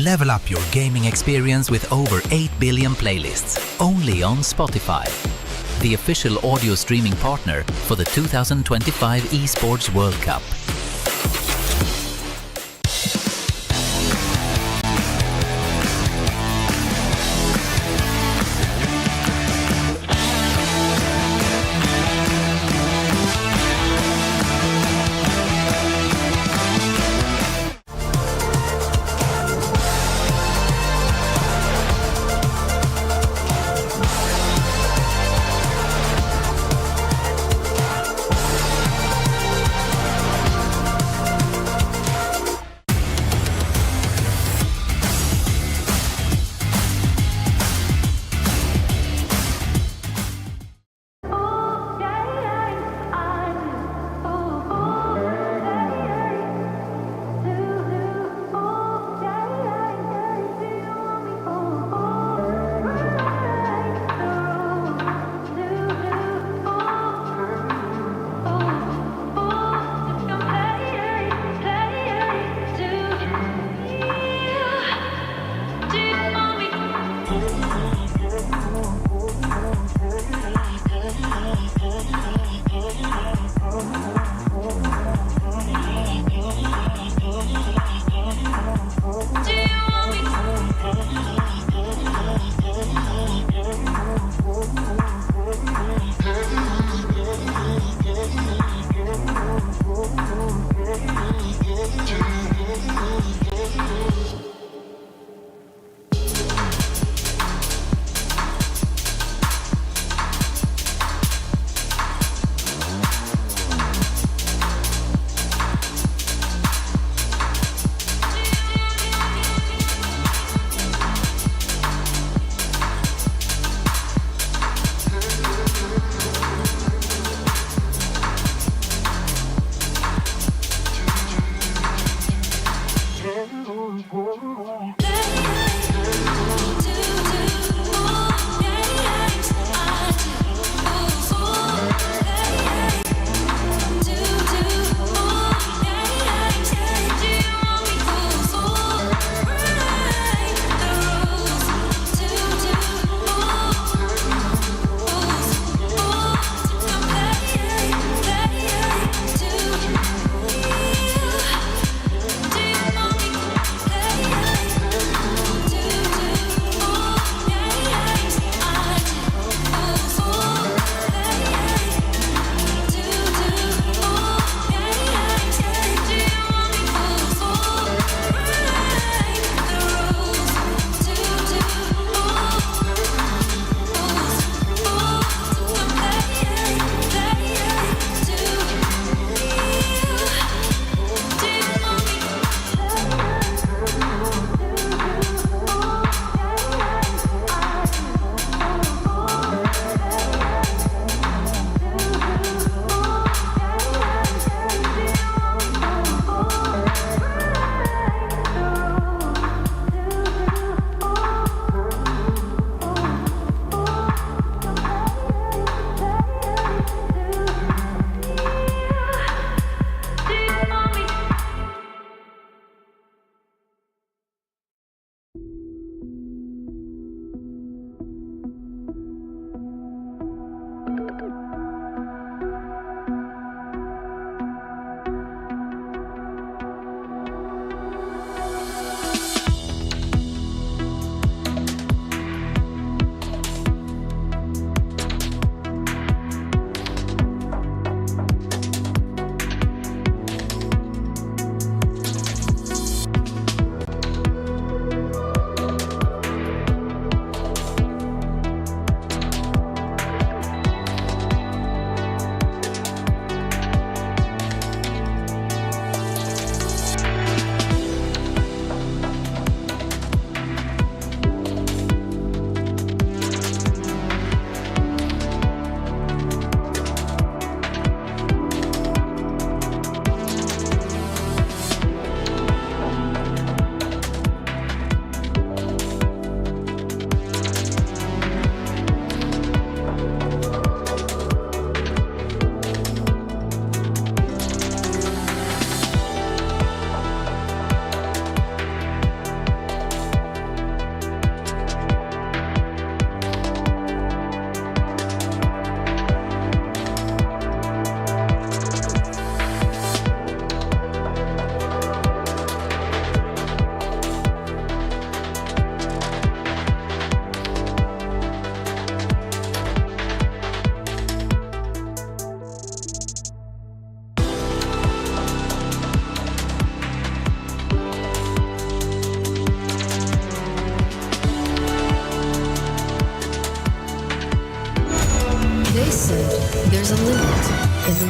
Level up your gaming experience with over 8 billion playlists, only on Spotify, the official audio streaming partner for the 2025 Esports World Cup.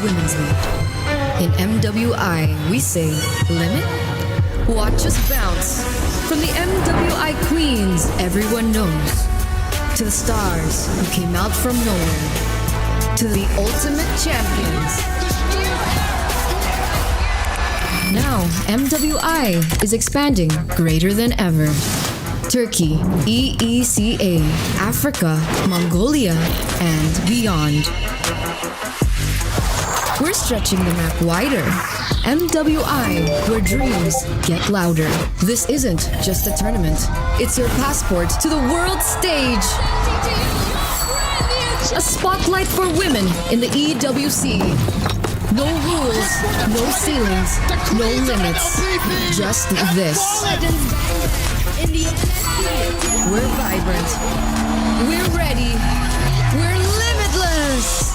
Women's League. In MWI, we say, limit? Watch us bounce. From the MWI queens everyone knows, to the stars who came out from nowhere, to the ultimate champions. Now, MWI is expanding greater than ever. Turkey, EECA, Africa, Mongolia, and beyond. We're stretching the map wider. MWI, where dreams get louder. This isn't just a tournament. It's your passport to the world stage. A spotlight for women in the EWC. No rules, no ceilings, no limits. Just this. We're vibrant. We're ready. We're limitless.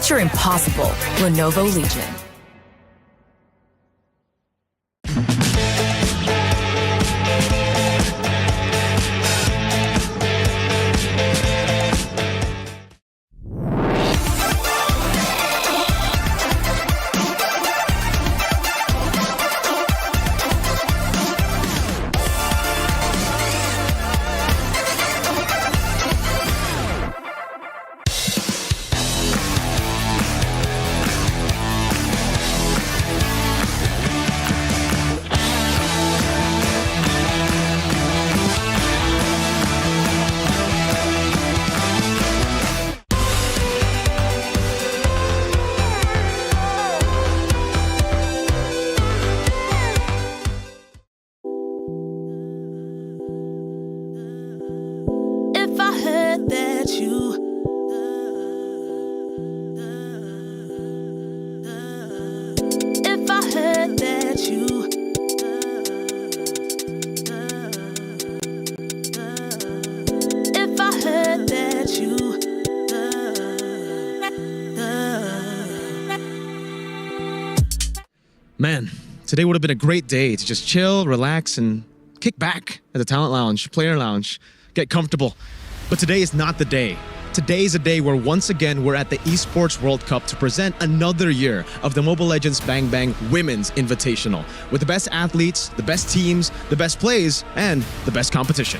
Future Impossible, Lenovo Legion. Man, today would have been a great day to just chill, relax, and kick back at the talent lounge, player lounge, get comfortable. But today is not the day. Today is a day where once again we're at the Esports World Cup to present another year of the Mobile Legends Bang Bang Women's Invitational with the best athletes, the best teams, the best plays, and the best competition.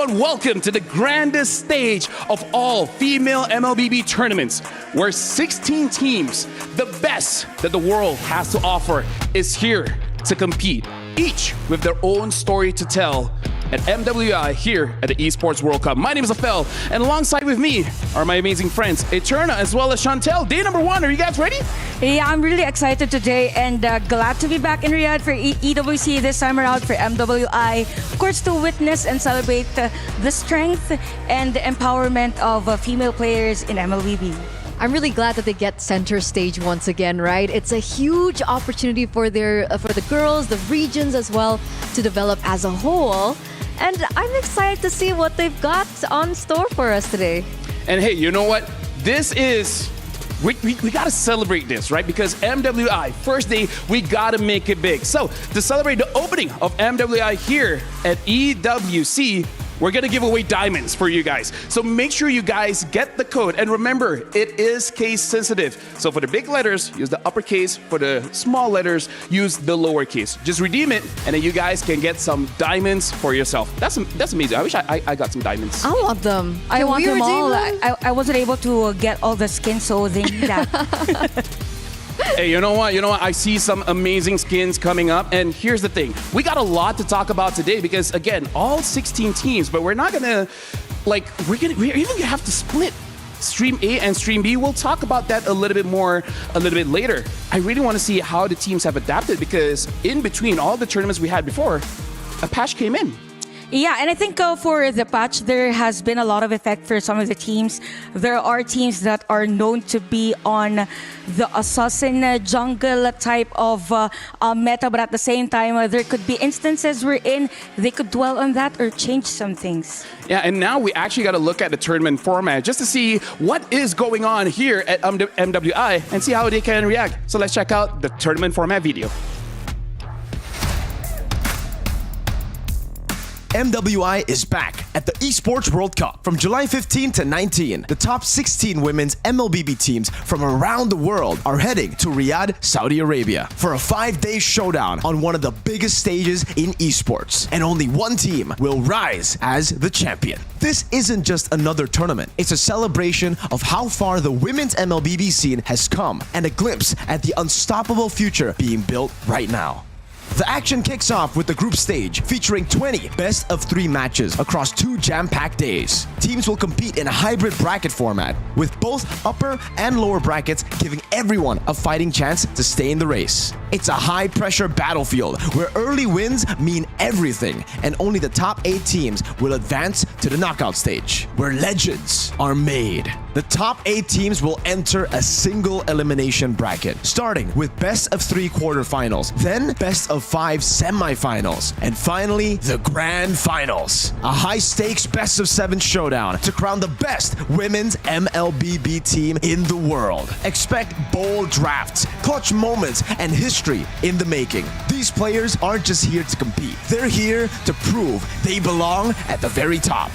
Welcome to the grandest stage of all female MLBB tournaments, where 16 teams, the best that the world has to offer, is here to compete, each with their own story to tell at MWI here at the Esports World Cup. My name is Afel, and alongside with me are my amazing friends, Eterna as well as Chantel. Day number one, are you guys ready? Yeah, I'm really excited today and glad to be back in Riyadh for EWC this time around for MWI. Of course, to witness and celebrate the strength and the empowerment of female players in MLBB. I'm really glad that they get center stage once again, right? It's a huge opportunity for the girls, the regions as well, to develop as a whole. And I'm excited to see what they've got on store for us today. And hey, you know what? This is... We gotta celebrate this, right? Because MWI, first day, we gotta make it big. So, to celebrate the opening of MWI here at EWC, we're gonna give away diamonds for you guys. So make sure you guys get the code. And remember, it is case sensitive. So for the big letters, use the uppercase. For the small letters, use the lowercase. Just redeem it, and then you guys can get some diamonds for yourself. That's amazing. I wish I got some diamonds. I want them. I want them all. I wasn't able to get all the skins, so they need that. Hey, you know what? I see some amazing skins coming up. And here's the thing. We got a lot to talk about today because, again, all 16 teams, but we're not going to, we're even going to have to split Stream A and Stream B. We'll talk about that a little bit more a little bit later. I really want to see how the teams have adapted because in between all the tournaments we had before, a patch came in. Yeah, and I think for the patch, there has been a lot of effect for some of the teams. There are teams that are known to be on the assassin jungle type of meta, but at the same time, there could be instances wherein they could dwell on that or change some things. Yeah, and now we actually got to look at the tournament format just to see what is going on here at MWI and see how they can react. So let's check out the tournament format video. MWI is back at the Esports World Cup from July 15 to 19. The top 16 women's MLBB teams from around the world are heading to Riyadh, Saudi Arabia for a 5-day showdown on one of the biggest stages in esports. And only one team will rise as the champion. This isn't just another tournament. It's a celebration of how far the women's MLBB scene has come and a glimpse at the unstoppable future being built right now. The action kicks off with the group stage featuring 20 best-of-3 matches across 2 jam-packed days. Teams will compete in a hybrid bracket format with both upper and lower brackets giving everyone a fighting chance to stay in the race. It's a high-pressure battlefield where early wins mean everything and only the top 8 teams will advance to the knockout stage where legends are made. The top 8 teams will enter a single elimination bracket, starting with best-of-3 quarterfinals, then best-of-5 semifinals, and finally, the grand finals. A high-stakes best-of-7 showdown to crown the best women's MLBB team in the world. Expect bold drafts, clutch moments, and history in the making. These players aren't just here to compete. They're here to prove they belong at the very top.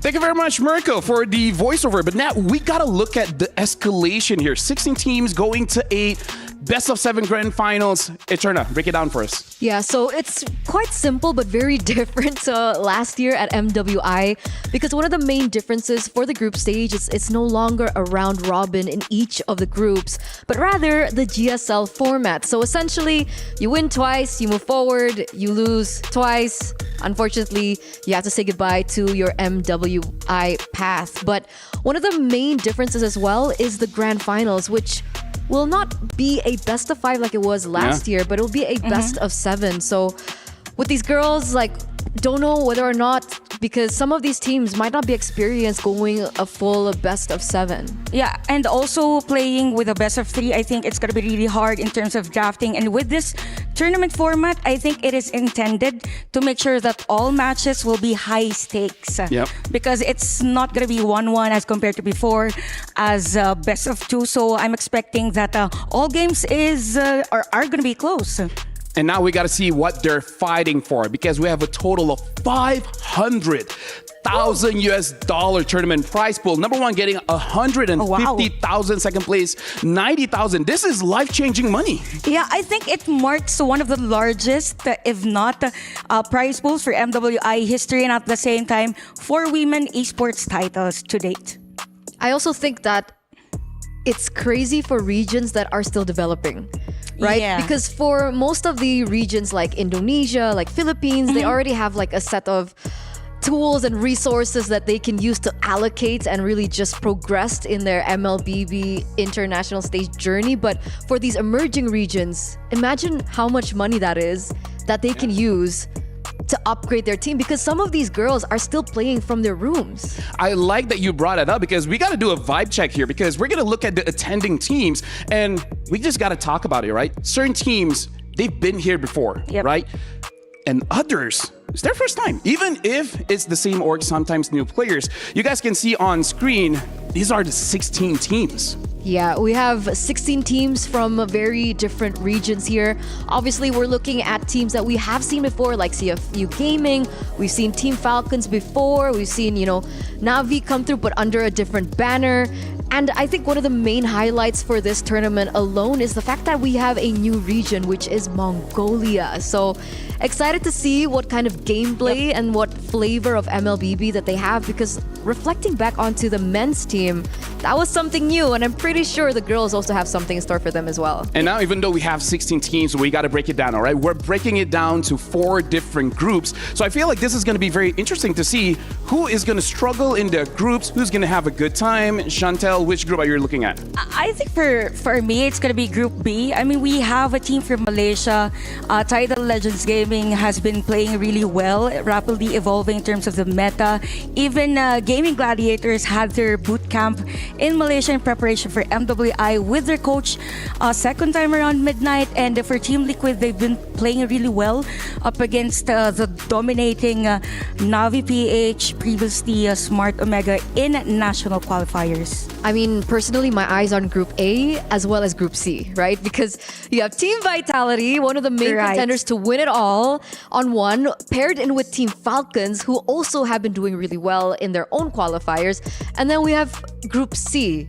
Thank you very much, Mirko, for the voiceover. But now we got to look at the escalation here. 16 teams going to 8, best-of-7 grand finals. Eterna, break it down for us. Yeah, so it's quite simple but very different to last year at MWI because one of the main differences for the group stage is it's no longer a round robin in each of the groups, but rather the GSL format. So essentially, you win twice, you move forward, you lose twice. Unfortunately, you have to say goodbye to your MWI path. But one of the main differences as well is the grand finals, which will not be a best of 5 like it was last year, but it will be a best of 7. So with these girls, like, don't know whether or not, because some of these teams might not be experienced going a full best of 7. Yeah, and also playing with a best of 3, I think it's going to be really hard in terms of drafting. And with this tournament format, I think it is intended to make sure that all matches will be high stakes. Yep. Because it's not going to be 1-1 as compared to before as best of 2. So I'm expecting that all games are going to be close. And now we got to see what they're fighting for because we have a total of $500,000 US tournament prize pool. Number 1 getting 150,000, second place 90,000. This is life-changing money. Yeah, I think it marks one of the largest, if not prize pools for MWI history, and at the same time for women esports titles to date. I also think that it's crazy for regions that are still developing. Right? Yeah. Because for most of the regions like Indonesia, like Philippines, they already have like a set of tools and resources that they can use to allocate and really just progress in their MLBB international stage journey. But for these emerging regions, imagine how much money that is that they can use to upgrade their team because some of these girls are still playing from their rooms. I like that you brought it up because we got to do a vibe check here because we're going to look at the attending teams and we just got to talk about it, right? Certain teams, they've been here before, right? And others, it's their first time. Even if it's the same org, sometimes new players. You guys can see on screen, these are the 16 teams. Yeah, we have 16 teams from very different regions here. Obviously, we're looking at teams that we have seen before, like CFU Gaming. We've seen Team Falcons before. We've seen, Navi come through, but under a different banner. And I think one of the main highlights for this tournament alone is the fact that we have a new region, which is Mongolia. So excited to see what kind of gameplay and what flavor of MLBB that they have, because reflecting back onto the men's team, that was something new, and I'm pretty sure the girls also have something in store for them as well. And now, even though we have 16 teams, we got to break it down, all right? We're breaking it down to 4 different groups. So I feel like this is going to be very interesting to see who is going to struggle in the groups, who's going to have a good time. Chantel, which group are you looking at? I think for me, it's going to be Group B. I mean, we have a team from Malaysia. Tidal Legends Gaming has been playing really well, rapidly evolving in terms of the meta. Even Gaming Gladiators had their boot camp in Malaysia in preparation for MWI with their coach second time around midnight. And for Team Liquid, they've been playing really well up against the dominating Navi PH, previously Smart Omega in national qualifiers. I mean, personally, my eyes on Group A as well as Group C, right? Because you have Team Vitality, one of the main contenders to win it all on one, paired in with Team Falcons, who also have been doing really well in their own qualifiers. And then we have Group C.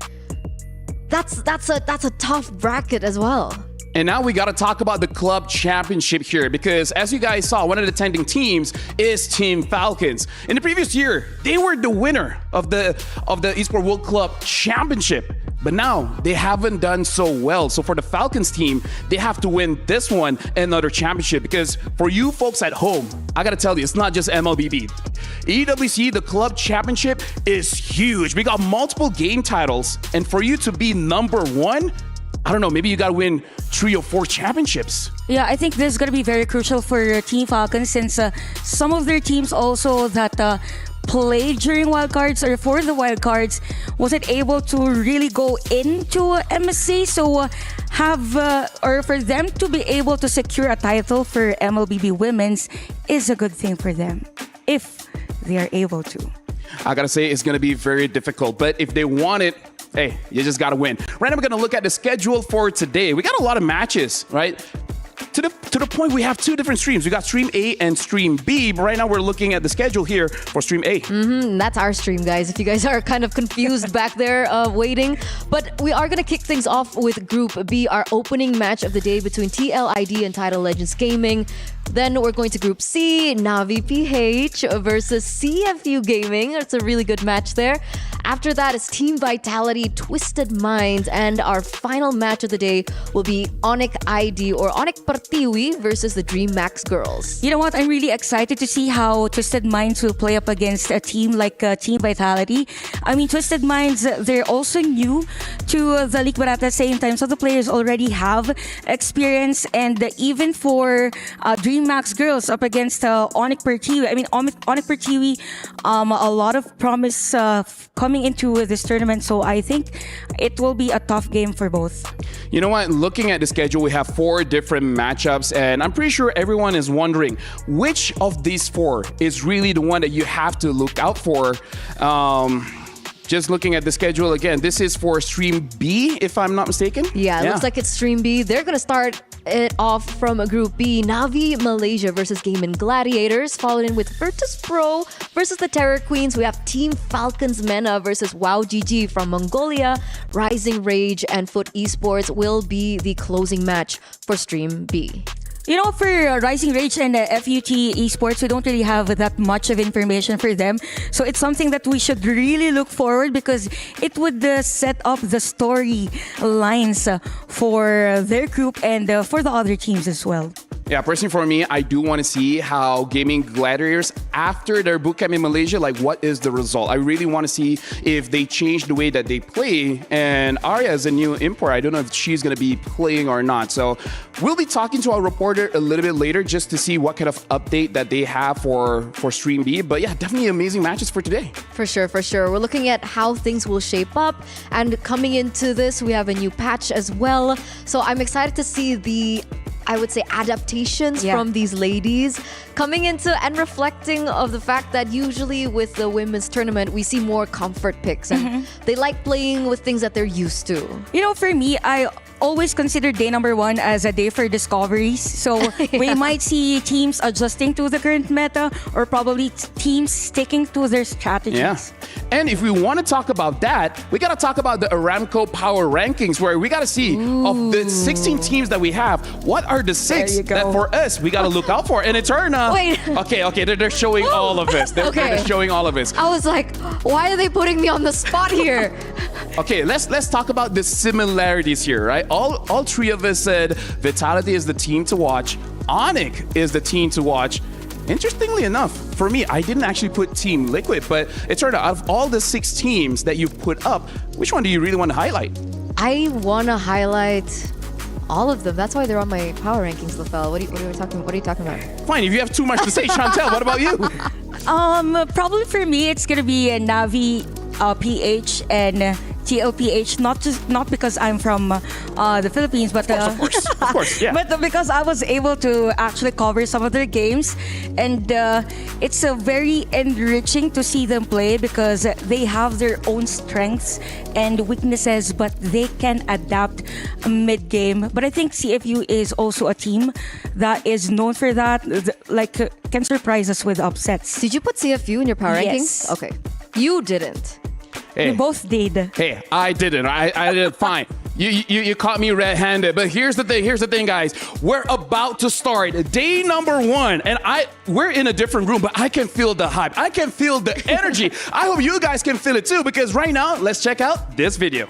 That's a tough bracket as well. And now we got to talk about the club championship here, because as you guys saw, one of the attending teams is Team Falcons. In the previous year, they were the winner of the Esports World Cup Championship. But now they haven't done so well. So for the Falcons team, they have to win this one and another championship, because for you folks at home, I got to tell you, it's not just MLBB. EWC, the club championship, is huge. We got multiple game titles. And for you to be number 1, I don't know, maybe you got to win 3 or 4 championships. Yeah, I think this is going to be very crucial for Team Falcons, since some of their teams also that played during wildcards or for the wildcards wasn't able to really go into MSC. So or for them to be able to secure a title for MLBB Women's is a good thing for them, if they are able to. I got to say, it's going to be very difficult. But if they want it, hey, you just got to win. Right now, we're going to look at the schedule for today. We got a lot of matches, right? To the point, we have 2 different streams. We got Stream A and Stream B. But right now, we're looking at the schedule here for Stream A. That's our stream, guys. If you guys are kind of confused back there waiting. But we are going to kick things off with Group B, our opening match of the day between TLID and Tidal Legends Gaming. Then we're going to Group C, Navi PH versus CFU Gaming. It's a really good match there. After that is Team Vitality, Twisted Minds, and our final match of the day will be Onyx ID or Onyx Pertiwi versus the Dream Max Girls. You know what? I'm really excited to see how Twisted Minds will play up against a team like Team Vitality. I mean, Twisted Minds, they're also new to the league, but at the same time, some of the players already have experience. And even for Dream Max Girls up against Onyx Pertiwi, I mean, Onyx Pertiwi, a lot of promise coming into this tournament, so I think it will be a tough game for both. You know what? Looking at the schedule, we have 4 different matchups, and I'm pretty sure everyone is wondering which of these 4 is really the one that you have to look out for. Just looking at the schedule again, this is for Stream B, if I'm not mistaken. Yeah, it looks like it's Stream B. They're going to start it off from Group B. Navi Malaysia versus Gaming Gladiators, followed in with Virtus.pro versus the Terror Queens. We have Team Falcons MENA versus WoW GG from Mongolia. Rising Rage and Foot Esports will be the closing match for Stream B. You know, for Rising Rage and FUT Esports, we don't really have that much of information for them. So it's something that we should really look forward, because it would set up the story lines for their group and for the other teams as well. Yeah, personally for me, I do want to see how Gaming Gladiators, after their bootcamp in Malaysia, like what is the result? I really want to see if they change the way that they play. And Arya is a new import. I don't know if she's going to be playing or not. So we'll be talking to our reporter a little bit later just to see what kind of update that they have for Stream B. But yeah, definitely amazing matches for today. For sure, for sure. We're looking at how things will shape up. And coming into this, we have a new patch as well. So I'm excited to see the, I would say, adaptations from these ladies coming into and reflecting of the fact that usually with the women's tournament, we see more comfort picks and they like playing with things that they're used to. You know, for me, I always consider day number 1 as a day for discoveries. So we might see teams adjusting to the current meta, or probably teams sticking to their strategies. Yeah. And if we want to talk about that, we got to talk about the Aramco Power Rankings, where we got to see of the 16 teams that we have, what are the 6 that for us we got to look out for? And Eterna. Wait. Okay, they're showing all of us. They're showing all of us. I was like, why are they putting me on the spot here? Okay, let's talk about the similarities here, right? All 3 of us said Vitality is the team to watch. Onyx is the team to watch. Interestingly enough, for me, I didn't actually put Team Liquid, but it turned out of all the 6 teams that you've put up, which one do you really want to highlight? I want to highlight all of them. That's why they're on my power rankings, LaFell. What are you talking about? Fine, if you have too much to say, Chantel, what about you? Probably for me, it's gonna be Navi, PH, and TLPH. Not because I'm from the Philippines, but of course, yeah. but because I was able to actually cover some of their games, and it's very enriching to see them play because they have their own strengths and weaknesses, but they can adapt mid-game. But I think CFU is also a team that is known for that, can surprise us with upsets. Did you put CFU in your power Yes. rankings? Okay. You didn't. Hey. We both did. Hey, I didn't. I did fine. You caught me red-handed. But here's the thing, guys. We're about to start day number 1, and we're in a different room, but I can feel the hype. I can feel the energy. I hope you guys can feel it too, because right now, let's check out this video.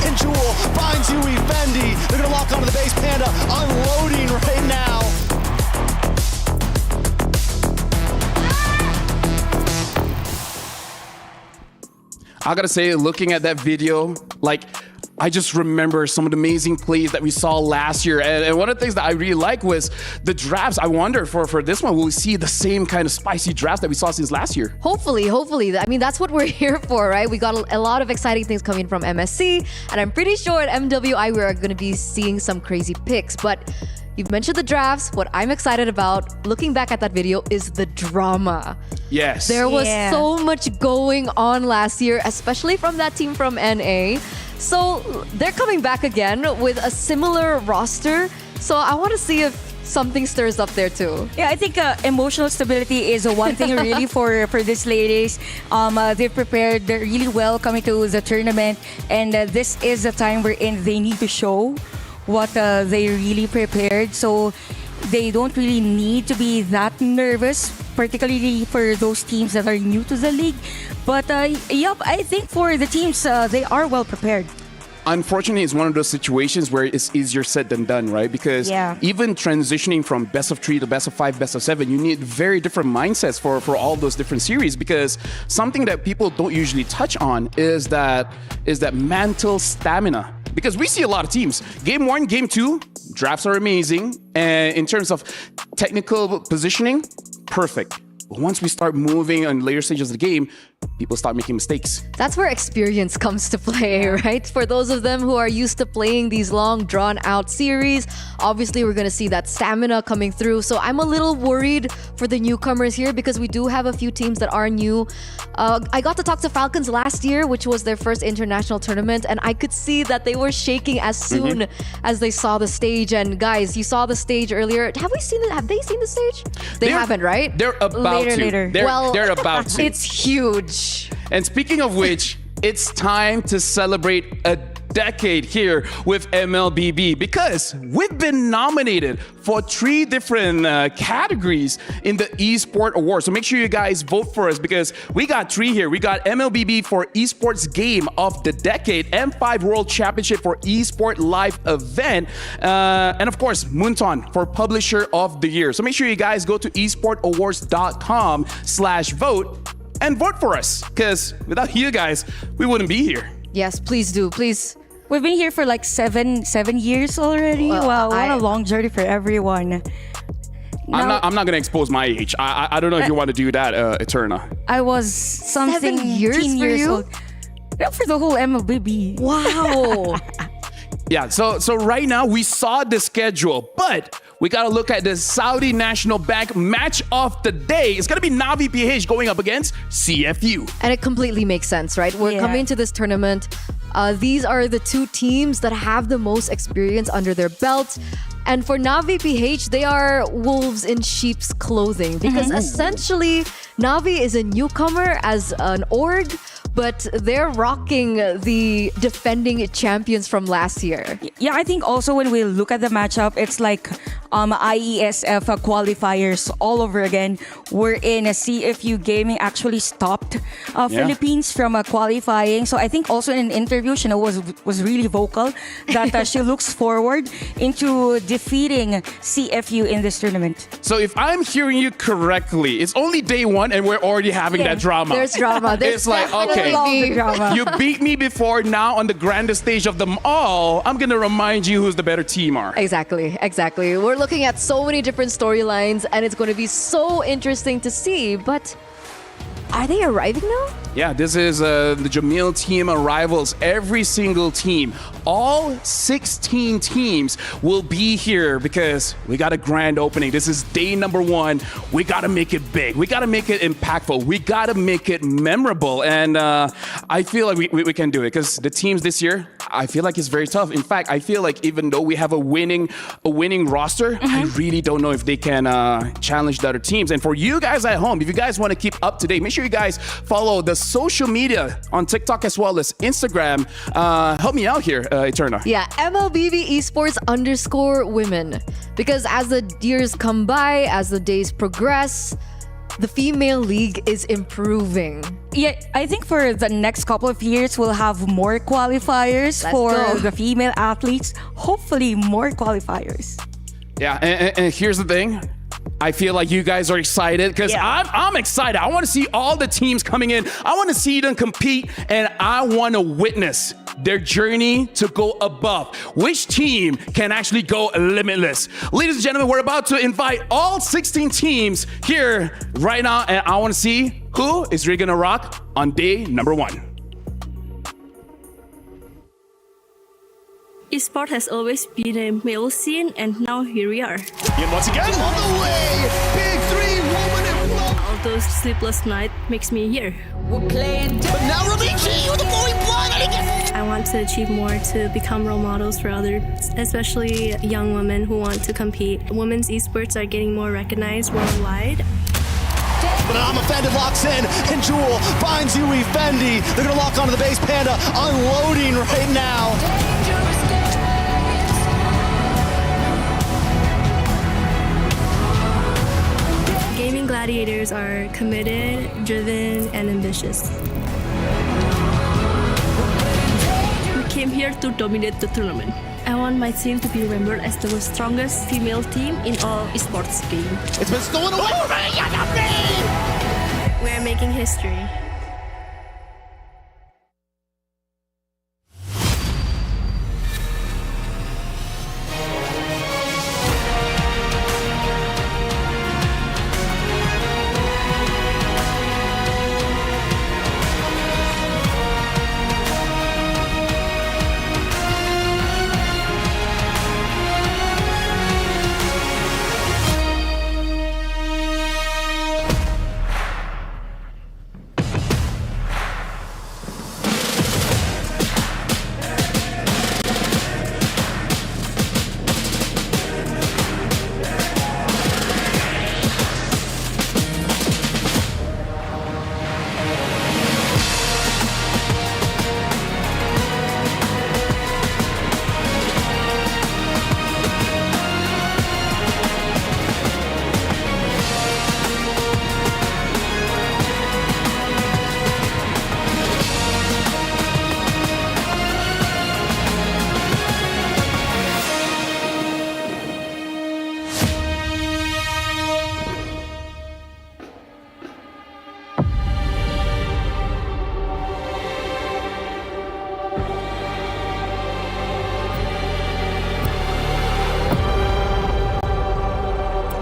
And Jewel finds Yui Fendi. They're going to lock onto the base. Panda unloading right now. I gotta say, looking at that video, I just remember some of the amazing plays that we saw last year. And one of the things that I really like was the drafts. I wonder for this one, will we see the same kind of spicy drafts that we saw since last year? Hopefully. I mean, that's what we're here for, right? We got a lot of exciting things coming from MSC, and I'm pretty sure at MWI we are going to be seeing some crazy picks. But you've mentioned the drafts. What I'm excited about, looking back at that video, is the drama. Yes. There was so much going on last year, especially from that team from NA. So they're coming back again with a similar roster. So I want to see if something stirs up there too. Yeah, I think emotional stability is one thing really for these ladies. They've prepared really well coming to the tournament, and this is the time wherein they need to show what they really prepared. So they don't really need to be that nervous, particularly for those teams that are new to the league. But I think for the teams, they are well prepared. Unfortunately, it's one of those situations where it's easier said than done, right? Because even transitioning from best of 3 to best of 5, best of 7, you need very different mindsets for all those different series. Because something that people don't usually touch on is that mental stamina. Because we see a lot of teams. Game 1, Game 2, drafts are amazing. And in terms of technical positioning, perfect. But once we start moving on later stages of the game, people start making mistakes. That's where experience comes to play, right? For those of them who are used to playing these long, drawn-out series, obviously we're going to see that stamina coming through. So I'm a little worried for the newcomers here because we do have a few teams that are new. I got to talk to Falcons last year, which was their first international tournament, and I could see that they were shaking as soon as they saw the stage. And guys, you saw the stage earlier. Have they seen the stage? They haven't, right? They're about to. Later. They're about to. It's huge. And speaking of which, it's time to celebrate a decade here with MLBB because we've been nominated for 3 different categories in the Esports Awards. So make sure you guys vote for us because we got 3 here. We got MLBB for Esports Game of the Decade, M5 World Championship for Esports Live Event, and of course, Moonton for Publisher of the Year. So make sure you guys go to esportsawards.com/vote and vote for us because without you guys, we wouldn't be here. Yes, please do. Please. We've been here for like seven years already. Well, wow, what a long journey for everyone. I'm not gonna expose my age. I don't know if you want to do that, Eterna. I was something 7 years 10 for years you? old. Not for the whole MLBB. Wow. Yeah, so right now we saw the schedule, but we got to look at the Saudi National Bank match of the day. It's going to be Navi PH going up against CFU. And it completely makes sense, right? We're Yeah. coming to this tournament. These are the two teams that have the most experience under their belt. And for Navi PH, they are wolves in sheep's clothing because essentially Navi is a newcomer as an org, but they're rocking the defending champions from last year. Yeah, I think also when we look at the matchup, it's like IESF qualifiers all over again. Wherein CFU Gaming actually stopped Philippines from qualifying. So I think also in an interview, she was really vocal that she looks forward into defeating CFU in this tournament. So if I'm hearing you correctly, it's only day one and we're already having that drama. There's drama. There's It's like, okay, All the drama. you beat me before, now on the grandest stage of them all, I'm going to remind you who's the better team are. Exactly. We're looking at so many different storylines and it's going to be so interesting to see, but are they arriving now? Yeah, this is the Jamil team arrivals. Every single team, all 16 teams will be here because we got a grand opening. This is day number one. We got to make it big. We got to make it impactful. We got to make it memorable. And I feel like we can do it because the teams this year, I feel like it's very tough. In fact, I feel like even though we have a winning roster, I really don't know if they can challenge the other teams. And for you guys at home, if you guys want to keep up to date, make sure you guys follow the social media on TikTok as well as Instagram. Help me out here, Eterna. Yeah, MLBB Esports _women. Because as the years come by, as the days progress, the female league is improving. Yeah, I think for the next couple of years, we'll have more qualifiers Let's for go. the female athletes. Hopefully, more qualifiers. Yeah, and here's the thing. I feel like you guys are excited because I'm excited. I want to see all the teams coming in. I want to see them compete, and I want to witness their journey to go above. Which team can actually go limitless? Ladies and gentlemen, we're about to invite all 16 teams here right now, and I want to see who is really going to rock on day number one. Esports has always been a male scene, and now here we are. And once again, on the way, big three, woman in front. All those sleepless nights makes me here. But now Radici with the blowing blind. I want to achieve more to become role models for others, especially young women who want to compete. Women's esports are getting more recognized worldwide. But I'm offended, locks in, and Jewel finds Yui Fendi. They're gonna lock onto the base. Panda unloading right now. Gaming gladiators are committed, driven, and ambitious. We came here to dominate the tournament. I want my team to be remembered as the strongest female team in all esports game. It's been stolen away from me. We are making history.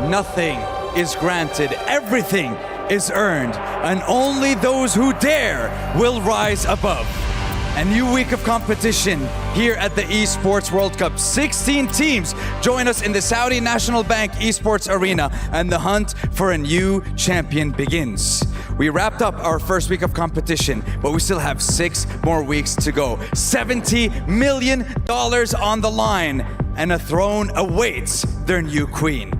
Nothing is granted, everything is earned, and only those who dare will rise above. A new week of competition here at the Esports World Cup. 16 teams join us in the Saudi National Bank Esports Arena, and the hunt for a new champion begins. We wrapped up our first week of competition, but we still have 6 more weeks to go. $70 million on the line, and a throne awaits their new queen.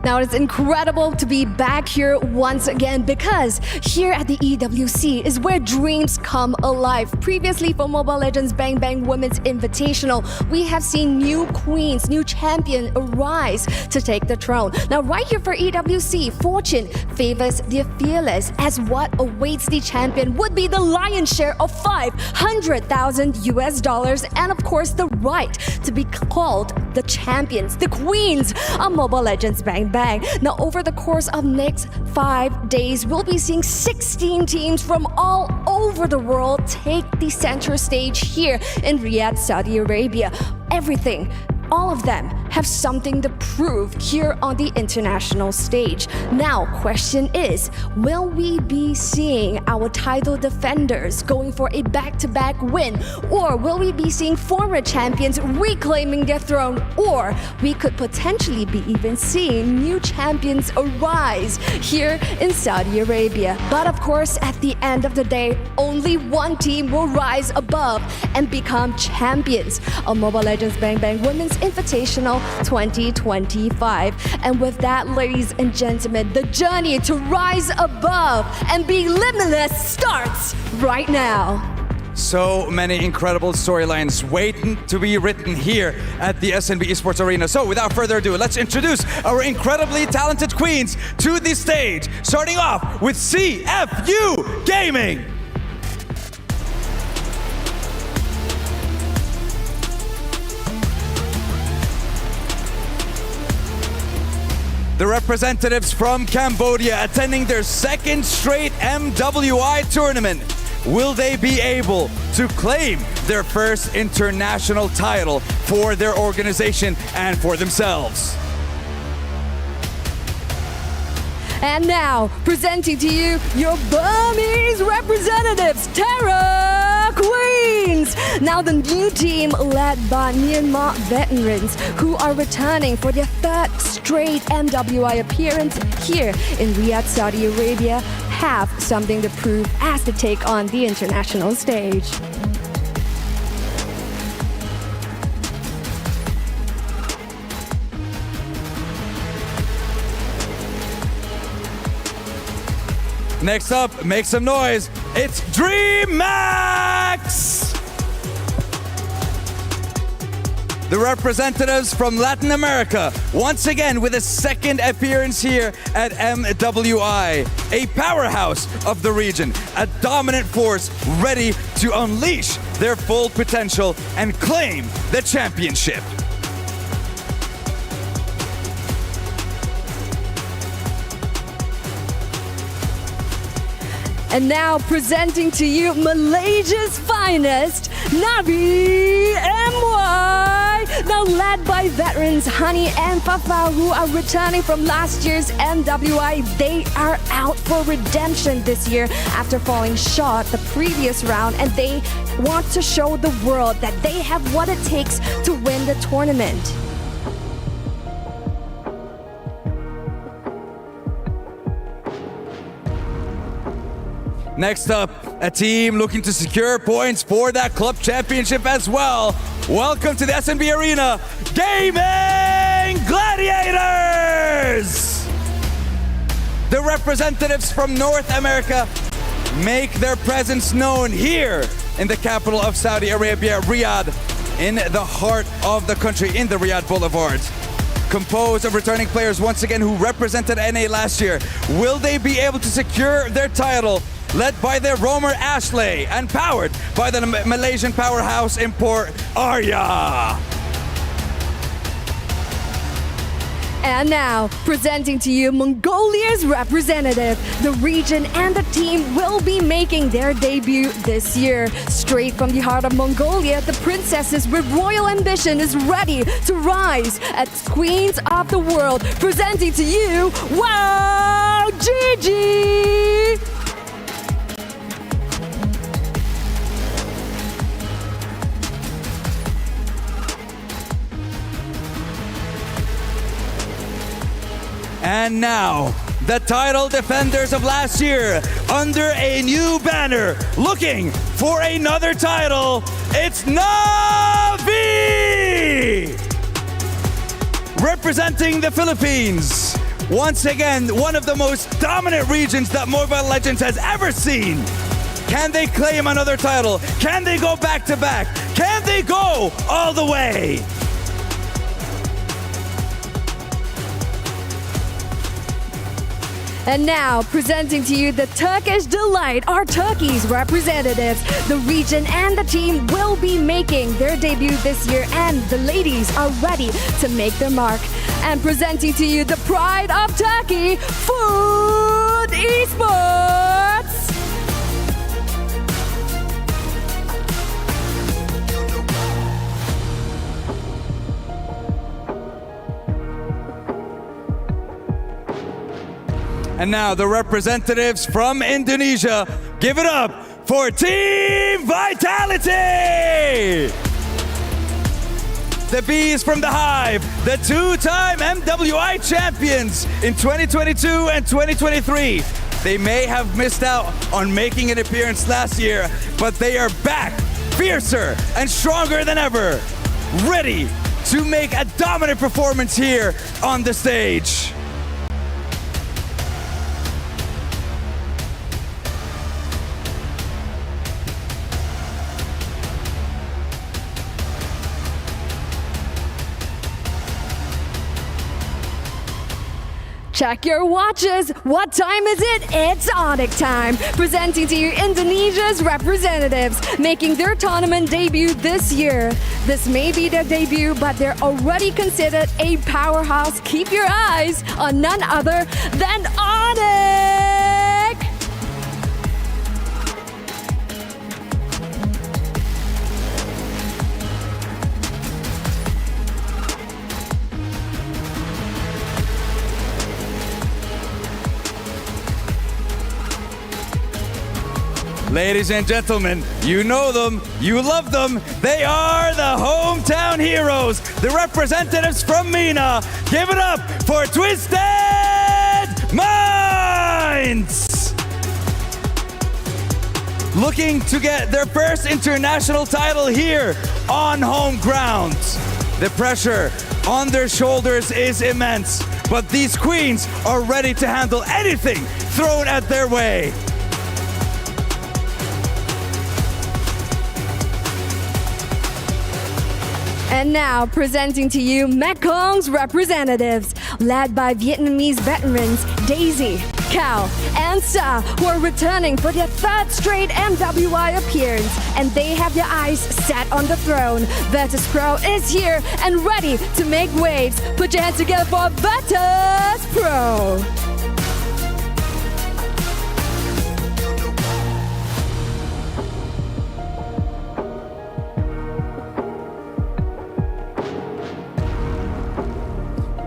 Now, it's incredible to be back here once again, because here at the EWC is where dreams come alive. Previously, for Mobile Legends Bang Bang Women's Invitational, we have seen new queens, new champion arise to take the throne. Now, right here for EWC, fortune favors the fearless, as what awaits the champion would be the lion's share of $500,000 and, of course, the right to be called the champions, the queens of Mobile Legends Bang Bang. Now, over the course of next 5 days, we'll be seeing 16 teams from all over the world take the center stage here in Riyadh, Saudi Arabia. Everything, all of them have something to prove here on the international stage. Now, question is, will we be seeing our title defenders going for a back-to-back win? Or will we be seeing former champions reclaiming their throne? Or we could potentially be even seeing new champions arise here in Saudi Arabia. But of course, at the end of the day, only one team will rise above and become champions of Mobile Legends Bang Bang Women's Invitational 2025. And with that, ladies and gentlemen, the journey to rise above and be limitless starts right now. So many incredible storylines waiting to be written here at the SNB Esports Arena. So without further ado, let's introduce our incredibly talented queens to the stage, starting off with CFU Gaming. The representatives from Cambodia attending their second straight MWI tournament. Will they be able to claim their first international title for their organization and for themselves? And now, presenting to you your Burmese representatives, Terra Queens. Now, the new team led by Myanmar veterans who are returning for their third straight MWI appearance here in Riyadh, Saudi Arabia, have something to prove as they take on the international stage. Next up, make some noise. It's DreamMax! The representatives from Latin America, once again with a second appearance here at MWI. A powerhouse of the region, a dominant force ready to unleash their full potential and claim the championship. And now presenting to you Malaysia's finest, Nabi MY. Now led by veterans Hani and Fafa, who are returning from last year's MWI. They are out for redemption this year after falling short the previous round, and they want to show the world that they have what it takes to win the tournament. Next up, a team looking to secure points for that club championship as well. Welcome to the SNB Arena, Gaming Gladiators! The representatives from North America make their presence known here in the capital of Saudi Arabia, Riyadh, in the heart of the country, in the Riyadh Boulevard. Composed of returning players once again who represented NA last year. Will they be able to secure their title? Led by their roamer Ashley and powered by the Malaysian powerhouse import Arya. And now, presenting to you Mongolia's representative. The region and the team will be making their debut this year. Straight from the heart of Mongolia, the princesses with royal ambition is ready to rise as queens of the world. Presenting to you, Wow Gigi! And now, the title defenders of last year, under a new banner, looking for another title, it's Na'Vi! Representing the Philippines, once again, one of the most dominant regions that Mobile Legends has ever seen. Can they claim another title? Can they go back to back? Can they go all the way? And now, presenting to you the Turkish Delight, our Turkey's representatives. The region and the team will be making their debut this year, and the ladies are ready to make their mark. And presenting to you the pride of Turkey, Food Esports! And now the representatives from Indonesia, give it up for Team Vitality! The Bees from the Hive, the two-time MWI champions in 2022 and 2023. They may have missed out on making an appearance last year, but they are back, fiercer and stronger than ever, ready to make a dominant performance here on the stage. Check your watches. What time is it? It's Onyx time. Presenting to you Indonesia's representatives, making their tournament debut this year. This may be their debut, but they're already considered a powerhouse. Keep your eyes on none other than Onyx. Ladies and gentlemen, you know them, you love them. They are the hometown heroes, the representatives from MENA. Give it up for Twisted Minds! Looking to get their first international title here on home ground. The pressure on their shoulders is immense, but these queens are ready to handle anything thrown at their way. And now, presenting to you Mekong's representatives, led by Vietnamese veterans Daisy, Cal, and Sa, who are returning for their third straight MWI appearance, and they have their eyes set on the throne. Virtus.pro is here and ready to make waves. Put your hands together for Virtus.pro.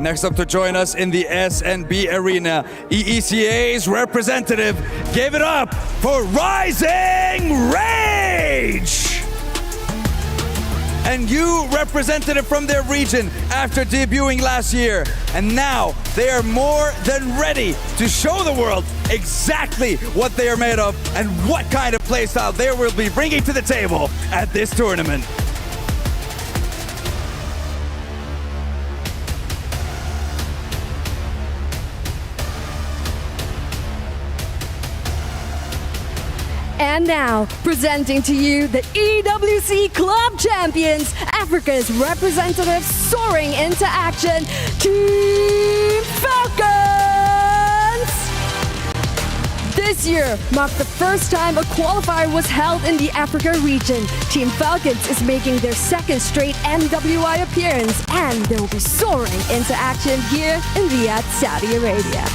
Next up to join us in the SNB Arena, EECA's representative. Give it up for Rising Rage! And you representative from their region after debuting last year. And now they are more than ready to show the world exactly what they are made of and what kind of playstyle they will be bringing to the table at this tournament. And now, presenting to you the EWC Club Champions, Africa's representatives soaring into action, Team Falcons! This year marked the first time a qualifier was held in the Africa region. Team Falcons is making their second straight MWI appearance, and they will be soaring into action here in Riyadh, Saudi Arabia.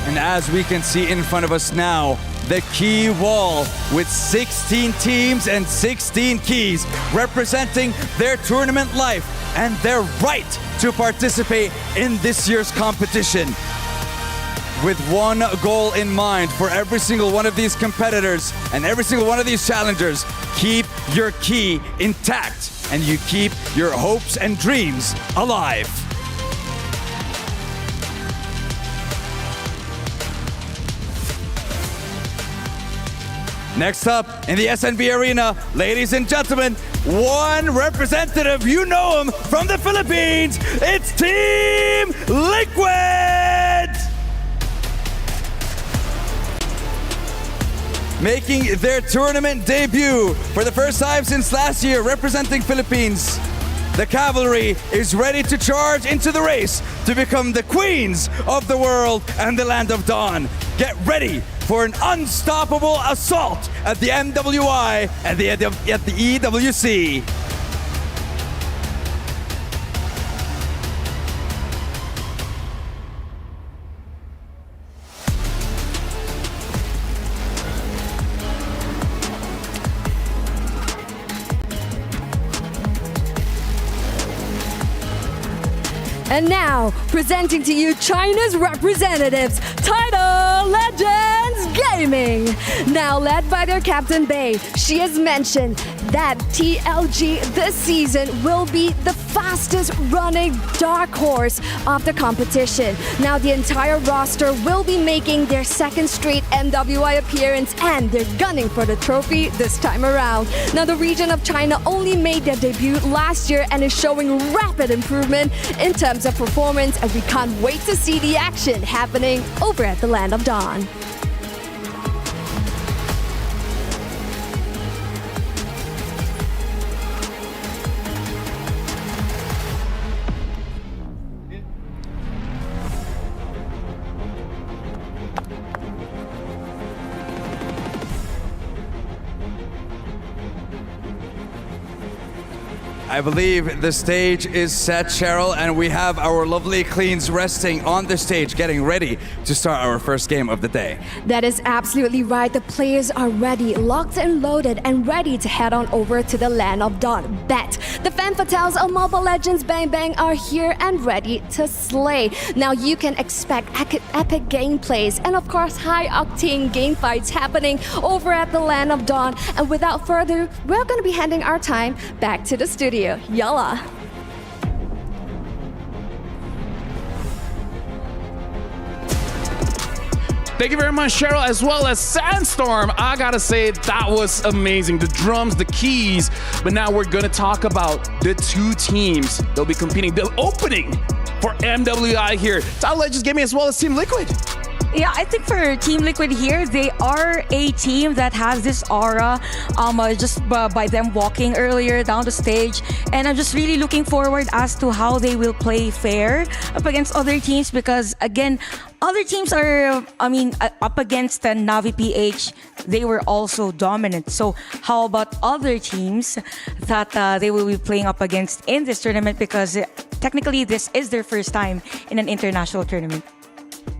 And as we can see in front of us now, the key wall with 16 teams and 16 keys representing their tournament life and their right to participate in this year's competition. With one goal in mind for every single one of these competitors and every single one of these challengers, keep your key intact and you keep your hopes and dreams alive. Next up in the SNB Arena, ladies and gentlemen, one representative, you know him from the Philippines, it's Team Liquid! Making their tournament debut for the first time since last year, representing Philippines, the Cavalry is ready to charge into the race to become the queens of the world and the land of dawn. Get ready for an unstoppable assault at the MWI and at the EWC. And now, presenting to you China's representatives, Title Legends Gaming. Now led by their captain Bei, she has mentioned that TLG this season will be the fastest running dark horse of the competition. Now the entire roster will be making their second straight MWI appearance and they're gunning for the trophy this time around. Now the region of China only made their debut last year and is showing rapid improvement in terms of performance, and we can't wait to see the action happening over at the Land of Dawn. I believe the stage is set, Cheryl, and we have our lovely Cleans resting on the stage, getting ready to start our first game of the day. That is absolutely right. The players are ready, locked and loaded, and ready to head on over to the Land of Dawn. Bet the Femme Fatales of Mobile Legends Bang Bang are here and ready to slay. Now you can expect epic gameplays and of course high-octane game fights happening over at the Land of Dawn. And without further, we're going to be handing our time back to the studio. Yalla! Thank you very much, Cheryl, as well as Sandstorm. I gotta say, that was amazing. The drums, the keys. But now we're gonna talk about the two teams that'll be competing, the opening for MWI here. Title Legends Gaming as well as Team Liquid. Yeah, I think for Team Liquid here, they are a team that has this aura just by them walking earlier down the stage. And I'm just really looking forward as to how they will play fair up against other teams because, again, other teams are, up against the Navi PH, they were also dominant. So how about other teams that they will be playing up against in this tournament because technically this is their first time in an international tournament.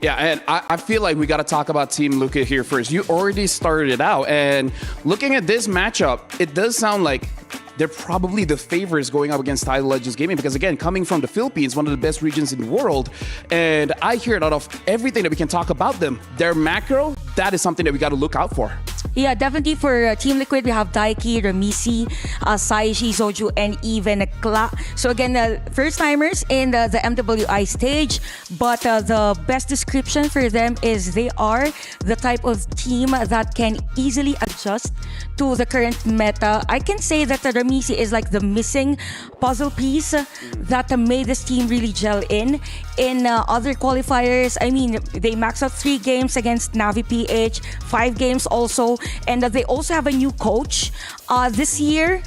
Yeah, and I feel like we got to talk about Team Liquid here first. You already started it out, and looking at this matchup, it does sound like they're probably the favorites going up against Title Legends Gaming because, again, coming from the Philippines, one of the best regions in the world, and I hear out of everything that we can talk about them, their macro, that is something that we got to look out for. Yeah, definitely for Team Liquid, we have Daiki, Ramisi, Saishi, Soju, and even Kla. So again, first-timers in the MWI stage, but the best description for them is they are the type of team that can easily adjust to the current meta. I can say that Ramisi is like the missing puzzle piece that made this team really gel in. In other qualifiers, they max out 3 games against Navi PH, 5 games also, and they also have a new coach. This year,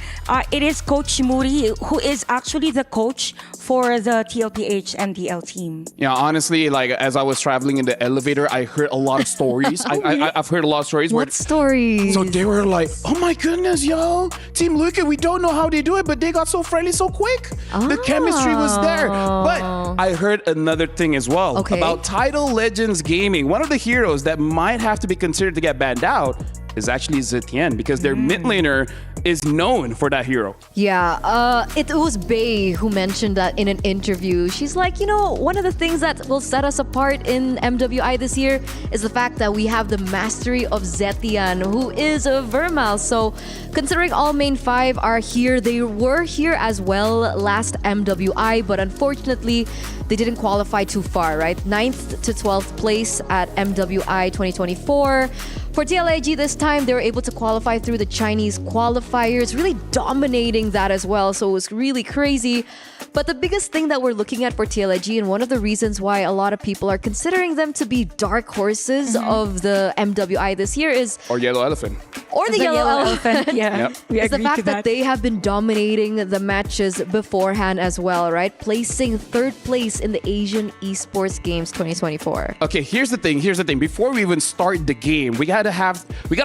it is Coach Shimuri, who is actually the coach for the TLPH MDL team. Yeah, honestly, like as I was traveling in the elevator, I heard a lot of stories. I've heard a lot of stories. What stories? So they were like, oh my goodness, yo, Team Liquid, we don't know how they do it, but they got so friendly so quick. The chemistry was there. But I heard another thing as well about Title Legends Gaming. One of the heroes that might have to be considered to get banned out is actually Zetienne because their mid laner is known for that hero. Yeah, it was Bae who mentioned that in an interview. She's like, one of the things that will set us apart in MWI this year is the fact that we have the mastery of Zetian, who is a Vermal. So considering all main 5 are here, they were here as well last MWI, but unfortunately, they didn't qualify too far, right? 9th to 12th place at MWI 2024. For TLAG this time, they were able to qualify through the Chinese qualifiers, really dominating that as well. So it was really crazy. But the biggest thing that we're looking at for TLAG, and one of the reasons why a lot of people are considering them to be dark horses of the MWI this year is... Or Yellow Elephant. Or the yellow elephant. Yeah. We It's the agree fact to that they have been dominating the matches beforehand as well, right? Placing 3rd place in the Asian Esports Games 2024. Okay, here's the thing. Before we even start the game, we gotta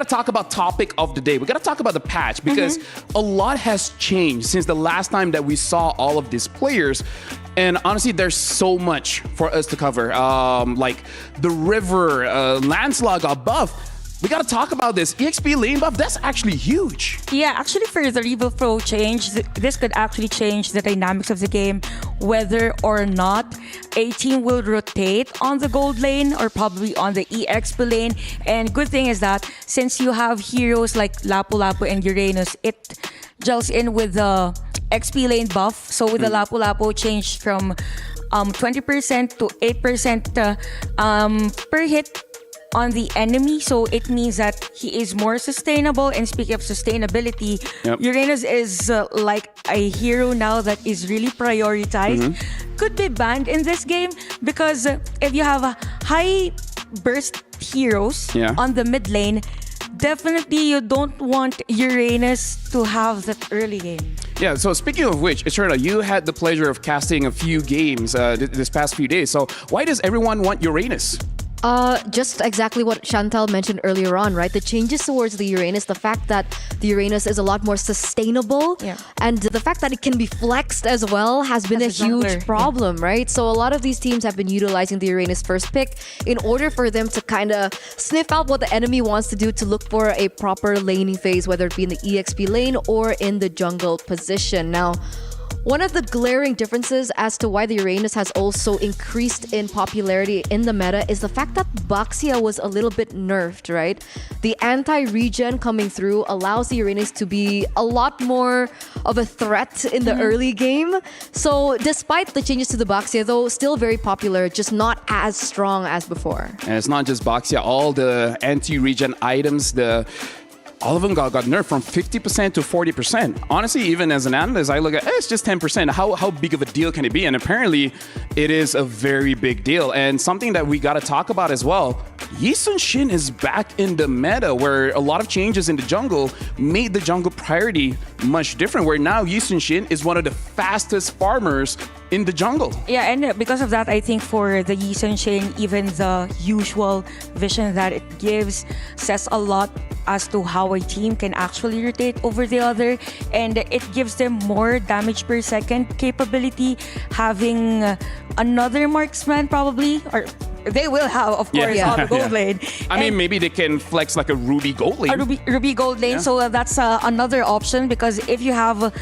talk about topic of the day. We gotta talk about the patch because a lot has changed since the last time that we saw all of these players. And honestly, there's so much for us to cover. Like the river, landslide got buff. We gotta talk about this. EXP lane buff, that's actually huge. Yeah, actually for the Pro change, this could actually change the dynamics of the game, whether or not a team will rotate on the gold lane or probably on the EXP lane. And good thing is that since you have heroes like Lapu-Lapu and Uranus, it gels in with the XP lane buff. So with the Lapu-Lapu change from 20% to 8% per hit on the enemy, so it means that he is more sustainable. And speaking of sustainability, Uranus is like a hero now that is really prioritized. Could be banned in this game because if you have a high burst heroes on the mid lane, definitely you don't want Uranus to have that early game. Yeah, so speaking of which, Eterna, you had the pleasure of casting a few games this past few days. So why does everyone want Uranus? Just exactly what Chantal mentioned earlier on, right? The changes towards the Uranus, the fact that the Uranus is a lot more sustainable, and the fact that it can be flexed as well has been a huge problem, right? So a lot of these teams have been utilizing the Uranus first pick in order for them to kind of sniff out what the enemy wants to do to look for a proper laning phase, whether it be in the EXP lane or in the jungle position. Now, one of the glaring differences as to why the Uranus has also increased in popularity in the meta is the fact that Baxia was a little bit nerfed, right? The anti-regen coming through allows the Uranus to be a lot more of a threat in the early game. So despite the changes to the Baxia, though, still very popular, just not as strong as before. And it's not just Baxia, all the anti-regen items, all of them got nerfed from 50% to 40%. Honestly, even as an analyst, I look at it's just 10%. How big of a deal can it be? And apparently, it is a very big deal. And something that we got to talk about as well, Yi Sun-shin is back in the meta where a lot of changes in the jungle made the jungle priority much different, where now Yi Sun-shin is one of the fastest farmers in the jungle. Yeah, and because of that, I think for the Yi Sun-shin, even the usual vision that it gives says a lot as to how a team can actually rotate over the other, and it gives them more damage per second capability, having another marksman probably, or they will have, of course, on the gold lane. I mean, maybe they can flex like a Ruby gold lane. A Ruby gold lane, so that's another option, because if you have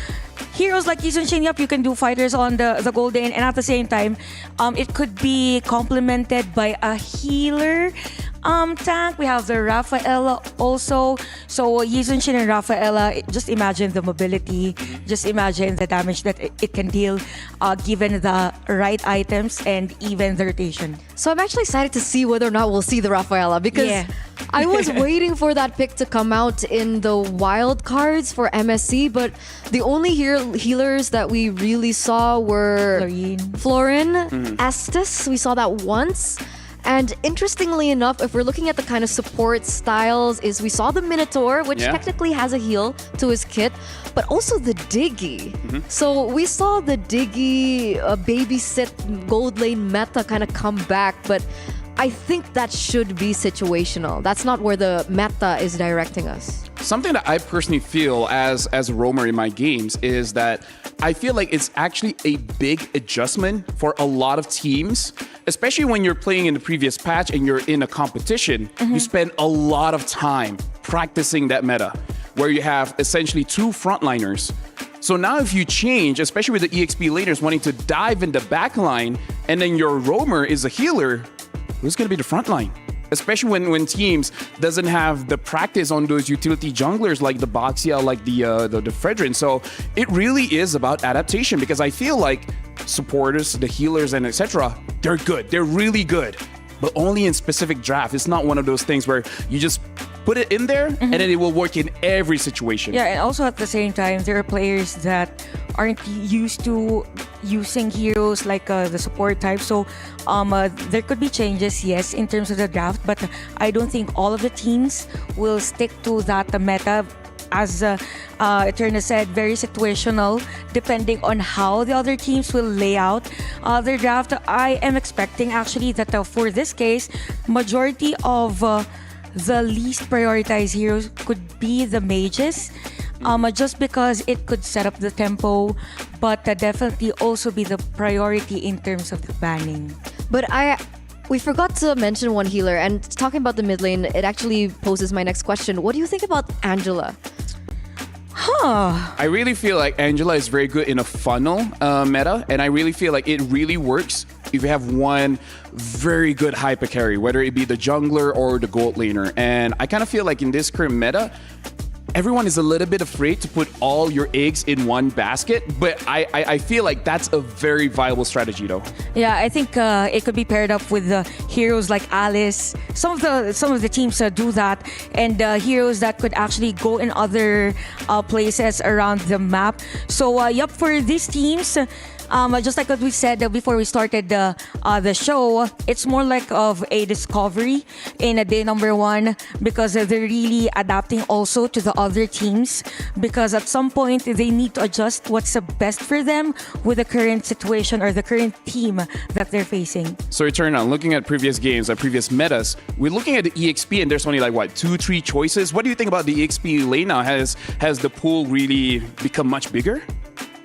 heroes like Yi Sun-shin, you can do fighters on the gold lane, and at the same time, it could be complemented by a healer tank. We have the Rafaela also. So Yi Sun-shin and Rafaela, just imagine the mobility, just imagine the damage that it can deal given the right items and even the rotation. So I'm actually excited to see whether or not we'll see the Rafaela, because I was waiting for that pick to come out in the wild cards for MSC, but the only healers that we really saw were Florin, Estes. We saw that once. And interestingly enough, if we're looking at the kind of support styles, is we saw the Minotaur, which technically has a heal to his kit, but also the Diggy. So we saw the Diggy babysit gold lane meta kind of come back, but I think that should be situational. That's not where the meta is directing us. Something that I personally feel as a roamer in my games is that I feel like it's actually a big adjustment for a lot of teams, especially when you're playing in the previous patch and you're in a competition. You spend a lot of time practicing that meta where you have essentially two frontliners. So now if you change, especially with the EXP laners wanting to dive in the back line, and then your roamer is a healer, who's going to be the front line? Especially when teams doesn't have the practice on those utility junglers like the Boxia, like the Fredrin. So it really is about adaptation, because I feel like supporters, the healers, and etc., they're good. They're really good, but only in specific draft. It's not one of those things where you just put it in there and then it will work in every situation. Yeah, and also at the same time, there are players that aren't used to using heroes like the support type. So there could be changes, yes, in terms of the draft, but I don't think all of the teams will stick to that meta. As Eterna said, very situational, depending on how the other teams will lay out their draft. I am expecting actually that for this case, majority of the least prioritized heroes could be the mages, just because it could set up the tempo, but definitely also be the priority in terms of the banning. But we forgot to mention one healer, and talking about the mid lane, it actually poses my next question. What do you think about Angela? I really feel like Angela is very good in a funnel meta, and I really feel like it really works if you have one very good hyper carry, whether it be the jungler or the gold laner. And I kind of feel like in this current meta, everyone is a little bit afraid to put all your eggs in one basket, but I feel like that's a very viable strategy though. Yeah, I think it could be paired up with heroes like Alice. Some of the teams do that, and heroes that could actually go in other places around the map. So yep, for these teams, just like what we said before we started the show, it's more like of a discovery in a day number one, because they're really adapting also to the other teams, because at some point they need to adjust what's the best for them with the current situation or the current team that they're facing. So Eterna, looking at previous games, previous metas, we're looking at the EXP and there's only like what, 2-3 choices. What do you think about the EXP lane now? Has the pool really become much bigger?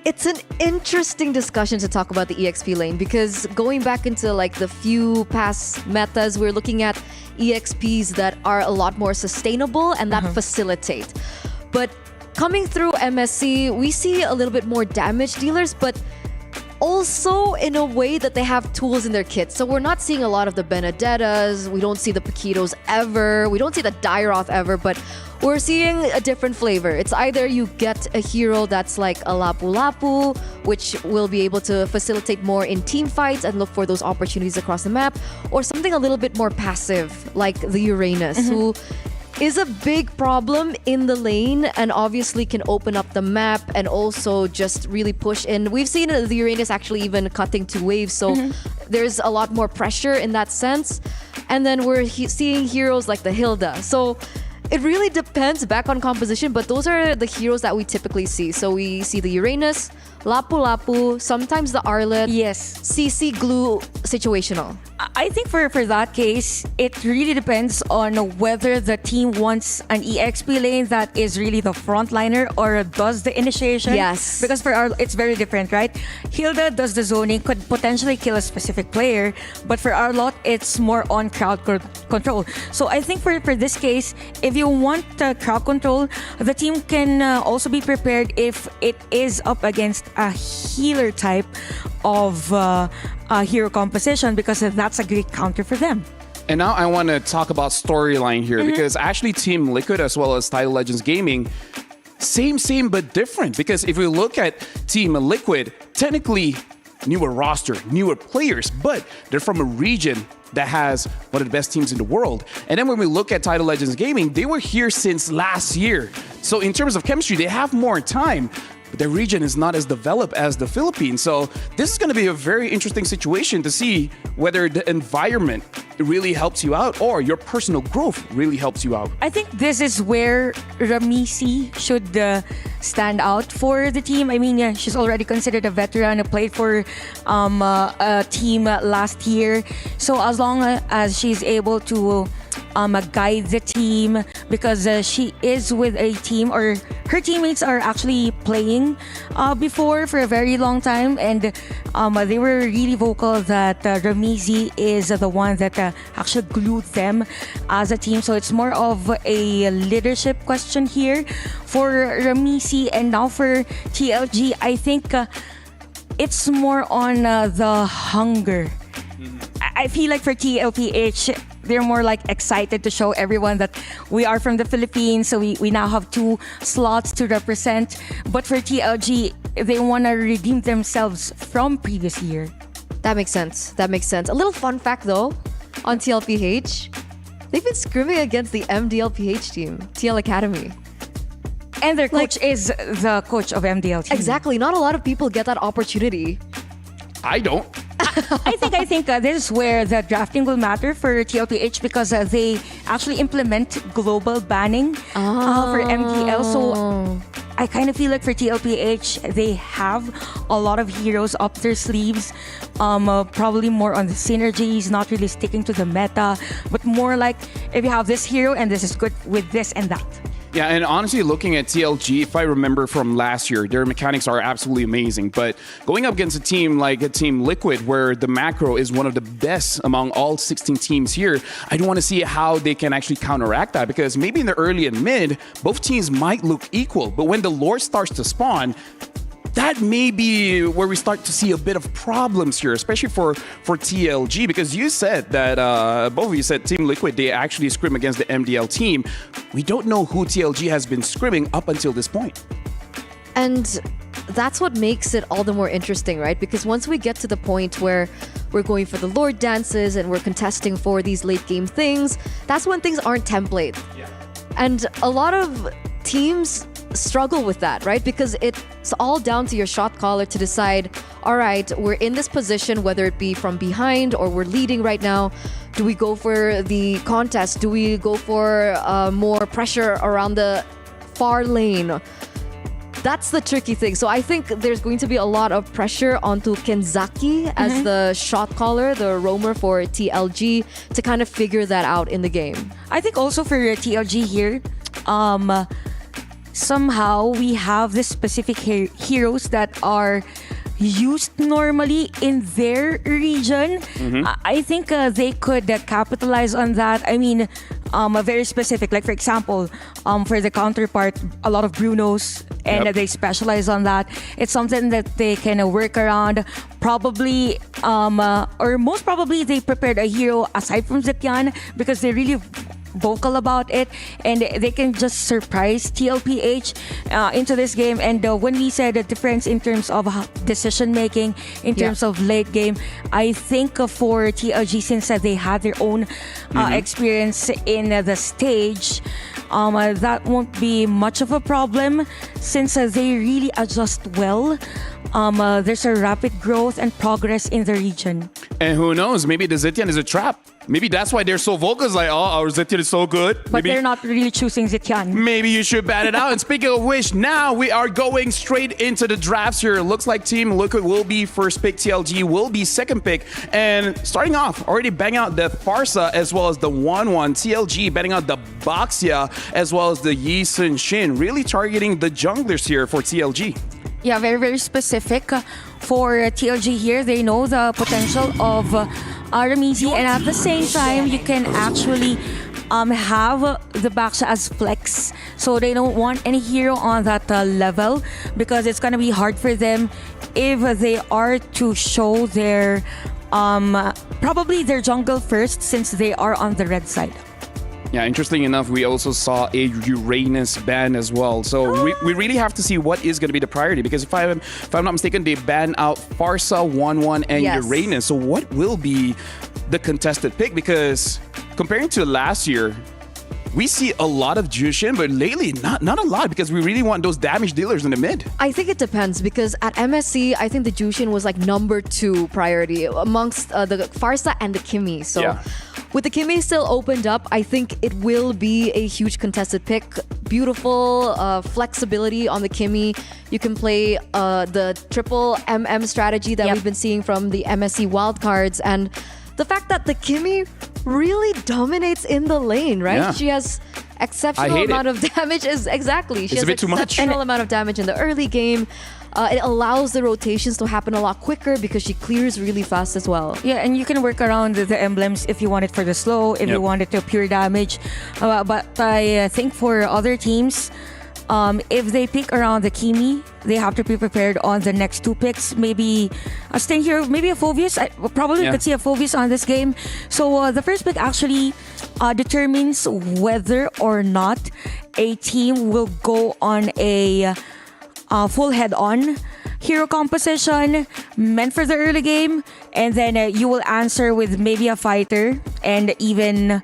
It's an interesting discussion to talk about the EXP lane, because going back into like the few past metas, we're looking at EXPs that are a lot more sustainable and that facilitate. But coming through MSC, we see a little bit more damage dealers, but also in a way that they have tools in their kit. So we're not seeing a lot of the Benedettas, we don't see the Paquitos ever, we don't see the Dairoth ever, but we're seeing a different flavor. It's either you get a hero that's like a Lapu Lapu, which will be able to facilitate more in team fights and look for those opportunities across the map, or something a little bit more passive, like the Uranus, who is a big problem in the lane and obviously can open up the map and also just really push in. We've seen the Uranus actually even cutting 2 waves, so there's a lot more pressure in that sense. And then we're seeing heroes like the Hilda. So it really depends back on composition, but those are the heroes that we typically see. So we see the Uranus, Lapu Lapu, sometimes the Arlet. Yes. CC Glue, situational. I think for that case, it really depends on whether the team wants an EXP lane that is really the frontliner or does the initiation. Yes. Because for our, it's very different, right? Hilda does the zoning, could potentially kill a specific player, but for our lot, it's more on crowd control. So I think for this case, if you want crowd control, the team can also be prepared if it is up against a healer type of hero composition, because that's a great counter for them. And now I want to talk about storyline here, because actually Team Liquid as well as Title Legends Gaming, same but different. Because if we look at Team Liquid, technically newer roster, newer players, but they're from a region that has one of the best teams in the world. And then when we look at Title Legends Gaming, they were here since last year. So in terms of chemistry, they have more time. But their region is not as developed as the Philippines. So this is going to be a very interesting situation to see whether the environment really helps you out or your personal growth really helps you out. I think this is where Ramisi should stand out for the team. I mean, she's already considered a veteran, played for a team last year. So as long as she's able to guide the team, because she is with a team, or her teammates are actually playing before for a very long time, and they were really vocal that Ramizi is the one that actually glued them as a team. So it's more of a leadership question here for Ramizi, and now for TLG, I think it's more on the hunger. I feel like for TLPH, they're more like excited to show everyone that we are from the Philippines, so we now have 2 slots to represent. But for TLG, they want to redeem themselves from previous year. That makes sense. That makes sense. A little fun fact though, on TLPH, they've been scrimming against the MDLPH team, TL Academy. And their coach is the coach of MDL team. Exactly. Not a lot of people get that opportunity. I don't. I think this is where the drafting will matter for TLPH, because they actually implement global banning for MDL. So I kind of feel like for TLPH, they have a lot of heroes up their sleeves. Probably more on the synergies, not really sticking to the meta, but more like if you have this hero and this is good with this and that. Yeah, and honestly, looking at TLG, if I remember from last year, their mechanics are absolutely amazing. But going up against a team like a Team Liquid, where the macro is one of the best among all 16 teams here, I don't want to see how they can actually counteract that, because maybe in the early and mid, both teams might look equal. But when the lore starts to spawn, that may be where we start to see a bit of problems here, especially for TLG, because you said that, both of you said Team Liquid, they actually scrim against the MDL team. We don't know who TLG has been scrimming up until this point. And that's what makes it all the more interesting, right? Because once we get to the point where we're going for the Lord dances and we're contesting for these late game things, that's when things aren't template. Yeah. And a lot of teams struggle with that, right? Because it's all down to your shot caller to decide, all right, we're in this position, whether it be from behind or we're leading right now. Do we go for the contest? Do we go for more pressure around the far lane? That's the tricky thing. So I think there's going to be a lot of pressure onto Kenzaki as the shot caller, the roamer for TLG, to kind of figure that out in the game. I think also for TLG here, somehow we have this specific heroes that are used normally in their region. I think they could capitalize on that. I mean, very specific. Like for example, for the counterpart, a lot of Brunos, and they specialize on that. It's something that they can work around. Probably, or most probably, they prepared a hero aside from Zetian, because they really vocal about it, and they can just surprise TLPH into this game. And when we said the difference in terms of decision making, in terms of late game, I think for TLG, since they had their own experience in the stage, that won't be much of a problem, since they really adjust well. There's a rapid growth and progress in the region. And who knows, maybe the Zetian is a trap. Maybe that's why they're so vocal. It's like, oh, our Zetian is so good. But they're not really choosing Zetian. Maybe you should bat it out. And speaking of which, now we are going straight into the drafts here. Looks like Team Liquid will be first pick. TLG will be second pick. And starting off, already banging out the Farsa as well as the 1-1. TLG banging out the Baxia as well as the Yi Sun Shin. Really targeting the junglers here for TLG. Yeah, very, very specific. For TLG here, they know the potential of Ramizi, and at the same time, you can actually have the Baxia as flex. So they don't want any hero on that level, because it's going to be hard for them if they are to show their probably their jungle first, since they are on the red side. Yeah, interesting enough, we also saw a Uranus ban as well. So we really have to see what is going to be the priority, because if I'm not mistaken, they ban out Farsa, 1-1, and Uranus. So what will be the contested pick? Because comparing to last year, we see a lot of Jushin, but lately not a lot, because we really want those damage dealers in the mid. I think it depends, because at MSC, I think the Jushin was like number 2 priority amongst the Farsa and the Kimi. So with the Kimi still opened up, I think it will be a huge contested pick. Beautiful flexibility on the Kimi. You can play the triple MM strategy that we've been seeing from the MSC wildcards, and the fact that the Kimmy really dominates in the lane, right? Yeah. She has exceptional hate amount it. of damage. Exactly. She It's has a bit too much. exceptional amount of damage in the early game. It allows the rotations to happen a lot quicker because she clears really fast as well. Yeah, and you can work around the emblems if you want it for the slow, if you want it to pure damage. But I think for other teams, if they pick around the Kimi, they have to be prepared on the next two picks. Maybe a Sting Hero, maybe a Phobius. I probably could see a Phobius on this game. So the first pick actually determines whether or not a team will go on a full head-on hero composition meant for the early game, and then you will answer with maybe a fighter and even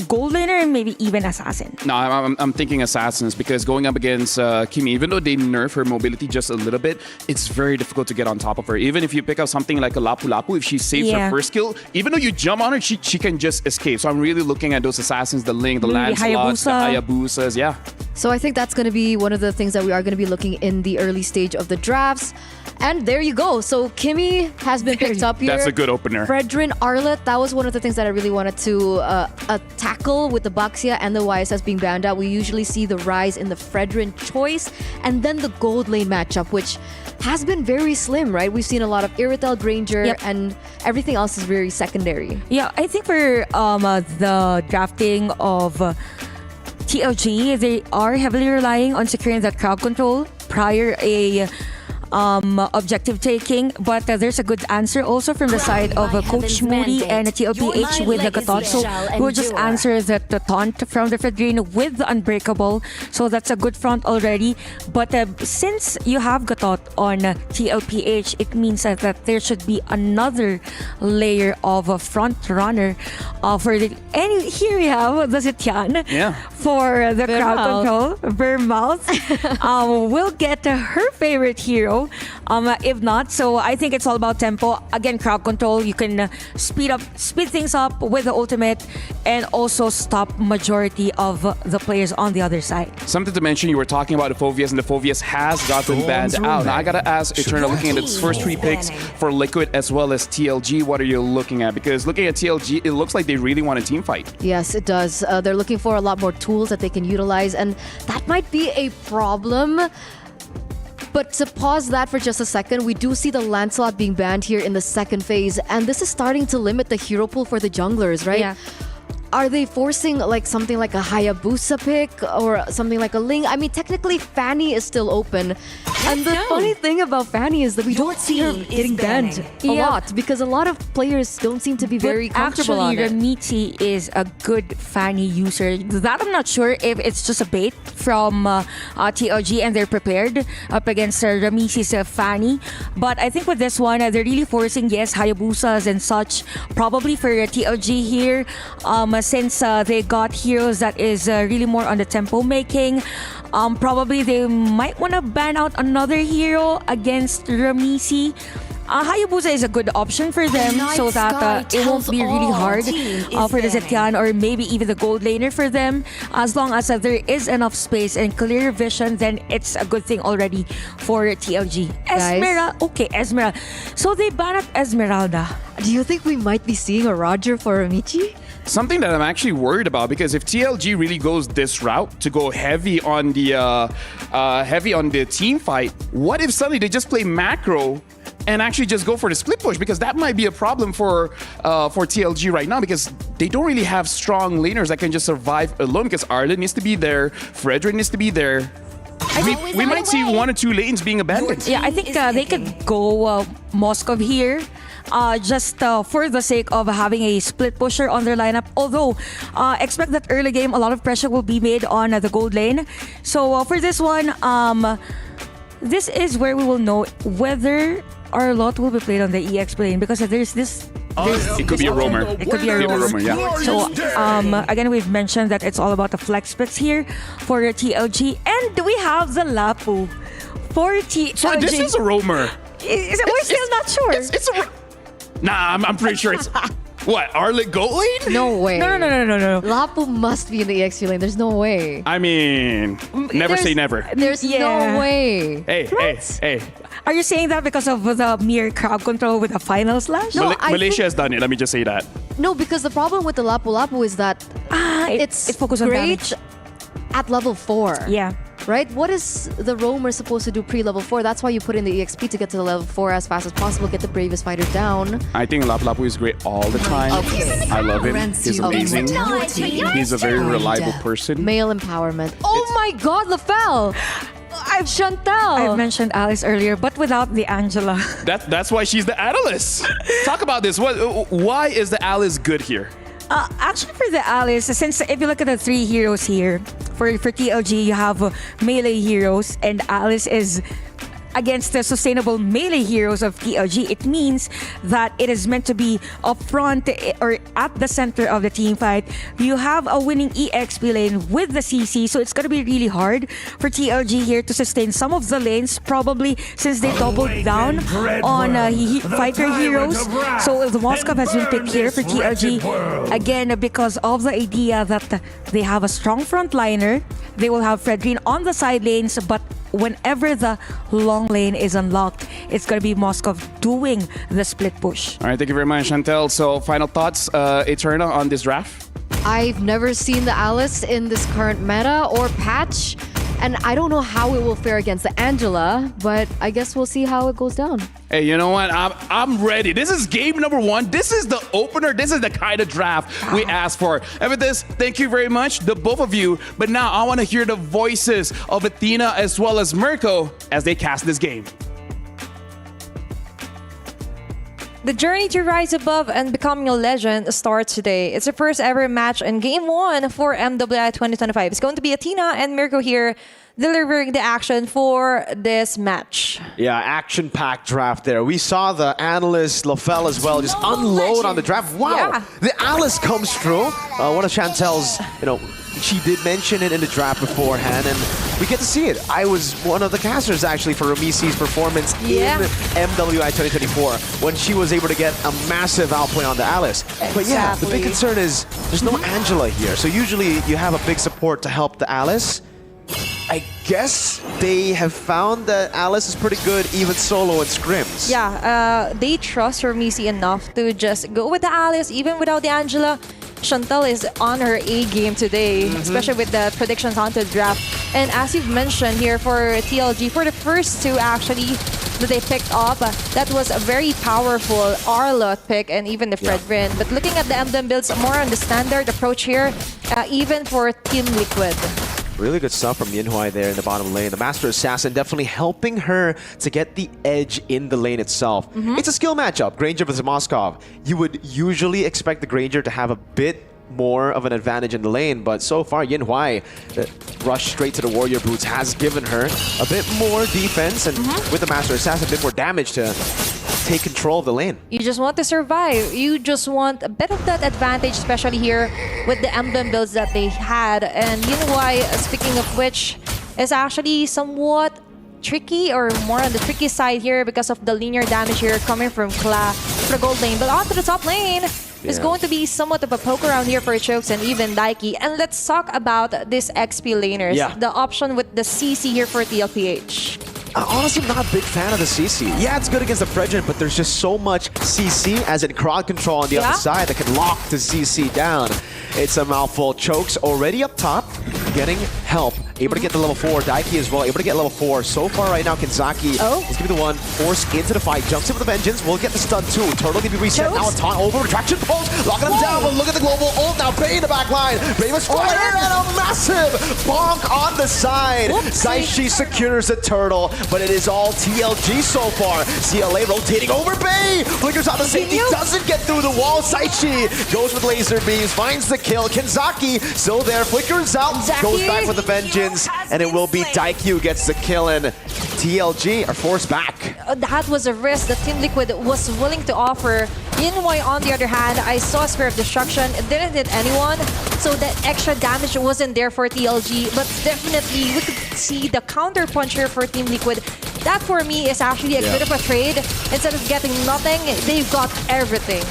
gold laner and maybe even assassin. No, I'm thinking assassins because going up against Kimi, even though they nerf her mobility just a little bit, it's very difficult to get on top of her. Even if you pick up something like a Lapu Lapu, if she saves her first skill, even though you jump on her, she can just escape. So I'm really looking at those assassins, the Link, the Lancelots, the Hayabusas, yeah. So I think that's going to be one of the things that we are going to be looking in the early stage of the drafts. And there you go. So Kimi has been picked up here. That's a good opener. Fredrin Arlet, that was one of the things that I really wanted to tackle with the Baxia and the YSS being banned out. We usually see the rise in the Fredrin choice and then the gold lane matchup, which has been very slim, right? We've seen a lot of Iritel, Granger, and everything else is very secondary. Yeah, I think for the drafting of TLG, they are heavily relying on securing that crowd control prior a objective taking, but there's a good answer also from the side of Coach Moody and TLPH with the Gatot. So we'll just answer the taunt from the Fredrin with the Unbreakable. So that's a good front already. But since you have Gatot on TLPH, it means that there should be another layer of a front runner for the. And here we have the Zetian for the crowd control. Vermouth will get her favorite hero. If not, so I think it's all about tempo. Again, crowd control. You can speed things up with the ultimate, and also stop majority of the players on the other side. Something to mention, you were talking about the Phobius, and the Phobius has gotten banned out. Now I gotta ask Eternal, looking at its first three picks for Liquid as well as TLG, what are you looking at? Because looking at TLG, it looks like they really want a team fight. Yes, it does. They're looking for a lot more tools that they can utilize, and that might be a problem. But to pause that for just a second, we do see the Lancelot being banned here in the second phase, and this is starting to limit the hero pool for the junglers, right? Yeah. Are they forcing like something like a Hayabusa pick or something like a Ling? I mean, technically Fanny is still open. And the funny thing about Fanny is that we don't see her getting banned a lot because a lot of players don't seem to be very comfortable on it. Actually, Ramiti is a good Fanny user. That I'm not sure if it's just a bait from TLG and they're prepared up against Ramiti's Fanny. But I think with this one, they're really forcing, Hayabusas and such, probably for TLG here. Since they got heroes that is really more on the tempo making, probably they might want to ban out another hero against Ramisi. Hayabusa is a good option for them so that it won't be really hard for the Zetian or maybe even the gold laner for them. As long as there is enough space and clear vision, then it's a good thing already for TLG. Esmeralda. So they ban out Esmeralda. Do you think we might be seeing a Roger for Amici? Something that I'm actually worried about, because if TLG really goes this route to go heavy on the team fight, what if suddenly they just play macro and actually just go for the split push? Because that might be a problem for TLG right now, because they don't really have strong laners that can just survive alone, because Arlen needs to be there, Fredrin needs to be there. We might see one or two lanes being abandoned. Yeah, I think they could go Moskov here. Just for the sake of having a split pusher on their lineup. Although, expect that early game, a lot of pressure will be made on the gold lane. So for this one, this is where we will know whether our lot will be played on the EX lane, because there's this. It could be a roamer. It could be a roamer, yeah. So, again, we've mentioned that it's all about the flex picks here for TLG. And we have the Lapu for TLG. So this is a roamer. We're still not sure. It's a... Nah, I'm pretty sure it's... What, Arlit goat lane? No way. No. Lapu must be in the EXP lane. There's no way. I mean, never say never. There's no way. Hey. Are you saying that because of the mere crowd control with the final slash? No, I Malaysia think- has done it. Let me just say that. No, because the problem with the Lapu Lapu is that it's focused on great damage. at level 4. Yeah. Right? What is the roamer supposed to do pre-level 4? That's why you put in the EXP to get to the level 4 as fast as possible, get the bravest fighter down. I think Lapu Lapu is great all the time. Okay. I love him. He's amazing. He's a very reliable person. Male empowerment. Oh my god, Lafel! Chantel! I've mentioned Alice earlier, but without the Angela. That's why she's the analyst. Talk about this. Why is the Alice good here? Actually, for the Alice, since if you look at the 3 heroes here, for TLG, you have melee heroes, and Alice is against the sustainable melee heroes of TLG. It means that it is meant to be up front or at the center of the team fight. You have a winning EXP lane with the CC, so it's going to be really hard for TLG here to sustain some of the lanes, probably since they doubled down on fighter heroes. So the Moskov has been picked here for TLG, again, because of the idea that they have a strong frontliner. They will have Fredrin on the side lanes, but whenever the long lane is unlocked, it's going to be Moskov doing the split push. All right, thank you very much, Chantel. So, final thoughts, Eterna, on this draft? I've never seen the Alice in this current meta or patch, and I don't know how it will fare against the Angela, but I guess we'll see how it goes down. Hey, you know what? I'm ready. This is game number 1. This is the opener. This is the kind of draft we asked for. And with this, thank you very much, the both of you. But now I want to hear the voices of Athena as well as Mirko as they cast this game. The journey to rise above and becoming a legend starts today. It's the first ever match in Game 1 for MWI 2025. It's going to be Athena and Mirko here delivering the action for this match. Yeah, action-packed draft there. We saw the analyst, Lafel as well, just unload on the draft. Wow, Yeah. the Alice comes through. One of Chantel's, she did mention it in the draft beforehand, and we get to see it. I was one of the casters, actually, for Ramisi's performance in MWI 2024, when she was able to get a massive outplay on the Alice. But yeah, the big concern is there's no Angela here. So usually you have a big support to help the Alice. I guess they have found that Alice is pretty good even solo in scrims. Yeah, they trust Ramisi enough to just go with the Alice even without the Angela. Chantel is on her A game today, especially with the predictions onto the draft. And as you've mentioned here for TLG, for the first 2 actually that they picked up, that was a very powerful Arlot pick and even the Fredrin. But looking at the MDM builds, more on the standard approach here, even for Team Liquid. Really good stuff from Yinhuai there in the bottom lane. The Master Assassin definitely helping her to get the edge in the lane itself. It's a skill matchup, Granger versus Moskov. You would usually expect the Granger to have a bit more of an advantage in the lane, but so far Yinhuai, the rush straight to the Warrior Boots has given her a bit more defense, and with the Master Assassin, a bit more damage to take control of the lane. You just want to survive. You just want a bit of that advantage, especially here with the emblem builds that they had. And Yinhuai, speaking of which, is actually somewhat tricky, or more on the tricky side here because of the linear damage here coming from Kla for the gold lane. But onto the top lane is going to be somewhat of a poke around here for Chokes and even Daiki. And let's talk about this XP laners. The option with the CC here for TLPH. Honestly, I'm not a big fan of the CC. Yeah, it's good against the Fredrin, but there's just so much CC, as in crowd control on the other side, that can lock the CC down. It's a mouthful. Chokes already up top, getting help. Able to get to level 4. Daiki as well, able to get level 4. So far right now, Kenzaki is going to be the one forced into the fight. Jumps in with the Vengeance. Will get the stun too. Turtle going to be reset. Now a taunt over. Retraction pulse. Locking him down. But look at the global ult now. Bay in the back line. Bravest Spider and a massive bonk on the side. Saishi secures the turtle, but it is all TLG so far. CLA rotating over Bay. Flickers out the safety. Doesn't get through the wall. Saishi goes with laser beams. Finds the kill. Kenzaki still there. Flickers out. Goes back with the Vengeance. And it will be Daiki who gets the kill, and TLG are forced back. That was a risk that Team Liquid was willing to offer. Yinhuai, on the other hand, I saw Spear of Destruction. It didn't hit anyone, so the extra damage wasn't there for TLG. But definitely, we could see the counter punch here for Team Liquid. That, for me, is actually a bit of a trade. Instead of getting nothing, they've got everything.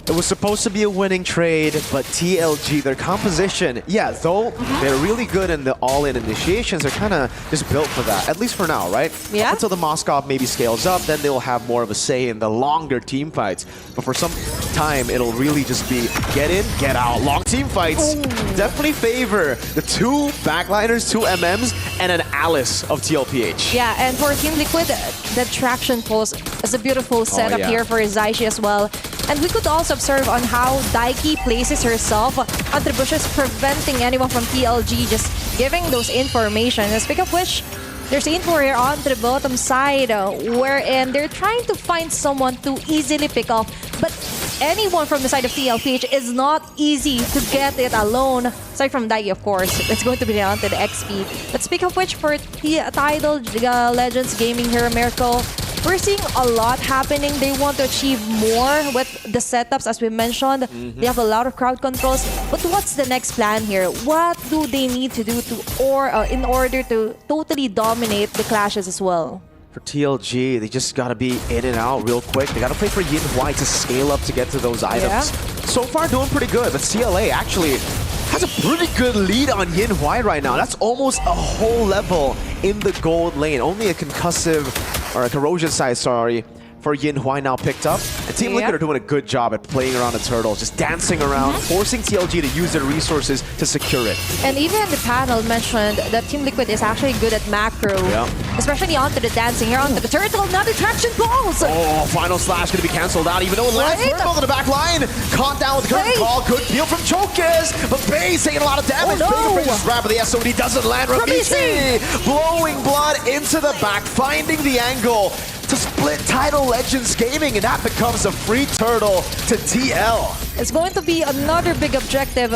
It was supposed to be a winning trade, but TLG, their composition, yeah, though they're really good in the all-in initiations, they're kind of just built for that, at least for now, right? Yeah. Until the Moskov maybe scales up, then they'll have more of a say in the longer team fights. But for some time, it'll really just be get in, get out. Long team fights definitely favor the 2 backliners, 2 MMs, and an Alice of TLPH. Yeah, and for Team Liquid, the traction pulse is a beautiful setup here for Zaishi as well. And we could also observe on how Daiki places herself on the bushes, preventing anyone from TLG just giving those information. And speaking of which, there's info here on the bottom side wherein they're trying to find someone to easily pick off. But anyone from the side of TLPH is not easy to get it alone. Aside from Daiki, of course, it's going to be down to the XP. But speaking of which, for Tidal Legends Gaming here, Miracle, we're seeing a lot happening. They want to achieve more with the setups, as we mentioned. They have a lot of crowd controls. But what's the next plan here? What do they need to do in order to totally dominate the clashes as well? For TLG, they just gotta be in and out real quick. They gotta play for Yin Hwai to scale up to get to those items. So far, doing pretty good, but CLA actually has a pretty good lead on Yin Hwai right now. That's almost a whole level in the gold lane. Only a concussive, or a corrosion side, sorry, for Yin Hwai now picked up. And Team Liquid are doing a good job at playing around the turtle, just dancing around, forcing TLG to use their resources to secure it. And even the panel mentioned that Team Liquid is actually good at macro, especially onto the dancing here, onto the turtle, not the traction balls. Oh, final slash going to be cancelled out, even though it lands Virgo to the back line. Caught down with the curtain call, good deal from Chokez, but Bay's taking a lot of damage. Big grab of the SOD doesn't land. Ramisi blowing blood into the back, finding the angle to split Tidal Legends Gaming, and that becomes a free turtle to TL. It's going to be another big objective.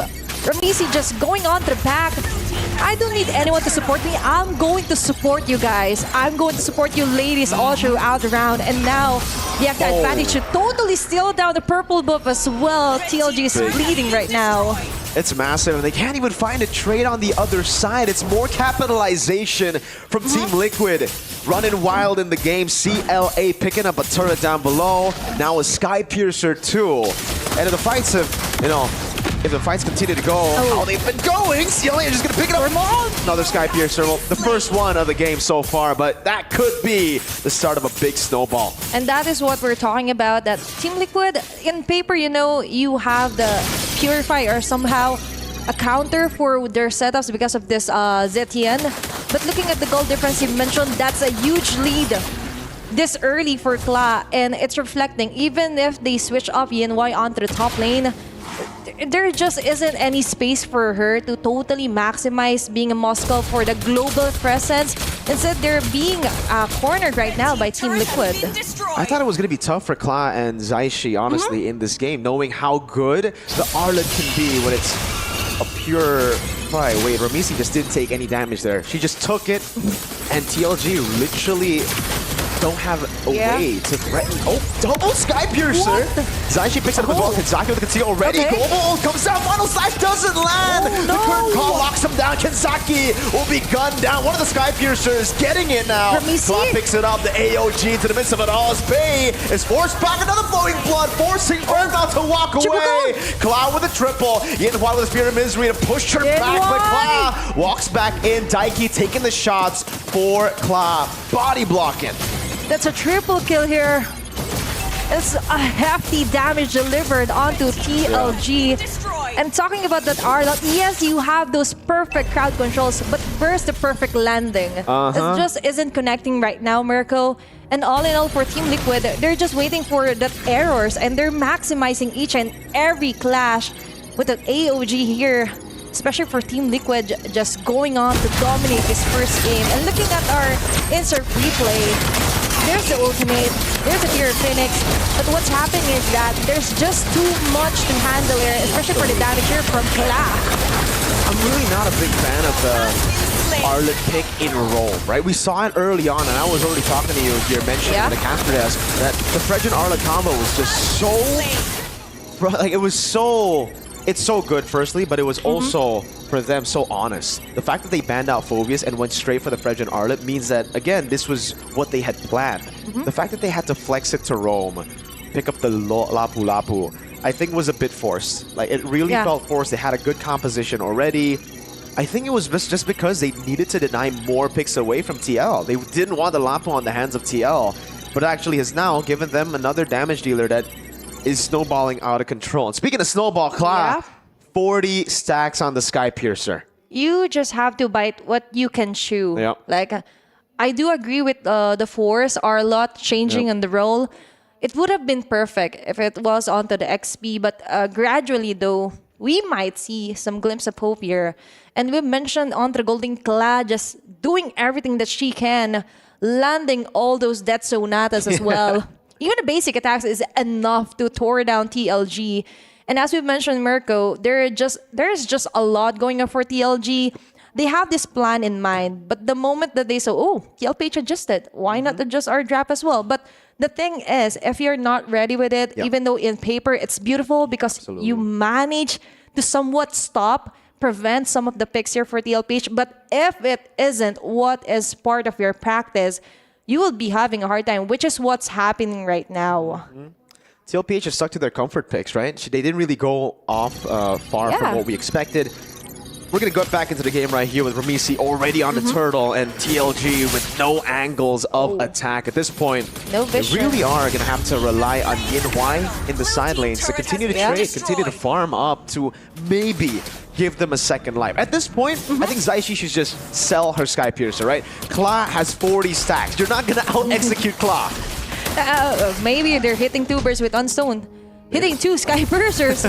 Ramisi just going on to the back. I don't need anyone to support me. I'm going to support you guys. I'm going to support you ladies all throughout the round. And now they have the advantage to totally steal down the purple buff as well. TLG is bleeding right now. It's massive, and they can't even find a trade on the other side. It's more capitalization from Team Liquid. Running wild in the game. CLA picking up a turret down below. Now a Sky Piercer too. And if the fights have, if the fights continue to go how they've been going, CLA is just going to pick it up. Another Sky Piercer. Well, the first one of the game so far, but that could be the start of a big snowball. And that is what we're talking about, that Team Liquid, in paper, you have the Purify or somehow a counter for their setups because of this Zetian. But looking at the goal difference you mentioned, that's a huge lead this early for Kla, and it's reflecting. Even if they switch off Yin Hwai onto the top lane, there just isn't any space for her to totally maximize being a Moscow for the global presence. Instead, they're being cornered right now by Team Liquid. I thought it was going to be tough for Kla and Zaishi, honestly, in this game, knowing how good the Arlet can be when it's a pure fight. Wait, Ramisi just didn't take any damage there. She just took it, and TLG literally don't have a way to threaten. Oh, double Sky Piercer. Zaishi picks it up as well. Kenzaki with the conceal already. Global ult comes down. Final slash doesn't land. The current call locks him down. Kenzaki will be gunned down. One of the Sky Piercers getting it now. Claw picks it up. The AOG into the midst of it all. As Bay is forced back. Another flowing blood, forcing Virgo to walk away. Claw with a triple. Yin Hwai with a Spear of Misery to push her back. But Claw walks back in. Daiki taking the shots for Claw. Body blocking. That's a triple kill here. It's a hefty damage delivered onto TLG. And talking about that Arlot, yes, you have those perfect crowd controls, but where's the perfect landing? It just isn't connecting right now, Mirko. And all in all, for Team Liquid, they're just waiting for the errors, and they're maximizing each and every clash with the AOG here. Especially for Team Liquid, just going on to dominate this first game. And looking at our insert replay, there's the ultimate, there's the Fear of Phoenix, but what's happening is that there's just too much to handle here, especially for the damage here from Kla. I'm really not a big fan of the Arlet pick in Rome, right? We saw it early on, and I was already talking to you here, mentioning in the caster desk, that the Fredgen Arlet combo was just so, like, it was so... It's so good, firstly, but it was also, for them, so honest. The fact that they banned out Phobius and went straight for the Fredgen Arlet means that, again, this was what they had planned. The fact that they had to flex it to Rome, pick up the Lapu Lapu, I think was a bit forced. Like, it really Yeah. felt forced. They had a good composition already. I think it was just because they needed to deny more picks away from TL. They didn't want the Lapo on the hands of TL, but actually has now given them another damage dealer that is snowballing out of control. And speaking of snowball, Kla, 40 stacks on the Sky Piercer. You just have to bite what you can chew. Yeah. Like, I do agree with the Force are a lot changing on the role. It would have been perfect if it was onto the XP, but gradually though, we might see some glimpse of hope here. And we mentioned Entre Golden Kla just doing everything that she can, landing all those death sonatas as well. Even the basic attacks is enough to tore down TLG. And as we mentioned, Mirko, there's just a lot going on for TLG. They have this plan in mind, but the moment that they saw, oh, TLPH adjusted, why not adjust our draft as well? But the thing is, if you're not ready with it, even though in paper it's beautiful because you manage to somewhat prevent some of the picks here for TLPH, but if it isn't what is part of your practice, you will be having a hard time, which is what's happening right now. TLPH is stuck to their comfort picks, right? They didn't really go off far from what we expected. We're going to go back into the game right here with Ramisi already on the turtle and TLG with no angles of attack. At this point, no they vision. really are going to have to rely on Yin-Hwai in the side lanes to continue to trade, continue to farm up to maybe give them a second life. At this point, I think Zaishi should just sell her Sky Piercer, right? Kla has 40 stacks. You're not going to out-execute Kla. Maybe they're hitting two birds with one stone. Hitting two Sky Piercers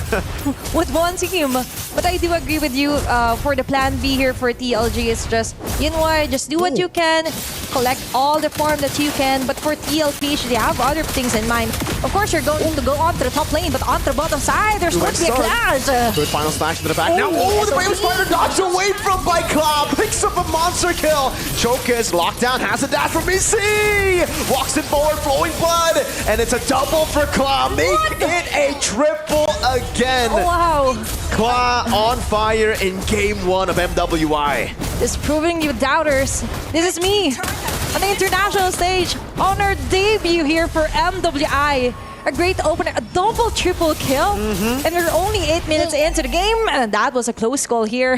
with one team. But I do agree with you for the plan B here for TLG. It's just, you know what, just do what you can, collect all the farm that you can. But for TLPH, they have other things in mind. Of course, you're going to go onto the top lane, but onto the bottom side, there's going to be a clash. Good final smash to the back. Now, the Brave Spider dodged away from by Kla. Picks up a monster kill. Choke is locked down, has a dash from EC. Walks it forward, flowing blood. And it's a double for Kla. Make it a triple again. Wow. Kla on fire in game 1 of MWI. It's proving you doubters. This is me on the international stage on our debut here for MWI. A great opener, a double triple kill. And we're only 8 minutes into the game, and that was a close call here.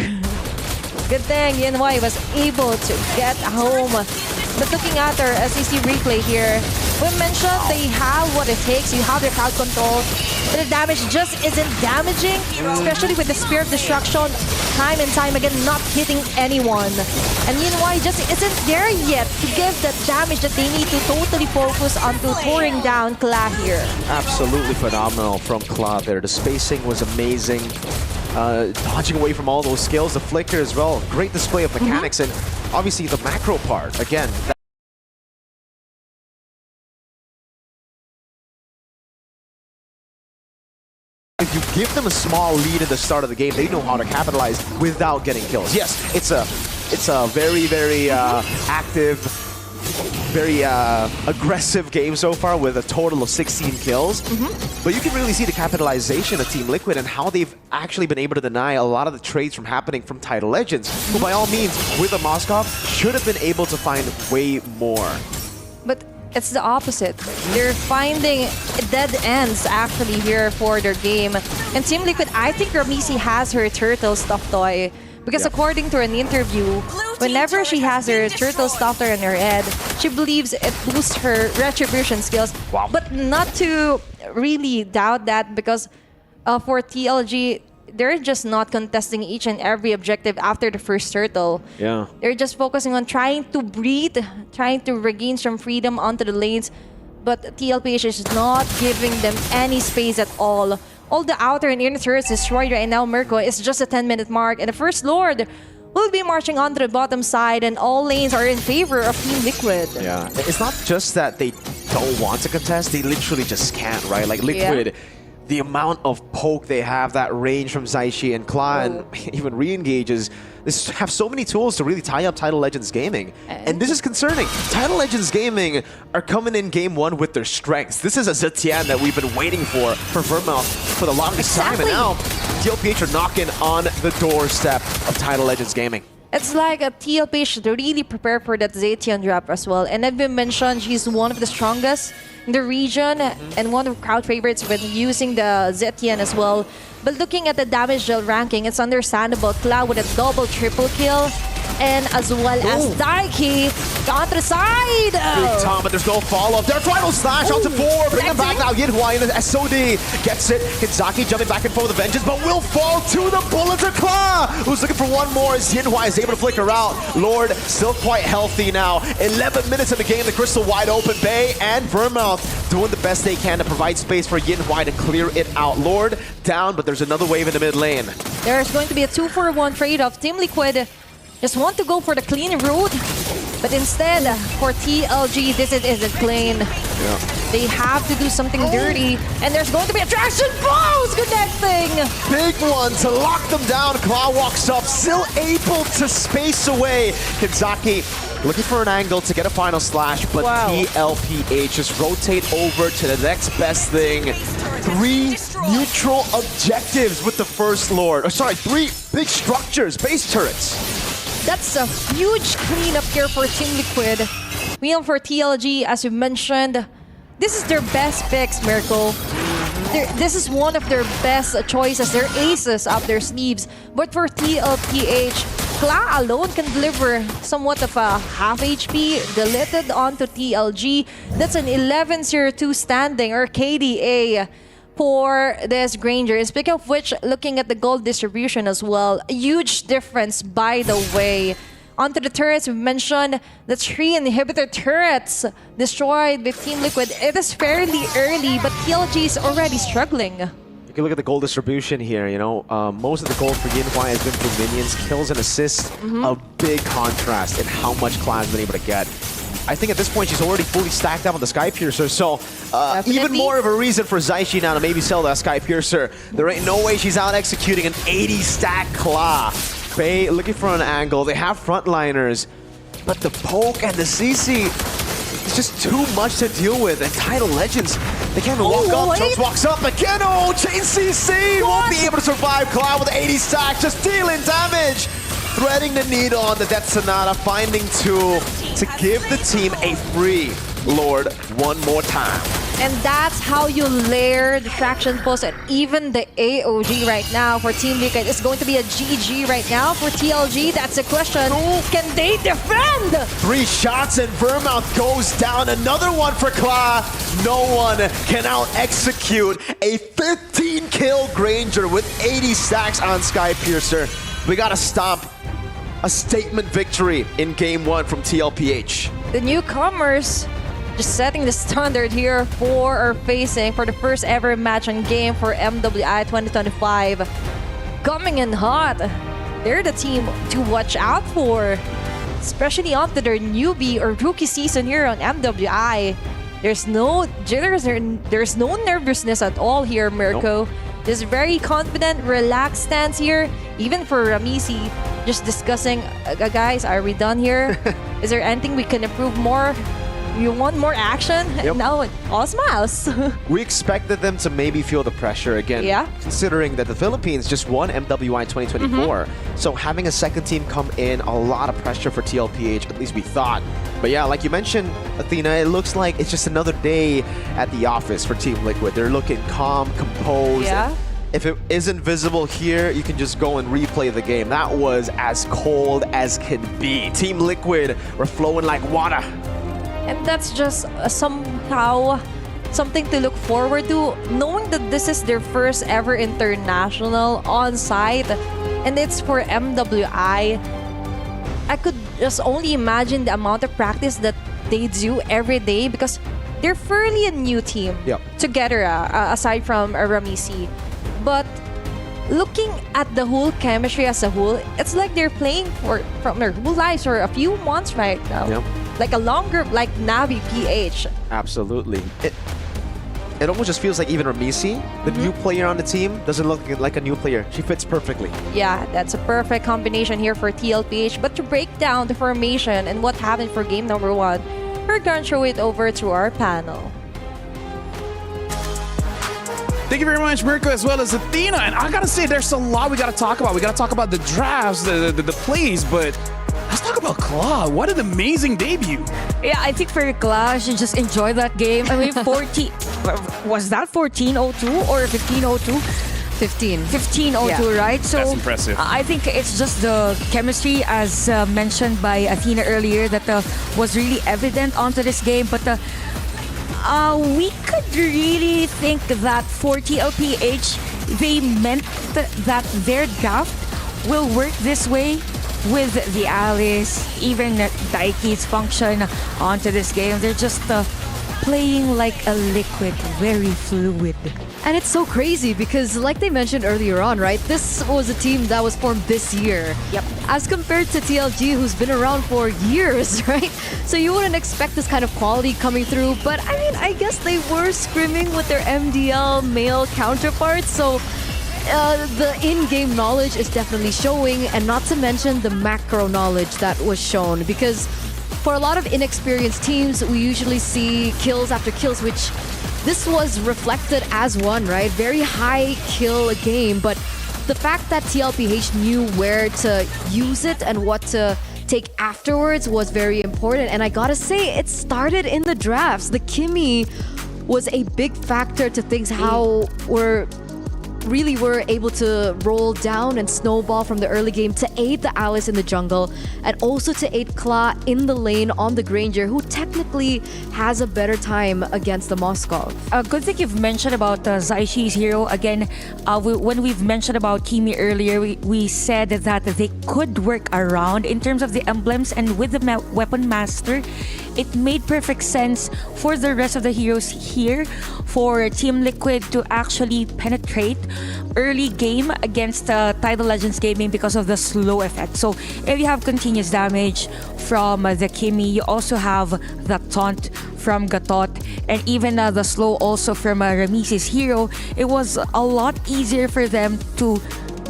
Good thing Yin-Hwai was able to get home. But looking at our SEC replay here, we mentioned they have what it takes. You have their crowd control. But the damage just isn't damaging, especially with the Spear of Destruction, time and time again, not hitting anyone. And Yin-Hwai just isn't there yet to give that damage that they need to totally focus on to pouring down Kla here. Absolutely phenomenal from Kla there. The spacing was amazing. Dodging away from all those skills, the flicker as well. Great display of mechanics and obviously the macro part. Again, if you give them a small lead at the start of the game, they know how to capitalize without getting kills. Yes, it's a very, very active, very aggressive game so far with a total of 16 kills. But you can really see the capitalization of Team Liquid and how they've actually been able to deny a lot of the trades from happening from Title Legends, who by all means, with a Moskov, should have been able to find way more. But it's the opposite. They're finding dead ends actually here for their game. And Team Liquid, I think Ramisi has her turtle stuffed toy. Because according to an interview, whenever she has her turtle stuffed toy on her head, she believes it boosts her retribution skills. But not to really doubt that, because for TLG, they're just not contesting each and every objective after the first turtle. Yeah. They're just focusing on trying to breathe, trying to regain some freedom onto the lanes. But TLPH is not giving them any space at all. All the outer and inner turrets destroyed right now, Mirko. It's just a 10-minute mark. And the First Lord will be marching onto the bottom side, and all lanes are in favor of Team Liquid. Yeah, it's not just that they don't want to contest, they literally just can't, right? Like Liquid, the amount of poke they have, that range from Zaishi and Kla, and even re-engages, they have so many tools to really tie up Title Legends Gaming. And this is concerning. Title Legends Gaming are coming in game 1 with their strengths. This is a Zetian that we've been waiting for Vermouth for the longest time, and now TLPH are knocking on the doorstep of Title Legends Gaming. It's like a TLPH should really prepare for that Zetian drop as well. And I've been mentioned, she's one of the strongest in the region and one of crowd favorites when using the Zetian as well. But looking at the damage deal ranking, it's understandable. Cloud with a double triple kill. And as well as Daiki gone to the side. Big time, but there's no follow-up. Their final slash onto 4. Bring him back now. Yinhua in the SOD. Gets it. Hinzaki jumping back and forth with the vengeance, but will fall to the bullets of Claw, who's looking for one more as Yinhua is able to flicker out. Lord still quite healthy now. 11 minutes in the game. The crystal wide open. Bay and Vermouth doing the best they can to provide space for Yinhua to clear it out. Lord down, but there's another wave in the mid lane. There's going to be a 2-for-1 trade-off. Team Liquid just want to go for the clean route, but instead, for TLG, this isn't clean. Yeah. They have to do something dirty, and there's going to be a traction blows connecting. Big one to lock them down. Claw walks up, still able to space away. Hinzaki looking for an angle to get a final slash, but TLPH just rotate over to the next best thing. 3 neutral objectives with the first Lord. Oh, sorry, 3 big structures, base turrets. That's a huge cleanup here for Team Liquid. Meanwhile, for TLG, as you mentioned, this is their best picks, Miracle. This is one of their best choices, their aces up their sleeves. But for TLPH, Kla alone can deliver somewhat of a half HP deleted onto TLG. That's an 11-0-2 standing, or KDA, for this Granger. And speaking of which, looking at the gold distribution as well, a huge difference, by the way. Onto the turrets, we mentioned the 3 inhibitor turrets destroyed by Team Liquid. It is fairly early, but TLG is already struggling. You can look at the gold distribution here, you know. Most of the gold for Yinhua has been through minions, kills and assists. A big contrast in how much Clan has been able to get. I think at this point she's already fully stacked up on the Sky Piercer, so even more of a reason for Zaishi now to maybe sell that Sky Piercer. There ain't no way she's out executing an 80 stack Claw. Faye looking for an angle. They have frontliners, but the poke and the CC is just too much to deal with. And Tidal Legends, they can't even walk up. Trunks walks up again. Oh, Chain CC won't be able to survive. Cloud with 80 stack, just dealing damage. Threading the needle on the Death Sonata, finding two to give the team a free Lord one more time. And that's how you layer the traction pulse and even the AOG right now for Team Liquid. It's going to be a GG right now for TLG. That's the question. Can they defend? 3 shots and Vermouth goes down. Another one for Claw. No one can out-execute a 15-kill Granger with 80 stacks on Sky Piercer. We gotta stomp a statement victory in Game 1 from TLPH. The newcomers just setting the standard here for or facing for the first ever match and game for MWI 2025. Coming in hot. They're the team to watch out for, especially onto their newbie or rookie season here on MWI. There's no jitters, there's no nervousness at all here, Mirko. Just very confident, relaxed stance here. Even for Ramisi, just discussing, guys, are we done here? Is there anything we can improve more? You want more action? Yep. No, all smiles. We expected them to maybe feel the pressure again, considering that the Philippines just won MWI 2024. So having a second team come in, a lot of pressure for TLPH, at least we thought. But yeah, like you mentioned, Athena, it looks like it's just another day at the office for Team Liquid. They're looking calm, composed. Yeah. If it isn't visible here, you can just go and replay the game. That was as cold as can be. Team Liquid were flowing like water. And that's just somehow something to look forward to, knowing that this is their first ever international on-site, and it's for MWI. I could just only imagine the amount of practice that they do every day, because they're fairly a new team together, aside from Ramisi. But looking at the whole chemistry as a whole, it's like they're playing from their whole lives for a few months right now. Like a longer, like Navi PH. Absolutely. It almost just feels like even Ramisi, the new player on the team, doesn't look like a new player. She fits perfectly. Yeah, that's a perfect combination here for TLPH. But to break down the formation and what happened for game number 1, we're going to throw it over to our panel. Thank you very much, Mirko, as well as Athena. And I gotta say, there's a lot we gotta talk about. We gotta talk about the drafts, the plays, but let's talk talk about Claw. What an amazing debut. Yeah, I think for Clash, you just enjoy that game. I mean, 14. Was that 14:02 or 15:02? 15:02, right? So That's impressive. I think it's just the chemistry, as mentioned by Athena earlier, that was really evident onto this game. But we could really think that for TLPH, they meant that their draft will work this way with the Alice, even Daiki's function onto this game. They're just playing like a liquid, very fluid. And it's so crazy because, like they mentioned earlier on, right? This was a team that was formed this year. Yep. As compared to TLG, who's been around for years, right? So you wouldn't expect this kind of quality coming through. But I mean, I guess they were scrimming with their MDL male counterparts. So the in-game knowledge is definitely showing, and not to mention the macro knowledge that was shown. Because for a lot of inexperienced teams, we usually see kills after kills, which this was reflected as one, right? Very high kill game, but the fact that TLPH knew where to use it and what to take afterwards was very important. And I gotta say, it started in the drafts. The Kimmy was a big factor to things how we're able to roll down and snowball from the early game to aid the Alice in the jungle, and also to aid Kla in the lane on the Granger, who technically has a better time against the Moskov. A good thing you've mentioned about Zaishi's hero. Again, when we've mentioned about Kimi earlier, we said that they could work around in terms of the emblems, and with the Weapon Master, it made perfect sense for the rest of the heroes here for Team Liquid to actually penetrate early game against Tidal Legends Gaming because of the slow effect. So if you have continuous damage from the Kimi, you also have the taunt from Gatot, and even the slow also from Ramesses' hero, it was a lot easier for them to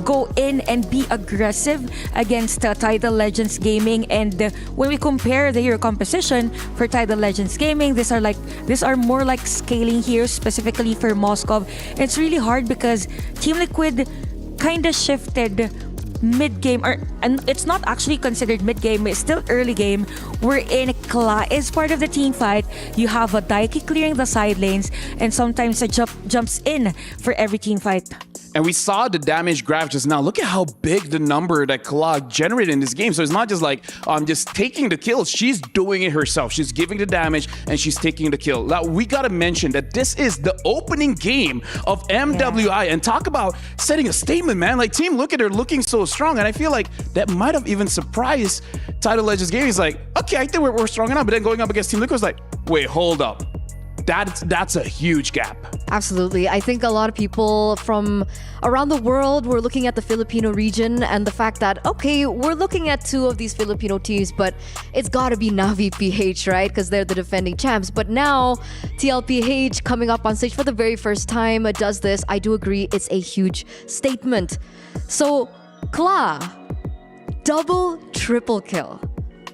go in and be aggressive against Tidal Legends Gaming. And when we compare the hero composition for Tidal Legends Gaming, these are more like scaling heroes, specifically for Moskov. It's really hard because Team Liquid kind of shifted mid-game, and it's not actually considered mid-game, it's still early game, wherein Kla is part of the team fight. You have a Daiki clearing the side lanes, and sometimes a jumps in for every team fight. And we saw the damage graph just now. Look at how big the number that Kla generated in this game. So it's not just like, I'm just taking the kills. She's doing it herself. She's giving the damage and she's taking the kill. Now, we got to mention that this is the opening game of MWI. And talk about setting a statement, man. Like, Team Liquid are looking so strong. And I feel like that might have even surprised Tidal Legends Gaming. It's like, okay, I think we're strong enough. But then going up against Team Liquid was like, wait, hold up. That's a huge gap. Absolutely. I think a lot of people from around the world were looking at the Filipino region and the fact that, okay, we're looking at two of these Filipino teams, but it's got to be Navi PH, right? Because they're the defending champs. But now, TLPH coming up on stage for the very first time does this. I do agree, it's a huge statement. So, Kla, double, triple kill.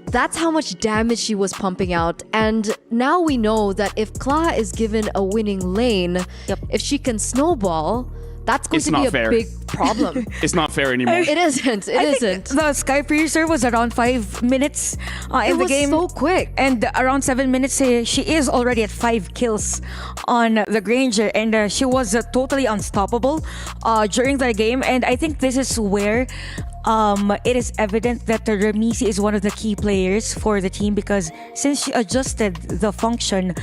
That's how much damage she was pumping out. And now we know that if Kla is given a winning lane, if she can snowball, that's going to be a big problem. It's not fair anymore. It isn't. It isn't. The Sky Piercer was around 5 minutes in the game. It was so quick. And around 7 minutes, she is already at 5 kills on the Granger. And she was totally unstoppable during the game. And I think this is where it is evident that Ramesses is one of the key players for the team, because since she adjusted the function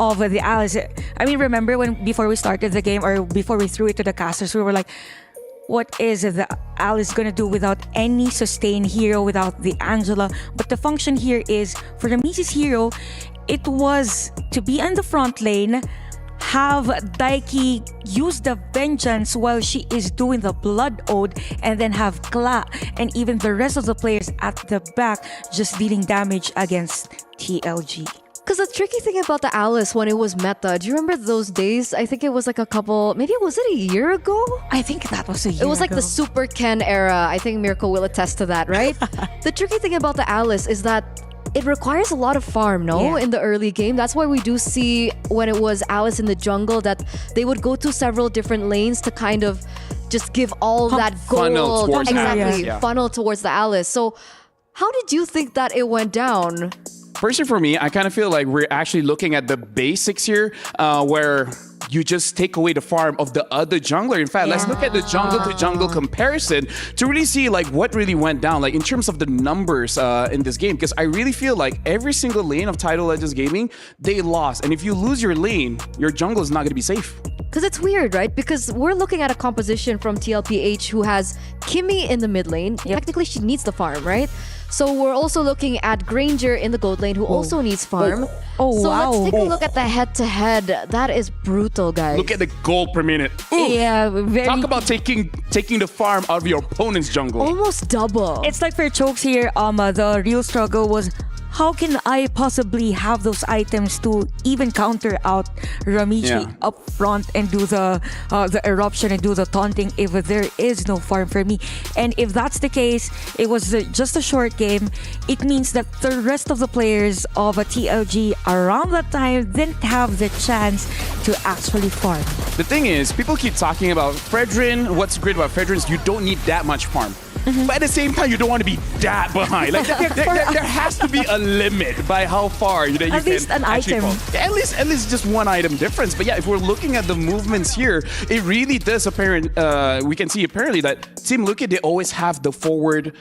of the Alice, I mean, remember before we started the game, or before we threw it to the casters, we were like, what is the Alice gonna do without any sustained hero, without the Angela? But the function here is, for Ramesses' hero, it was to be on the front lane, have Daiki use the vengeance while she is doing the blood ode, and then have Kla and even the rest of the players at the back just dealing damage against TLG. Because the tricky thing about the Alice when it was meta, do you remember those days? I think it was like maybe was it a year ago? I think that was a year ago. It was like the Super Ken era. I think Miracle will attest to that, right? The tricky thing about the Alice is that it requires a lot of farm, in the early game. That's why we do see when it was Alice in the jungle that they would go to several different lanes to kind of just give all that gold. Funnel towards exactly, Alice, yeah. funnel towards the Alice. So How did you think that it went down? Personally, for me, I kind of feel like we're actually looking at the basics here, where you just take away the farm of the other jungler. In fact, let's look at the jungle to jungle comparison to really see like what really went down, like in terms of the numbers in this game. Because I really feel like every single lane of Tidal Legends Gaming, they lost. And if you lose your lane, your jungle is not going to be safe. Because it's weird, right? Because we're looking at a composition from TLPH who has Kimmy in the mid lane. Technically, she needs the farm, right? So we're also looking at Granger in the gold lane who also needs farm. So let's take a look at the head-to-head. That is brutal, guys. Look at the gold per minute. Ooh. Yeah, Talk about taking the farm out of your opponent's jungle. Almost double. It's like for chokes here, the real struggle was how can I possibly have those items to even counter out Ramichi up front and do the eruption and do the taunting if there is no farm for me. And if that's the case, it was just a short game. It means that the rest of the players of a TLG around that time didn't have the chance to actually farm. The thing is, people keep talking about Fredrin. What's great about Fredrin is you don't need that much farm. But at the same time, you don't want to be that behind. Like there has to be a limit by how far you at least can an item. Fall. At least just one item difference. But yeah, if we're looking at the movements here, it really does apparent. We can see apparently that Team Liquid, they always have the forward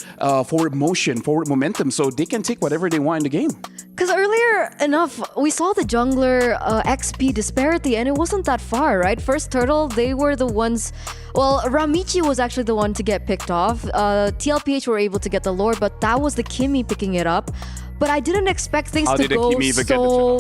motion, forward momentum, so they can take whatever they want in the game. Because earlier enough, we saw the jungler XP disparity, and it wasn't that far, right? First Turtle, they were the ones. Well, Ramichi was actually the one to get picked off. TLPH were able to get the lore, but that was the Kimmy picking it up. But I didn't expect things to go so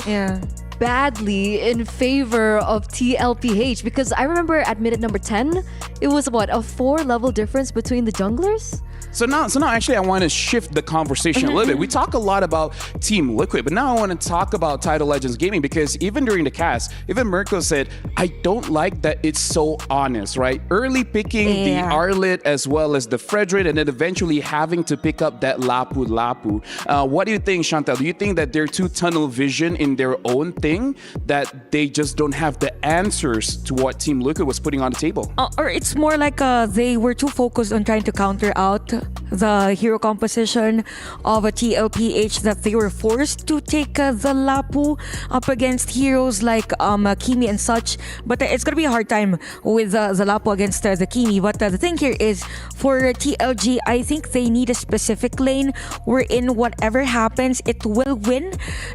badly in favor of TLPH, because I remember at minute number 10, it was what, a 4-level difference between the junglers? So now actually I want to shift the conversation a little bit. We talk a lot about Team Liquid, but now I want to talk about Tidal Legends Gaming, because even during the cast, even Mirko said, I don't like that it's so honest, right? Early picking the Arlet as well as the Fredrin, and then eventually having to pick up that Lapu. What do you think, Chantal? Do you think that they're too tunnel vision in their own thing, that they just don't have the answers to what Team Liquid was putting on the table? Or it's more like they were too focused on trying to counter out the hero composition of a TLPH, that they were forced to take the Lapu up against heroes like Kimi and such. But it's going to be a hard time with the Lapu against the Kimi. But the thing here is, for TLG, I think they need a specific lane wherein whatever happens, it will win.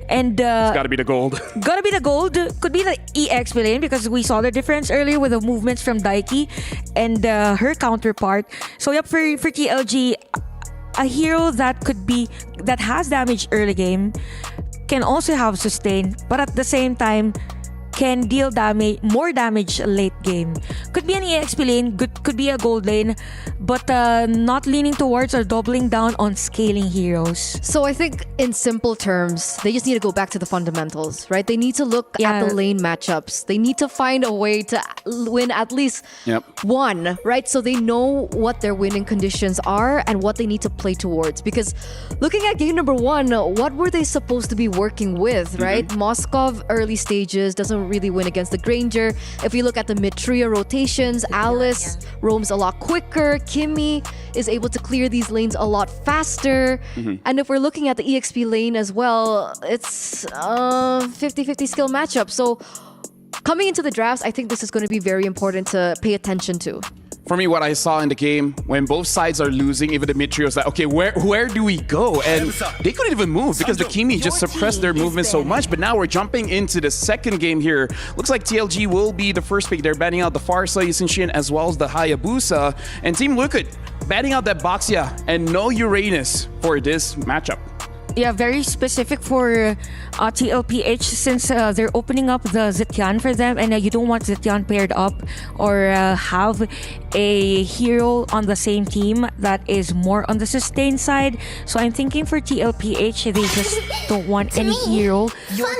And it's got to be the gold. Gotta be the gold. Could be the EXP lane, because we saw the difference earlier with the movements from Daiki and her counterpart. So yep, for TLG, a hero that has damage early game can also have sustain, but at the same time can deal more damage late game. Could be an EXP lane, could be a gold lane, but not leaning towards or doubling down on scaling heroes. So I think in simple terms, they just need to go back to the fundamentals, right? They need to look at the lane matchups. They need to find a way to win at least one, right? So they know what their winning conditions are and what they need to play towards. Because looking at game number 1, what were they supposed to be working with, right? Moskov early stages doesn't really win against the Granger. If you look at the mid-trio rotations, Alice roams a lot quicker. Kimmy is able to clear these lanes a lot faster. And if we're looking at the EXP lane as well, it's a 50-50 skill matchup. So coming into the drafts, I think this is going to be very important to pay attention to. For me, what I saw in the game, when both sides are losing, even the mid-trio is like, okay, where do we go? And they couldn't even move because the Kimi just suppressed their movement so much. But now we're jumping into the second game here. Looks like TLG will be the first pick. They're banning out the Farsa, Yusenshin, as well as the Hayabusa. And Team Liquid banning out that Boxia and no Uranus for this matchup. Yeah, very specific for TLPH, since they're opening up the Zetian for them, and you don't want Zetian paired up or have a hero on the same team that is more on the sustain side. So I'm thinking for TLPH, they just don't want any hero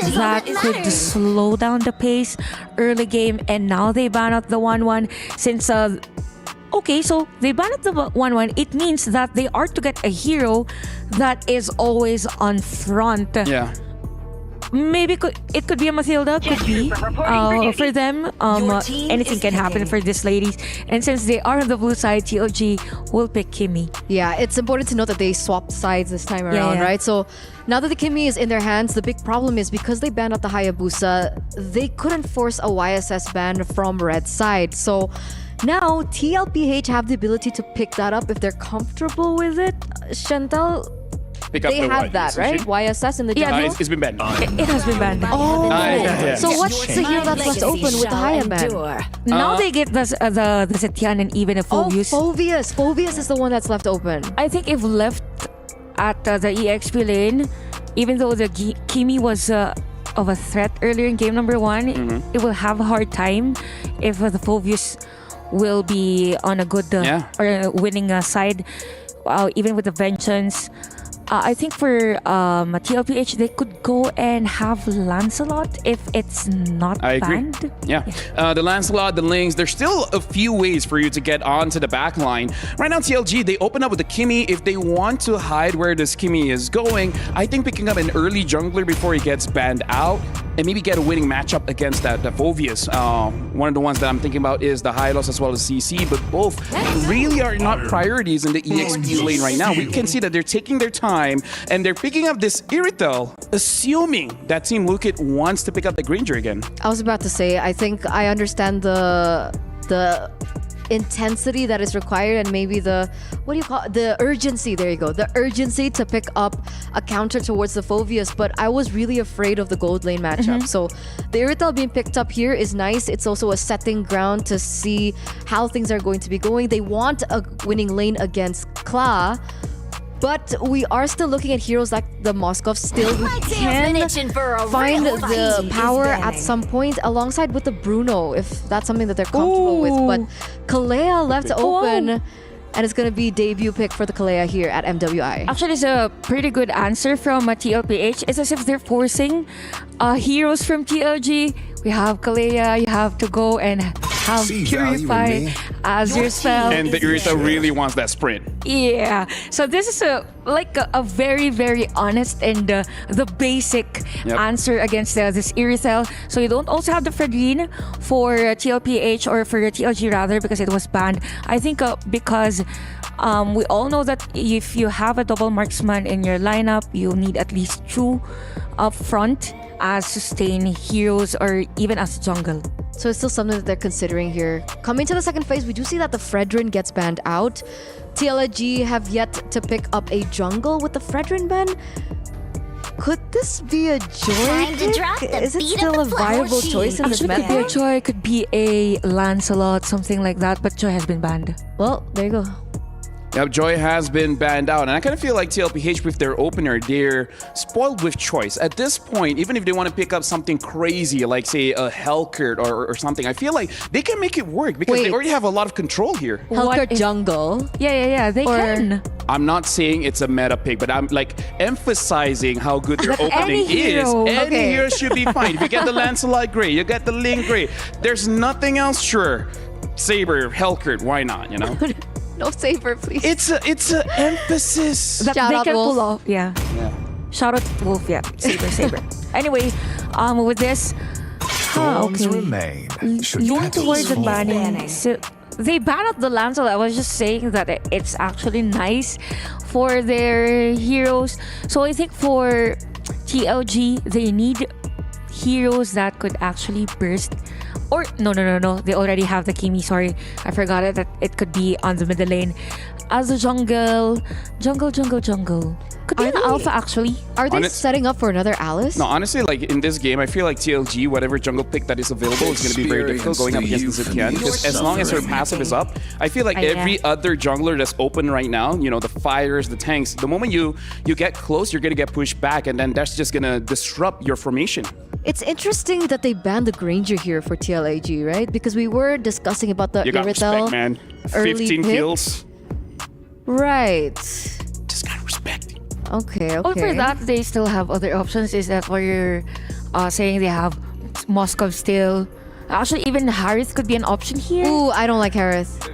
that could slow down the pace early game, and now they ban out the 1-1 since okay, so they ban out the 1-1. It means that they are to get a hero that is always on front. Yeah. Maybe it could be a Mathilda, could be. For them, anything can happen for these ladies. And since they are on the blue side, TLG will pick Kimmy. Yeah, it's important to note that they swapped sides this time around, right? So now that the Kimmy is in their hands, the big problem is because they banned out the Hayabusa, they couldn't force a YSS ban from red side. So now TLPH have the ability to pick that up if they're comfortable with it. Chantal, they have that, right? YSS in the jungle? It's been banned. It has been banned. So what's the hero that's left open with the Haya ban? Now they get the Zetian and even a Phobius. Phobius is the one that's left open. I think if left at the EXP lane, even though the Kimi was of a threat earlier in game number 1, it will have a hard time if the Phobius will be on a good or a winning side, even with the Vengeance. I think for TLPH, they could go and have Lancelot if it's not banned. The Lancelot, the Lynx, there's still a few ways for you to get onto the back line. Right now, TLG, they open up with the Kimmy. If they want to hide where this Kimmy is going, I think picking up an early jungler before he gets banned out and maybe get a winning matchup against that Phobius. One of the ones that I'm thinking about is the Hylos as well as CC, but both really are not priorities in the EXP lane right now. We can see that they're taking their time and they're picking up this Iritel, assuming that Team Lukit wants to pick up the Granger again. I was about to say, I think I understand the intensity that is required and maybe the urgency, there you go, the urgency to pick up a counter towards the Phobius, but I was really afraid of the gold lane matchup. So the Iritel being picked up here is nice. It's also a setting ground to see how things are going to be going. They want a winning lane against Kla, but we are still looking at heroes like the Moskov still who can find the power at some point alongside with the Bruno if that's something that they're comfortable with. But Kalea left open and it's going to be debut pick for the Kalea here at MWI. Actually, it's a pretty good answer from TLPH. It's as if they're forcing heroes from TLG. We have Kalea, you have to go and have Purify as your spell. And the Irita really wants that sprint. Yeah. So this is a very, very honest and the basic answer against this Irithel. So you don't also have the Fredrine for TLPH or for TLG rather because it was banned. I think because we all know that if you have a double marksman in your lineup, you need at least 2 up front as sustain heroes or even as jungle. So it's still something that they're considering here. Coming to the second phase, we do see that the Fredrin gets banned out. TLG have yet to pick up a jungle with the Fredrin ban. Could this be a Joy pick? Is it still a viable choice in this meta? Could be a Joy, could be a Lancelot, something like that, but Joy has been banned. Well, there you go. Yep, Joy has been banned out, and I kind of feel like TLPH with their opener, they're spoiled with choice. At this point, even if they want to pick up something crazy, like say a Hellkurt or something, I feel like they can make it work because they already have a lot of control here. Hellkurt jungle? Yeah, they can. I'm not saying it's a meta pick, but I'm like emphasizing how good their opening is. Any hero should be fine. If you get the Lancelot, great. You get the Link, great. There's nothing else, sure. Saber, Hellkurt, why not, you know? No Saber, please. It's a emphasis that they can pull off. Yeah. Shout out Wolf. Yeah. Saber. Anyway, with this, remain. Lean towards the banning. So they banned out the Lancelot. I was just saying that it's actually nice for their heroes. So I think for TLG, they need heroes that could actually burst. Or no, they already have the Kimi. Sorry, I forgot it. That it could be on the middle lane as a jungle. Could be an alpha actually. Are they setting up for another Alice? No, honestly, like in this game, I feel like TLG, whatever jungle pick that is available, is going to be very difficult going up against the Zetian. Because as long as her passive is up, I feel like every other jungler that's open right now, you know, the fires, the tanks, the moment you get close, you're going to get pushed back, and then that's just going to disrupt your formation. It's interesting that they banned the Granger here for TLAG, right? Because we were discussing about the You got respect, man. 15 kills. Right. Just gotta respect it. Okay. Oh, for that, they still have other options. Is that what you're saying? They have Moskov still. Actually, even Harith could be an option here. Ooh, I don't like Harith.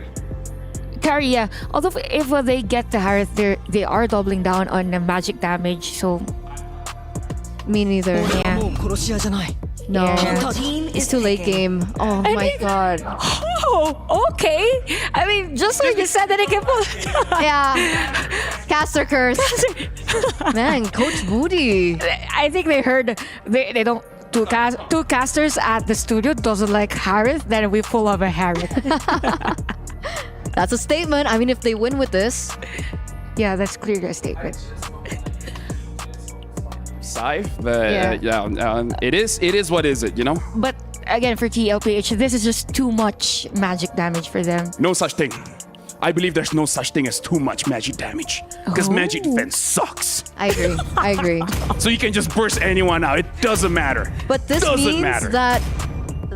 Carry, yeah. Although if they get the Harith, they are doubling down on the magic damage. So me neither. Yeah. No, Yeah. it's too late game. Oh my god. Oh, okay. I mean, just like you said that it can pull. Yeah. Caster curse. Man, Coach Booty. I think they heard they don't. Two casters at the studio doesn't like Harith, then we pull over Harith. That's a statement. I mean, if they win with this. Yeah, that's clearly a statement. Scythe, but it is what is it, you know? But again, for TLPH, this is just too much magic damage for them. No such thing. I believe there's no such thing as too much magic damage. Because magic defense sucks. I agree. So you can just burst anyone out. It doesn't matter. But this means that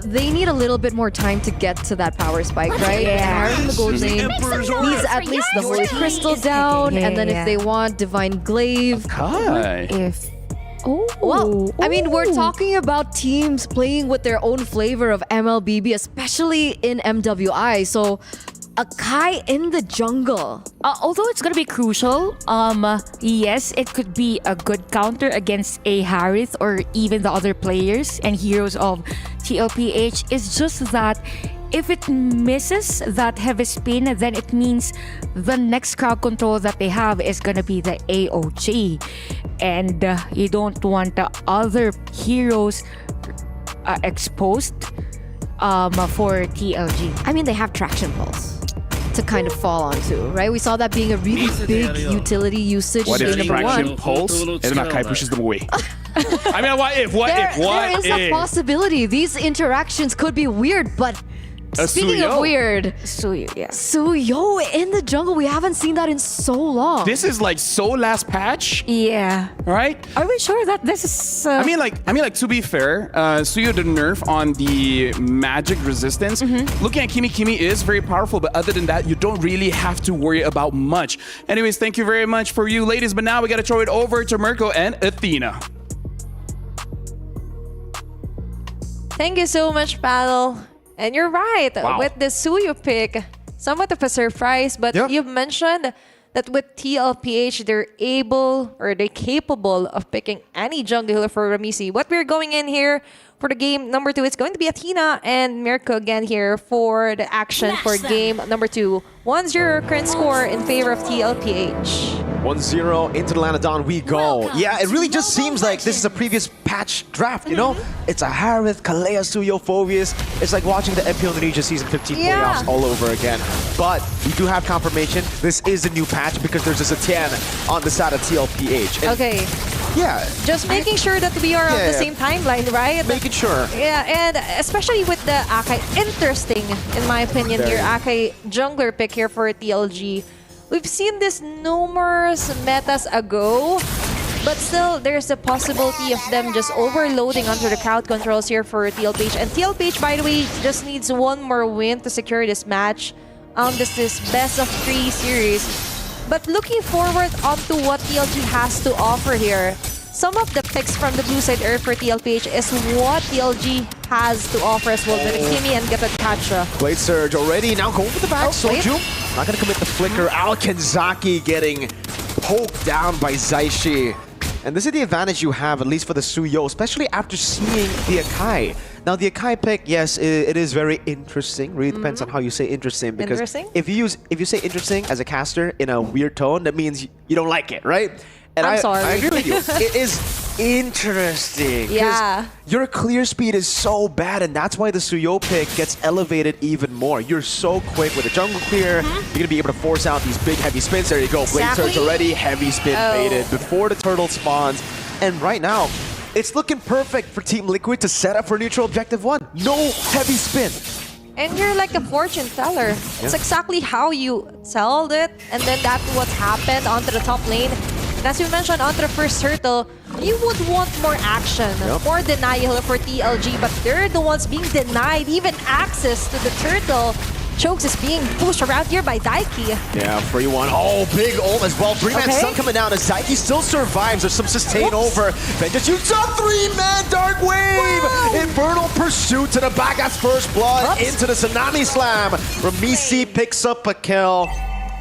they need a little bit more time to get to that power spike, right? Yeah. Harith in the gold lane needs at least the Holy Crystal down, and then if they want Divine Glaive. If Well, I mean, we're talking about teams playing with their own flavor of MLBB, especially in MWI. So, Akai in the jungle. although it's gonna be crucial, yes, it could be a good counter against a Harith or even the other players and heroes of TLPH. It's just that if it misses that heavy spin, then it means the next crowd control that they have is gonna be the AOG, and you don't want the other heroes exposed for TLG. I mean, they have Traction Pulse to kind of fall onto, right? We saw that being a really big utility usage. What if number Traction one. Pulse and then Akai pushes them away? I mean, what if? There is a possibility. These interactions could be weird, but speaking of weird, Suyo, yeah. Suyo in the jungle, we haven't seen that in so long. This is like so last patch. Yeah. Right? Are we sure that this is? I mean, like to be fair, Suyo the nerf on the magic resistance. Looking at Kimi is very powerful, but other than that, you don't really have to worry about much. Anyways, thank you very much for you ladies, but now we gotta throw it over to Mirko and Athena. Thank you so much, Paddle. And you're right, with the Suyo pick, somewhat of a surprise, but you've mentioned that with TLPH, they're capable of picking any jungler for Ramisi. What we're going in here for the game number 2, it's going to be Athena and Mirko again here for the action for game number 2. 1-0 current score in favor of TLPH. 1-0 into the land of Dawn we go. Yeah, it really just seems like this is a previous patch draft, you know? It's a Harith, Kalea, Suyo, Phobius. It's like watching the MPL Indonesia Season 15 playoffs all over again. But we do have confirmation this is a new patch because there's a Satian on the side of TLPH. And okay. Yeah. Just making sure that we are on the same timeline, right? Making sure. Yeah, and especially with the Akai, interesting, in my opinion, here, Akai jungler pick here for TLG. We've seen this numerous metas ago, but still, there's a possibility of them just overloading onto the crowd controls here for TLPH. And TLPH, by the way, just needs one more win to secure this match on this best of 3 series. But looking forward onto what TLG has to offer here, some of the picks from the blue side Earth for TLPH is what TLG has to offer as well. Kimi and Gapakacha. Blade Surge already, now going for the back. Soju, not gonna commit the flicker. Alkenzaki getting poked down by Zaishi. And this is the advantage you have, at least for the Suyo, especially after seeing the Akai. Now, the Akai pick, yes, it is very interesting. Really depends on how you say interesting. Because if you say interesting as a caster in a weird tone, that means you don't like it, right? And I'm sorry. I agree with you. It is interesting. Yeah. Your clear speed is so bad, and that's why the Suyo pick gets elevated even more. You're so quick with a jungle clear. You're going to be able to force out these big heavy spins. There you go. Blade Surge already. Heavy spin baited before the turtle spawns. And right now, it's looking perfect for Team Liquid to set up for neutral objective 1. No heavy spin. And you're like a fortune teller. It's exactly how you sold it, and then that's what's happened onto the top lane. And as you mentioned, onto the first turtle, you would want more action, more denial for TLG, but they're the ones being denied even access to the turtle. Chokes is being pushed around here by Daiki. Yeah, free one. Oh, big ult as well. 3-man stun coming down as Daiki still survives. There's some sustain over. Then just use a 3-man Dark Wave. Infernal Pursuit to the back. That's first blood into the Tsunami Slam. Ramisi picks up a kill.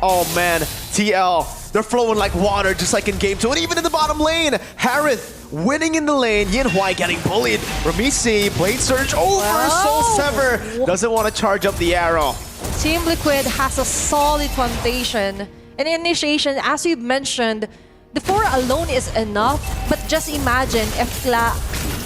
Oh man, TL. They're flowing like water, just like in game 2. And even in the bottom lane, Harith winning in the lane. Yin Huai getting bullied. Ramisi, Blade Surge over. Soul Sever doesn't want to charge up the arrow. Team Liquid has a solid foundation. And initiation, as you mentioned, the 4 alone is enough. But just imagine if Kla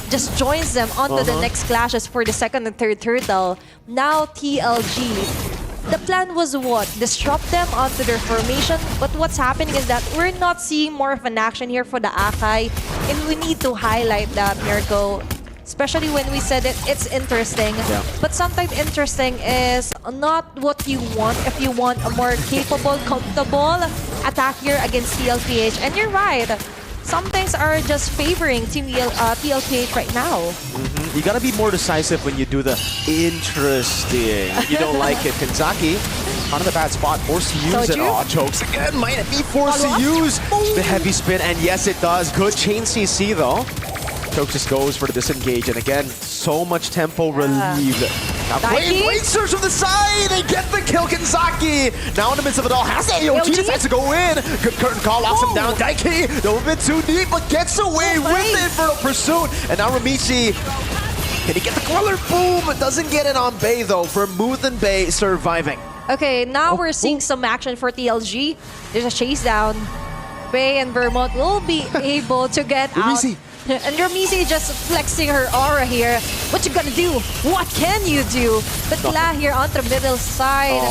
just joins them onto the next clashes for the second and third turtle. Now TLG. The plan was what? Disrupt them onto their formation. But what's happening is that we're not seeing more of an action here for the Akai. And we need to highlight that, Mirko. Especially when we said it's interesting. Yeah. But sometimes interesting is not what you want if you want a more capable, comfortable attack here against TLPH. And you're right. Some things are just favoring Team TLPH right now. You gotta be more decisive when you do the interesting. You don't like it. Kanzaki on the bad spot, forced to use it. Oh, chokes again. Might it be forced to use the heavy spin? And yes, it does. Good chain CC though. Choke just goes for the disengage, and again, so much tempo relieved. Now Blade Surge from the side, they get the kill, Kanzaki! Now in the midst of it all, has the AOG, decides to go in! Good curtain call, locks him down, Daiki, a bit too deep, but gets away with the Infernal Pursuit! And now Ramichi, can he get the color? Boom! Doesn't get it on Bay though, Vermouth and Bay surviving. Okay, now we're seeing some action for TLG. There's a chase down. Bay and Vermouth will be able to get out. And Ramisi just flexing her aura here. What you gonna do? What can you do? But Kla here on the middle side.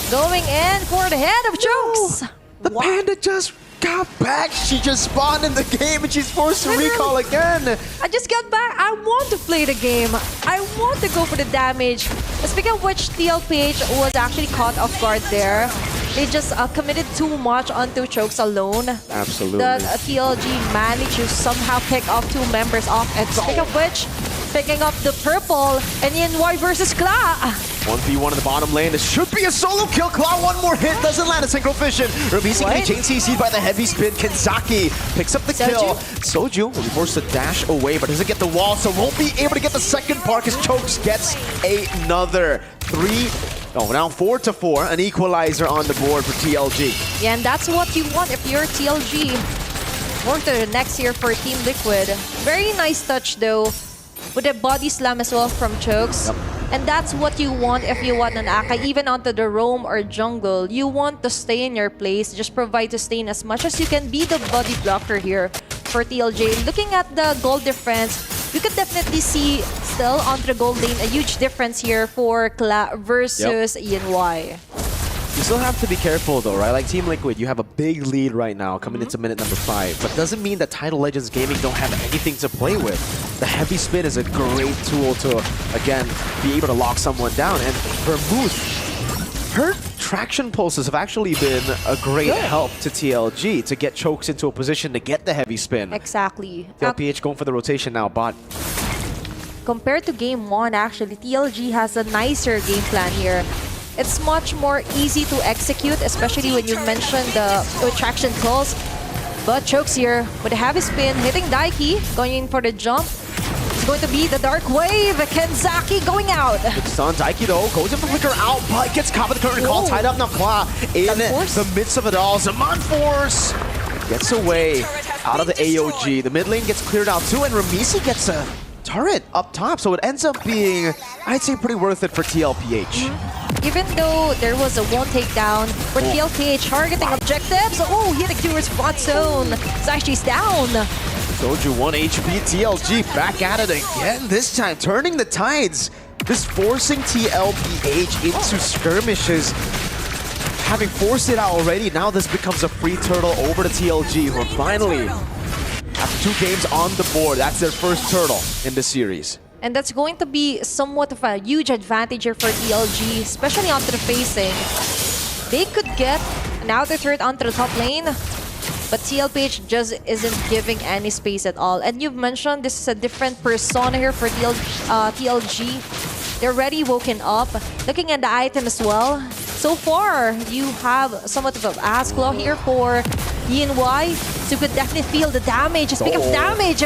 Going in for the head of chokes. The Panda just got back. She just spawned in the game and she's forced to recall again. I just got back. I want to play the game. I want to go for the damage. Speaking of which, TLPH was actually caught off guard there. They just committed too much onto chokes alone. Absolutely. That TLG managed to somehow pick up 2 members off. And speaking of which, picking up the purple and Yin-Y versus Kla. 1v1 in the bottom lane. This should be a solo kill. Kla, one more hit. Doesn't land a synchro vision. Ramisi getting chain CC'd by the heavy spin. Kanzaki picks up the kill. Soju will be forced to dash away, but doesn't get the wall, so won't be able to get the second part because Chokes gets another 4-4, an equalizer on the board for TLG. Yeah, and that's what you want if you're TLG. More to the next year for Team Liquid. Very nice touch though, with a body slam as well from Chokes. And that's what you want if you want an Akai, even onto the roam or jungle. You want to stay in your place, just provide sustain as much as you can, be the body blocker here for TLJ. Looking at the gold difference, you could definitely see still onto the gold lane a huge difference here for Kla versus Yin-Y. You still have to be careful though, right? Like Team Liquid, you have a big lead right now coming into minute number 5. But doesn't mean that Title Legends Gaming don't have anything to play with. The heavy spin is a great tool to, again, be able to lock someone down. And Vermouth, her traction pulses have actually been a great help to TLG to get Chokes into a position to get the heavy spin. Exactly. TLPH going for the rotation now, bot. Compared to game 1, actually, TLG has a nicer game plan here. It's much more easy to execute, especially when you mention the traction pulse. But Chokes here with a heavy spin, hitting Daiki, going in for the jump. It's going to be the Dark Wave. Kanzaki going out. Good stun. Daiki though goes in for flicker out, but gets caught with the current call, tied up now. Kla in the midst of it all. Zaman Force gets away out of the AOG. The mid lane gets cleared out too, and Ramisi gets a turret up top, so it ends up being, I'd say, pretty worth it for TLPH. Even though there was a one takedown for TLPH targeting objectives. Oh, hitting towards bot zone. Zaishi's down. Soju 1 HP, TLG back at it again, this time turning the tides. Just forcing TLPH into skirmishes. Having forced it out already, now this becomes a free turtle over to TLG, who are finally, after 2 games on the board, that's their first turtle in the series. And that's going to be somewhat of a huge advantage here for TLG, especially onto the facing. They could get an outer turret onto the top lane, but TLPH just isn't giving any space at all. And you've mentioned this is a different persona here for TLG. They're already woken up. Looking at the item as well. So far, you have somewhat of an ass claw here for Yin Y, so you could definitely feel the damage. Speak of damage,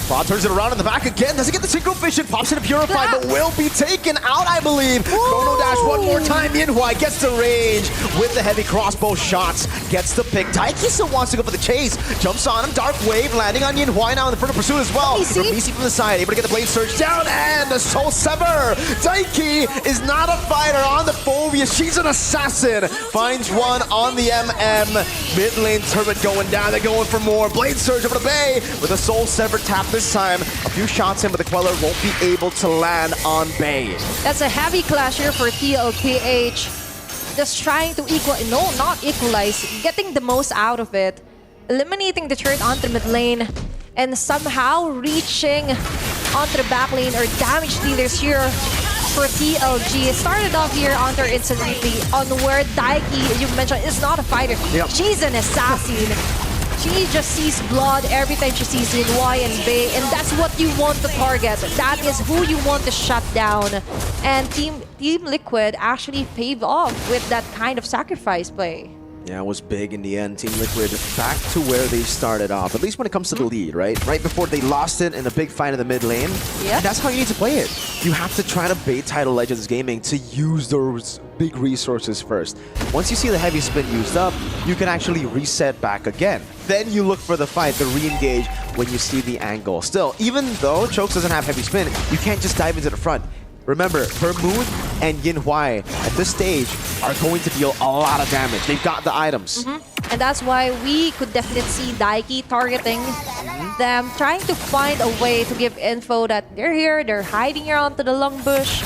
Bob turns it around in the back again. Doesn't get the synchro vision. Pops in a Purify, but will be taken out, I believe. Chrono Dash one more time. Yinhui gets the range with the heavy crossbow shots. Gets the pick. Daiki still wants to go for the chase. Jumps on him. Dark Wave landing on Yinhui now in the front of pursuit as well. Ramisi from the side, able to get the Blade Surge down and the Soul Sever. Daiki is not a fighter on the Phobia. She's an assassin. Finds one on the MM. Mid lane turret going down. They're going for more. Blade Surge over to Bay with a Soul Sever tap this time. A few shots in, but the Queller won't be able to land on Bay. That's a heavy clash here for TLPH. Just trying to not equalize, getting the most out of it. Eliminating the turret onto mid lane and somehow reaching onto the back lane or damage dealers here for TLG. It started off here on their instant replay on where Daiki, as you mentioned, is not a fighter. She's an assassin. She just sees blood every time she sees Yinhui and Bay, and that's what you want to target. That is who you want to shut down. And Team Liquid actually paved off with that kind of sacrifice play. Yeah, it was big in the end. Team Liquid back to where they started off, at least when it comes to the lead, right? Right before they lost it in a big fight in the mid lane. Yeah. And that's how you need to play it. You have to try to bait Title Legends Gaming to use those big resources first. Once you see the heavy spin used up, you can actually reset back again. Then you look for the fight, the re-engage when you see the angle. Still, even though Chokes doesn't have heavy spin, you can't just dive into the front. Remember, Vermouth and Yinhui at this stage are going to deal a lot of damage. They've got the items. And that's why we could definitely see Daiki targeting them, trying to find a way to give info that they're here, they're hiding here onto the long bush.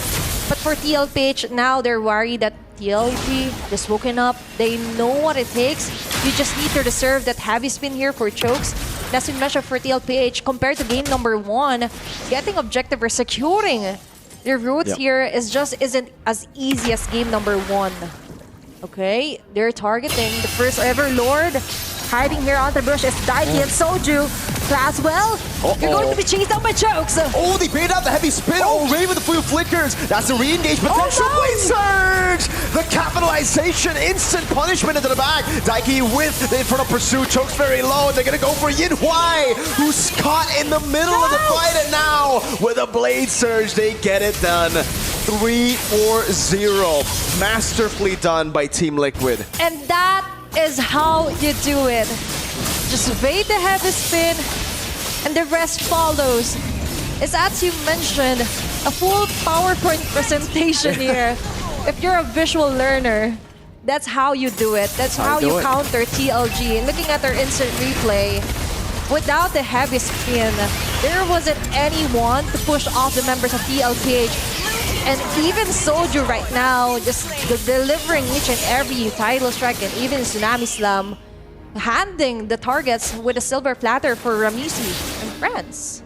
But for TLPH, now they're worried that TLG just woken up. They know what it takes. You just need to reserve that heavy spin here for Chokes. As we mentioned for TLPH, compared to game number 1, getting objective or securing their roots here isn't as easy as game number 1. Okay, they're targeting the first ever Lord. Hiding here on the bush is Daiki and Soju. Claswell, you're going to be chased out by Chokes. Oh, they baited out the heavy spin. Oh, Ray with the few flickers. That's the re-engage potential. Blade Surge! The capitalization, instant punishment into the back. Daiki with the infernal pursuit. Chokes very low, and they're going to go for Yinhui, who's caught in the middle of the fight. And now, with a Blade Surge, they get it done. 3-4-0. Masterfully done by Team Liquid. And that is how you do it. Just bait the heavy spin, and the rest follows. It's as you mentioned, a full PowerPoint presentation here. If you're a visual learner, that's how you do it. That's how you counter TLG. Looking at their instant replay, without the heavy spin, there wasn't anyone to push off the members of TLPH. And even Soju right now, just delivering each and every title strike, and even Tsunami Slam, handing the targets with a silver platter for Ramisi and friends.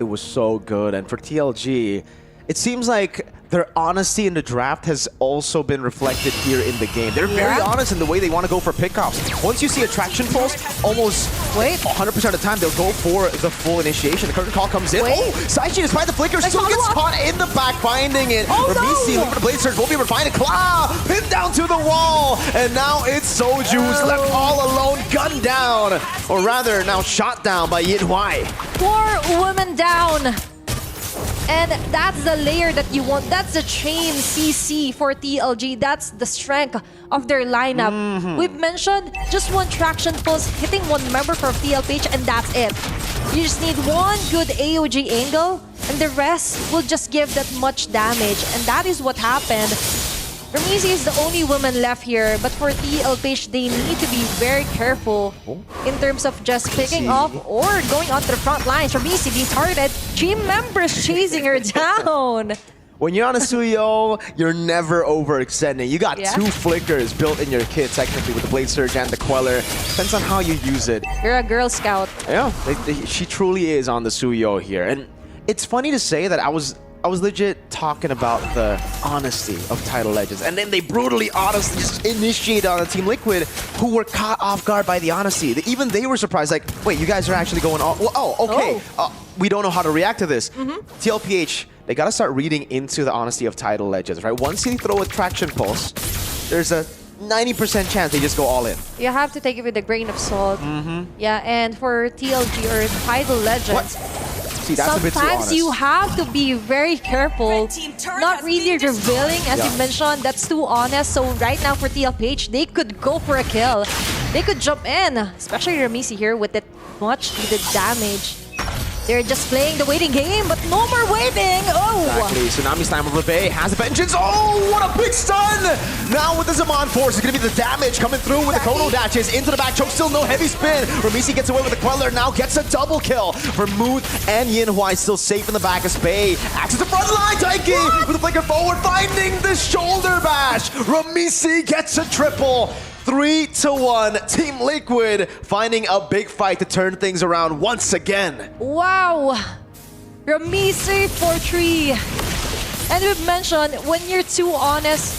It was so good, and for TLG, it seems like their honesty in the draft has also been reflected here in the game. They're very honest in the way they want to go for pickoffs. Once you see a traction pulse, almost 100% of the time they'll go for the full initiation. The curtain call comes in. Oh, Saichi, despite the flicker, still gets caught in the back, finding it. Ramisi looking for the Blade Surge, won't be able to find it. Claw, pinned down to the wall, and now it's Soju who's left all alone, gunned down, or rather now shot down by Yinhui. 4 women down. And that's the layer that you want. That's the chain CC for TLG. That's the strength of their lineup. We've mentioned just one traction pulse hitting one member from TLPH, and that's it. You just need one good AOG angle, and the rest will just give that much damage. And that is what happened. Ramisi is the only woman left here, but for TLPH, they need to be very careful in terms of just picking off or going onto the front lines. Ramisi being targeted, team members chasing her down. When you're on a Suyo, you're never overextending. You got 2 flickers built in your kit, technically, with the Blade Surge and the Queller. Depends on how you use it. You're a Girl Scout. Yeah, she truly is on the Suyo here. And it's funny to say that I was legit talking about the honesty of Title Legends, and then they brutally honestly just initiated on a Team Liquid who were caught off guard by the honesty. Even they were surprised, like, wait, you guys are actually going on? Well, okay, we don't know how to react to this. TLPH, they gotta start reading into the honesty of Title Legends, right? Once you throw a traction pulse, there's a 90% chance they just go all in. You have to take it with a grain of salt. Yeah, and for TLG or Tidal Legends, See, that's a bit too sometimes honest. you have to be very careful, not really revealing, as you mentioned. That's too honest. So right now for TLPH, they could go for a kill. They could jump in, especially Ramisi here with that much needed damage. They're just playing the waiting game, but no more waiting. Oh! Exactly. Tsunami Slam of Reve has a vengeance. Oh, what a big stun! Now with the Zaman Force, it's going to be the damage coming through with the Kono dashes into the back choke. Still no heavy spin. Ramisi gets away with the Queller. Now gets a double kill. Vermouth and Yin Huai still safe in the back as Spei acts as the front line. Taiki with a flicker forward, finding the shoulder bash. Ramisi gets a triple. 3-1, Team Liquid finding a big fight to turn things around once again. Wow! Ramisi for 3. And we've mentioned, when you're too honest,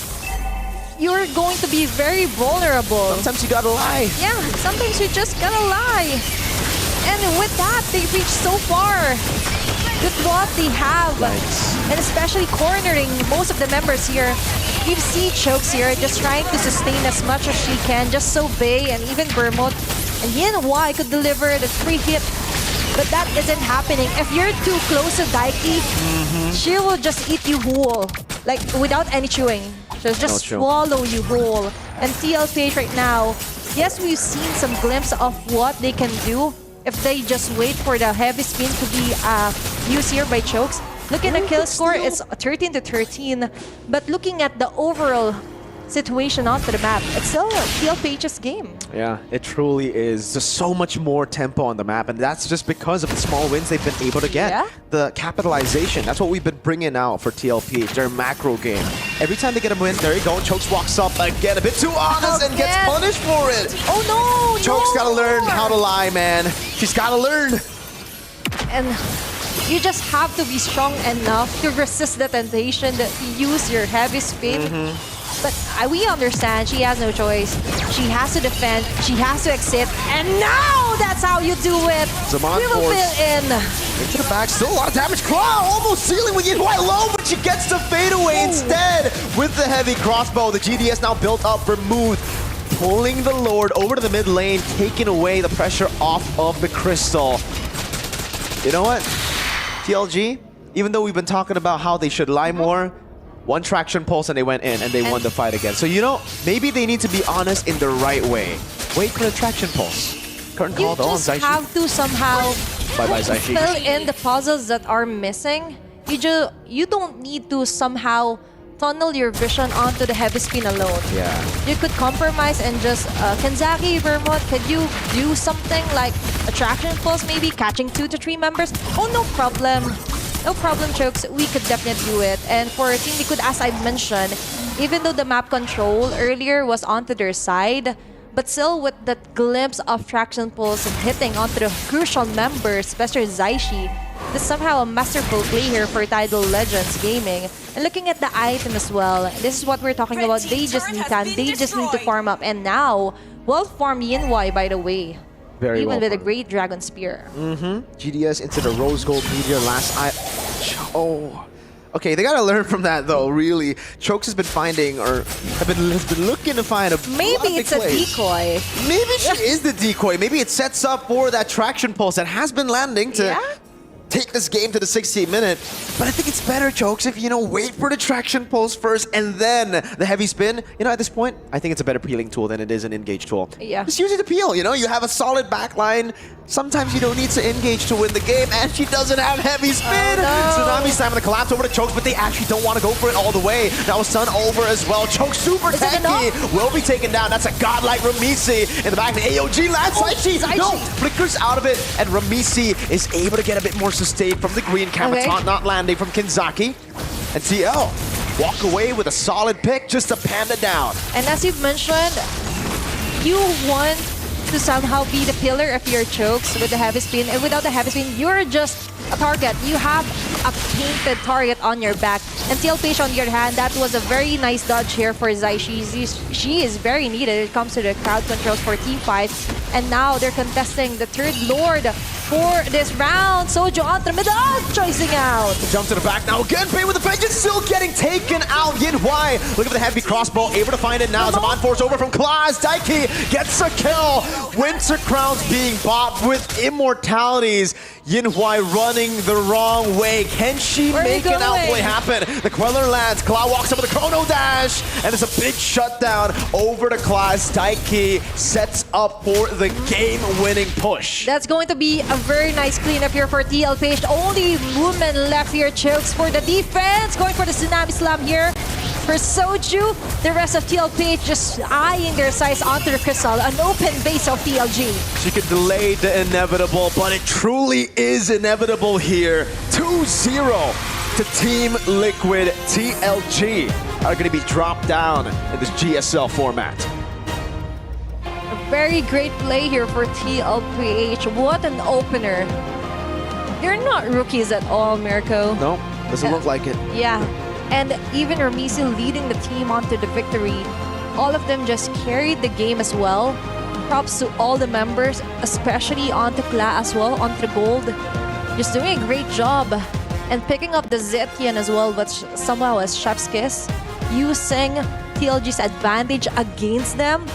you're going to be very vulnerable. Sometimes you gotta lie. Yeah, sometimes you just gotta lie. And with that, they reached so far with what they have. And especially cornering most of the members here. You see Chokes here just trying to sustain as much as she can, just so Bei and even Vermouth and Yin Huai could deliver the 3-hit, but that isn't happening. If you're too close to Daiki, she will just eat you whole, like without any chewing. She'll just swallow you whole. And TLPH right now, yes, we've seen some glimpse of what they can do if they just wait for the heavy spin to be used here by Chokes. Looking at the kill score, it's 13-13. But looking at the overall situation onto the map, it's still TLPH's game. Yeah, it truly is. There's so much more tempo on the map, and that's just because of the small wins they've been able to get. Yeah. The capitalization, that's what we've been bringing out for TLP, their macro game. Every time they get a win, there you go, Chokes walks up again, a bit too honest and gets punished for it. Oh no! Chokes gotta learn how to lie, man. She's gotta learn. And you just have to be strong enough to resist the temptation to use your heavy spin. But we understand she has no choice. She has to defend, she has to exit, and now that's how you do it. Zaman we will Force fill in. Into the back, still a lot of damage. Claw almost sealing with Yin Huai low, but she gets the fadeaway instead with the heavy crossbow. The GDS now built up for Vermouth, pulling the Lord over to the mid lane, taking away the pressure off of the Crystal. You know what? TLG, even though we've been talking about how they should lie more, one traction pulse and they went in and they won the fight again. So, you know, maybe they need to be honest in the right way. Wait for the traction pulse. Curtain call though on Zaishi. You just have to somehow fill in the puzzles that are missing. You don't need to somehow tunnel your vision onto the heavy spin alone. Yeah. You could compromise and just, Kanzaki, Vermouth, could you do something like a traction pulse, maybe catching 2 to 3 members? Oh, no problem. No problem, Chokes. We could definitely do it. And for Team Liquid, as I mentioned, even though the map control earlier was onto their side, but still with that glimpse of traction pulse and hitting onto the crucial members, especially Zaishi, this is somehow a masterful play here for Tidal Legends Gaming. And looking at the item as well, this is what we're talking about. They just need time. They just need to farm up. And now, well-farmed Yin Huai, by the way. Very Even with a great Dragon Spear. GDS into the Rose Gold Meteor last Oh. Okay, they gotta learn from that though, really. Chokes has been finding, or have been looking to find a Maybe it's a decoy. Maybe she is the decoy. Maybe it sets up for that traction pulse that has been landing to take this game to the 60th minute. But I think it's better, Chokes, if, you know, wait for the traction pulse first and then the heavy spin. You know, at this point, I think it's a better peeling tool than it is an engage tool. Yeah. Just use it to peel, you know? You have a solid backline. Sometimes you don't need to engage to win the game, and she doesn't have heavy spin. Tsunami Slam and the collapse over to Chokes, but they actually don't want to go for it all the way. Now Sun over as well. Chokes super tanky, will be taken down. That's a godlike Ramisi in the back. The AOG lands. Zaishi, no, flickers out of it, and Ramisi is able to get a bit more sustain from the green. Kamaton not landing from Kinzaki, and TL walk away with a solid pick just to panda down. And as you've mentioned, you want to somehow be the pillar of your Chokes with the heavy spin, and without the heavy spin, you're just a target. You have a painted target on your back. And TLPH, on the other hand, that was a very nice dodge here for Zaishi. She is very needed when it comes to the crowd controls for team fights. And now they're contesting the third Lord for this round. Sojo onto the middle, choicing out. Jump to the back now again. Bei with the vengeance. still getting taken out. Yin Hwai, look at the heavy crossbow, able to find it now. Zaman force over from Claus. Daiki gets a kill. Winter Crowns being bought with immortalities. Yin Hwai running the wrong way. Can she make an outplay happen? The Queller lands. Claw walks up with a Chrono Dash, and it's a big shutdown over to Claus. Daiki sets up for the game-winning push. That's going to be a very nice cleanup here for TLPH. Only woman left here. Chokes for the defense. Going for the Tsunami Slam here. For Soju, the rest of TLPH just eyeing their sights onto the Crystal, an open base of TLG. She could delay the inevitable, but it truly is inevitable here. 2-0 to Team Liquid. TLG are going to be dropped down in this GSL format. A very great play here for TLPH. What an opener. They're not rookies at all, Mirko. No, doesn't look like it. Yeah. And even Ramisi leading the team onto the victory. All of them just carried the game as well. Props to all the members, especially onto Kla as well, onto gold. Just doing a great job. And picking up the Zetian as well, but somehow as Chef's Kiss, using TLG's advantage against them.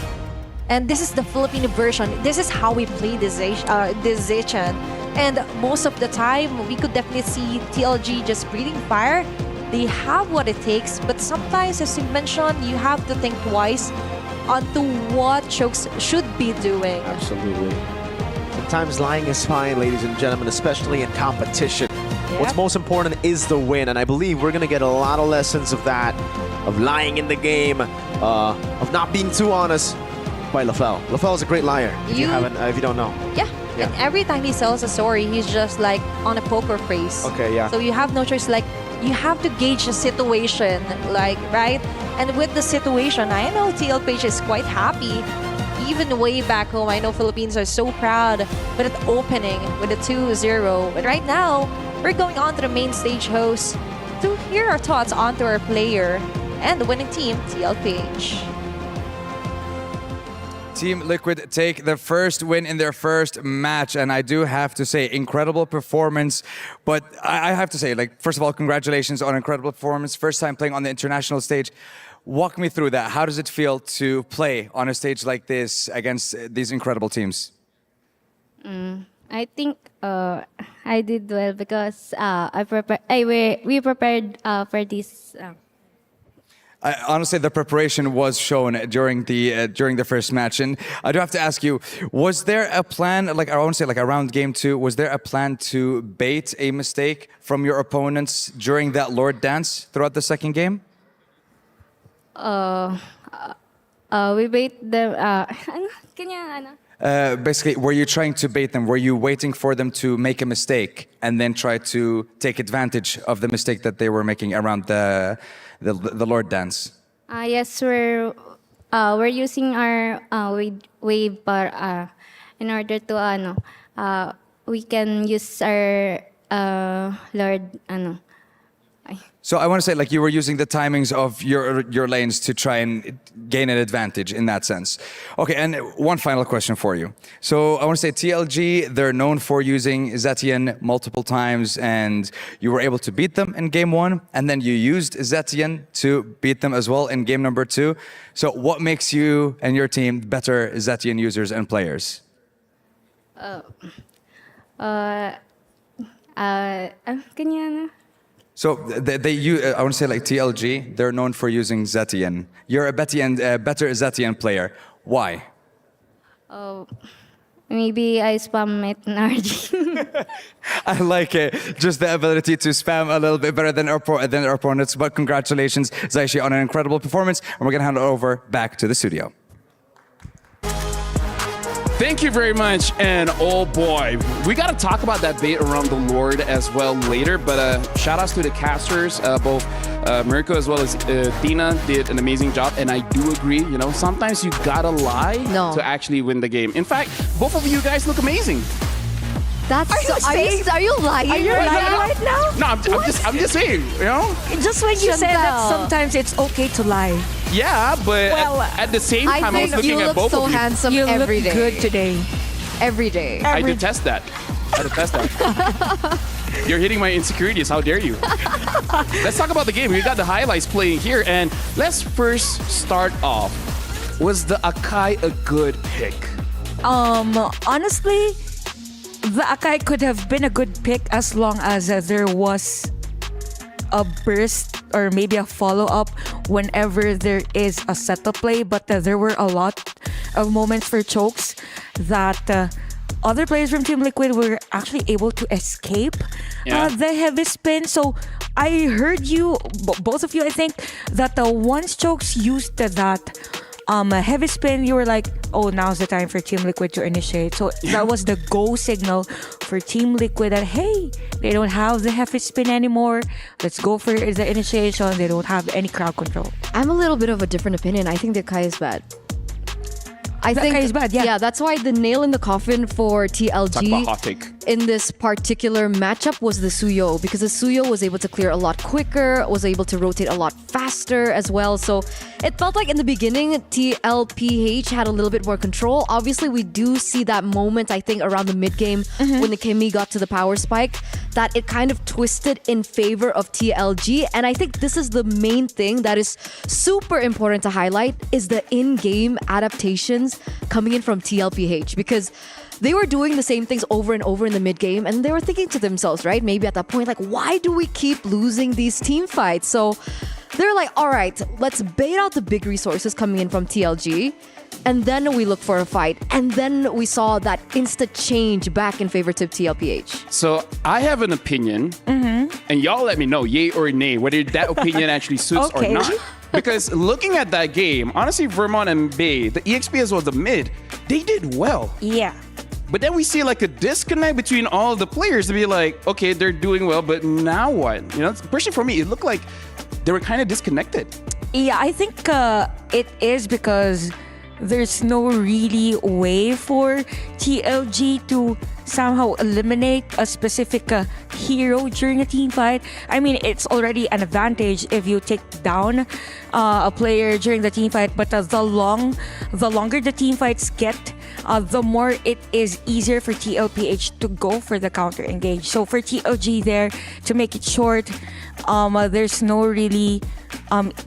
And this is the Filipino version. This is how we play this Zetian. And most of the time, we could definitely see TLG just breathing fire. They have what it takes, but sometimes, as you mentioned, you have to think twice onto what Chokes should be doing. Absolutely. Sometimes lying is fine, ladies and gentlemen, especially in competition. Yep. What's most important is the win, and I believe we're going to get a lot of lessons of that, of lying in the game, of not being too honest by LaFell. LaFell is a great liar, if you don't know. Yeah. And every time he tells a story, he's just like on a poker face. Okay, yeah. So you have no choice, like, you have to gauge the situation, like, right? And with the situation, I know TLPH is quite happy. Even way back home, I know Philippines are so proud with the opening with a 2-0. But right now, we're going on to the main stage host to hear our thoughts onto our player and the winning team, TLPH. Team Liquid take the first win in their first match, and I do have to say, incredible performance. But I have to say, like, first of all, congratulations on incredible performance. First time playing on the international stage. Walk me through that. How does it feel to play on a stage like this against these incredible teams? I think I did well because we prepared for this. Honestly, the preparation was shown during the first match, and I do have to ask you: was there a plan? Like I want to say, like around game 2, was there a plan to bait a mistake from your opponents during that Lord dance throughout the second game? We bait them. Basically, were you trying to bait them? Were you waiting for them to make a mistake and then try to take advantage of the mistake that they were making around the Lord dance? Yes, we're using our wave bar in order to we can use our Lord So I want to say, like, you were using the timings of your lanes to try and gain an advantage in that sense. Okay, and one final question for you. So I want to say TLG, they're known for using Zetian multiple times, and you were able to beat them in game 1, and then you used Zetian to beat them as well in game number 2. So what makes you and your team better Zetian users and players? So I want to say, like, TLG, they're known for using Zetian. You're a better Zetian player. Why? Maybe I spam it in RG. I like it. Just the ability to spam a little bit better than our opponents. But congratulations, Zaishi, on an incredible performance. And we're going to hand it over back to the studio. Thank you very much, and oh boy, we got to talk about that bait around the Lord as well later, but shout outs to the casters, both Mirko as well as Tina did an amazing job, and I do agree, you know, sometimes you gotta lie to actually win the game. In fact, both of you guys look amazing. That's are you lying? Are you lying right now? No, I'm just saying, you know? Just when you said that sometimes it's okay to lie. Yeah, but at the same time, I was looking at both of you. You look so handsome every day. You look good today. Every day. I detest that. You're hitting my insecurities. How dare you? Let's talk about the game. We got the highlights playing here. And let's first start off. Was the Akai a good pick? Honestly, the Akai could have been a good pick as long as there was a burst or maybe a follow-up whenever there is a setup play. But there were a lot of moments for chokes that other players from Team Liquid were actually able to escape the heavy spin. So I heard you, both of you, I think, that once chokes used that heavy spin, you were like, oh, now's the time for Team Liquid to initiate. So that was the go signal for Team Liquid that, hey, they don't have the heavy spin anymore. Let's go for the initiation. They don't have any crowd control. I'm a little bit of a different opinion. I think the Kai is bad. I think Akai is bad, yeah. Yeah, that's why the nail in the coffin for Talk about hot TLG take. in this particular matchup was the Suyo, because the Suyo was able to clear a lot quicker, was able to rotate a lot faster as well. So it felt like in the beginning, TLPH had a little bit more control. Obviously, we do see that moment, I think, around the mid-game when the Kimi got to the power spike, that it kind of twisted in favor of TLG. And I think this is the main thing that is super important to highlight, is the in-game adaptations coming in from TLPH, because they were doing the same things over and over in the mid-game, and they were thinking to themselves, right, maybe at that point, like, why do we keep losing these team fights? So they're like, all right, let's bait out the big resources coming in from TLG, and then we look for a fight. And then we saw that instant change back in favor to TLPH. So I have an opinion, and y'all let me know, yay or nay, whether that opinion actually suits or not. Because looking at that game, honestly, Vermont and Bay, the EXP as well as the mid, they did well. Yeah. But then we see like a disconnect between all of the players to be like, okay, they're doing well, but now what? You know, personally for me, it looked like they were kind of disconnected. Yeah, I think it is because there's no really way for TLG to somehow eliminate a specific hero during a team fight. I mean, it's already an advantage if you take down a player during the team fight, but the longer the team fights get, the more it is easier for TLPH to go for the counter engage. So for TLG there, to make it short, there's no really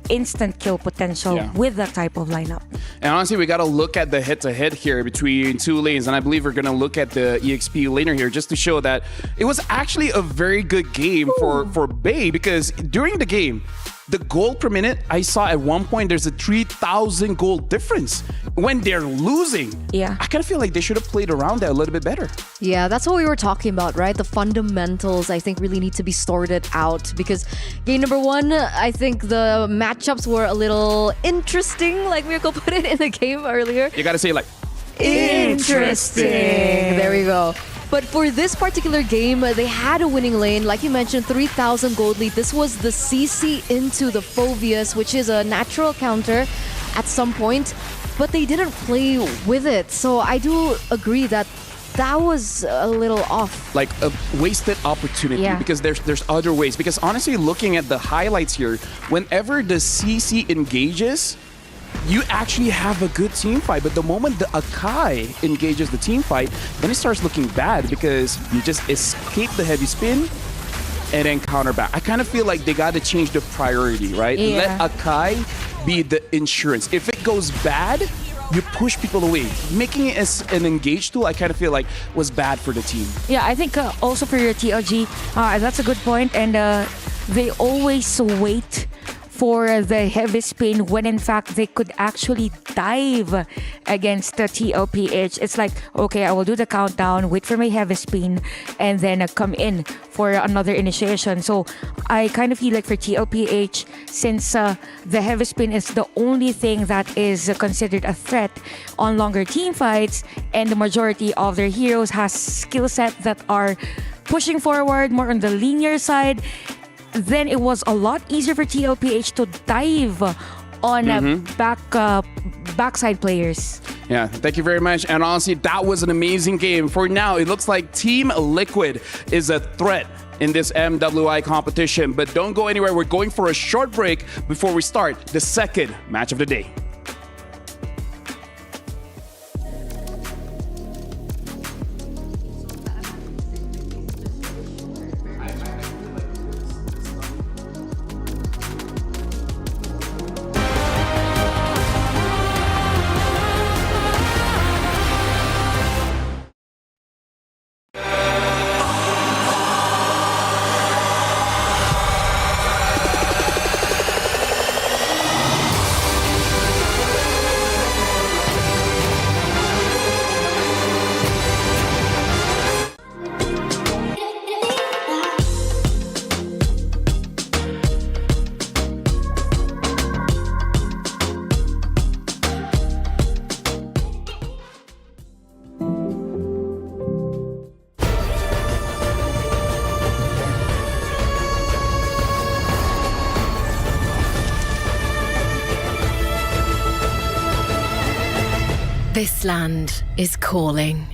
instant kill potential with that type of lineup. And honestly, we got to look at the head-to-head here between two lanes, and I believe we're going to look at the EXP laner here just to show that it was actually a very good game for Bay, because during the game, the gold per minute, I saw at one point there's a 3,000 gold difference when they're losing. Yeah. I kind of feel like they should have played around that a little bit better. Yeah, that's what we were talking about, right? The fundamentals, I think, really need to be sorted out, because game number one, I think the matchups were a little interesting, like Mirko put it in the game earlier. You got to say like, interesting. There we go. But for this particular game, they had a winning lane. Like you mentioned, 3,000 gold lead. This was the CC into the Phobius, which is a natural counter at some point. But they didn't play with it. So I do agree that was a little off. Like a wasted opportunity, because there's other ways. Because honestly, looking at the highlights here, whenever the CC engages, you actually have a good team fight. But the moment the Akai engages the team fight, then it starts looking bad, because you just escape the heavy spin and then counter back. I kind of feel like they got to change the priority, right? Yeah. Let Akai be the insurance. If it goes bad, you push people away. Making it as an engage tool, I kind of feel like was bad for the team. Yeah, I think also for your TLG, that's a good point. And they always wait for the heavy spin when in fact they could actually dive against the TLPH. It's like, okay, I will do the countdown, wait for my heavy spin, and then come in for another initiation. So I kind of feel like for TLPH, since the heavy spin is the only thing that is considered a threat on longer team fights, and the majority of their heroes has skill set that are pushing forward more on the linear side, then it was a lot easier for TLPH to dive on backside players. Yeah, thank you very much. And honestly, that was an amazing game. For now, it looks like Team Liquid is a threat in this MWI competition. But don't go anywhere. We're going for a short break before we start the second match of the day. This land is calling.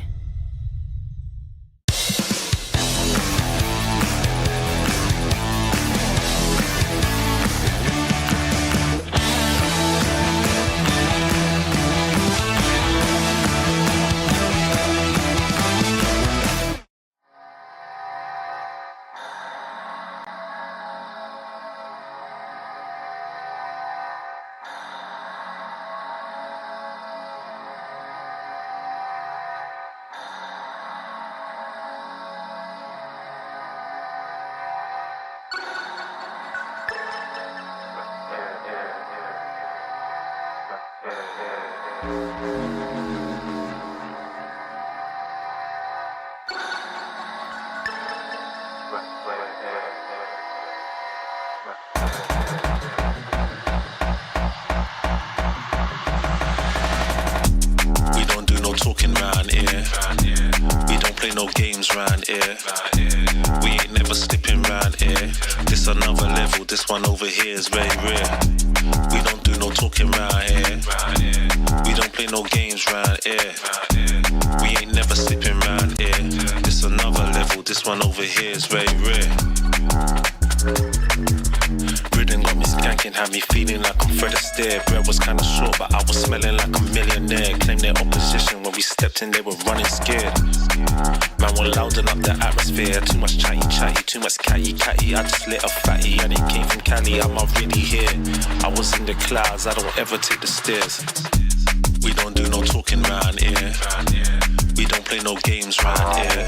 We don't do no talking round here. We don't play no games round here. We ain't never slipping round here. This another level, this one over here is very rare. We don't do no talking round here. We don't play no games round here. We ain't never slipping round here. This another level, this one over here is very rare. Rhythm got me skanking, had me feeling like I'm Fred Astaire. Bread was kinda short, but I was smelling like a millionaire. Claimed their opposition when we stepped in, they were running scared. Man, we're louding up the atmosphere. Too much chatty, too much catty. I just lit a fatty and it came from Cali. I'm already here. I was in the clouds, I don't ever take the stairs. We don't do no talking round here. We don't play no games round here.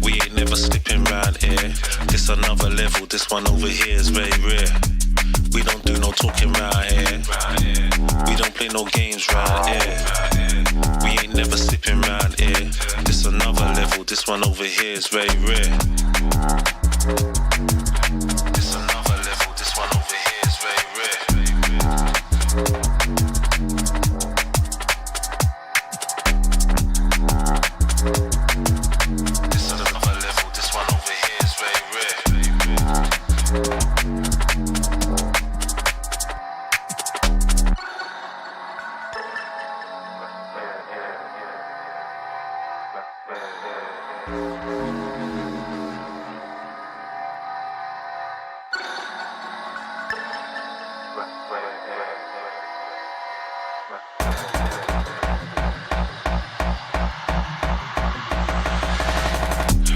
We ain't never slipping round here. This another level, this one over here is very rare. We don't do no talking round here. We don't play no games round here. We ain't never slipping round here. This another level, this one over here is very rare. This another level, this one over here is very rare.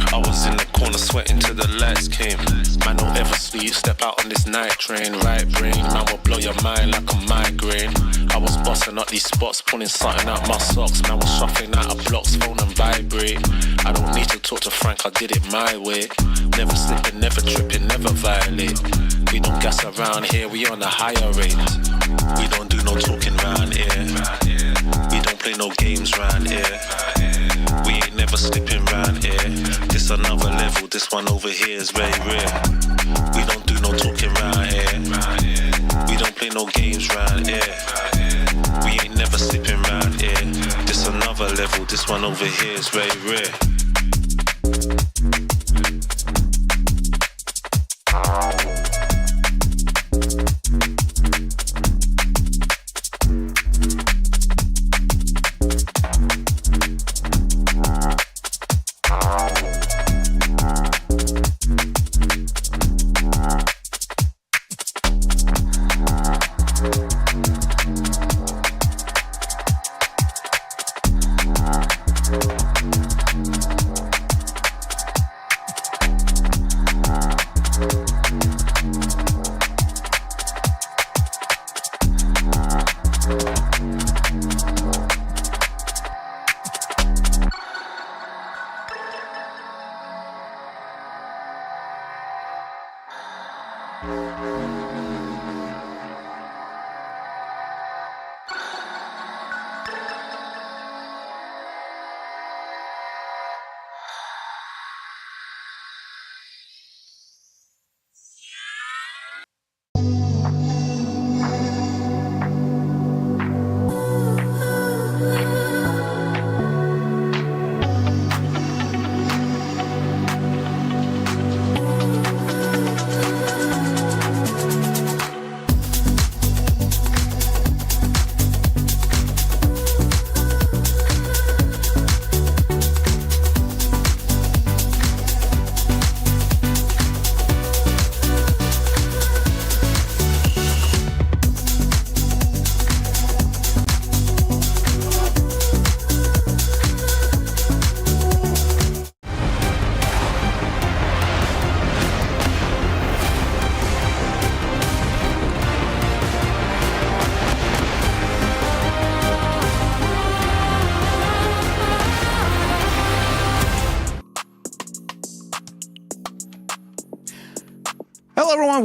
I was in the corner sweating till the lights came. Man, don't ever sleep, step out on this night train. Right brain, man will blow your mind like a migraine. I was busting up these spots, pulling something out my socks. Man was shuffling out of blocks, phone and vibrate. I don't need to talk to Frank, I did it my way. Never slipping, never tripping, never violate. We don't gas around here, we on a higher rate. We don't do no talking round here. We don't play no games round here. We ain't never slipping round here. This another level, this one over here is very rare. We don't do no talking round here. We don't play no games round here. We ain't never slipping round here. This another level, this one over here is very rare.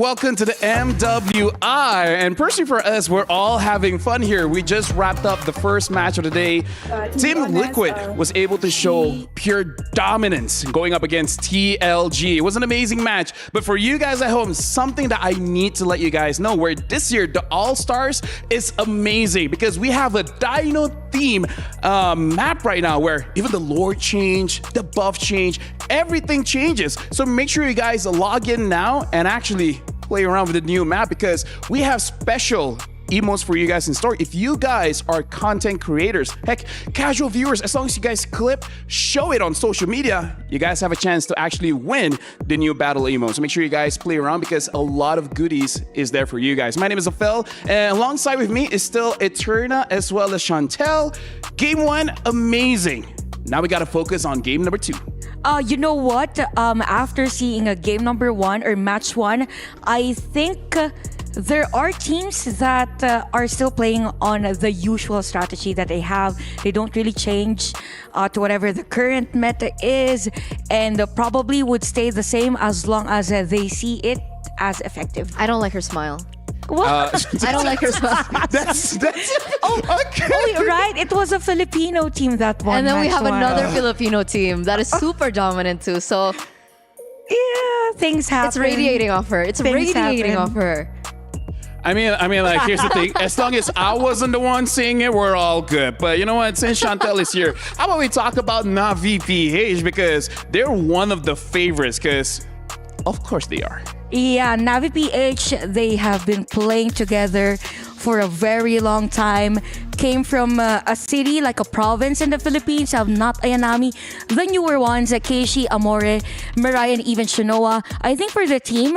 welcome to the MWI. And personally for us, we're all having fun here. We just wrapped up the first match of the day. Team Liquid was able to show pure dominance going up against TLG. It was an amazing match. But for you guys at home, something that I need to let you guys know, where this year the All-Stars is amazing because we have a Dino theme map right now where even the lore change, the buff change, everything changes. So make sure you guys log in now and actually play around with the new map because we have special emotes for you guys in store. If you guys are content creators, heck, casual viewers, as long as you guys clip, show it on social media, you guys have a chance to actually win the new battle emotes. So make sure you guys play around because a lot of goodies is there for you guys. My name is Afel, and alongside with me is still Eterna as well as Chantel. Game 1, amazing. Now we got to focus on game number 2. You know what? After seeing a game number 1 or match 1, I think there are teams that are still playing on the usual strategy that they have. They don't really change to whatever the current meta is, and probably would stay the same as long as they see it as effective. I don't like her smile. What? I don't like her smile. That's okay. Oh, right. It was a Filipino team that won. And then we have match 1. another Filipino team that is super dominant too. So yeah, things happen. It's radiating off her. It's Things radiating happen. off her. I mean, like, here's the thing. As long as I wasn't the one saying it, we're all good. But you know what? Since Chantel is here, how about we talk about Navi PH because they're one of the favorites because, of course, they are. Yeah, Navi PH, they have been playing together for a very long time. Came from a city, like a province in the Philippines, of not Ayanami. The newer ones, Keishi, Amore, Mirai, and even Shinoa. I think for the team,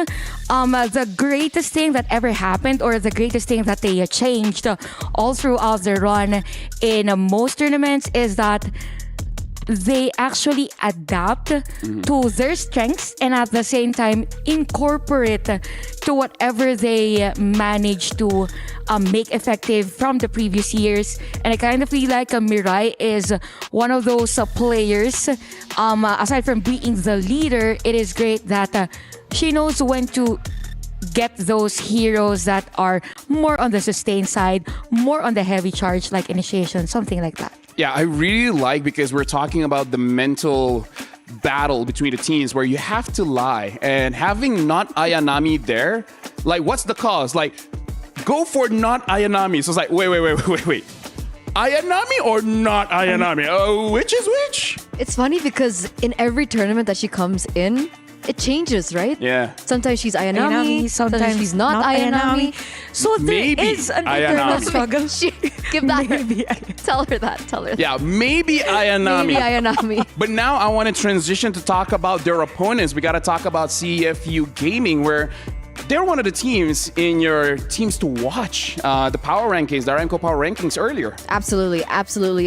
the greatest thing that ever happened, or the greatest thing that they changed all throughout their run in most tournaments, is that they actually adapt to their strengths and at the same time incorporate to whatever they manage to make effective from the previous years. And I kind of feel like Mirai is one of those players. Aside from being the leader, it is great that she knows when to get those heroes that are more on the sustain side, more on the heavy charge like initiation, something like that. Yeah, I really like because we're talking about the mental battle between the teams where you have to lie, and having not Ayanami there, like, what's the cause? Like, go for not Ayanami. So it's like, wait. Ayanami or not Ayanami? Which is which? It's funny because in every tournament that she comes in, it changes, right? Yeah. Sometimes she's Ayanami, sometimes she's not Ayanami. So there Maybe is an internal Ayanami. struggle. Give that her. Tell her that. Yeah, maybe Ayanami. Maybe Ayanami. But now I want to transition to talk about their opponents. We got to talk about CFU Gaming, where they're one of the teams in your teams to watch. The power rankings, the Aramco power rankings earlier. Absolutely.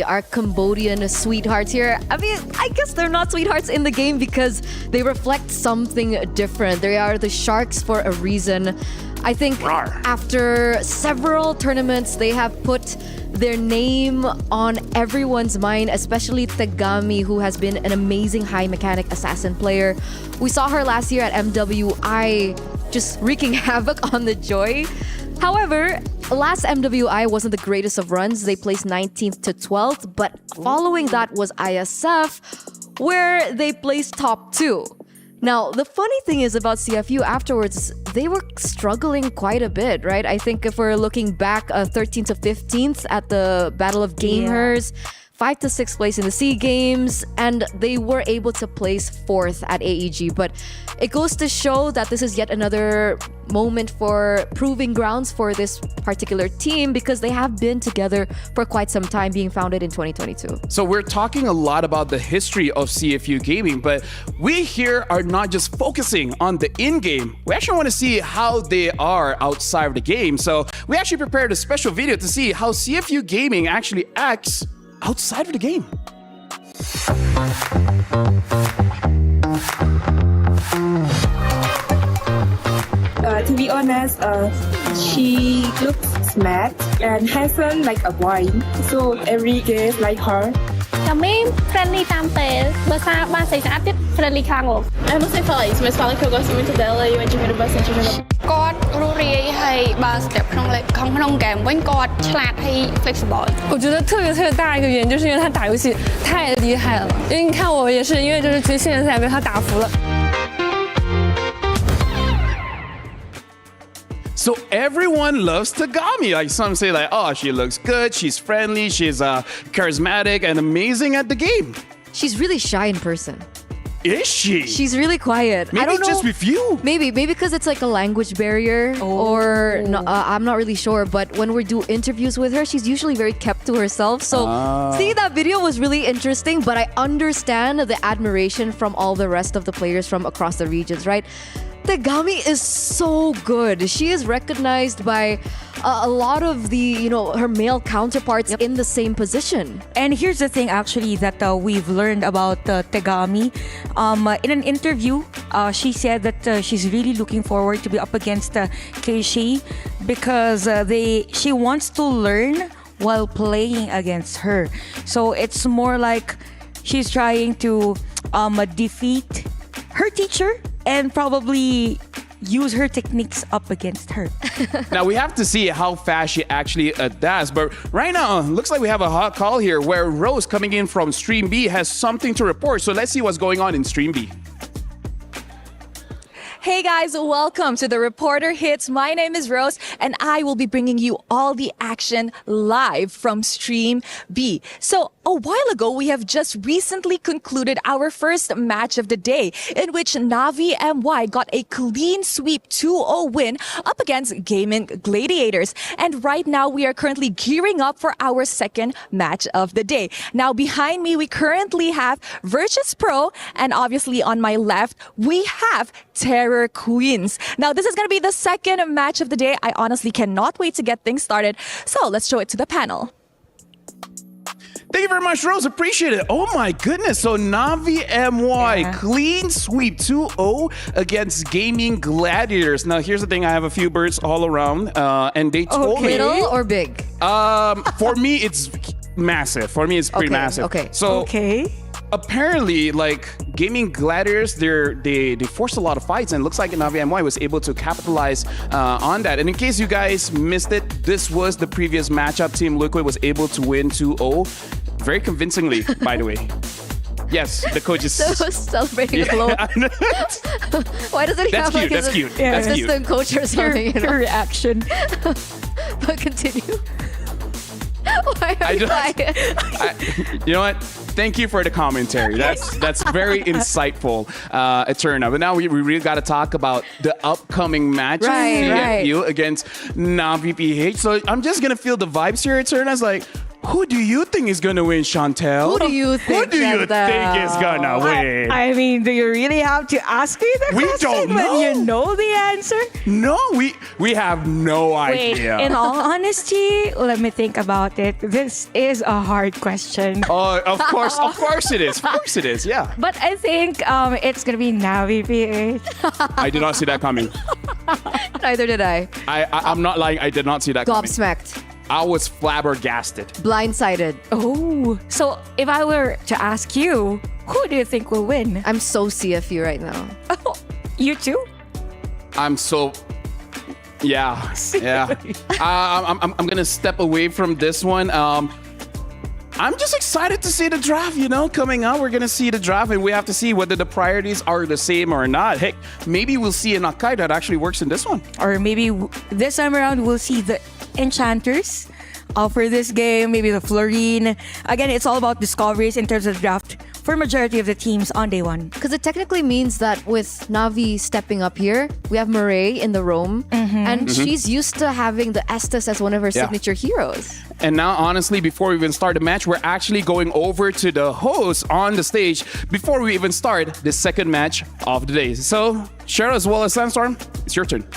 Our Cambodian sweethearts here. I mean, I guess they're not sweethearts in the game because they reflect something different. They are the Sharks for a reason. I think after several tournaments, they have put their name on everyone's mind, especially Tegami, who has been an amazing high mechanic assassin player. We saw her last year at MWI, just wreaking havoc on the Joy. However, last MWI wasn't the greatest of runs. They placed 19th to 12th, but following that was ISF, where they placed top 2. Now, the funny thing is about CFU afterwards, they were struggling quite a bit, right? I think if we're looking back 13th to 15th at the Battle of Gamers, 5th to 6th place in the SEA Games, and they were able to place 4th at AEG. But it goes to show that this is yet another moment for proving grounds for this particular team because they have been together for quite some time, being founded in 2022. So we're talking a lot about the history of CFU Gaming, but we here are not just focusing on the in-game. We actually want to see how they are outside of the game. So we actually prepared a special video to see how CFU Gaming actually acts outside of the game. To be honest, she looks smart and handsome like a boy. So every guy like her. តាមមី friendly តាមពេលបើសារបានស្អីស្អាតទៀត friendly ខ្លាំងហ្មង I must say felt like my stomach goes into the LA when you hit a bus and គាត់រស់រាយហើយបើស្ទាប់ក្នុង game វិញគាត់ឆ្លាតហើយ flexible 我觉得特别大一个原因就是因为他打游戏太厉害了，因为你看我也是因为就是去训练赛被他打服了。 So everyone loves Tagami. Like some say, like, oh, she looks good, she's friendly, she's charismatic and amazing at the game. She's really shy in person. Is she? She's really quiet. Maybe I don't know. Just with you. Maybe because it's like a language barrier, or no, I'm not really sure. But when we do interviews with her, she's usually very kept to herself. So seeing that video was really interesting. But I understand the admiration from all the rest of the players from across the regions, right? Tagami is so good. She is recognized by a lot of the, her male counterparts in the same position. And here's the thing, actually, that we've learned about Tagami. In an interview, she said that she's really looking forward to be up against Keishi because she wants to learn while playing against her. So it's more like she's trying to defeat her teacher and probably use her techniques up against her. Now we have to see how fast she actually adapts. But right now, looks like we have a hot call here where Rose coming in from Stream B has something to report. So let's see what's going on in Stream B. Hey guys, welcome to the Reporter Hits. My name is Rose and I will be bringing you all the action live from Stream B. So a while ago, we have just recently concluded our first match of the day in which Navi MY got a clean sweep 2-0 win up against Gaming Gladiators. And right now we are currently gearing up for our second match of the day. Now behind me, we currently have Virtus.pro, and obviously on my left, we have Terror Queens. Now this is going to be the second match of the day. I honestly cannot wait to get things started. So let's show it to the panel. Thank you very much, Rose. Appreciate it. Oh my goodness. So Navi MY clean sweep 2-0 against Gaming Gladiators. Now here's the thing. I have a few birds all around and they told me. Little or big? For me, it's massive. For me, it's pretty massive. Okay. So apparently, like Gaming Gladiators, they forced a lot of fights, and it looks like Navi MY was able to capitalize on that. And in case you guys missed it, this was the previous matchup. Team Liquid was able to win 2-0 very convincingly, by the way. Yes, the coach is celebrating a blow. Why doesn't he have like that's cute. That's assistant coach or something? Her reaction. But continue. Why are you you know what? Thank you for the commentary. That's very insightful, Eterna. But now we really got to talk about the upcoming match, CFU against Navi PH. So I'm just gonna feel the vibes here, Eterna. It's like, who do you think is gonna win, Chantel? Who do you think is gonna win? I mean, do you really have to ask me the question? We don't know. When you know the answer? No, we have no idea. In all honesty, let me think about it. This is a hard question. Oh, of course it is. Of course it is, yeah. But I think it's gonna be Navi PH. I did not see that coming. Neither did I. I'm not lying, I did not see that coming. Gobsmacked. I was flabbergasted. Blindsided. Oh, so if I were to ask you, who do you think will win? I'm so CFU right now. Oh, you too? I'm so... Yeah. I'm gonna step away from this one. I'm just excited to see the draft, coming up. We're going to see the draft, and we have to see whether the priorities are the same or not. Heck, maybe we'll see an Akai that actually works in this one. Or maybe this time around, we'll see the Enchanters for this game, maybe the Florine. Again, it's all about discoveries in terms of draft for majority of the teams on day one. Because it technically means that with Navi stepping up here, we have Murray in the roam, and she's used to having the Estes as one of her signature heroes. And now, honestly, before we even start the match, we're actually going over to the host on the stage before we even start the second match of the day. So, Cheryl as well as Sandstorm, it's your turn.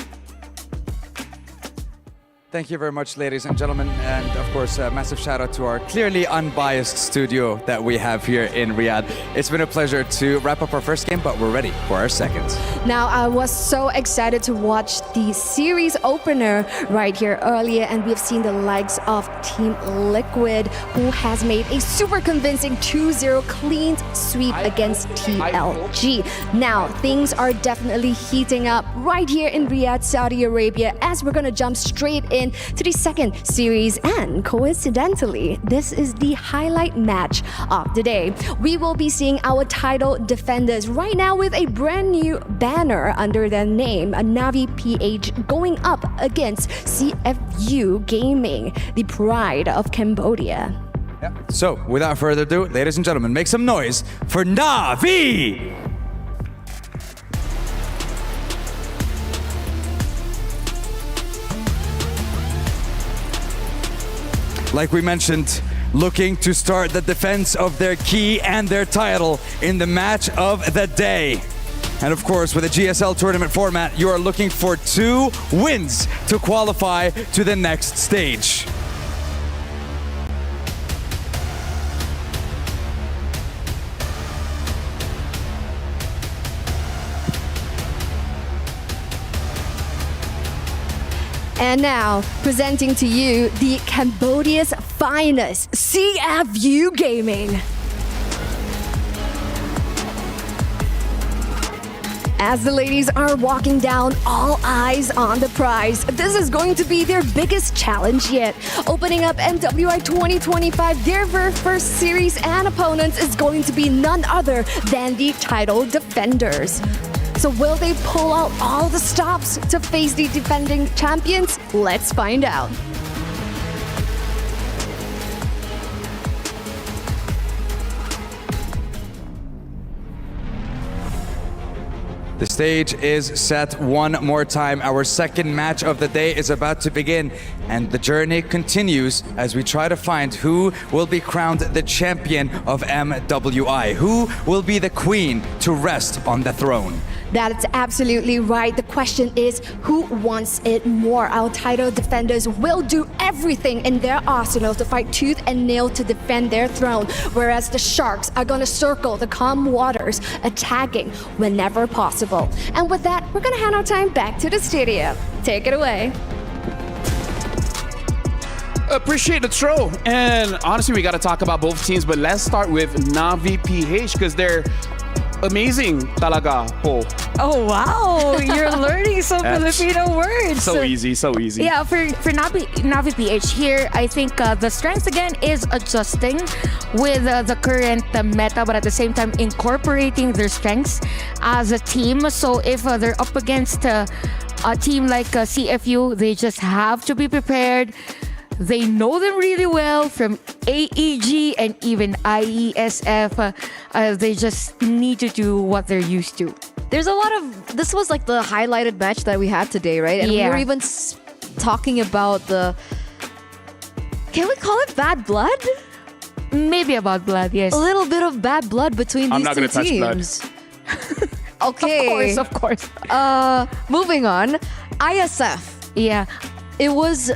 Thank you very much, ladies and gentlemen. And of course, a massive shout out to our clearly unbiased studio that we have here in Riyadh. It's been a pleasure to wrap up our first game, but we're ready for our second. Now, I was so excited to watch the series opener right here earlier, and we've seen the likes of Team Liquid, who has made a super convincing 2-0 clean sweep against TLG. Now, things are definitely heating up right here in Riyadh, Saudi Arabia, as we're gonna jump straight in to the second series, and coincidentally, this is the highlight match of the day. We will be seeing our title defenders right now with a brand new banner under their name, a Navi PH, going up against CFU Gaming, the pride of Cambodia. So, without further ado, ladies and gentlemen, make some noise for Navi! Like we mentioned, looking to start the defense of their key and their title in the match of the day. And of course, with a GSL tournament format, you are looking for 2 wins to qualify to the next stage. And now, presenting to you the Cambodia's finest, CFU Gaming. As the ladies are walking down, all eyes on the prize. This is going to be their biggest challenge yet. Opening up MWI 2025, their very first series and opponents is going to be none other than the title defenders. So will they pull out all the stops to face the defending champions? Let's find out. The stage is set one more time. Our second match of the day is about to begin, and the journey continues as we try to find who will be crowned the champion of MWI, who will be the queen to rest on the throne. That's absolutely right. The question is, who wants it more? Our title defenders will do everything in their arsenal to fight tooth and nail to defend their throne, whereas the Sharks are going to circle the calm waters, attacking whenever possible. And with that, we're going to hand our time back to the studio. Take it away. Appreciate the throw. And honestly, we got to talk about both teams, but let's start with Navi PH because they're amazing talaga po. Oh wow, you're learning some Filipino words. So easy, so easy. Yeah, for Navi PH here, I think the strength again is adjusting with the current meta, but at the same time incorporating their strengths as a team. So if they're up against a team like CFU, they just have to be prepared. They know them really well from AEG and even IESF. They just need to do what they're used to. There's a lot of... This was like the highlighted match that we had today, right? And we were even talking about the... Can we call it bad blood? Maybe about blood, yes. A little bit of bad blood between these two teams. Okay. Of course. Moving on. ISF. Yeah. It was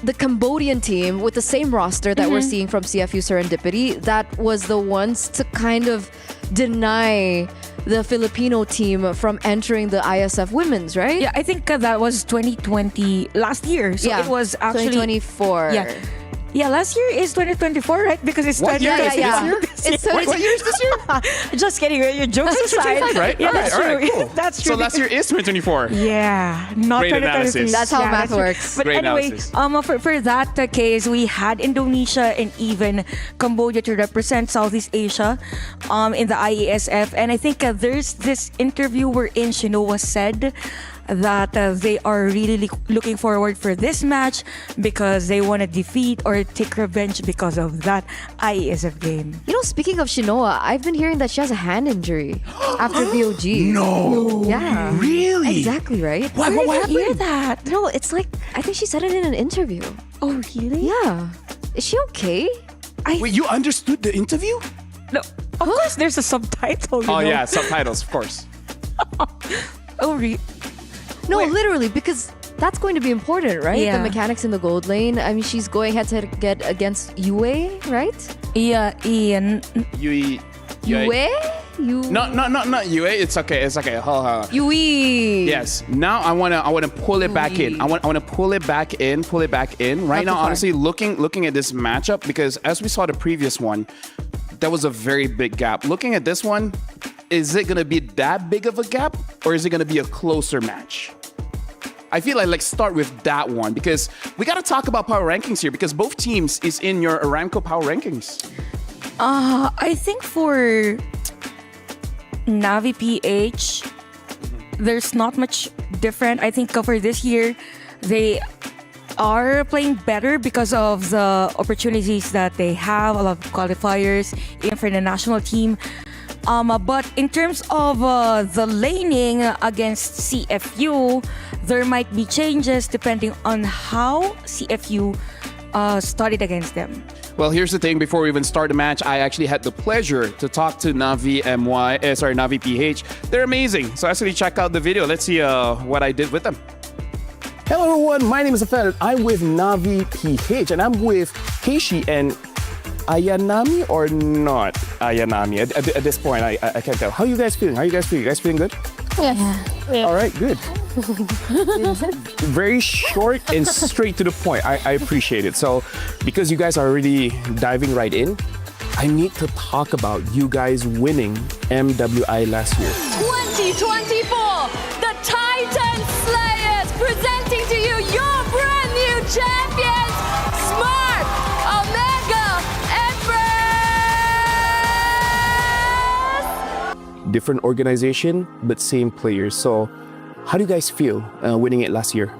the Cambodian team with the same roster that we're seeing from CFU Serendipity that was the ones to kind of deny the Filipino team from entering the ISF Women's, right? Yeah, I think that was 2020, last year. So it was actually 2024. Yeah. Yeah, last year is 2024, right? Because it's What year is It's What year is this year? Just kidding. Your jokes aside. Right? Yeah, that's all right, true. cool. That's true. So last year is 2024. Yeah, not Great 2023. analysis. That's how math true. works. But Great anyway, analysis. for that case, we had Indonesia and even Cambodia to represent Southeast Asia in the IESF. And I think there's this interview wherein Shinoa said that they are really looking forward for this match because they want to defeat or take revenge because of that IESF game. You know, speaking of Shinoa, I've been hearing that she has a hand injury after BOG. No. Yeah. Really? Exactly, right? What happened? Hear that? No, it's like, I think she said it in an interview. Oh, really? Yeah. Is she okay? Wait, you understood the interview? No. Of course, there's a subtitle. Oh, yeah, subtitles, of course. Oh, really? No, literally, because that's going to be important, right? Yeah. The mechanics in the gold lane. I mean, she's going head to head against Yue, right? Yeah, Ian. Yue. Yue? Not Yue. It's okay. It's okay. Yue. Yes. Now I wanna pull it back in. I wanna pull it back in. Pull it back in. Right now, honestly, looking at this matchup, because as we saw the previous one, that was a very big gap. Looking at this one, is it gonna be that big of a gap, or is it gonna be a closer match? I feel like let's start with that one, because we gotta talk about power rankings here, because both teams is in your Aramco power rankings. I think for Navi PH, there's not much different. I think for this year, they are playing better because of the opportunities that they have, a lot of qualifiers, even for the national team. But in terms of the laning against CFU, there might be changes depending on how CFU started against them. Well, here's the thing. Before we even start the match, I actually had the pleasure to talk to Navi Navi PH. They're amazing. So actually check out the video. Let's see what I did with them. Hello everyone, my name is Afel. I'm with Navi PH and I'm with Keishi and Ayanami or not Ayanami. At this point, I can't tell. How are you guys feeling? You guys feeling good? Yeah. All right, good. Very short and straight to the point. I appreciate it. So, because you guys are already diving right in, I need to talk about you guys winning MWI last year. 2024, the Titan Slayers presenting to you your brand new champions, Smart Omega Empress! Different organization, but same players. So, how do you guys feel winning it last year?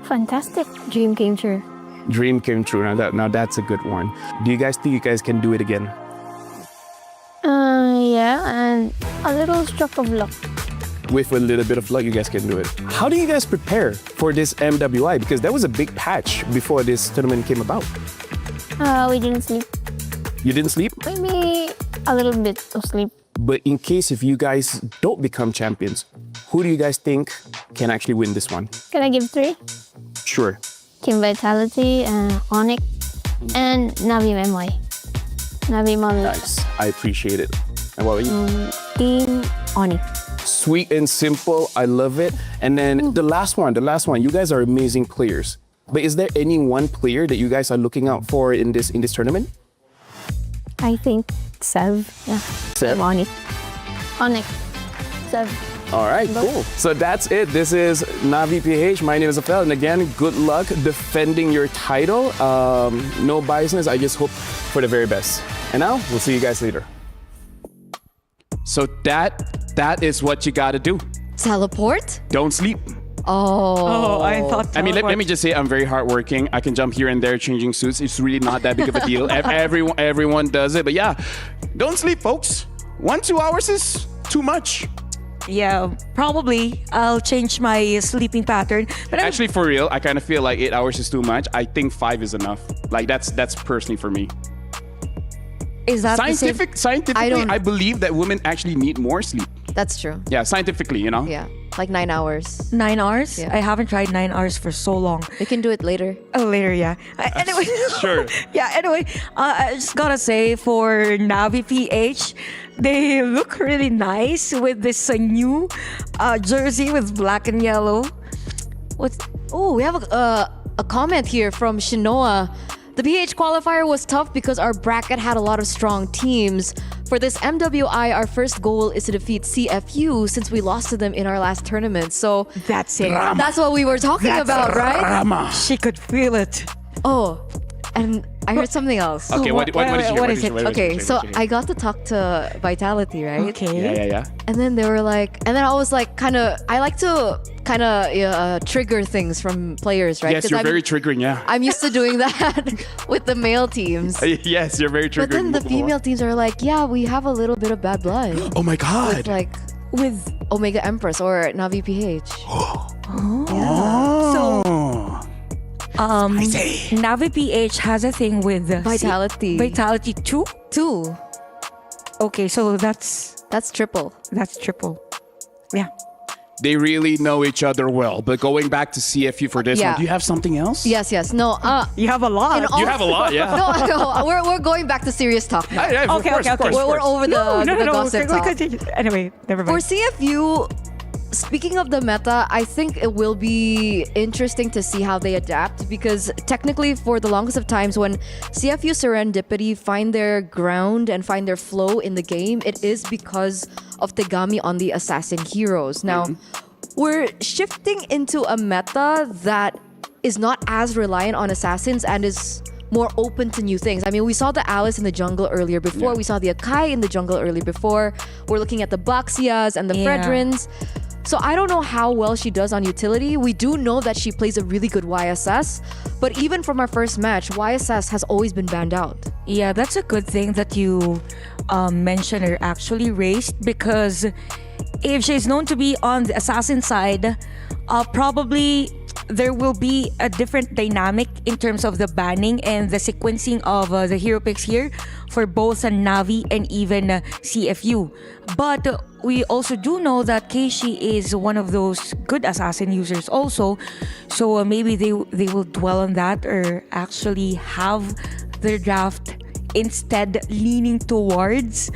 Fantastic. Dream came true. Dream came true. Now that's a good one. Do you guys think you guys can do it again? Yeah, and a little stroke of luck. With a little bit of luck, you guys can do it. How do you guys prepare for this MWI? Because that was a big patch before this tournament came about. We didn't sleep. You didn't sleep? Maybe a little bit of sleep. But in case if you guys don't become champions, who do you guys think can actually win this one? Can I give 3? Sure. Team Vitality, Onyx, and Navi MWI. Navi Mommy. Nice. I appreciate it. And what about you? Team Onyx. Sweet and simple. I love it. And then the last one. You guys are amazing players. But is there any one player that you guys are looking out for in this tournament? I think Sev. Yeah. Sev? Onyx. Sev. All right, cool. So that's it. This is Navi PH. My name is Afel. And again, good luck defending your title. No biasness. I just hope for the very best. And now, we'll see you guys later. So that is what you gotta do. Teleport? Don't sleep. Oh, I thought. I mean, let me just say, I'm very hardworking. I can jump here and there, changing suits. It's really not that big of a deal. Everyone does it. But yeah, don't sleep, folks. 1-2 hours is too much. Yeah, probably I'll change my sleeping pattern. But actually, for real, I kind of feel like 8 hours is too much. I think 5 is enough. Like that's personally for me. Is that scientifically? I believe that women actually need more sleep. That's true. Yeah, scientifically, you know. Yeah, like 9 hours. 9 hours? Yeah. I haven't tried 9 hours for so long. We can do it later. Oh, later, yeah. Anyway. Sure. Yeah, anyway, I just gotta say for Navi PH, they look really nice with this new jersey with black and yellow. Oh, we have a comment here from Shinoa. The PH qualifier was tough because our bracket had a lot of strong teams. For this MWI, our first goal is to defeat CFU since we lost to them in our last tournament. So that's it. That's what we were talking about, right? Drama. She could feel it. Oh, and I heard something else. Okay, what is it? Okay, so I got to talk to Vitality, right? Okay. Yeah. And then they were like, and then I was like, I like to trigger things from players, right? Yes, you're very triggering, yeah. I'm used to doing that with the male teams. Yes, you're very triggering. But then the female teams are like, yeah, we have a little bit of bad blood. Oh my God. With Omega Empress or Navi PH. So, Navi PH has a thing with Vitality. Vitality 2? 2. Okay, so that's triple. That's triple. Yeah. They really know each other well. But going back to CFU for this Yeah. one, do you have something else? Yes, yes. No, You have a lot. You have a lot, yeah. no, we're going back to serious talk now. Of course. We're over the gossip talk. Anyway, never For mind. CFU, speaking of the meta, I think it will be interesting to see how they adapt because technically for the longest of times when CFU Serendipity find their ground and find their flow in the game, it is because of Tegami on the assassin heroes. Now, we're shifting into a meta that is not as reliant on assassins and is more open to new things. I mean, we saw the Alice in the jungle earlier before. We saw the Akai in the jungle earlier before. We're looking at the Baxias and the Fredrins. So I don't know how well she does on utility. We do know that she plays a really good YSS, but even from our first match, YSS has always been banned out. Yeah, that's a good thing that you mentioned or actually raised because if she's known to be on the assassin side, probably there will be a different dynamic in terms of the banning and the sequencing of the hero picks here for both Navi and even CFU. But we also do know that Keishi is one of those good assassin users also. So maybe they will dwell on that or actually have their draft instead leaning towards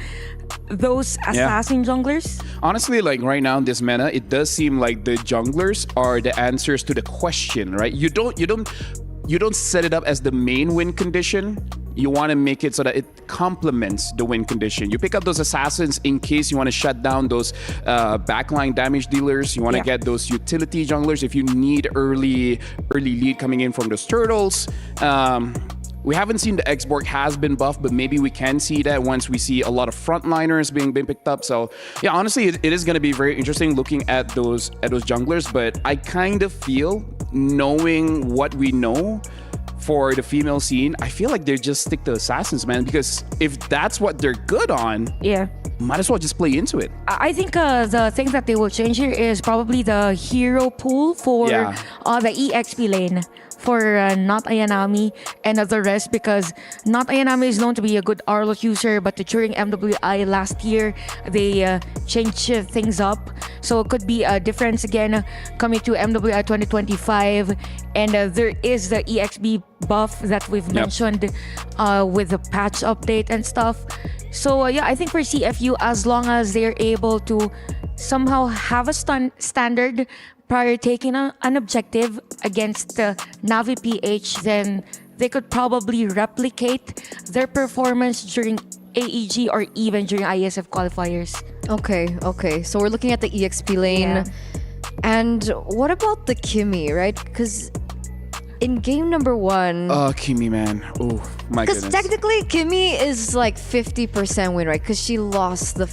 those assassin junglers. Honestly, like right now in this meta, it does seem like the junglers are the answers to the question, right? You don't set it up as the main win condition. You want to make it so that it complements the win condition. You pick up those assassins in case you want to shut down those backline damage dealers. You want to get those utility junglers if you need early lead coming in from those turtles. We haven't seen the X-Borg has been buffed, but maybe we can see that once we see a lot of frontliners being picked up. So yeah, honestly, it is going to be very interesting looking at those junglers. But I kind of feel, knowing what we know for the female scene, I feel like they just stick to assassins, man. Because if that's what they're good on, might as well just play into it. I think the thing that they will change here is probably the hero pool for the EXP lane for Not Ayanami and the rest, because Not Ayanami is known to be a good Arlot user, but during MWI last year, they changed things up. So it could be a difference again coming to MWI 2025. And there is the EXP buff that we've mentioned with the patch update and stuff. So yeah, I think for CFU, as long as they're able to somehow have a standard prior taking an objective against Navi PH, then they could probably replicate their performance during AEG or even during ISF qualifiers. Okay. So we're looking at the EXP lane. And what about the Kimmy, right? Because in game number 1... Oh, Kimmy, man. Oh, my goodness. Because technically, Kimmy is like 50% win, right? Because she lost the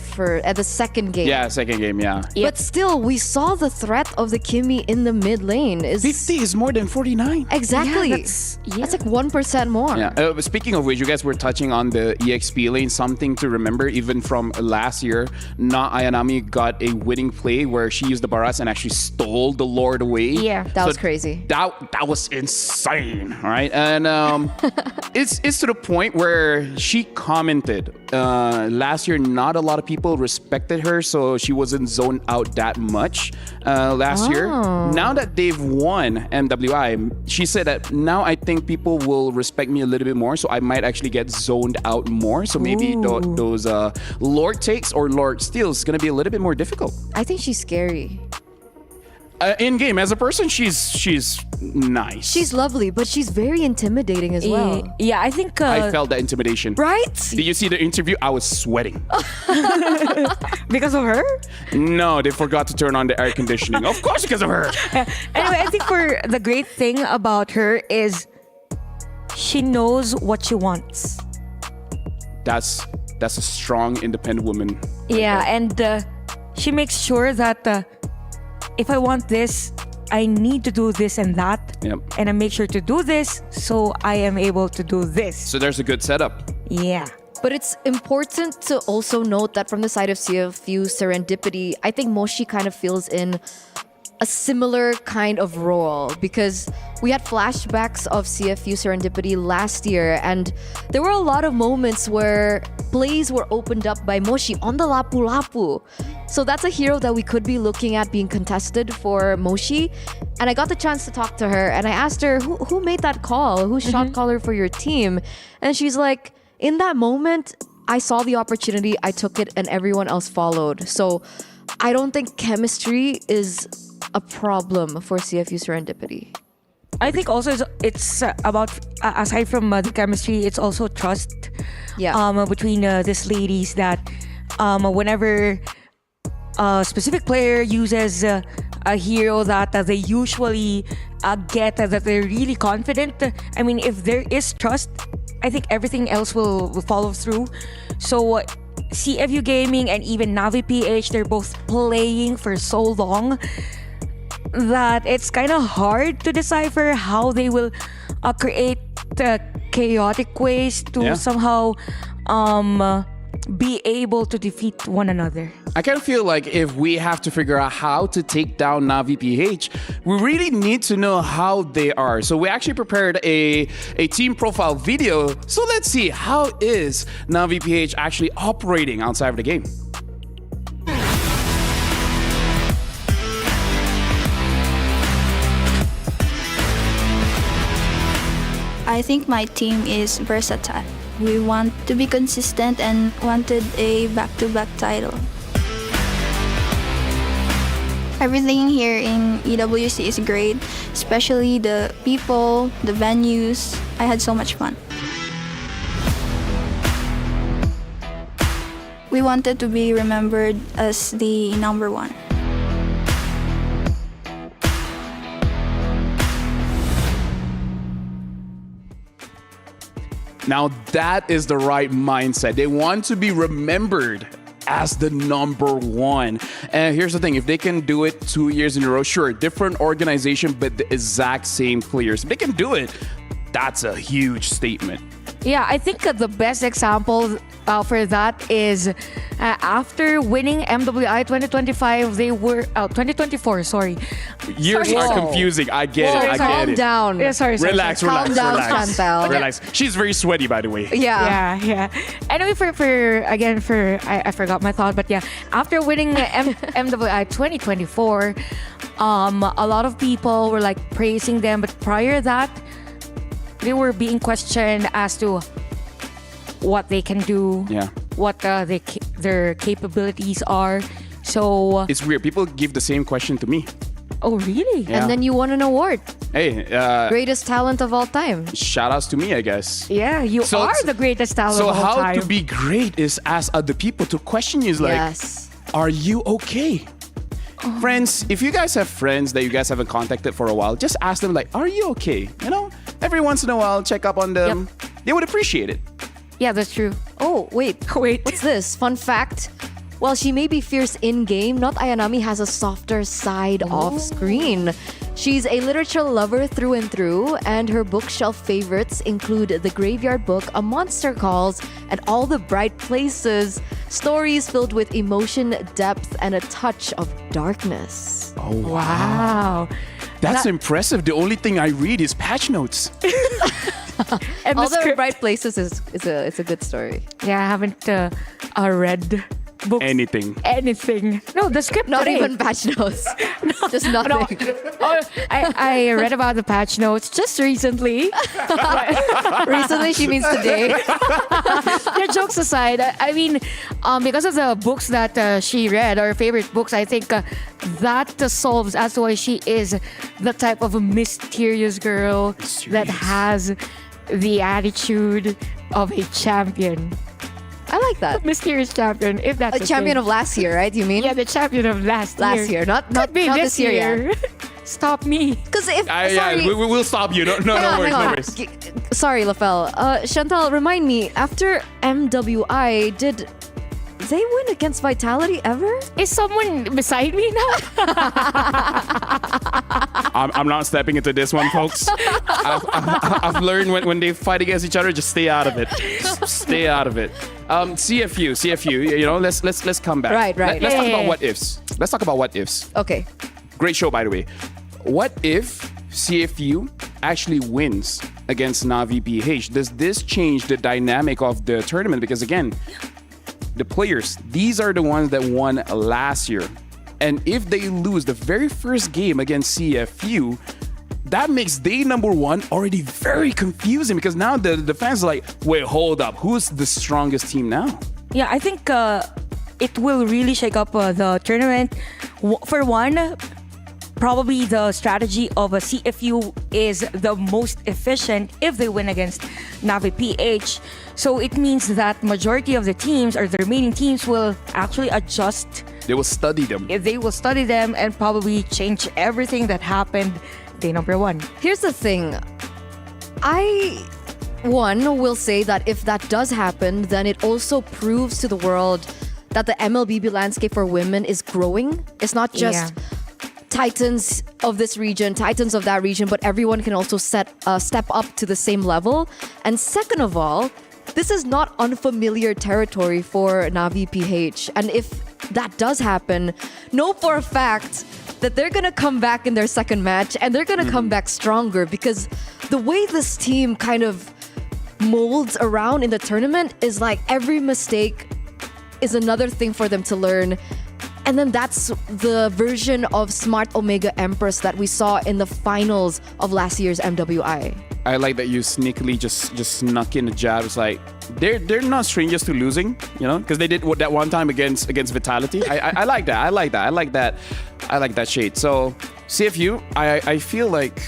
second game. Yeah, second game, yeah. But still, we saw the threat of the Kimmy in the mid lane. 50 is more than 49. Exactly. That's like 1% more. Yeah. Speaking of which, you guys were touching on the EXP lane. Something to remember, even from last year, Na Ayanami got a winning play where she used the Baras and actually stole the Lord away. Yeah, that was crazy. That was insane, right? And it's to the point where she commented last year, not a lot of people respected her, so she wasn't zoned out that much last year. Now that they've won MWI, she said that now I think people will respect me a little bit more, so I might actually get zoned out more. So maybe those Lord takes or Lord steals is going to be a little bit more difficult. I think she's scary. In game, as a person, she's nice. She's lovely, but she's very intimidating as well. Yeah, I think I felt that intimidation. Right? Did you see the interview? I was sweating. Because of her? No, they forgot to turn on the air conditioning. Of course, because of her. Anyway, I think for the great thing about her is she knows what she wants. That's a strong, independent woman. Yeah, and she makes sure that if I want this, I need to do this and that. Yep. And I make sure to do this so I am able to do this. So there's a good setup. Yeah. But it's important to also note that from the side of CFU Serendipity, I think Moshi kind of feels in a similar kind of role because we had flashbacks of CFU Serendipity last year and there were a lot of moments where plays were opened up by Moshi on the Lapu Lapu. So that's a hero that we could be looking at being contested for Moshi. And I got the chance to talk to her and I asked her, who made that call? Who's shot caller for your team? And she's like, in that moment, I saw the opportunity, I took it, and everyone else followed. So I don't think chemistry is a problem for CFU Serendipity. I think also it's about, aside from the chemistry, it's also trust between these ladies that whenever a specific player uses a hero that they usually get, that they're really confident. I mean, if there is trust, I think everything else will follow through. So CFU Gaming and even Navi PH, they're both playing for so long that it's kind of hard to decipher how they will create chaotic ways to somehow be able to defeat one another. I kind of feel like if we have to figure out how to take down Navi PH, we really need to know how they are. So we actually prepared a team profile video. So let's see, how is Navi PH actually operating outside of the game? I think my team is versatile. We want to be consistent and wanted a back-to-back title. Everything here in EWC is great, especially the people, the venues. I had so much fun. We wanted to be remembered as the number one. Now that is the right mindset. They want to be remembered as the number one. And here's the thing, if they can do it 2 years in a row, sure, different organization, but the exact same players. If they can do it, that's a huge statement. Yeah, I think the best example for that is after winning MWI 2025, they were 2024. Sorry, years are confusing. I get it. I get Calm it. down. Yeah, sorry. Relax. Calm down, Relax. Chantal. Relax. She's very sweaty, by the way. Yeah. Anyway, I forgot my thought, but yeah, after winning MWI 2024, a lot of people were like praising them, but prior that, they were being questioned as to what they can do, what their capabilities are. So it's weird. People give the same question to me. Oh, really? Yeah. And then you won an award. Hey, greatest talent of all time. Shout outs to me, I guess. Yeah, you are the greatest talent of all time. So how to be great is ask other people to question you. Is like, are you okay? Friends, if you guys have friends that you guys haven't contacted for a while, just ask them like, are you okay? You know, every once in a while, check up on them. They would appreciate it. Yeah, that's true. Oh, wait. What's this? Fun fact. While she may be fierce in-game, not Ayanami has a softer side off-screen. She's a literature lover through and through, and her bookshelf favorites include The Graveyard Book, A Monster Calls, and All the Bright Places. Stories filled with emotion, depth, and a touch of darkness. Oh, wow. That's impressive. The only thing I read is patch notes. And All the Bright Places is a good story. Yeah, I haven't read books. Anything. No, the script. Not today. even patch notes. Just nothing. I read about the patch notes just recently. Recently, she means today. Yeah, jokes aside, I mean, because of the books that she read, her favorite books, I think that solves as to why she is the type of a mysterious girl that has the attitude of a champion. I like that. Mysterious champion, if that's a champion of last year, right? You mean? Yeah, the champion of last year. Not this year. Yeah. Stop me. Because if we'll stop you. No worries. Sorry, Lafel. Chantal, remind me. After MWI, did they win against Vitality ever? Is someone beside me now? I'm not stepping into this one, folks. I've learned when they fight against each other, just stay out of it. Stay out of it. CFU. You know, let's come back. Right. Let's talk about what ifs. Let's talk about what ifs. Okay. Great show, by the way. What if CFU actually wins against Navi PH? Does this change the dynamic of the tournament? Because again, the players, these are the ones that won last year. And if they lose the very first game against CFU, that makes day number one already very confusing because now the fans are like, wait, hold up, who's the strongest team now? Yeah, I think it will really shake up the tournament. For one, probably the strategy of a CFU is the most efficient if they win against Navi PH. So it means that majority of the teams or the remaining teams will actually adjust. They will study them. They will study them and probably change everything that happened day number one. Here's the thing. I will say that if that does happen, then it also proves to the world that the MLBB landscape for women is growing. It's not just titans of this region, titans of that region, but everyone can also step up to the same level. And second of all, this is not unfamiliar territory for Navi PH. And if that does happen, know for a fact that they're gonna come back in their second match and they're gonna come back stronger because the way this team kind of molds around in the tournament is like every mistake is another thing for them to learn. And then that's the version of Smart Omega Empress that we saw in the finals of last year's MWI. I like that you sneakily just snuck in the jab. It's like they're not strangers to losing, you know, because they did that one time against Vitality. I like that. I like that shade. So CFU, I feel like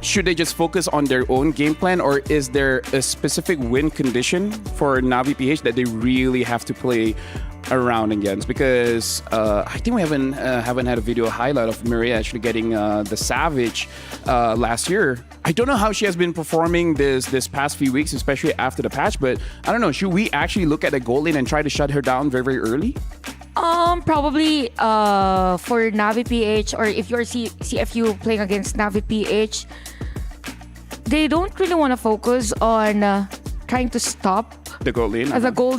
should they just focus on their own game plan, or is there a specific win condition for Navi PH that they really have to play around against? Because I think we haven't had a video highlight of Maria actually getting the Savage last year. I don't know how she has been performing this past few weeks, especially after the patch, but I don't know, should we actually look at the gold lane and try to shut her down very, very early? Probably for Navi PH, or if you're CFU playing against Navi PH, they don't really want to focus on trying to stop the gold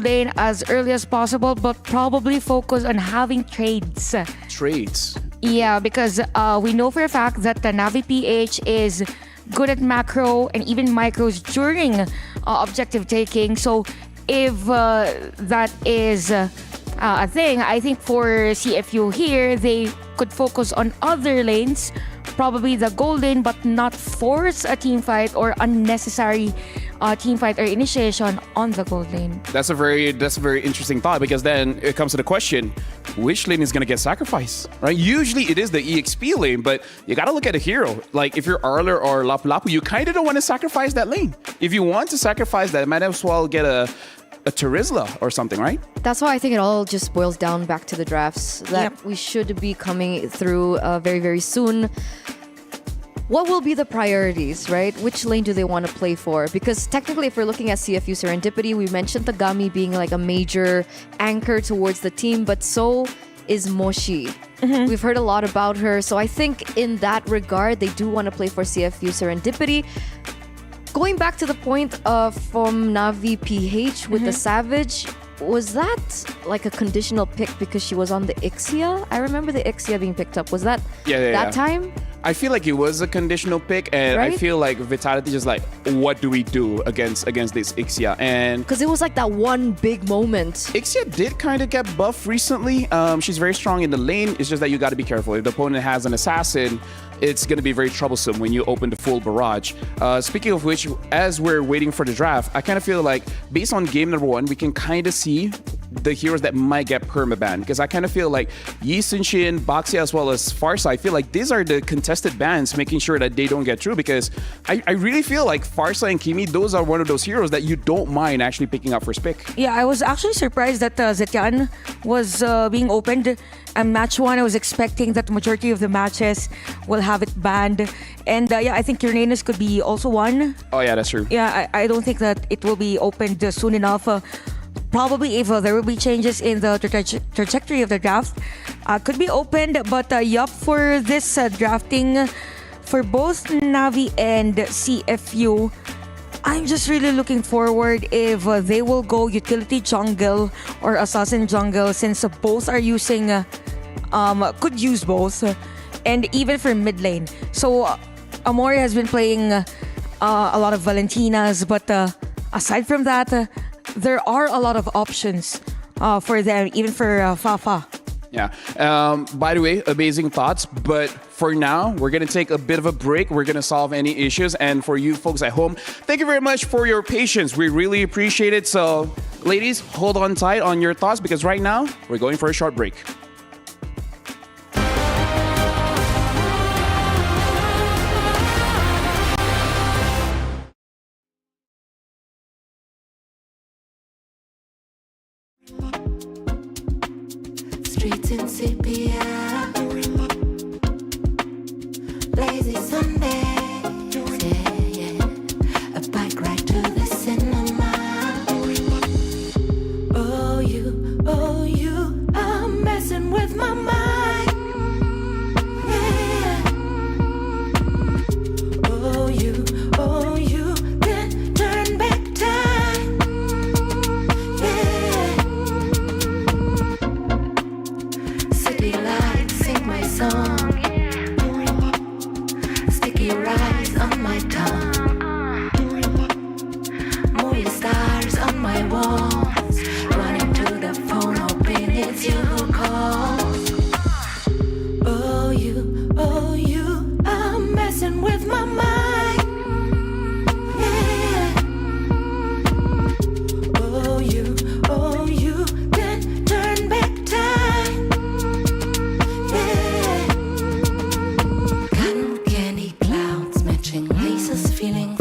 lane as early as possible, but probably focus on having trades. Yeah, because we know for a fact that the Navi PH is good at macro and even micros during objective taking. So if that is a thing, I think for CFU here, they could focus on other lanes, probably the gold lane, but not force a team fight or unnecessary team fight or initiation on the gold lane. That's a very interesting thought, because then it comes to the question, which lane is going to get sacrificed, right? Usually it is the EXP lane, but you got to look at a hero. Like if you're Arler or Lapu Lapu, you kind of don't want to sacrifice that lane. If you want to sacrifice that, might as well get a Terizla or something, right? That's why I think it all just boils down back to the drafts that we should be coming through very, very soon. What will be the priorities, right? Which lane do they want to play for? Because technically, if we're looking at CFU Serendipity, we mentioned Tagami being like a major anchor towards the team, but so is Moshi. We've heard a lot about her. So I think in that regard, they do want to play for CFU Serendipity. Going back to the point from Navi PH with the Savage, was that like a conditional pick because she was on the Ixia? I remember the Ixia being picked up. Was that that time? I feel like it was a conditional pick, and I feel like Vitality just like, what do we do against this Ixia? And because it was like that one big moment. Ixia did kind of get buffed recently. She's very strong in the lane. It's just that you got to be careful. If the opponent has an assassin, it's going to be very troublesome when you open the full barrage. Speaking of which, as we're waiting for the draft, I kind of feel like based on game number one, we can kind of see the heroes that might get permaban, because I kind of feel like Yi Sun-shin, Baxia, as well as Farsa, I feel like these are the contested bans, making sure that they don't get through, because I really feel like Farsa and Kimi, those are one of those heroes that you don't mind actually picking up first pick. Yeah, I was actually surprised that Zetian was being opened. And match one, I was expecting that the majority of the matches will have it banned. And I think Uranus could be also one. Oh yeah, that's true. Yeah, I don't think that it will be opened soon enough. Probably if there will be changes in the trajectory of the draft, could be opened. But for this drafting for both Navi and CFU, I'm just really looking forward if they will go utility jungle or assassin jungle, since both are using, could use both, and even for mid lane. So Amori has been playing a lot of Valentinas, but aside from that, there are a lot of options for them, even for Fafa. Yeah. By the way, amazing thoughts. But for now, we're going to take a bit of a break. We're going to solve any issues. And for you folks at home, thank you very much for your patience. We really appreciate it. So, ladies, hold on tight on your thoughts because right now, we're going for a short break. Streets in sepia, lazy Sunday, yeah. A bike ride to the cinema. Oh you are messing with my mind, yeah. Oh you can turn back time, yeah. City lights sing my song. Sticky rice on my tongue. Movie stars on my walls. Running to the phone, hoping it's you who calls. Oh you are messing with my mind, yeah. Oh you can turn back time, yeah. Cotton candy clouds matching laces, feeling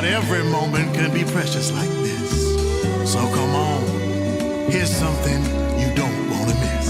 Not every moment can be precious like this. So come on, here's something you don't want to miss.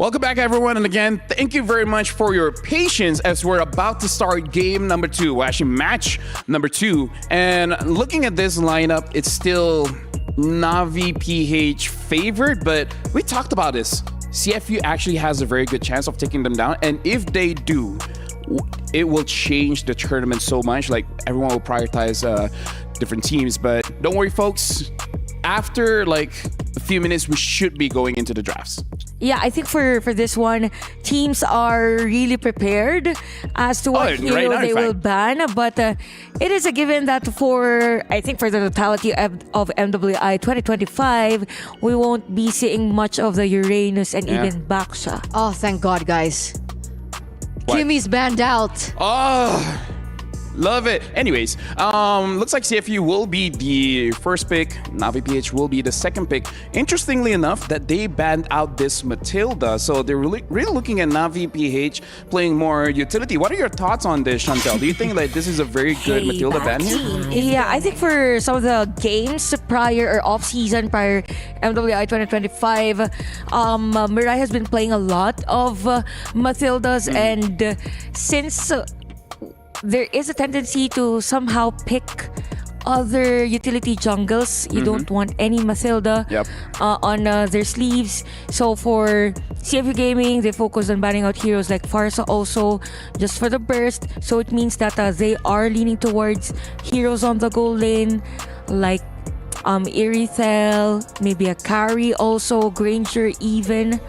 Welcome back, everyone. And again, thank you very much for your patience as we're about to start game number 2. Well, actually, match number 2. And looking at this lineup, it's still Navi PH favored, but we talked about this. CFU actually has a very good chance of taking them down. And if they do, it will change the tournament so much. Like everyone will prioritize different teams, but don't worry, folks. After like a few minutes, we should be going into the drafts. Yeah, I think for this one, teams are really prepared as to what hero they will ban. But it is a given that I think for the totality of MWI 2025, we won't be seeing much of the Uranus and even Baksha. Oh, thank God, guys. What? Kimmy's banned out. Oh, love it. Anyways, looks like CFU will be the first pick. Navi PH will be the second pick. Interestingly enough, that they banned out this Matilda. So they're really looking at Navi PH playing more utility. What are your thoughts on this, Chantel? Do you think like this is a very good Matilda ban here? Yeah, I think for some of the games prior or off-season prior MWI 2025, Mirai has been playing a lot of Matildas, and since there is a tendency to somehow pick other utility jungles. You don't want any Matilda on their sleeves. So for CFU Gaming, they focus on banning out heroes like Farsa also, just for the burst. So it means that they are leaning towards heroes on the goal lane, like Irithel, maybe a carry also, Granger even,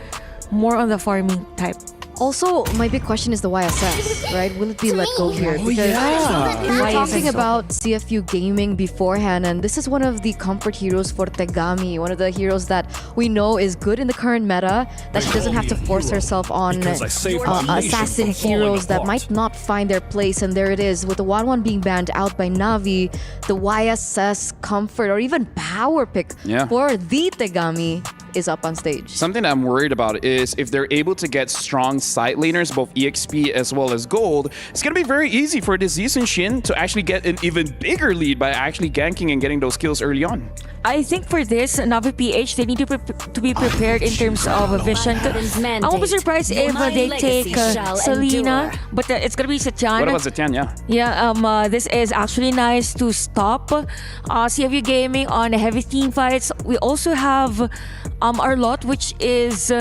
more on the farming type. Also, my big question is the YSS, right? Will it be let go here? Because we were talking about CFU Gaming beforehand, and this is one of the comfort heroes for Tegami, one of the heroes that we know is good in the current meta, that she doesn't have to force herself on assassin heroes that might not find their place. And there it is, with the 1-1 being banned out by Navi, the YSS comfort or even power pick for the Tegami is up on stage. Something I'm worried about is if they're able to get strong side laners, both EXP as well as gold, it's going to be very easy for this Yisun Shin to actually get an even bigger lead by actually ganking and getting those kills early on. I think for this, Navi PH, they need to be prepared in terms of a vision. I won't be surprised if they take Selena, but it's going to be Satyan. What about Satyan? Yeah, this is actually nice to stop CFU Gaming on heavy team fights. We also have our lot, which is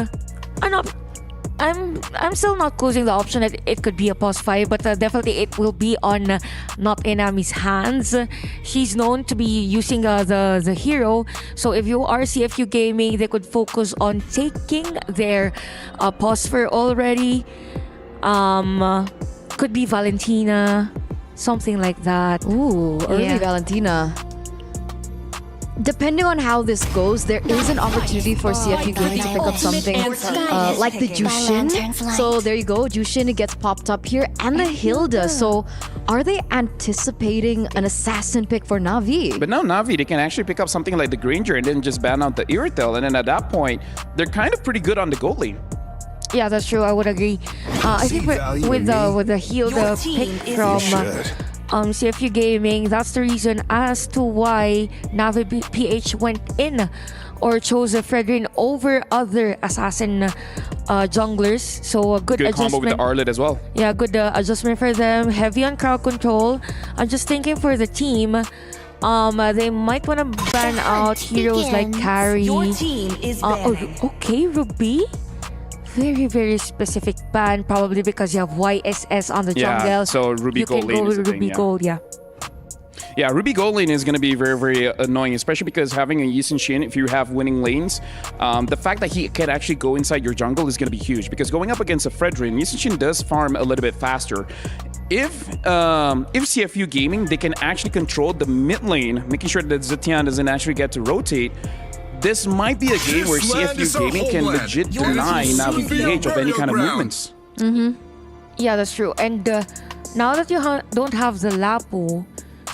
I'm still not closing the option that it could be a pause 5, but definitely it will be on not Inami's hands. She's known to be using the hero, so if you are CFU Gaming, they could focus on taking their pause for already. Could be Valentina, something like that. Ooh, early Valentina. Depending on how this goes, there is an opportunity for CFU Gaming to pick up something like the Jushin. So there you go, Jushin gets popped up here, and the Hilda. So are they anticipating an assassin pick for Navi? But now Navi, they can actually pick up something like the Granger and then just ban out the Irithel. And then at that point, they're kind of pretty good on the gold lane. Yeah, that's true. I would agree. I think with the Hilda pick from CFU Gaming, that's the reason as to why Navi PH went in or chose a Fredrin over other assassin junglers. So a good adjustment. Combo with the Arlet as well. Yeah, good adjustment for them. Heavy on crowd control. I'm just thinking for the team, they might want to ban out heroes like Carry. Okay, Ruby. Very, very specific ban, probably because you have YSS on the jungle. Yeah, so Ruby Gold lane is the Ruby thing, Gold, Yeah, Ruby Gold lane is going to be very, very annoying, especially because having a Yisun Shin, if you have winning lanes, the fact that he can actually go inside your jungle is going to be huge, because going up against a Fredrin, Yisun Shin does farm a little bit faster. If CFU Gaming, they can actually control the mid lane, making sure that Zetian doesn't actually get to rotate, this might be a game where CFU Gaming can legit deny Navi PH of any kind of movements. Yeah, that's true. And now that you don't have the Lapu,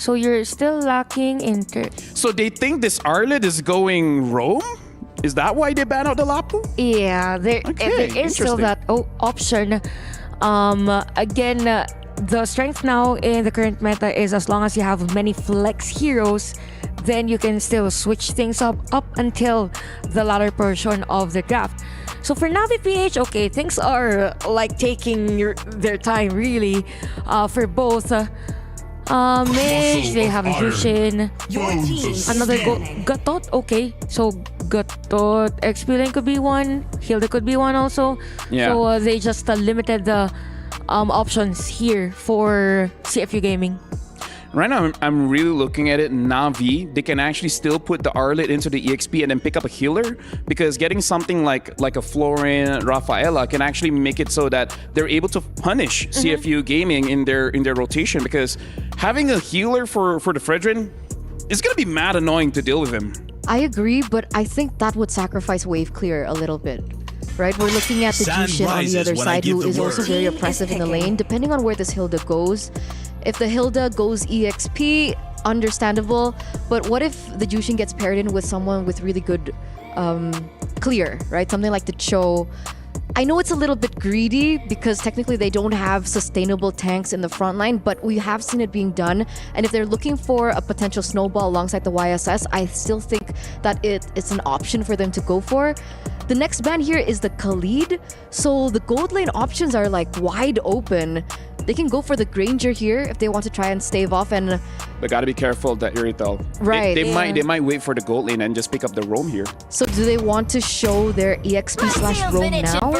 so you're still lacking in... So they think this Arlet is going roam? Is that why they ban out the Lapu? Yeah, there is still that option. Again, the strength now in the current meta is as long as you have many flex heroes, then you can still switch things up until the latter portion of the draft. So for Navi PH, okay, things are like taking their time really for both. Mish, they have a Jushin, another Gatot, okay, so Gatot, XP lane could be one, Hilda could be one also. Yeah. So they just limited the options here for CFU Gaming. Right now, I'm really looking at it. Navi, they can actually still put the Arlet into the EXP and then pick up a healer, because getting something like a Florin, Rafaela can actually make it so that they're able to punish CFU Gaming in their rotation, because having a healer for the Fredrin is going to be mad annoying to deal with him. I agree, but I think that would sacrifice wave clear a little bit. Right, we're looking at the Jushin on the other side, who is also very oppressive in the lane. Depending on where this Hilda goes, if the Hilda goes EXP, understandable. But what if the Jushin gets paired in with someone with really good clear, right? Something like the Cho. I know it's a little bit greedy because technically they don't have sustainable tanks in the front line, but we have seen it being done. And if they're looking for a potential snowball alongside the YSS, I still think that it's an option for them to go for. The next ban here is the Khalid. So the gold lane options are like wide open. They can go for the Granger here if they want to try and stave off, and But gotta be careful that Irithel. Right, They yeah. might wait for the gold lane and just pick up the roam here. so do they want to show their EXP/roam now?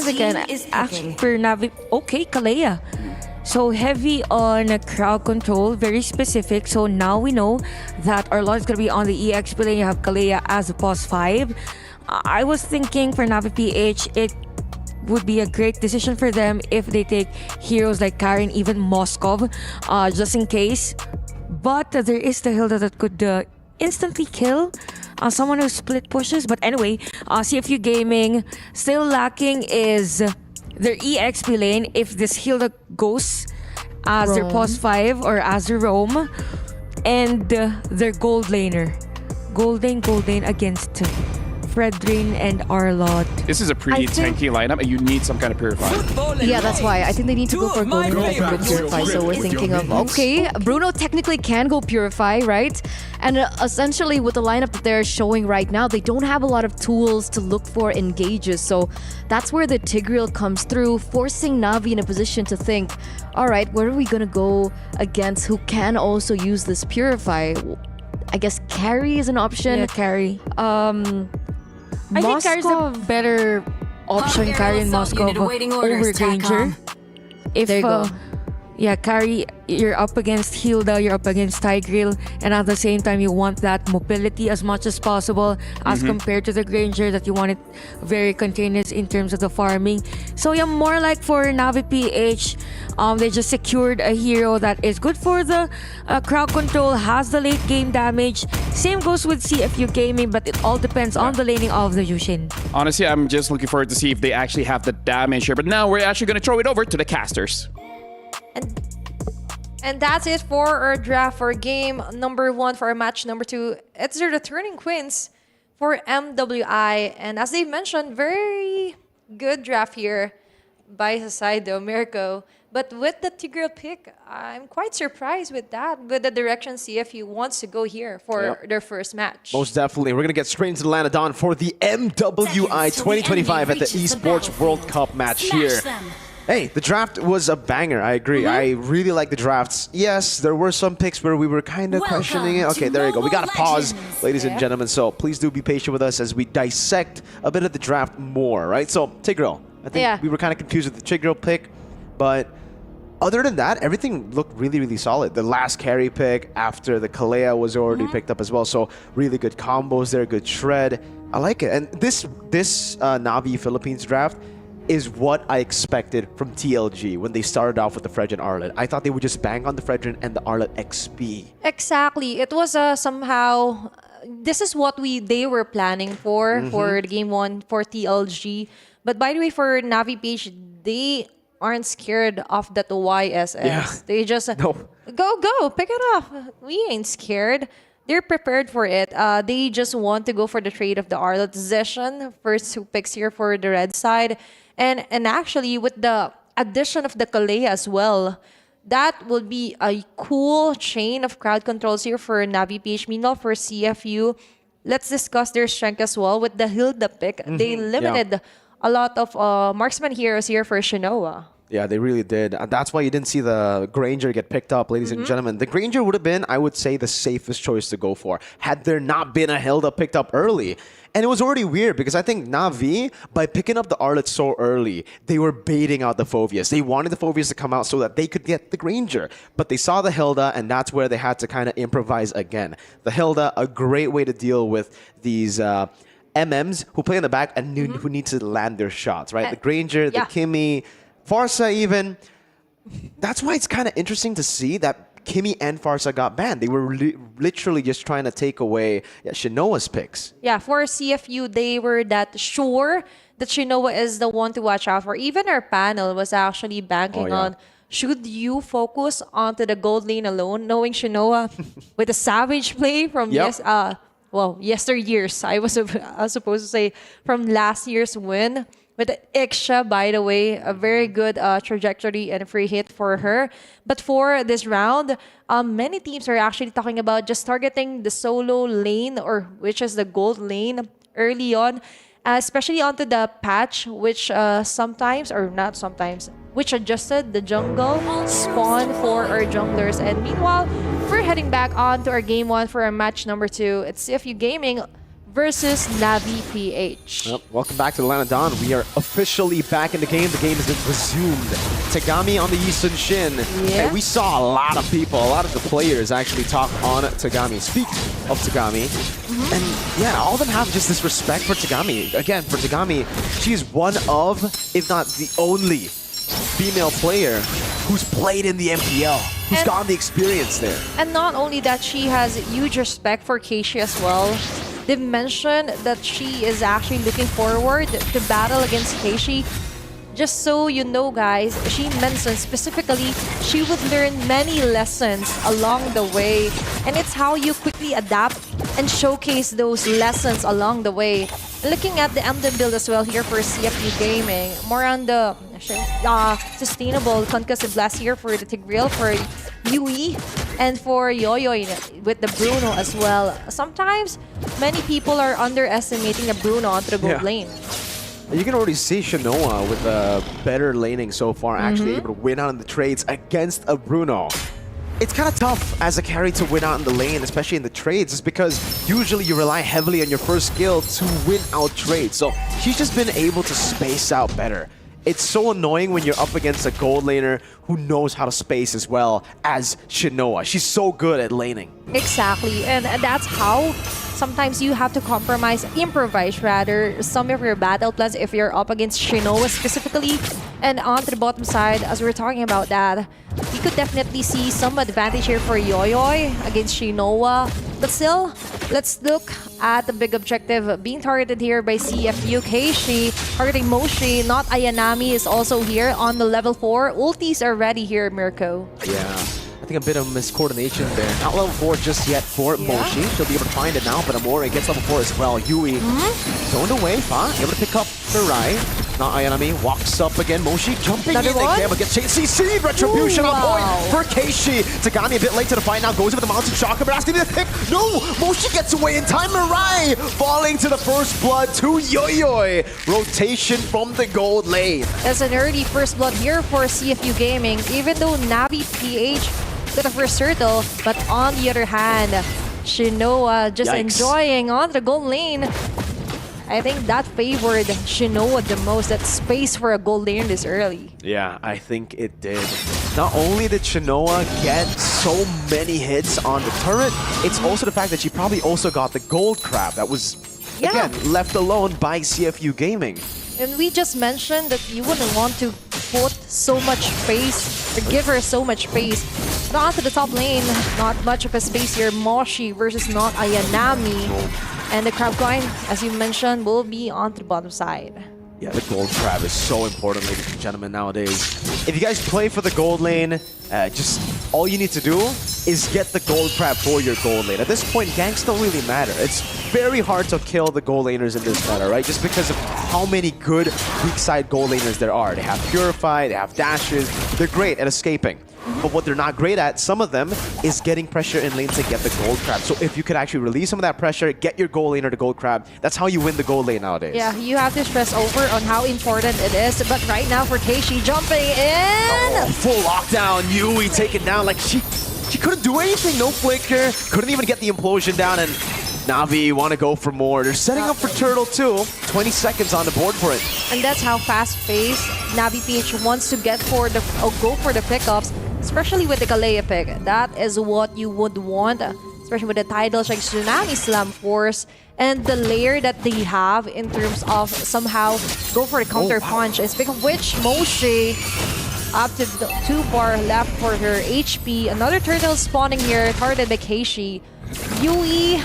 They can. Actually, for Navi, okay, Kalea. So heavy on crowd control, very specific. So now we know that our lot is gonna be on the EXP lane. You have Kalea as a pos 5. I was thinking for Navi PH, it would be a great decision for them if they take heroes like Karen, even Moskov, just in case. But there is the Hilda that could instantly kill someone who split pushes. But anyway, CFU Gaming still lacking is their EXP lane. If this Hilda goes as their Roam. pos 5 or as their roam, and their gold laner, gold lane against Fredrin and Arlot. This is a pretty tanky lineup, and you need some kind of purifier. Yeah, that's why. I think they need to go for gold lane that can go purify. So we're thinking of, okay, Bruno technically can go purify, right? And essentially with the lineup that they're showing right now, they don't have a lot of tools to look for engages. So that's where the Tigreal comes through, forcing Navi in a position to think, all right, where are we going to go against who can also use this purify? I guess carry is an option. Yeah, carry. I think Carry's a better option, Carry and Moskov over Granger. If There you go. Carry, you're up against Hilda, you're up against Tigreal, and at the same time you want that mobility as much as possible as compared to the Granger that you want it very continuous in terms of the farming. So yeah, more like for Navi PH, they just secured a hero that is good for the crowd control, has the late game damage. Same goes with CFU Gaming, but it all depends on the laning of the Yushin. Honestly, I'm just looking forward to see if they actually have the damage here. But now we're actually going to throw it over to the casters. And that's it for our draft for game number 1, for our match number 2. It's the returning queens for MWI. And as they mentioned, very good draft here by Sasaido, Mirko. But with the Tigreal pick, I'm quite surprised with that, with the direction CFU wants to go here for their first match. Most definitely. We're going to get straight into the Lanadon for the MWI 2025 at the Esports World Cup match here. Hey, the draft was a banger. I agree. I really like the drafts. Yes, there were some picks where we were kind of questioning it. Okay, there you go. We got to pause, ladies and gentlemen. So please do be patient with us as we dissect a bit of the draft more, right? So, Tigreal. I think we were kind of confused with the Tigreal pick, but other than that, everything looked really, really solid. The last carry pick after the Kalea was already picked up as well. So really good combos there, good shred. I like it. And this Navi Philippines draft is what I expected from TLG when they started off with the Fredrin Arlet. I thought they would just bang on the Fredrin and the Arlet XP. Exactly. It was somehow, this is what they were planning for the game 1 for TLG. But by the way, for Navi PH, they aren't scared of that YSS. Yeah. They just go, pick it up. We ain't scared. They're prepared for it. They just want to go for the trade of the Arlet Zishan. First 2 picks here for the red side. And actually, with the addition of the Kalea as well, that will be a cool chain of crowd controls here for Navi PH. Meanwhile, for CFU, let's discuss their strength as well. With the Hilda pick, they limited a lot of marksman heroes here for Shinoa. Yeah, they really did. And that's why you didn't see the Granger get picked up, ladies and gentlemen. The Granger would have been, I would say, the safest choice to go for had there not been a Hilda picked up early. And it was already weird because I think Na'Vi, by picking up the Arlet so early, they were baiting out the Phobias. They wanted the Phobias to come out so that they could get the Granger. But they saw the Hilda, and that's where they had to kind of improvise again. The Hilda, a great way to deal with these MMs who play in the back and who need to land their shots, right? The Granger, the Kimmy, Farsa even. That's why it's kind of interesting to see that Kimmy and Farsa got banned. They were literally just trying to take away Shinoa's picks. Yeah, for CFU, they were that sure that Shinoa is the one to watch out for. Even our panel was actually banking on, should you focus onto the gold lane alone, knowing Shinoa with a savage play from yesteryears. I was supposed to say from last year's win. With Iksha, by the way, a very good trajectory and free hit for her. But for this round, many teams are actually talking about just targeting the solo lane, or which is the gold lane early on, especially onto the patch, which which adjusted the jungle spawn for our junglers. And meanwhile, we're heading back on to our game 1 for our match number 2. It's CFU Gaming versus Navi PH. Yep. Welcome back to the Land of Dawn. We are officially back in the game. The game has been resumed. Tagami on the Yisun Shin. Yeah. And we saw a lot of people, a lot of the players actually talk on Tagami, speak of Tagami. And yeah, all of them have just this respect for Tagami. Again, for Tagami, she is one of, if not the only, female player who's played in the MPL, who's gotten the experience there. And not only that, she has huge respect for Keishi as well. They mentioned that she is actually looking forward to battle against Keishi. Just so you know, guys, she mentioned specifically she would learn many lessons along the way. And it's how you quickly adapt and showcase those lessons along the way. Looking at the Emden build as well here for CFU Gaming, more on the sustainable concussive blast here for the Tigreal, for Yui, and for Yoyoy with the Bruno as well. Sometimes, many people are underestimating the Bruno onto the gold lane. You can already see Shinoa with a better laning so far, actually able to win out in the trades against a Bruno. It's kind of tough as a carry to win out in the lane, especially in the trades, is because usually you rely heavily on your first skill to win out trades. So she's just been able to space out better. It's so annoying when you're up against a gold laner who knows how to space as well as Shinoa. She's so good at laning. Exactly, and that's how sometimes you have to improvise rather, some of your battle plans if you're up against Shinoa specifically. And onto the bottom side, as we're talking about that, you could definitely see some advantage here for Yoyoy against Shinoa. But still, let's look at the big objective being targeted here by CFU. Keishi targeting Moshi, not Ayanami, is also here on the level 4. Ultis are ready here, Mirko. Yeah. I think a bit of miscoordination there. Not level 4 just yet for Moshi. She'll be able to find it now, but Amore gets level 4 as well. Yui zoned away, able to pick up Mirai. Not Ayanami, walks up again. Moshi jumping in again, but gets chased. CC Retribution on point for Keishi. Tagami a bit late to the fight now, goes with the mountain shocker, but asking me to pick. No! Moshi gets away in time. Mirai falling to the first blood to Yoyoy. Rotation from the gold lane. As an early first blood here for CFU Gaming, even though Navi PH got the first turtle, but on the other hand, Shinoa just enjoying on the gold lane. I think that favored Shinoa the most, that space for a gold lane this early. Yeah, I think it did. Not only did Shinoa get so many hits on the turret, it's also the fact that she probably also got the gold crab that was, again, left alone by CFU Gaming. And we just mentioned that you wouldn't want to put so much space, to give her so much space. But onto the top lane, not much of a space here. Moshi versus not Ayanami. And the crab coin, as you mentioned, will be on the bottom side. Yeah, the gold crab is so important, ladies and gentlemen, nowadays. If you guys play for the gold lane, just all you need to do is get the gold crab for your gold lane. At this point, ganks don't really matter. It's very hard to kill the gold laners in this meta, right? Just because of how many good weak side gold laners there are. They have Purify, they have dashes. They're great at escaping. But what they're not great at, some of them, is getting pressure in lane to get the gold crab. So if you could actually release some of that pressure, get your gold laner to gold crab, that's how you win the gold lane nowadays. Yeah, you have to stress over on how important it is. But right now for Keishi jumping in. Oh, full lockdown. Yui taken down. Like she couldn't do anything. No flicker. Couldn't even get the implosion down. And Navi want to go for more. They're setting up for Turtle too. 20 seconds on the board for it. And that's how fast-paced Navi PH wants to get for the go for the pickups, especially with the Kalea pick. That is what you would want, especially with the titles like Tsunami Slam Force and the layer that they have in terms of somehow go for the counter punch. Speaking of which, Moshe up to the 2 bar left for her HP. Another turtle spawning here, targeted by Keishi. Yui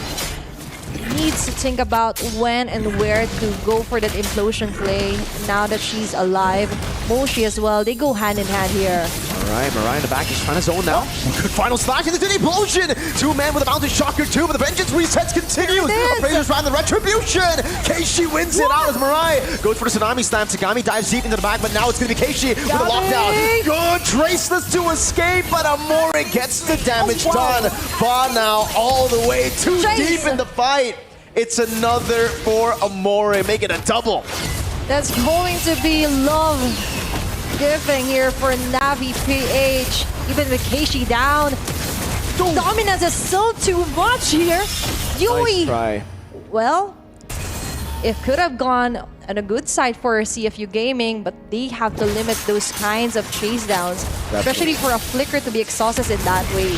needs to think about when and where to go for that implosion play now that she's alive. Moshi as well, they go hand in hand here. Alright, Mariah in the back is trying to zone now. Good final slash into the implosion! 2-man with a mountain shocker 2, but the vengeance resets continues. Appraisers round the retribution! Keishi wins it out as Mariah goes for the tsunami slam. Tagami dives deep into the back, but now it's gonna be Keishi with a lockdown. Good traceless to escape, but Amore gets the damage done. Ba now all the way too deep in the fight. It's another for Amore, make it a double. That's going to be love giving here for Navi PH. Even with Keishi down. Dominance is still too much here. Yui. Nice try. Well, it could have gone on a good side for CFU Gaming, but they have to limit those kinds of chase downs, especially for a flicker to be exhausted in that way.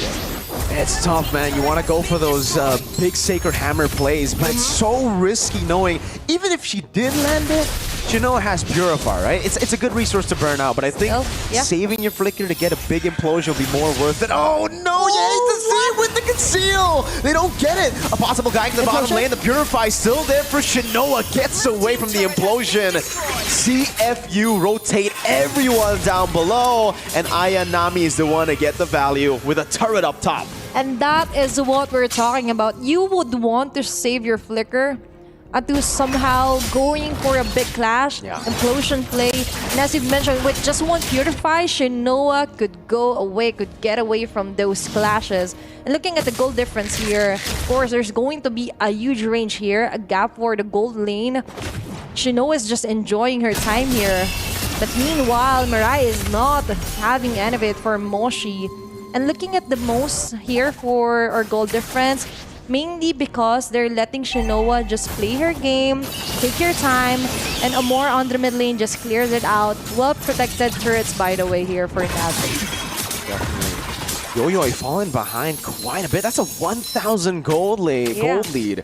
It's tough, man. You want to go for those big Sacred Hammer plays, but it's so risky knowing even if she did land it, Shinoa has Purify, right? It's a good resource to burn out, but I think saving your Flicker to get a big implosion will be more worth it. Oh no, yeah, with the conceal! They don't get it! A possible guy in the bottom lane, the Purify still there for Shinoa, gets away from the implosion. CFU rotate everyone down below, and Ayanami is the one to get the value with a turret up top. And that is what we're talking about. You would want to save your Flicker to somehow going for a big clash, implosion play. And as you mentioned, with just one Purify, Shinoa could go away, could get away from those clashes. And looking at the gold difference here, of course, there's going to be a huge range here, a gap for the gold lane. Shinoa is just enjoying her time here. But meanwhile, Mirai is not having any of it for Moshi. And looking at the most here for our gold difference, mainly because they're letting Shinoa just play her game, take your time, and Amore on the mid lane just clears it out. Well-protected turrets, by the way, here for Navi. Definitely. Yo-Yo falling behind quite a bit. That's a 1,000 gold lead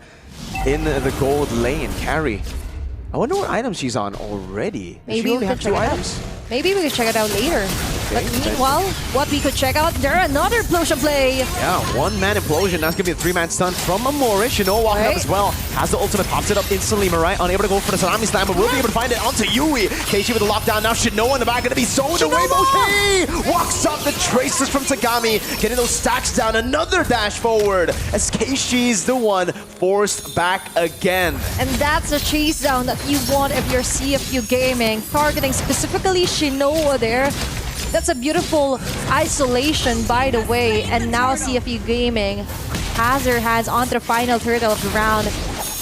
in the gold lane. Carry. I wonder what item she's on already. Maybe she only have 2 items. Maybe we could check it out later. But meanwhile, what we could check out, there another implosion play. Yeah, 1-man implosion. That's going to be a 3-man stun from Amore. Shinoa walking up as well. Has the ultimate, pops it up instantly. Mirai unable to go for the Tsunami Slam, but will be able to find it onto Yui. Keishi with the lockdown. Now Shinoa in the back going to be zoned away. Moshi walks up the traces from Tagami, getting those stacks down. Another dash forward as Keishi's the one forced back again. And that's a chase down that you want if you're CFU Gaming. Targeting specifically Shinoa there. That's a beautiful isolation, by the way. And now CFU Gaming has their hands on the final turret of the round.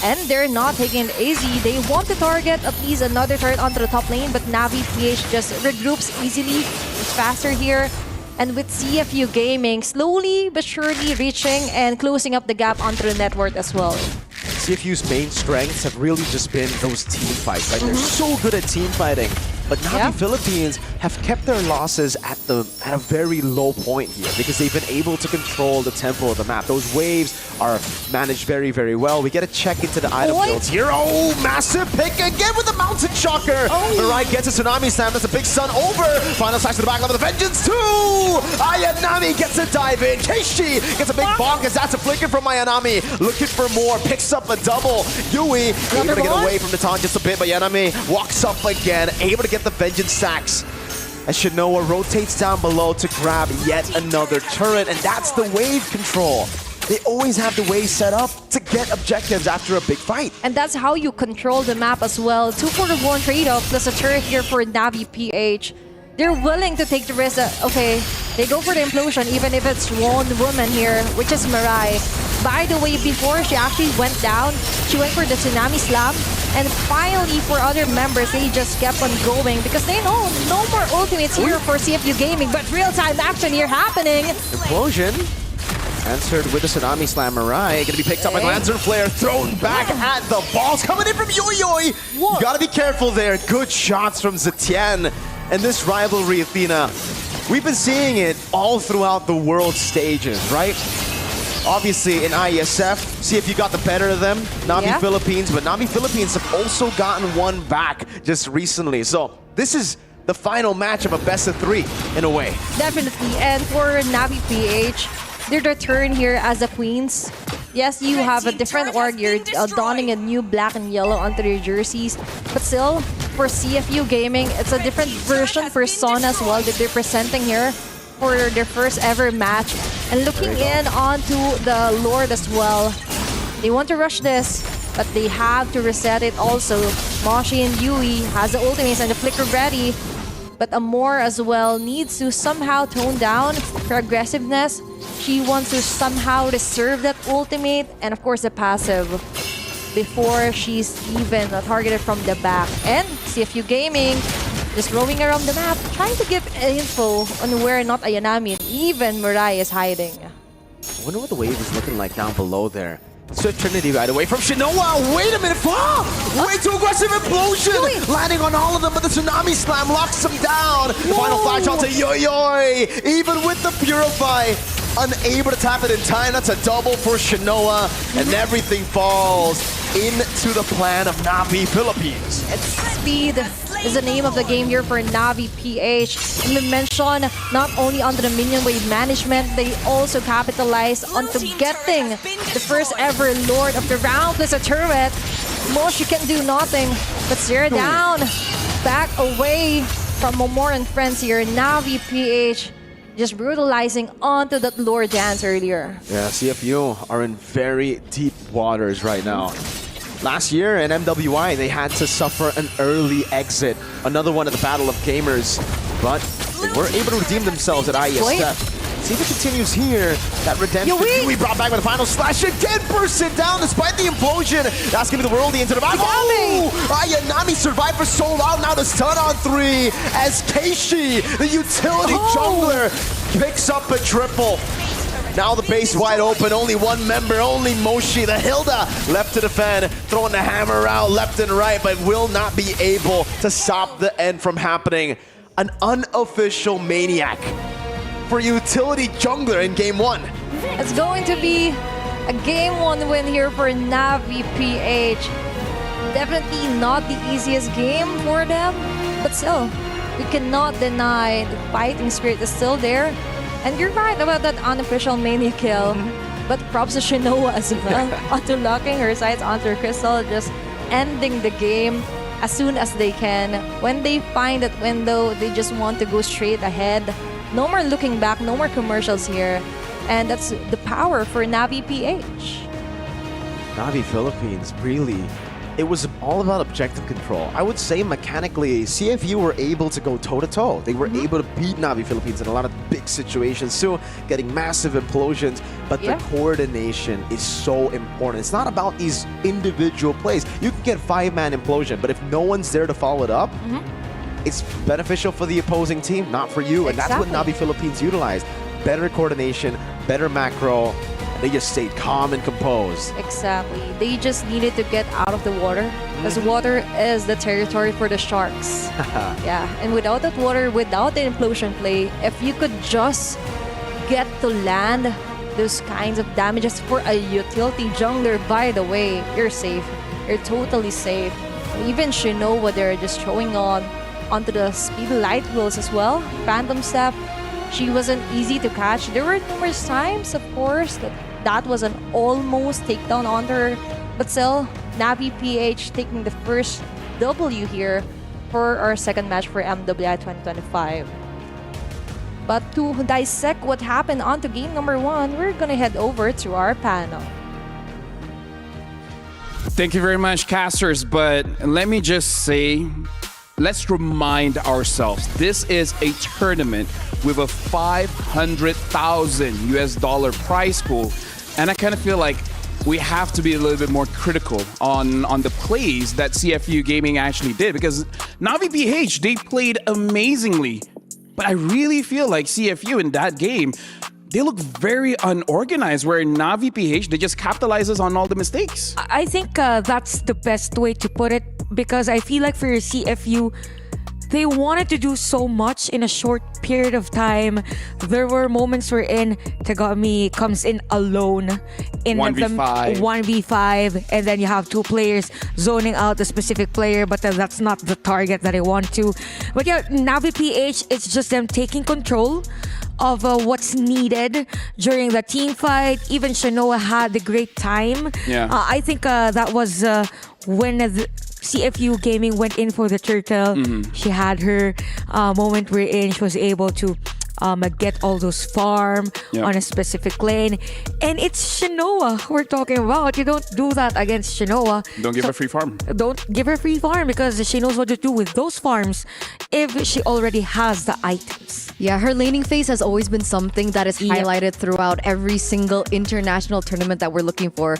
And they're not taking it easy. They want to target at least another turret onto the top lane, but Navi PH just regroups easily. It's faster here. And with CFU Gaming slowly but surely reaching and closing up the gap onto the network as well. CFU's main strengths have really just been those team fights, right? They're so good at team fighting. But Navi Philippines have kept their losses at a very low point here because they've been able to control the tempo of the map. Those waves are managed very, very well. We get a check into the item builds here. Oh, massive pick again with the Mountain Shocker. Mirai gets a Tsunami Slam. That's a big stun over. Final slash to the back line of the Vengeance 2. Ayanami gets a dive in. Keishi gets a big bonk as that's a flicker from Ayanami. Looking for more. Picks up a double. Yui able to get away from the taunt just a bit, but Ayanami walks up again. Able to get the Vengeance stacks as Shinoa rotates down below to grab yet another turret, and that's the wave control. They always have the wave set up to get objectives after a big fight. And that's how you control the map as well. 2-for-1 trade-off plus a turret here for Navi PH. they're willing to take the risk that, okay, they go for the implosion even if it's one woman here, which is Mirai. By the way, before she actually went down, she went for the Tsunami Slam. And finally, for other members, they just kept on going because they know no more ultimates here for CFU Gaming, but real-time action here happening. Implosion answered with the Tsunami Slam. Mirai gonna be picked up by Lancer Flare, thrown back at the balls coming in from Yoyoy. You gotta be careful there. Good shots from Zetienne. And this rivalry, Athena, we've been seeing it all throughout the world stages, right? Obviously, in IESF, CFU got the better of them, Navi Philippines, but Navi Philippines have also gotten one back just recently. So this is the final match of a best of 3 in a way. Definitely, and for Navi PH, they're the turn here as the queens. Yes, you have a different org, you're donning a new black and yellow onto their jerseys, but still, for CFU Gaming, it's a different version persona as well that they're presenting here for their first ever match. And looking in onto the Lord as well, they want to rush this, but they have to reset it also. Moshi and Yui has the ultimates and the flicker ready, but Amor as well needs to somehow tone down her aggressiveness. She wants to somehow reserve that ultimate and of course the passive before she's even targeted from the back. And CFU Gaming just roaming around the map, trying to give info on where not Ayanami and even Mirai is hiding. I wonder what the wave is looking like down below there. Swift Trinity right away from Shinoa. Wait a minute. Way too aggressive implosion. Landing on all of them, but the Tsunami Slam locks them down. The final flash onto Yoyoy. Even with the Purify, unable to tap it in time. That's a double for Shinoa. And everything falls into the plan of Navi Philippines. It's speed is the name of the game here for Navi PH. And we mentioned not only under the minion wave management, they also capitalized onto getting the first ever Lord of the round plus a turret. Moshi can do nothing, but stare down, back away from Momor and friends here. Navi PH just brutalizing onto that Lord dance earlier. Yeah, CFU are in very deep waters right now. Last year in MWI, they had to suffer an early exit. Another one at the Battle of Gamers, but they were able to redeem themselves at IESF. See if it continues here. That redemption. We brought back with the final slash. Again, person down despite the implosion. That's gonna be the worldie into the back. Ayanami survived for so long. Now the stun on 3 as Keishi, the utility jungler, picks up a triple. Now the base wide open, only one member, only Moshi, the Hilda left to defend, throwing the hammer out left and right, but will not be able to stop the end from happening. An unofficial Maniac for utility jungler in game 1. It's going to be a game 1 win here for Navi PH. Definitely not the easiest game for them, but still, we cannot deny the fighting spirit is still there. And you're right about that unofficial Mania kill, but props to Shinoa as well, onto locking her sights onto Crystal, just ending the game as soon as they can. When they find that window, they just want to go straight ahead. No more looking back, no more commercials here. And that's the power for Navi PH. Navi Philippines, really, it was all about objective control. I would say mechanically, CFU were able to go toe-to-toe. They were able to beat Navi Philippines in a lot of big situations too, getting massive implosions, but the coordination is so important. It's not about these individual plays. You can get 5-man implosion, but if no one's there to follow it up, it's beneficial for the opposing team, not for you. And that's what Navi Philippines utilized. Better coordination, better macro. They just stayed calm and composed. Exactly. They just needed to get out of the water, because water is the territory for the sharks. Yeah, and without that water, without the implosion play, if you could just get to land those kinds of damages for a utility jungler, by the way, you're safe. You're totally safe. Even Shinoa, they're just throwing onto the speed light wheels as well. Phantom Step, she wasn't easy to catch. There were numerous times, of course, that was an almost takedown on her. But still, Navi PH taking the first W here for our second match for MWI 2025. But to dissect what happened onto game number 1, we're gonna head over to our panel. Thank you very much, casters. But let me just say, let's remind ourselves, this is a tournament with a $500,000 prize pool. And I kind of feel like we have to be a little bit more critical on the plays that CFU Gaming actually did, because Navi PH, they played amazingly. But I really feel like CFU in that game, they look very unorganized, where Navi PH, they just capitalizes on all the mistakes. I think that's the best way to put it, because I feel like for CFU, they wanted to do so much in a short period of time. There were moments wherein Tagami comes in alone in 1v5. 1v5, and then you have two players zoning out a specific player, but that's not the target that I want to. But yeah, Navi PH, it's just them taking control of what's needed during the team fight. Even Shanoa had a great time. Yeah. I think that was when the CFU Gaming went in for the turtle. She had her moment wherein she was able to get all those farm on a specific lane. And it's Shanoa we're talking about. You don't do that against Shanoa. Don't give her free farm. Don't give her free farm, because she knows what to do with those farms if she already has the items. Yeah, her laning phase has always been something that is highlighted throughout every single international tournament that we're looking for.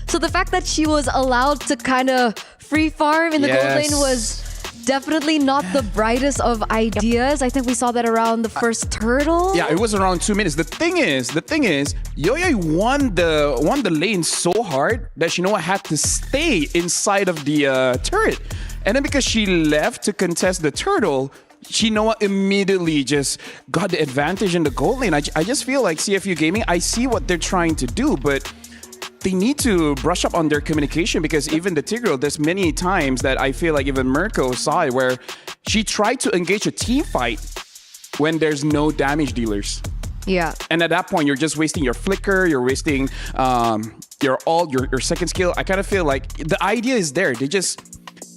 So the fact that she was allowed to kind of free farm in the gold lane was definitely not the brightest of ideas. I think we saw that around the first turtle. Yeah, it was around 2 minutes. The thing is, Yoyoy won the lane so hard that Shinoa had to stay inside of the turret. And then because she left to contest the turtle, Shinoa immediately just got the advantage in the gold lane. I just feel like CFU Gaming, I see what they're trying to do, but they need to brush up on their communication, because even the Tigreal, there's many times that I feel like even Mirko saw it, where she tried to engage a team fight when there's no damage dealers. Yeah. And at that point, you're just wasting your flicker, you're wasting your ult, your second skill. I kind of feel like the idea is there. They just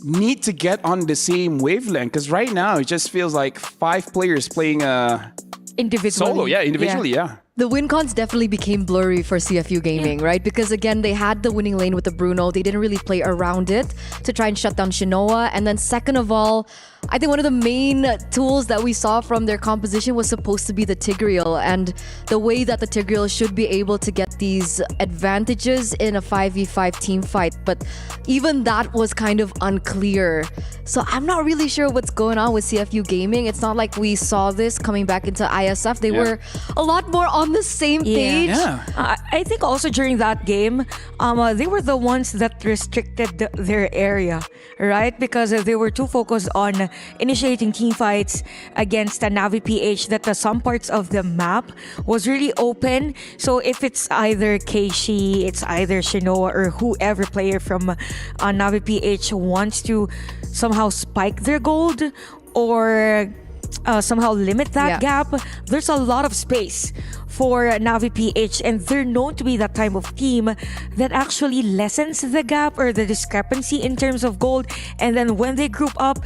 need to get on the same wavelength, because right now it just feels like 5 players playing individually. Solo, individually. The win cons definitely became blurry for CFU Gaming, right? Because again, they had the winning lane with the Bruno. They didn't really play around it to try and shut down Shinoa. And then second of all, I think one of the main tools that we saw from their composition was supposed to be the Tigreal, and the way that the Tigreal should be able to get these advantages in a 5v5 team fight. But even that was kind of unclear. So I'm not really sure what's going on with CFU Gaming. It's not like we saw this coming back into ISF. They were a lot more on the same page. I think also during that game, they were the ones that restricted their area, right? Because they were too focused on initiating team fights against Navi PH, that some parts of the map was really open. So if it's either Keishi, it's either Shinoa, or whoever player from Navi PH wants to somehow spike their gold or somehow limit that gap, there's a lot of space for Navi PH, and they're known to be that type of team that actually lessens the gap or the discrepancy in terms of gold. And then when they group up,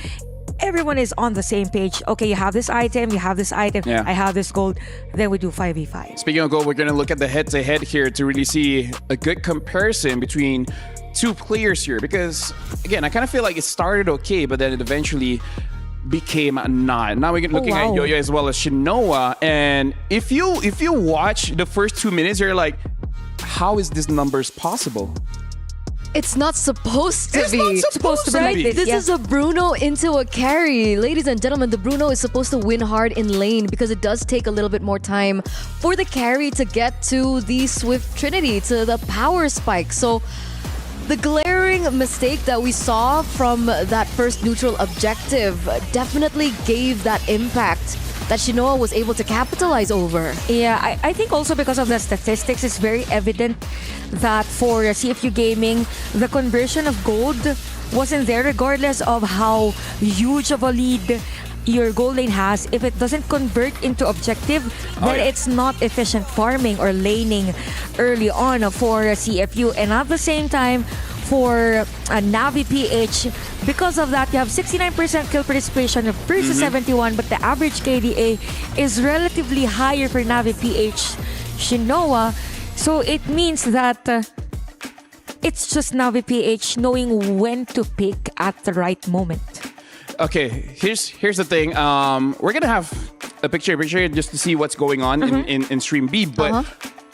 everyone is on the same page. Okay, you have this item, I have this gold, then we do 5v5. Speaking of gold, we're going to look at the head-to-head here to really see a good comparison between 2 players here, because again, I kind of feel like it started okay, but then it eventually became not. Now we're looking at Yoyo as well as Shinoa, and if you watch the first 2 minutes, you're like, how is this numbers possible? It's not supposed to be. It's not supposed to be like this. This is a Bruno into a carry. Ladies and gentlemen, the Bruno is supposed to win hard in lane, because it does take a little bit more time for the carry to get to the Swift Trinity, to the power spike. So the glaring mistake that we saw from that first neutral objective definitely gave that impact that Shinoa was able to capitalize over. Yeah, I think also because of the statistics, it's very evident that for CFU Gaming, the conversion of gold wasn't there regardless of how huge of a lead your gold lane has. If it doesn't convert into objective, then it's not efficient farming or laning early on for CFU. And at the same time, for Navi PH, because of that, you have 69% kill participation versus 71, but the average KDA is relatively higher for Navi PH Shinoa. So it means that it's just Navi PH knowing when to pick at the right moment. Okay, here's the thing. We're gonna have a picture just to see what's going on in Stream B, but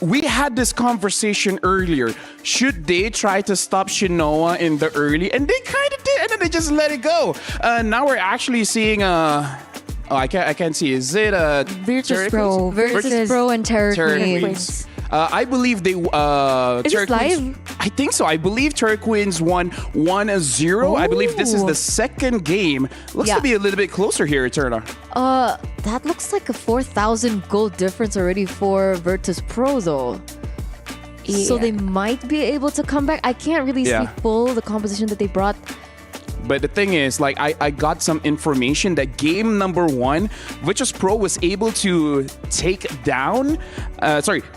we had this conversation earlier. Should they try to stop Shinoa in the early? And they kind of did, and then they just let it go. Now we're actually seeing I can't see. Is it Virtus.pro. Virtus.pro and Terra Queens. I believe they. Is this live? I think so. I believe Terra Queens won 1-0. I believe this is the second game. Looks to be a little bit closer here, Eterna. That looks like a 4,000 gold difference already for Virtus.pro though. Yeah. So they might be able to come back. I can't really see the composition that they brought. But the thing is, like, I got some information that game number 1, Virtus.pro was able to take down,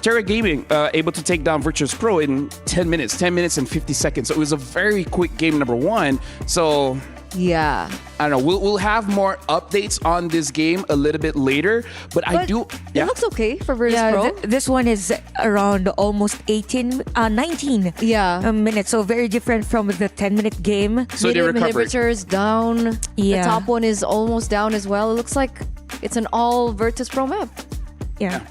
Terra Gaming able to take down Virtus.pro in 10 minutes and 50 seconds. So it was a very quick game number 1. So yeah, I don't know. We'll have more updates on this game a little bit later. But I do. It looks okay for Virtus.pro. This one is around almost 19 minutes. So very different from the 10-minute game. So medium inhibitors down. Yeah. The top one is almost down as well. It looks like it's an all Virtus.pro map. Yeah.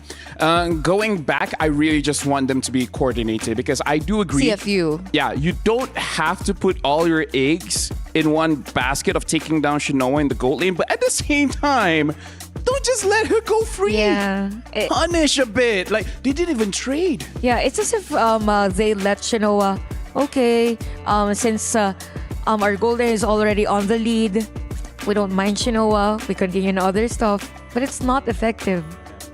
Going back, I really just want them to be coordinated because I do agree. CFU. Yeah, you don't have to put all your eggs in one basket of taking down Shinoa in the gold lane, but at the same time, don't just let her go free. Yeah. Punish a bit. Like, they didn't even trade. Yeah, it's as if they let Shinoa, okay, since our gold lane is already on the lead, we don't mind Shinoa, we continue on other stuff, but it's not effective.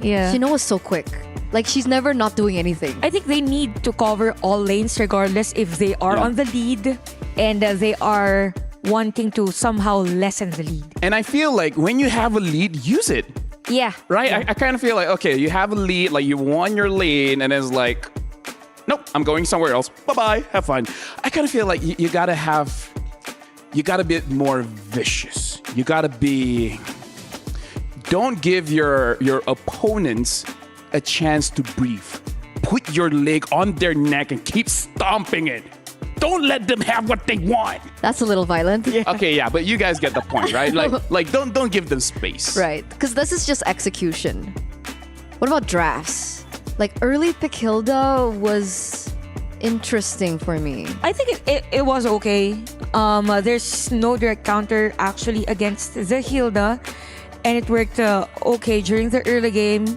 Yeah. Shinoa's so quick. Like, she's never not doing anything. I think they need to cover all lanes regardless if they are on the lead and they are wanting to somehow lessen the lead. And I feel like when you have a lead, use it. Yeah. Right? Yeah. I kind of feel like, okay, you have a lead, like you won your lane, and it's like, nope, I'm going somewhere else. Bye-bye. Have fun. I kind of feel like you gotta be more vicious. You gotta be... Don't give your opponents a chance to breathe. Put your leg on their neck and keep stomping it. Don't let them have what they want. That's a little violent. Yeah. Okay, yeah, but you guys get the point, right? Like don't give them space. Right, because this is just execution. What about drafts? Like, early pick Hilda was interesting for me. I think it was okay. There's no direct counter actually against the Hilda. And it worked okay during the early game.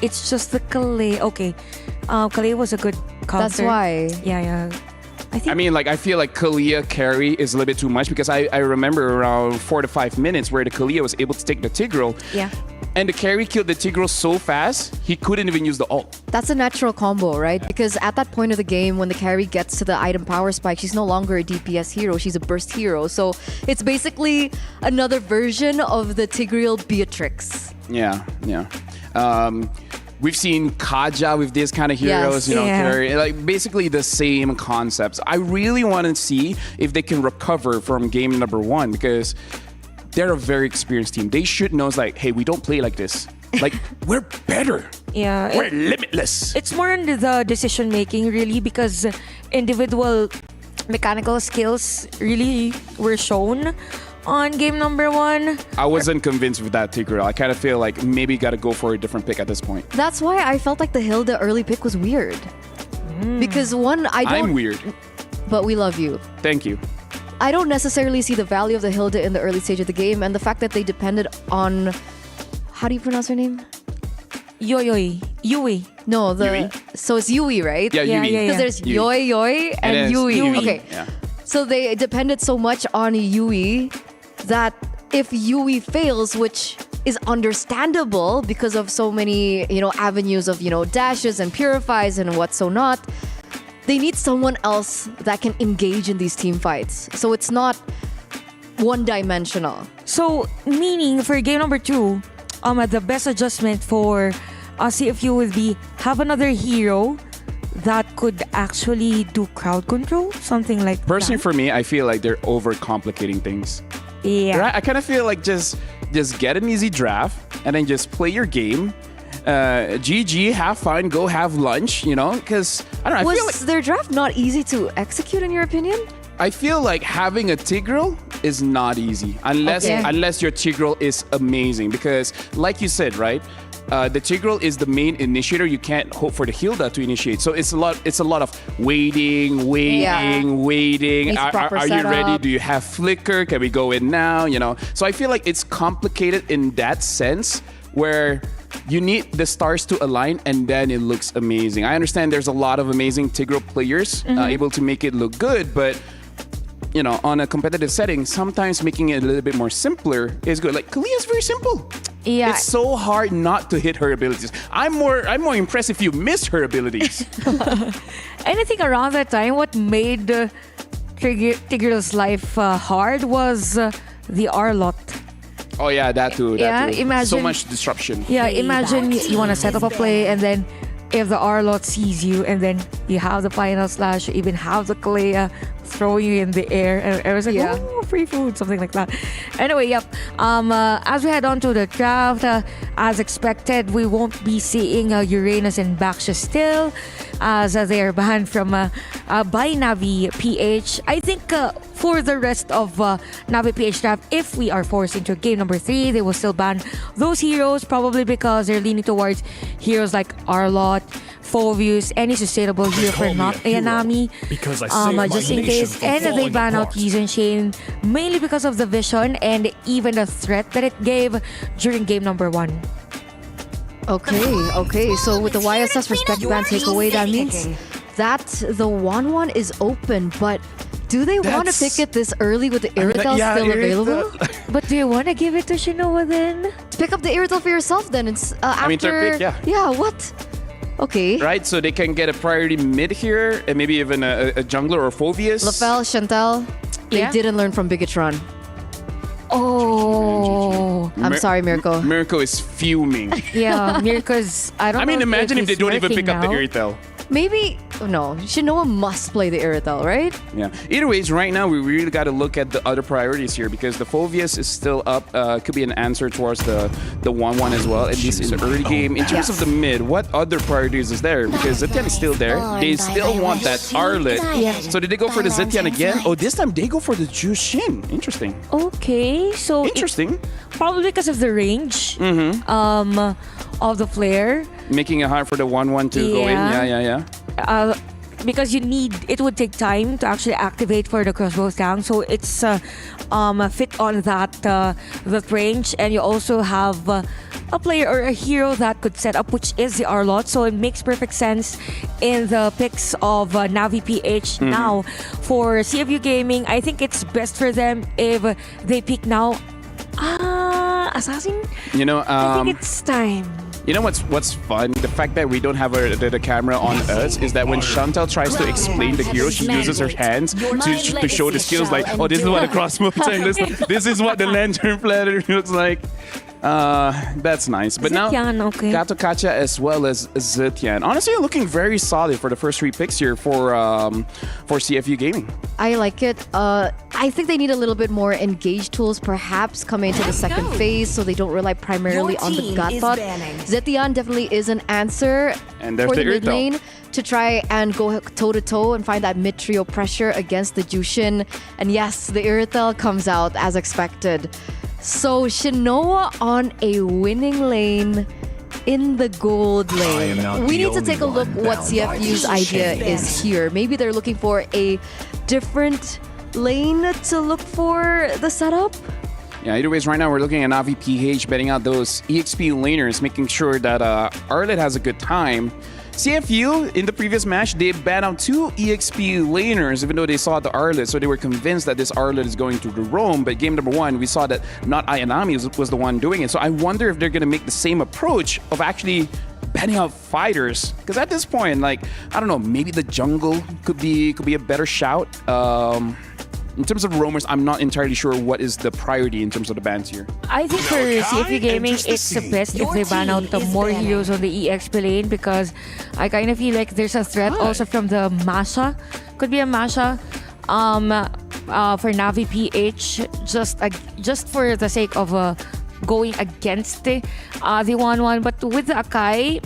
It's just the Kalei. Okay. Kalei was a good counter. That's why. Yeah. I feel like Kalia carry is a little bit too much because I remember around 4 to 5 minutes where the Kalia was able to take the Tigreal. Yeah. And the carry killed the Tigreal so fast, he couldn't even use the ult. That's a natural combo, right? Because at that point of the game, when the carry gets to the item power spike, she's no longer a DPS hero, she's a burst hero. So it's basically another version of the Tigreal Beatrix. Yeah. We've seen Kaja with these kind of heroes, carry, like basically the same concepts. I really want to see if they can recover from game number 1 because they're a very experienced team. They should know, it's like, hey, we don't play like this. Like, we're better. Yeah. We're limitless. It's more on the decision making, really, because individual mechanical skills really were shown on game number 1. I wasn't convinced with that Tigreal. I kind of feel like maybe got to go for a different pick at this point. That's why I felt like the Hilda early pick was weird. Because one, I'm weird. But we love you. Thank you. I don't necessarily see the value of the Hilda in the early stage of the game, and the fact that they depended on... How do you pronounce her name? Yui. No, Yui? So it's Yui, right? Yeah, Yui. Because there's Yoi and Yui. Okay. Yeah. So they depended so much on Yui that if Yui fails, which is understandable because of so many, avenues of, dashes and purifies and what so not, they need someone else that can engage in these team fights. So it's not one-dimensional. So, meaning for game number 2, the best adjustment for CFU would be have another hero that could actually do crowd control, something like Personally, that. for me, I feel like they're overcomplicating things. Yeah. Right? I kind of feel like just get an easy draft and then just play your game. GG, have fun, go have lunch, because I don't know. Was their draft not easy to execute in your opinion? I feel like having a Tigreal is not easy unless your Tigreal is amazing. Because, like you said, right, the Tigreal is the main initiator. You can't hope for the Hilda to initiate. So it's a lot of waiting. Needs proper Are you ready? setup. Do you have flicker? Can we go in now? You know. So I feel like it's complicated in that sense, where you need the stars to align and then it looks amazing. I understand there's a lot of amazing Tigreal players able to make it look good, but you know, on a competitive setting, sometimes making it a little bit more simpler is good. Like Kalia is very simple. Yeah. It's so hard not to hit her abilities. I'm more impressed if you miss her abilities. And I think around that time, what made Tigreal's life hard was the Arlot. Oh yeah, that too. Yeah, too. imagine- so much disruption. Yeah, imagine you want to set up a play, and then if the Arlot sees you, and then you have the final slash, you even have the Kalea throwing you in the air, and it was like, oh, free food, something like that. Anyway, yep. As we head on to the draft, as expected, we won't be seeing Uranus and Baxia still, as they are banned from by Navi PH. I think for the rest of Navi PH draft, if we are forced into game number 3, they will still ban those heroes, probably because they're leaning towards heroes like Arlot, Phoveus, any sustainable hero for not Ayanami, because I say my just in nation case. from And they falling ban out apart. Yeez and Shane mainly because of the vision and even the threat that it gave during game number 1. Okay. So with the YSS respect ban takeaway, that means that the 1-1 is open, but do they want to pick it this early with the Iritel still available? But do you want to give it to Shinoa then? Pick up the Iritel for yourself then. It's after. I mean, third pick, yeah. Yeah, what? Okay. Right, so they can get a priority mid here, and maybe even a jungler or Phoveus. LaFell, Chantel, they Yeah? didn't learn from Bigatron. Oh. I'm sorry, Mirko. Mirko is fuming. Yeah, Mirko's. I don't I mean, know imagine if they he's don't even working pick up the now. Iritel. Maybe, no, Shinoa must play the Iritel, right? Yeah. Either ways, right now we really got to look at the other priorities here, because the Phoveus is still up. Could be an answer towards the 1-1 as well, at least in the early game. In terms of the mid, what other priorities is there? Because Zetian is still there. They still want that Arlet. Yeah. So did they go for the Zetian again? Oh, this time they go for the Jushin. Interesting. Okay, so Interesting. probably because of the range of the flare. Making it hard for the 1-1 to go in. Yeah. Because it would take time to actually activate for the crossbow tank, so it's fit on that range, and you also have a player or a hero that could set up, which is the Arlot, so it makes perfect sense in the picks of Navi PH now. For CFU Gaming, I think it's best for them if they pick now Assassin. You know, I think it's time. You know what's fun? The fact that we don't have the camera on us is that when Chantal tries to explain the hero, she uses her hands to show the skills. Like, oh, this is what a crossbow tank looks like. This is what the lantern platter looks like. That's nice. But now, okay. Kato Kacha as well as Zetian. Honestly, looking very solid for the first 3 picks here for CFU Gaming. I like it. I think they need a little bit more engaged tools, perhaps coming into the second phase, so they don't rely primarily on the gut thought. Zetian definitely is an answer And there's for the the mid Iritel. lane to try and go toe-to-toe and find that mid-trio pressure against the Jushin. And yes, the Iritel comes out as expected. So Shinoa on a winning lane in the gold I am not lane. We the need to take a only look one what bound by CFU's this idea chain. is here. Maybe they're looking for a different lane to look for the setup. Yeah, either ways, right now we're looking at Navi PH betting out those EXP laners, making sure that Arlet has a good time. CFU, in the previous match, they banned out 2 EXP laners, even though they saw the Arlet, so they were convinced that this Arlet is going to the roam. But game number 1, we saw that not Ayanami was the one doing it. So I wonder if they're going to make the same approach of actually banning out fighters. Because at this point, like, I don't know, maybe the jungle could be a better shout. In terms of roamers, I'm not entirely sure what is the priority in terms of the bans here. I think for CFU Gaming, it's the best if they ban out the more heroes on the EXP lane, because I kind of feel like there's a threat also from the Masha. Could be a Masha for Navi PH, just for the sake of going against the 1-1. But with the Akai,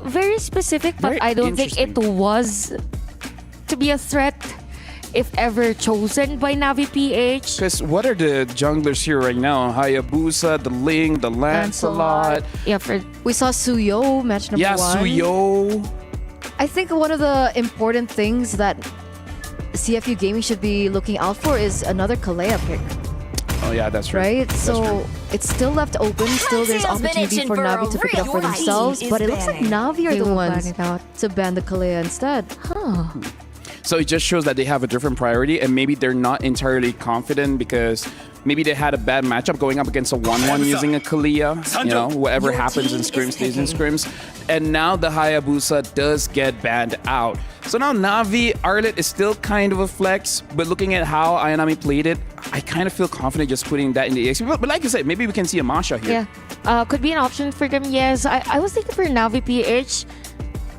very specific, but Very I don't think it was to be a threat if ever chosen by Navi PH. Because what are the junglers here right now? Hayabusa, the Ling, the Lancelot. Yeah, we saw Suyo match number yeah, one. Suyo. I think one of the important things that CFU Gaming should be looking out for is another Kalea pick. Oh yeah, that's right. Right? That's so true. it's still left open. Still there's Maxion's been opportunity itching for for Navi a to pick it up real for fight. themselves. But it looks like Navi are They the will ones ban it out. to ban the Kalea instead. Huh. So it just shows that they have a different priority, and maybe they're not entirely confident because maybe they had a bad matchup going up against a 1-1 using a Kalia. You know, whatever happens in scrims stays in scrims. And now the Hayabusa does get banned out. So now Navi, Arlet is still kind of a flex, but looking at how Ayanami played it, I kind of feel confident just putting that in the EXP. But like you said, maybe we can see a Masha here. Yeah, could be an option for them, yes. I was thinking for Navi PH,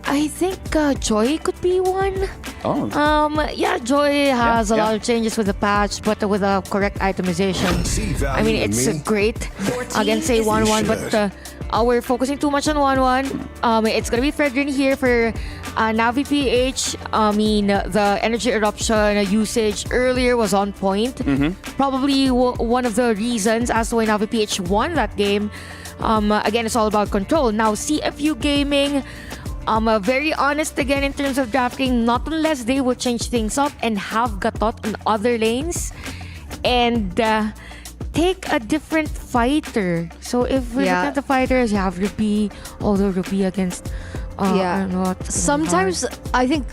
I think Joy could be one. Oh. Yeah, Joy has a lot of changes with the patch, but with a correct itemization. I mean, it's great against a 1-1, but we're focusing too much on 1-1. It's gonna be Fredrin here for Navi PH. I mean, the energy eruption usage earlier was on point. Probably one of the reasons as to why Navi PH won that game. Again, it's all about control. Now, CFU Gaming, very honest again in terms of drafting, not unless they will change things up and have Gatot on other lanes and take a different fighter. So if we look at the fighters, you have Ruby, although Ruby against Sometimes I think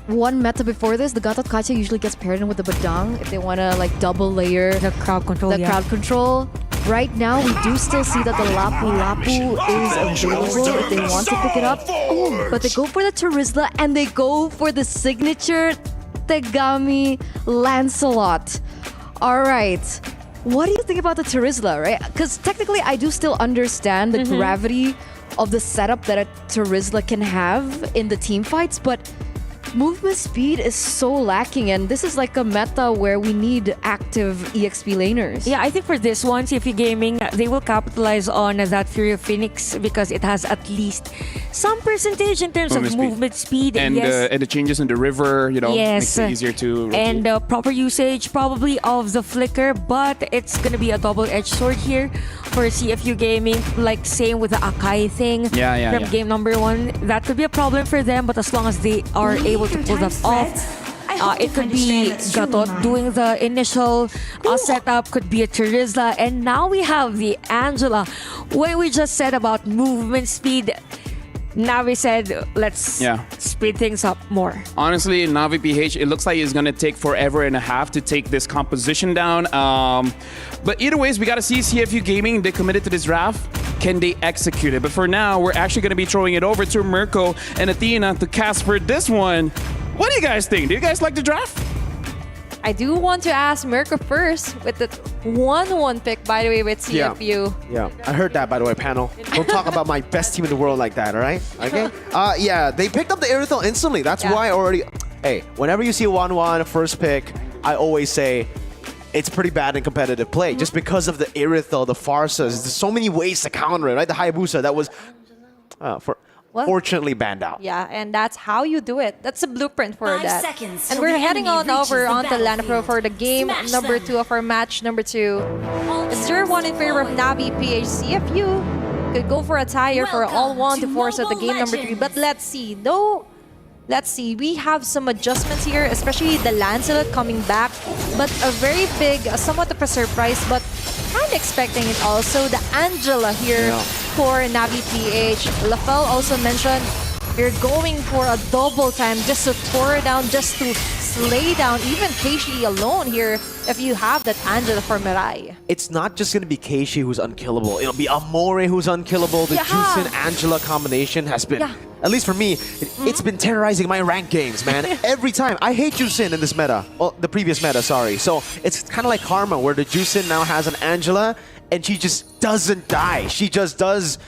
one meta before this, the Gatot Kacha usually gets paired in with the Badang if they want to like double layer the crowd control. Crowd control. Right now, we do still see that the Lapu Lapu is available if they want to pick it up. Oh, but they go for the Terizla and they go for the signature Tegami Lancelot. All right. What do you think about the Terizla, right? Because technically, I do still understand the gravity of the setup that a Terizla can have in the team fights, but movement speed is so lacking, and this is like a meta where we need active EXP laners. Yeah, I think for this one, CFU Gaming, they will capitalize on that Fury of Phoenix because it has at least some percentage in terms of movement speed. And, and the changes in the river, you know, makes it easier to rotate. And proper usage probably of the flicker, but it's gonna be a double-edged sword here for CFU Gaming, like same with the Akai thing from game number 1. That could be a problem for them, but as long as they are able to pull that off, it could be Gatot doing the initial setup, could be a Terizla, and now we have the Angela. When we just said about movement speed, Navi said, let's speed things up more. Honestly, Navi PH, it looks like it's going to take forever and a half to take this composition down. But either ways, we got to see CFU Gaming. They committed to this draft. Can they execute it? But for now, we're actually going to be throwing it over to Mirko and Athena to cast for this one. What do you guys think? Do you guys like the draft? I do want to ask Mirko first with the 1-1 pick, by the way, with CFU. Yeah, I heard that, by the way, panel. Don't talk about my best team in the world like that, all right? Okay? Yeah, they picked up the Irithel instantly. That's why I already... Hey, whenever you see a 1-1 first pick, I always say it's pretty bad in competitive play just because of the Irithel, the Farsas. There's so many ways to counter it, right? The Hayabusa, that was... fortunately banned out. Yeah, and that's how you do it. That's a blueprint for that. And we're heading on over onto Lanapro for the game number 2 of our match number 2. It's 0-1 in favor of Navi PH. CFU could go for a tie here for all-1 to force out the game number 3. But let's see. Let's see. We have some adjustments here, especially the Lancelot coming back. But a very big, somewhat of a surprise, but kind of expecting it also. The Angela here for Navi PH. Lafel also mentioned you're going for a double time just to tore it down, just to slay down even Keishi alone here if you have that Angela for Mirai. It's not just going to be Keishi who's unkillable. It'll be Amore who's unkillable. The Jusin-Angela combination has been, at least for me, it's been terrorizing my rank games, man. Every time. I hate Jusin in this meta. Well, the previous meta, sorry. So it's kind of like Karma, where the Jusin now has an Angela, and she just doesn't die. She just does...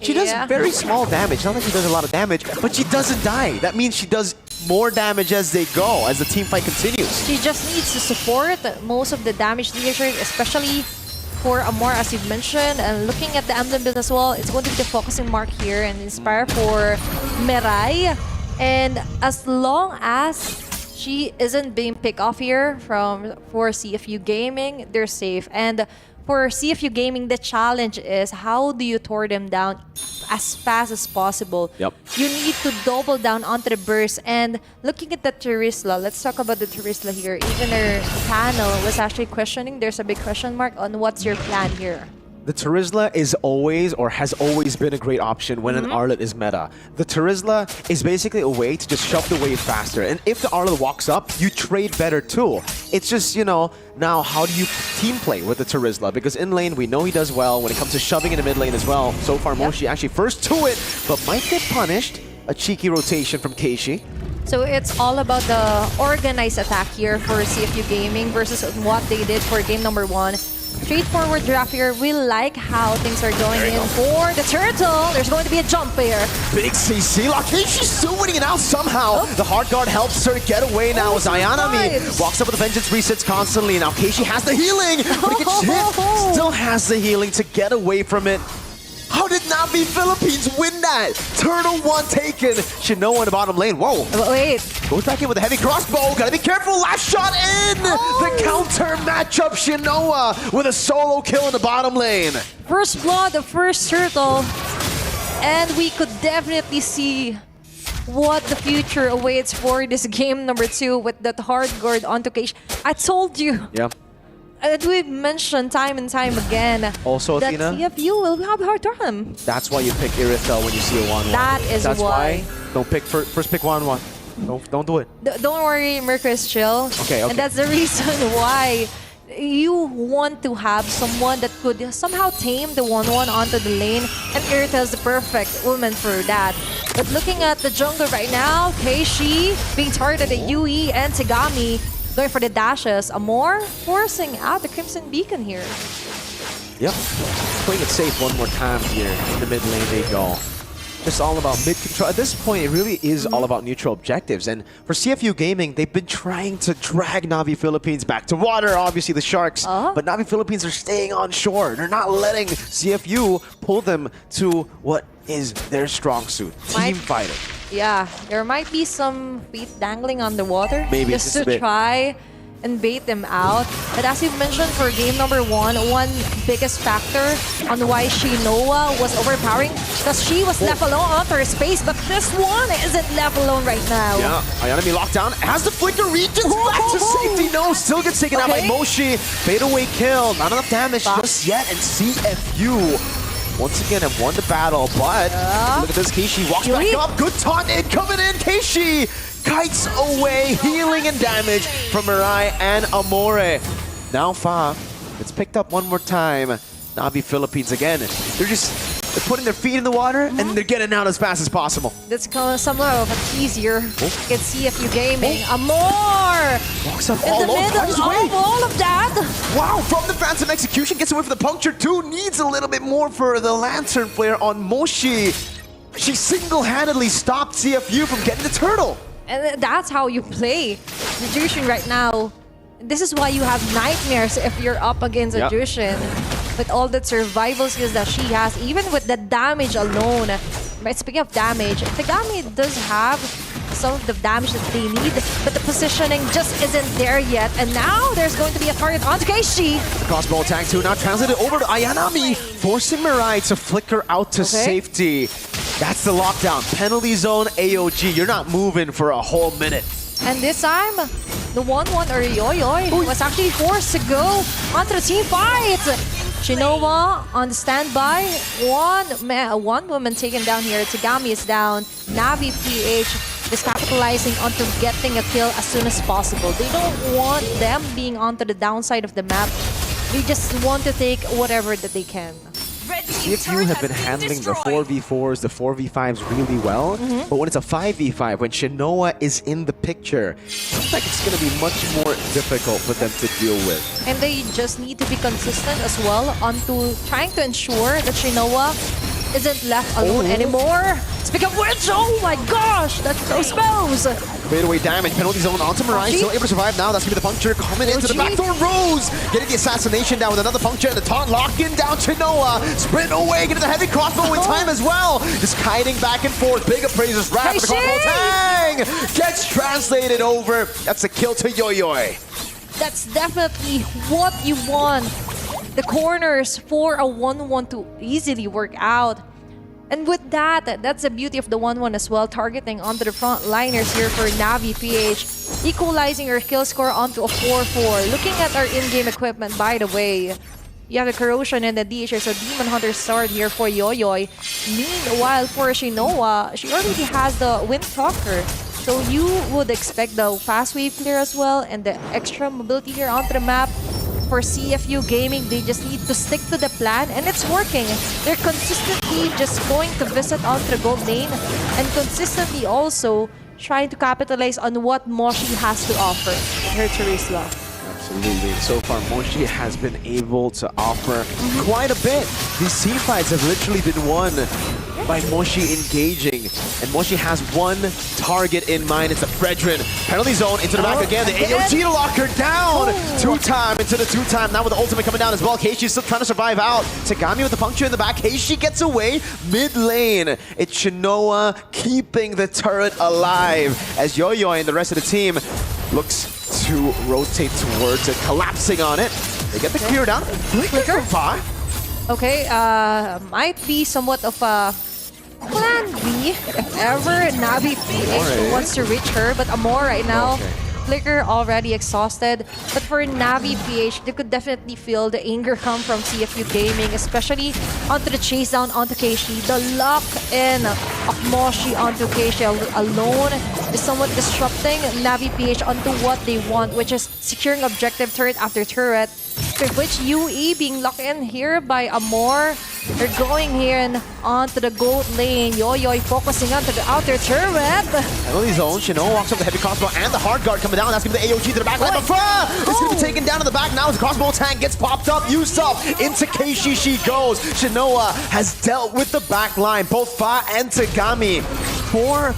She does very small damage. Not that she does a lot of damage, but she doesn't die. That means she does more damage as they go, as the team fight continues. She just needs to support most of the damage leadership, especially for Amor, as you've mentioned. And looking at the emblem build as well, it's going to be the focusing mark here and inspire for Mirai. And as long as she isn't being picked off here for CFU Gaming. They're safe. And for CFU Gaming, the challenge is how do you tore them down as fast as possible? Yep. You need to double down onto the burst. And looking at the Terisla, let's talk about the Terisla here. Even our panel was actually questioning. There's a big question mark on what's your plan here. The Terisla is always, or has always been, a great option when an Arlet is meta. The Terisla is basically a way to just shove the wave faster. And if the Arlet walks up, you trade better too. It's just, you know, now how do you team play with the Terisla? Because in lane, we know he does well when it comes to shoving in the mid lane as well. So far, Moshi actually first to it, but might get punished. A cheeky rotation from Keishi. So it's all about the organized attack here for CFU Gaming versus what they did for game number 1. Straightforward draft here. We like how things are going in for the turtle. There's going to be a jump here. Big CC lock. She's still winning it out somehow. The hard guard helps her get away now as Ayanami walks up with the vengeance, resets constantly. Now Keishi has the healing, but he gets hit. Still has the healing to get away from it. How did Navi Philippines win that? Turtle 1 taken. Shinoa in the bottom lane. Whoa. Wait. Goes back in with a heavy crossbow. Gotta be careful. Last shot in. The counter matchup. Shinoa with a solo kill in the bottom lane. First blood, the first turtle. And we could definitely see what the future awaits for this game number 2 with that hard guard onto Keishi. I told you. Yeah. We've mentioned time and time again also, that Athena, CFU will have a hard time. That's why you pick Irithel when you see a 1-1. That's why. Don't pick first pick 1-1. Don't do it. Don't worry, Mirko is chill. Okay. And that's the reason why you want to have someone that could somehow tame the 1-1 onto the lane, and Irithel is the perfect woman for that. But looking at the jungle right now, Keishi being targeted at UE and Tagami going for the dashes. Amor forcing out the Crimson Beacon here. Yep. Playing it safe one more time here. In the mid lane they go. Just all about mid control. At this point, it really is all about neutral objectives. And for CFU Gaming, they've been trying to drag Navi Philippines back to water. Obviously, the Sharks. But Navi Philippines are staying on shore. They're not letting CFU pull them to what is their strong suit. Team fighting. Yeah, there might be some feet dangling on the water. Maybe just to try and bait them out. But as you mentioned for game number 1, one biggest factor on why Shinoa was overpowering, because she was left alone onto her space, but this one isn't left alone right now. Yeah, Ayanami locked down, has the flicker, reaches back to safety. No, still gets taken out by Moshi. Fade away kill, not enough damage just yet, and CFU once again have won the battle, but look at this, Keishi walks back up, good taunt in, coming in, Keishi kites away, healing and damage from Mirai and Amore. Now Fa, it's picked up one more time. Navi Philippines again, they're putting their feet in the water and they're getting out as fast as possible. That's somewhat of a teasier. It's CFU Gaming. Amore! Walks up in all the middle of all of that. Wow, from the Phantom Execution, gets away from the puncture too. Needs a little bit more for the Lantern Flare on Moshi. She single-handedly stopped CFU from getting the turtle. And that's how you play the Jushin right now. This is why you have nightmares if you're up against a Jushin. With all the survival skills that she has, even with the damage alone. But speaking of damage, Tagami does have some of the damage that they need, but the positioning just isn't there yet. And now there's going to be a target onto Keishi. The crossbow attack too, now translated over to Ayanami, forcing Mirai to flicker out to safety. That's the lockdown. Penalty zone AOG. You're not moving for a whole minute. And this time, the 1-1 or Yoyoy was actually forced to go onto the team fight. Shinoa on the standby. One woman taken down here. Tagami is down. Navi PH is capitalizing onto getting a kill as soon as possible. They don't want them being onto the downside of the map. They just want to take whatever that they can. CFU have been handling the 4v4s, the 4v5s really well, but when it's a 5v5, when Shinoa is in the picture, it seems like it's going to be much more difficult for them to deal with. And they just need to be consistent as well onto trying to ensure that Shinoa isn't left alone anymore. Speaking of which, oh my gosh, that's those spells! Fade away damage, penalty zone onto Mirai, still able to survive now. That's going to be the puncture coming into the backdoor. Rose getting the assassination down with another puncture and the taunt locking down Shinoa. Sprint away, getting the heavy crossbow in time as well. Just kiting back and forth. Big appraisers wrap the crossbow tag. going gets translated over. That's a kill to Yoyoy. That's definitely what you want. The corners for a 1-1 to easily work out. And with that, that's the beauty of the 1-1 as well, targeting onto the front liners here for Navi PH, equalizing your kill score onto a 4-4. Looking at our in-game equipment, by the way, you have the Corrosion and the DH, so Demon Hunter Sword here for Yoyoy. Meanwhile, for Shinoa, she already has the Wind Talker. So you would expect the fast wave clear as well and the extra mobility here onto the map. For CFU Gaming, they just need to stick to the plan and it's working. They're consistently just going to visit onto the gold lane and consistently also trying to capitalize on what Moshi has to offer. Her Teresa. Absolutely. So far, Moshi has been able to offer quite a bit. These team fights have literally been won by Moshi engaging. And Moshi has one target in mind. It's a Fredrin. Penalty zone into the back again. The AOG to lock her down. Two-time into the two-time. Now with the ultimate coming down as well. Keishi still trying to survive out. Tagami with the puncture in the back. Keishi gets away mid lane. It's Shinoa keeping the turret alive as Yoyoy and the rest of the team looks to rotate towards it, collapsing on it. They get the clear down. Flicker from far. Okay, might be somewhat of a plan B if ever Navi PH wants to reach her, but Amor right now, Flicker already exhausted. But for Navi PH, they could definitely feel the anger come from CFU Gaming, especially onto the chase down onto Keishi. The lock-in of Moshi onto Keishi alone is somewhat disrupting Navi PH onto what they want, which is securing objective turret after turret. For which UE being locked in here by Amor. They're going here and onto the gold lane. Yoyoy focusing onto the outer turret. Penalty zone. Shino walks up the heavy crossbow and the hard guard coming down. That's going to be the AOG to the back line. But Fra is going to be taken down to the back now as the crossbow tank gets popped up. Used up. Into Keishi she goes. Shinoa has dealt with the back line. Both Fa and Tagami for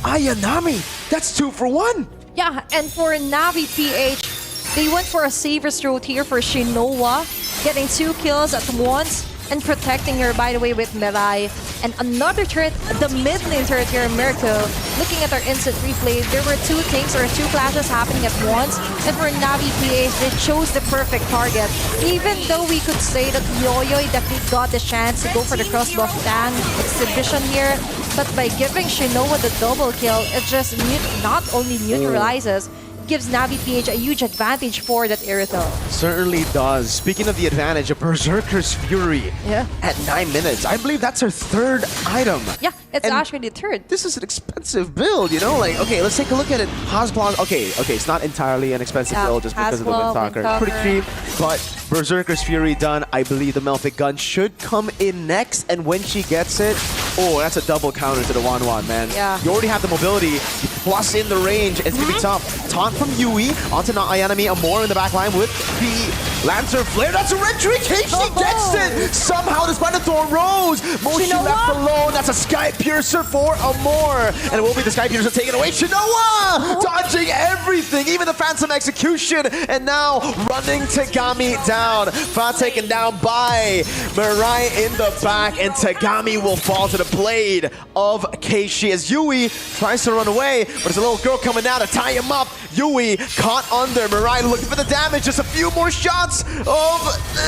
Ayanami. That's 2 for 1. Yeah, and for Navi PH, they went for a saver's route here for Shinoa, getting 2 kills at once and protecting her, by the way, with Mirai. And another turret, the mid lane turret here, Mirko. Looking at our instant replay, there were 2 things or 2 clashes happening at once. And for Navi PH, they chose the perfect target. Even though we could say that Yoyoy definitely got the chance to go for the crossbow Tang exhibition here, but by giving Shinoa the double kill, it just not only neutralizes, gives Navi PH a huge advantage for that Irithel. Certainly does. Speaking of the advantage, a Berserker's Fury at 9 minutes. I believe that's her 3rd item. Yeah, it's actually the 3rd. This is an expensive build, you know? Like, okay, let's take a look at it. Hasbla's, okay, it's not entirely an expensive build just because of the Windtalker. Pretty cheap, but Berserker's Fury done. I believe the Melfic Gun should come in next, and when she gets it, oh, that's a double counter to the 1-1, man. Yeah. You already have the mobility, plus in the range, it's gonna be tough. Taunt from Yui onto Ayanami, Amor in the back line with the Lancer Flare. That's a red tree. Keishi gets it! Somehow, despite the Thorn Rose, Moshi left alone. That's a Sky Piercer for Amor. And it will be the Sky Piercer taken away. Shinoa dodging everything, even the Phantom Execution. And now running Tagami down. Fa taken down by Mirai in the back. And Tagami will fall to the blade of Keishi as Yui tries to run away. But there's a little girl coming down to tie him up. Yui caught under. Mirai looking for the damage. Just a few more shots of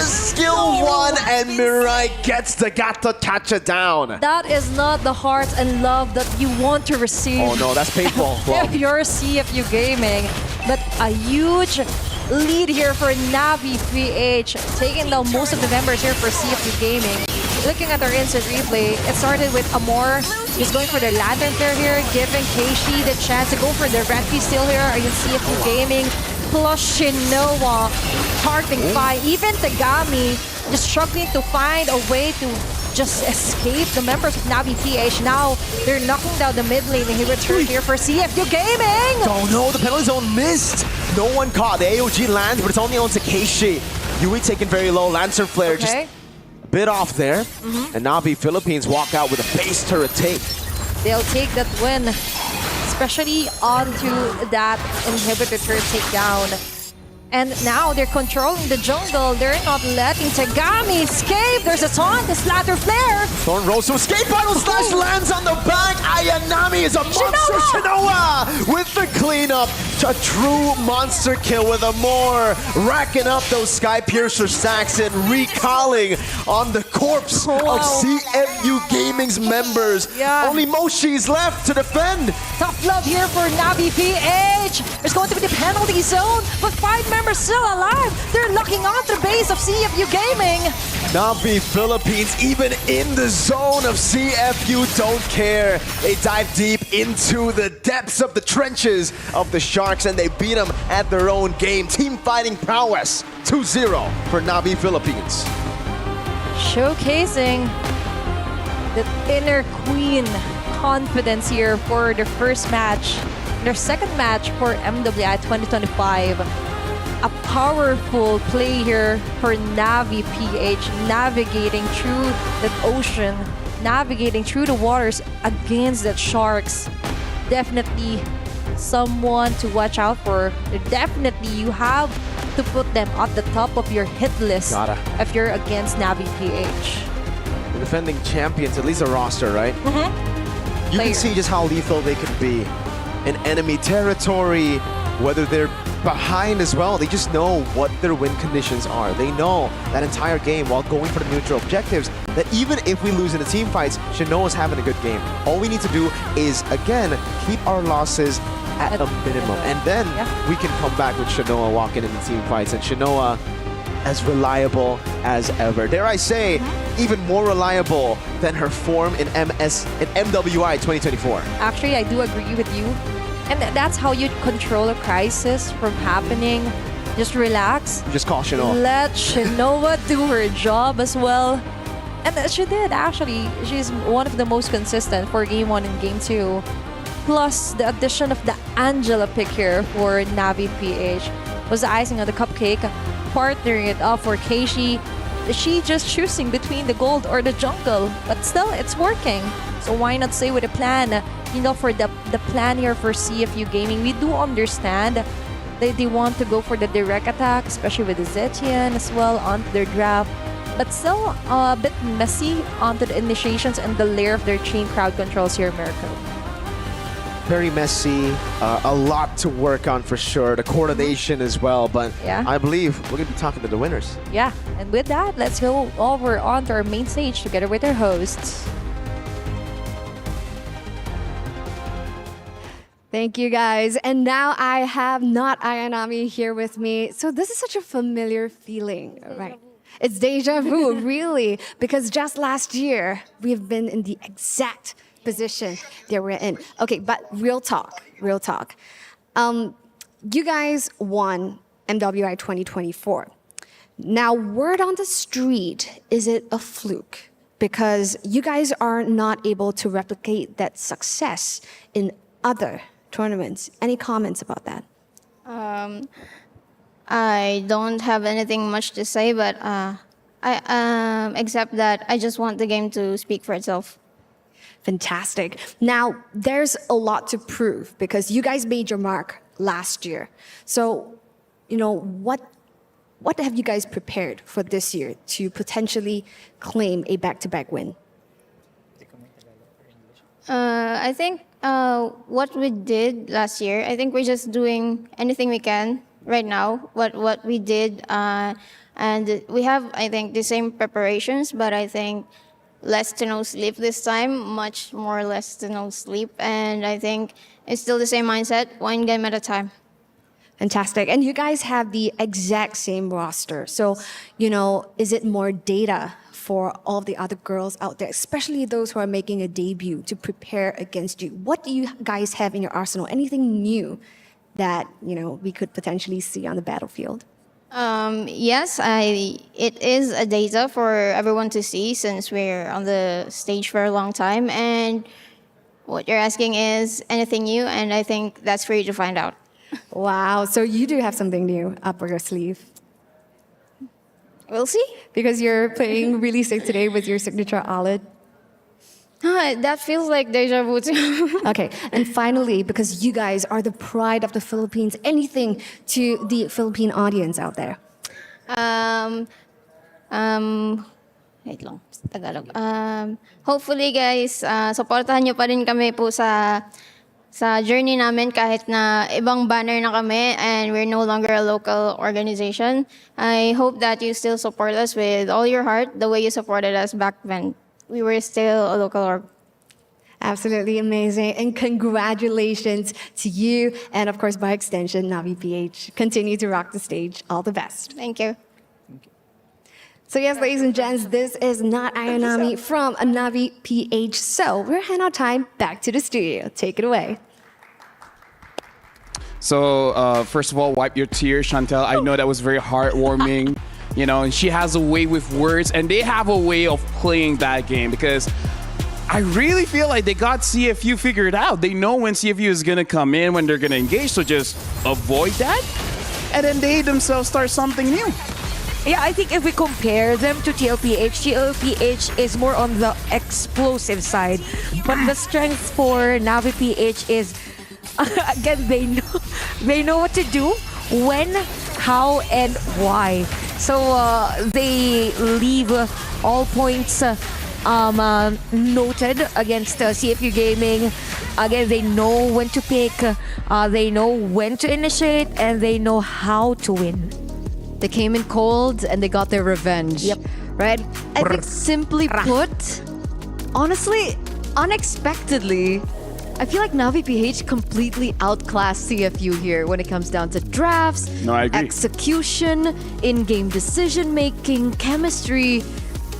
skill 1. And Mirai gets the Gato catch it down. That is not the heart and love that you want to receive. Oh no, that's painful. If you're CFU Gaming. But a huge lead here for Navi PH, taking down most of the members here for CFU Gaming. Looking at our instant replay, it started with Amor. He's going for the Lantern Flare here, giving Keishi the chance to go for the Red Key Steal here against CFU Gaming. Plus Shinoa targeting Fi. Even Tagami just struggling to find a way to just escape the members of Navi PH. Now they're knocking down the mid lane and he returns here for CFU Gaming. Oh no, the penalty zone missed. No one caught. The AOG lands, but it's only on Takeshi. Yui taken very low. Lancer Flare just a bit off there. And Navi Philippines walk out with a base turret take. They'll take that win, especially onto that inhibitor turret takedown. And now they're controlling the jungle. They're not letting Tagami escape. There's a taunt, the Slatter Flare. Thorn rolls to escape. Final slash lands on the back. Ayanami is a monster. Shinoa with the cleanup. A true monster kill with a more. Racking up those Sky Piercer stacks and recalling on the corpse of CFU Gaming's members. Only Moshi's left to defend. Tough love here for Navi PH. There's going to be the penalty zone, but 5 members still alive. They're locking onto the base of CFU Gaming. Navi Philippines, even in the zone of CFU, don't care. They dive deep into the depths of the trenches of the Sharks, and they beat them at their own game. Team fighting prowess, 2-0 for Navi Philippines. Showcasing the inner queen confidence here for their first match, their second match for MWI 2025. A powerful play here for Navi PH, navigating through that ocean, navigating through the waters against the Sharks. Definitely someone to watch out for. Definitely you have to put them at the top of your hit list if you're against Navi PH. The defending champions, at least a roster, right? You can see just how lethal they could be in enemy territory, whether they're behind as well. They just know what their win conditions are. They know that entire game while going for the neutral objectives that even if we lose in the team fights, Shinoa's having a good game. All we need to do is, again, keep our losses at a minimum. And then we can come back with Shinoa walking in the team fights. And Shinoa as reliable as ever. Dare I say, even more reliable than her form in MWI 2024. Actually, I do agree with you. And that's how you control a crisis from happening. Just relax. Just call Shinoa. Let Shinoa do her job as well. And she did, actually. She's one of the most consistent for Game 1 and Game 2. Plus, the addition of the Angela pick here for Navi PH was the icing on the cupcake. Partnering it up for Keishi. She just choosing between the gold or the jungle. But still, it's working. So why not stay with a plan? You know, for the plan here for CFU Gaming, we do understand that they want to go for the direct attack, especially with the Zetian as well onto their draft. But still a bit messy onto the initiations and the layer of their chain crowd controls here in America. Very messy, a lot to work on for sure, the coordination as well, but I believe we're going to be talking to the winners. Yeah, and with that, let's go over onto our main stage together with our hosts. Thank you, guys. And now I have not Ayanami here with me. So this is such a familiar feeling, right? It's deja vu, really, because just last year, we've been in the exact position that we're in. Okay, but real talk. You guys won MWI 2024. Now, word on the street, is it a fluke? Because you guys are not able to replicate that success in other tournaments. Any comments about that? I don't have anything much to say, but except that I just want the game to speak for itself. Fantastic. Now, there's a lot to prove because you guys made your mark last year. So, you know, what have you guys prepared for this year to potentially claim a back-to-back win? I think what we did last year, I think we're just doing anything we can right now, what we did. And we have, I think, the same preparations, but I think less to no sleep this time, much more less to no sleep. And I think it's still the same mindset, one game at a time. Fantastic. And you guys have the exact same roster. So, you know, is it more data for all the other girls out there, especially those who are making a debut to prepare against you? What do you guys have in your arsenal? Anything new that, you know, we could potentially see on the battlefield? Yes, it is a data for everyone to see since we're on the stage for a long time. And what you're asking is anything new, and I think that's for you to find out. Wow, so you do have something new up your sleeve. We'll see. Because you're playing really sick today with your signature Alid. That feels like deja vu too. Okay, and finally, because you guys are the pride of the Philippines, anything to the Philippine audience out there? Wait lang, Tagalog. Hopefully guys, supportahan nyo pa rin kami po sa journey namin kahit na ibang banner na kami and we're no longer a local organization. I hope that you still support us with all your heart the way you supported us back when we were still a local org. Absolutely amazing. And congratulations to you and, of course, by extension, Navi PH. Continue to rock the stage. All the best. Thank you. So yes, ladies and gents, this is not Ayanami from Navi PH. So we're hand out time back to the studio. Take it away. So, first of all, wipe your tears, Chantel. I know that was very heartwarming. You know, and she has a way with words, and they have a way of playing that game because I really feel like they got CFU figured out. They know when CFU is going to come in, when they're going to engage, so just avoid that. And then they themselves start something new. Yeah, I think if we compare them to TLPH is more on the explosive side. But the strength for Navi PH is, again, they know what to do, when, how, and why. So they leave all points noted against CFU Gaming. Again, they know when to pick, they know when to initiate, and they know how to win. They came in cold and they got their revenge. Yep. Right? I think simply put, honestly, unexpectedly, I feel like Navi PH completely outclassed CFU here when it comes down to drafts, No, I agree. execution, in-game decision-making, chemistry.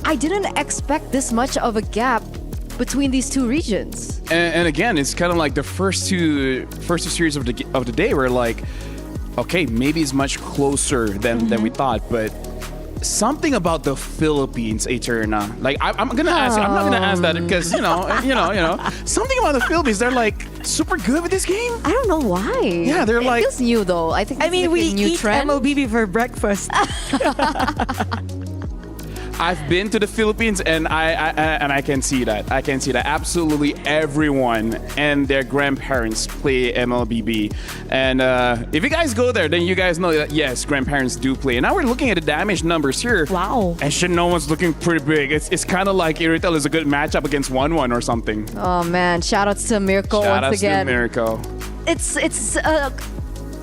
I didn't expect this much of a gap between these two regions. And again, it's kind of like the first two series of the day were like, okay, maybe it's much closer than we thought, but something about the Philippines, Eterna. Like I'm gonna ask you. I'm not gonna ask that because you know, something about the Philippines. They're like super good with this game. I don't know why. Yeah, they're like. It feels new though. I think. I mean, we a new eat trend. MLBB for breakfast. I've been to the Philippines and I can see that. I can see that absolutely everyone and their grandparents play MLBB. And if you guys go there, then you guys know that yes, grandparents do play. And now we're looking at the damage numbers here. Wow. And Shinowan's looking pretty big. It's kind of like Iritel is a good matchup against 1-1 or something. Oh man! Shoutouts to Mirko once again. Shoutouts to Mirko.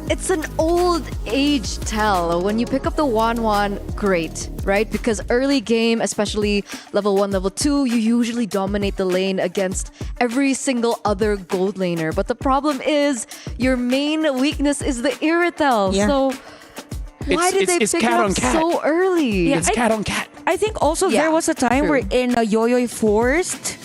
It's an old age tell. When you pick up the 1-1, great, right? Because early game, especially level 1, level 2, you usually dominate the lane against every single other gold laner. But the problem is your main weakness is the Iritel. Yeah. So why did they pick it up so early? Yeah, It's cat on cat. I think also Yeah, there was a time true. where Yoyoy forced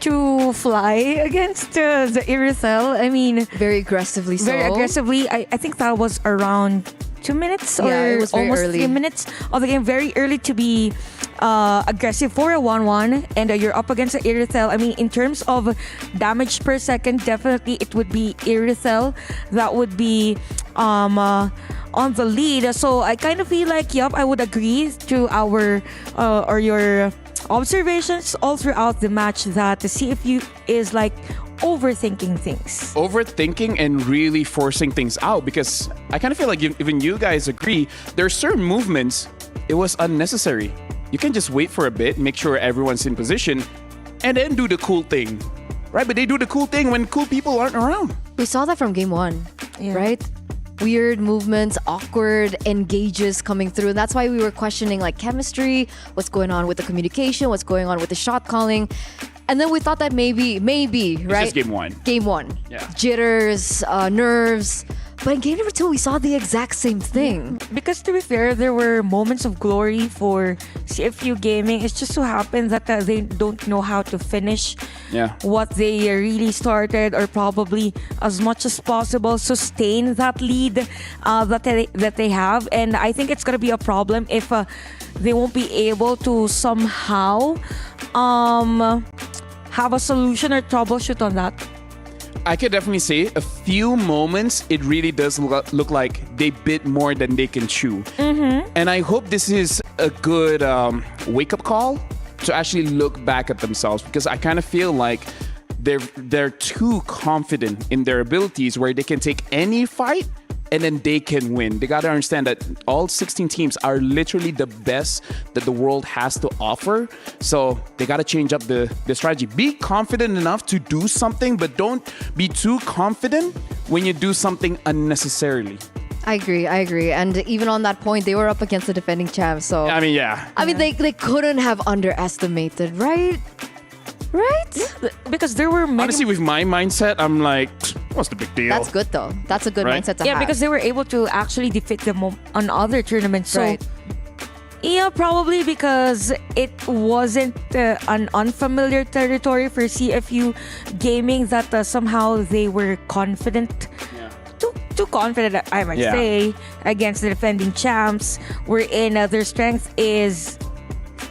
to fly against the Iritel. I mean, very aggressively so. Very aggressively. I think that was around 2 minutes or Yeah, it was very almost early. 3 minutes of the game. Very early to be aggressive for a 1-1 and you're up against the Iritel. I mean, in terms of damage per second, definitely it would be Iritel that would be on the lead. So I kind of feel like, I would agree to our or your observations all throughout the match that the CFU is like overthinking things. Overthinking and really forcing things out because I kind of feel like even you guys agree, there are certain movements, it was unnecessary. You can just wait for a bit, make sure everyone's in position, and then do the cool thing. Right? But they do the cool thing when cool people aren't around. We saw that from game 1, right? Weird movements, awkward engages coming through. And that's why we were questioning like chemistry, what's going on with the communication, what's going on with the shot calling. And then we thought that maybe, It's right? just game 1. Game 1. Yeah. Jitters, nerves. But in game number 2, we saw the exact same thing. Because to be fair, there were moments of glory for CFU Gaming. It's just so happened that they don't know how to finish what they really started, or probably as much as possible sustain that lead that they have. And I think it's gonna be a problem if they won't be able to somehow have a solution or troubleshoot on that. I could definitely say a few moments, it really does look like they bit more than they can chew. Mm-hmm. And I hope this is a good wake-up call to actually look back at themselves, because I kind of feel like they're too confident in their abilities where they can take any fight and then they can win. They got to understand that all 16 teams are literally the best that the world has to offer. So they got to change up the strategy. Be confident enough to do something, but don't be too confident when you do something unnecessarily. I agree. And even on that point, they were up against the defending champs. So I mean, yeah. I mean, they couldn't have underestimated, right? Right? Because there were many... Honestly, with my mindset, I'm like, what's the big deal? That's good though. That's a good Right? mindset to Yeah, have. because they were able to actually defeat them on other tournaments. So, Right. yeah, probably because it wasn't an unfamiliar territory for CFU Gaming that somehow they were confident. Too confident, I might Yeah. say, against the defending champs, wherein their strength is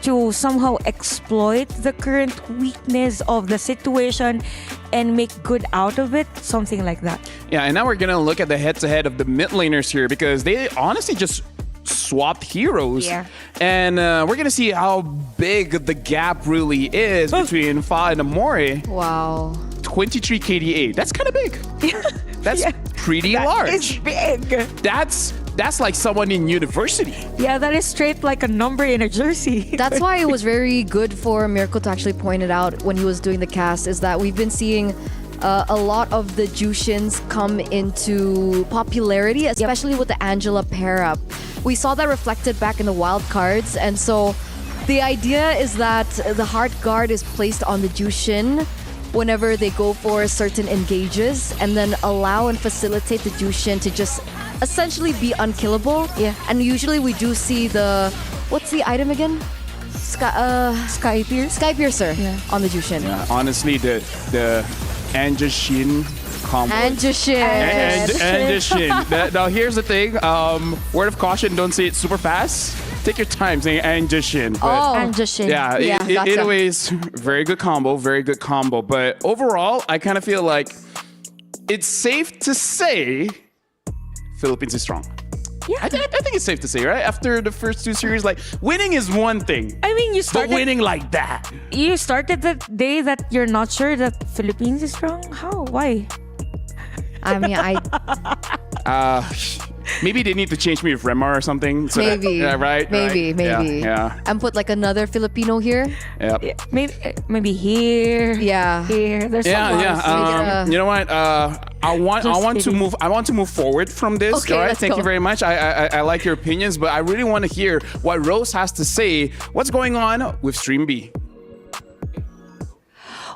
to somehow exploit the current weakness of the situation and make good out of it, something like that. Yeah, and now we're going to look at the head-to-head of the mid laners here, because they honestly just swapped heroes. Yeah. And we're going to see how big the gap really is between Fa and Amore. Wow. 23 KDA. That's kind of big. That's pretty large. It's big. That's like someone in university. Yeah, that is straight like a number in a jersey. That's why it was very good for Mirko to actually point it out when he was doing the cast, is that we've been seeing a lot of the Jushins come into popularity, especially with the Angela pair-up. We saw that reflected back in the wild cards, and so the idea is that the heart guard is placed on the Jushin whenever they go for certain engages, and then allow and facilitate the Jushin to just essentially be unkillable. Yeah. And usually we do see what's the item again? Sky Piercer on the Jushin. Yeah, honestly, the Anjashin combo. Anjashin. Now here's the thing. Word of caution: don't say it super fast. Take your time saying Anjashin. Anjashin. Yeah. Gotcha. Anyways, very good combo. But overall, I kind of feel like it's safe to say Philippines is strong. Yeah. I think it's safe to say, right? After the first two series, like, winning is one thing. I mean, but winning like that. You started the day that you're not sure that Philippines is strong? How? Why? I mean, maybe they need to change me with Remar or something. So maybe. Right? Maybe. Yeah. And put like another Filipino here. Yep. Yeah, maybe here. Yeah. Here. There's You know what? I want to move forward from this. Okay, all right. let's Thank go. you very much. I like your opinions, but I really want to hear what Rose has to say. What's going on with Stream B?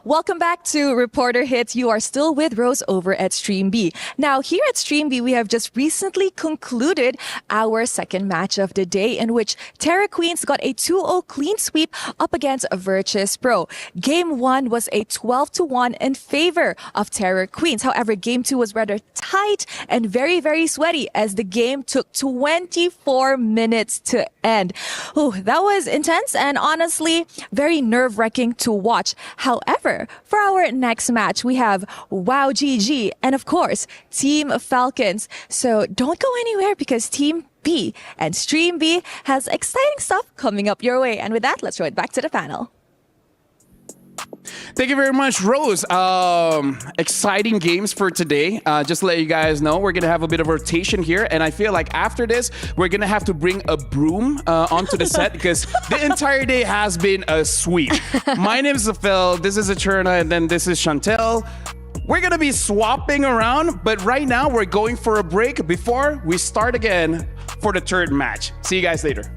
Welcome back to Reporter Hits. You are still with Rose over at Stream B. Now, here at Stream B, we have just recently concluded our second match of the day, in which Terra Queens got a 2-0 clean sweep up against Virtus.pro. Game 1 was a 12-1 in favor of Terra Queens. However, Game 2 was rather tight and very, very sweaty, as the game took 24 minutes to end. Oh, that was intense and honestly very nerve-wracking to watch. However, for our next match, we have Wow GG and of course, Team Falcons. So don't go anywhere, because Team B and Stream B has exciting stuff coming up your way. And with that, let's throw it back to the panel. Thank you very much, Rose. Exciting games for today. Just to let you guys know, we're going to have a bit of rotation here. And I feel like after this, we're going to have to bring a broom onto the set, because the entire day has been a sweep. My name is Zafel. This is Eterna. And then this is Chantel. We're going to be swapping around. But right now, we're going for a break before we start again for the third match. See you guys later.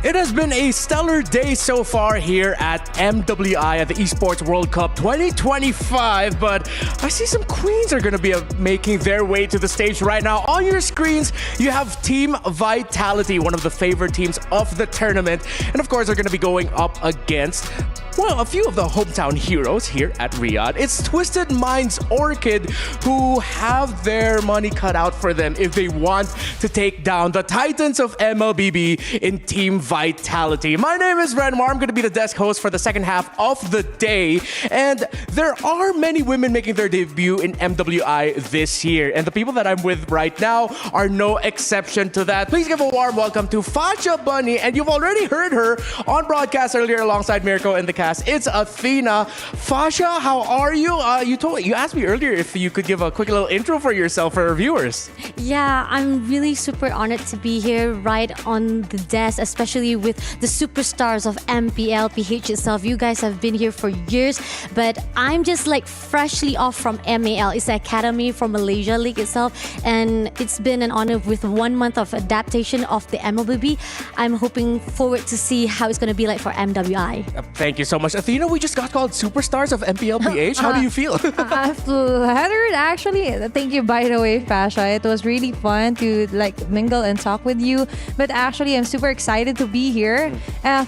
It has been a stellar day so far here at MWI at the Esports World Cup 2025, but I see some queens are going to be making their way to the stage right now. On your screens, you have Team Vitality, one of the favorite teams of the tournament, and of course, they're going to be going up against, well, a few of the hometown heroes here at Riyadh. It's Twisted Minds Orchid, who have their money cut out for them if they want to take down the Titans of MLBB in Team Vitality. My name is Renmar. I'm going to be the desk host for the second half of the day. And there are many women making their debut in MWI this year. And the people that I'm with right now are no exception to that. Please give a warm welcome to Fasha Bunny. And you've already heard her on broadcast earlier alongside Mirko and the cast. It's Athena. Fasha, how are you? You asked me earlier if you could give a quick little intro for yourself for our viewers. Yeah, I'm really super honored to be here right on the desk, especially with the superstars of MPL, PH itself. You guys have been here for years, but I'm just like freshly off from MAL. It's the Academy from Malaysia League itself, and it's been an honor with 1 month of adaptation of the MLBB. I'm hoping forward to see how it's going to be like for MWI. Thank you so much. Athena, we just got called superstars of MPL, PH. How do you feel? I'm flattered, actually. Thank you, by the way, Fasha. It was really fun to like mingle and talk with you. But actually, I'm super excited to be here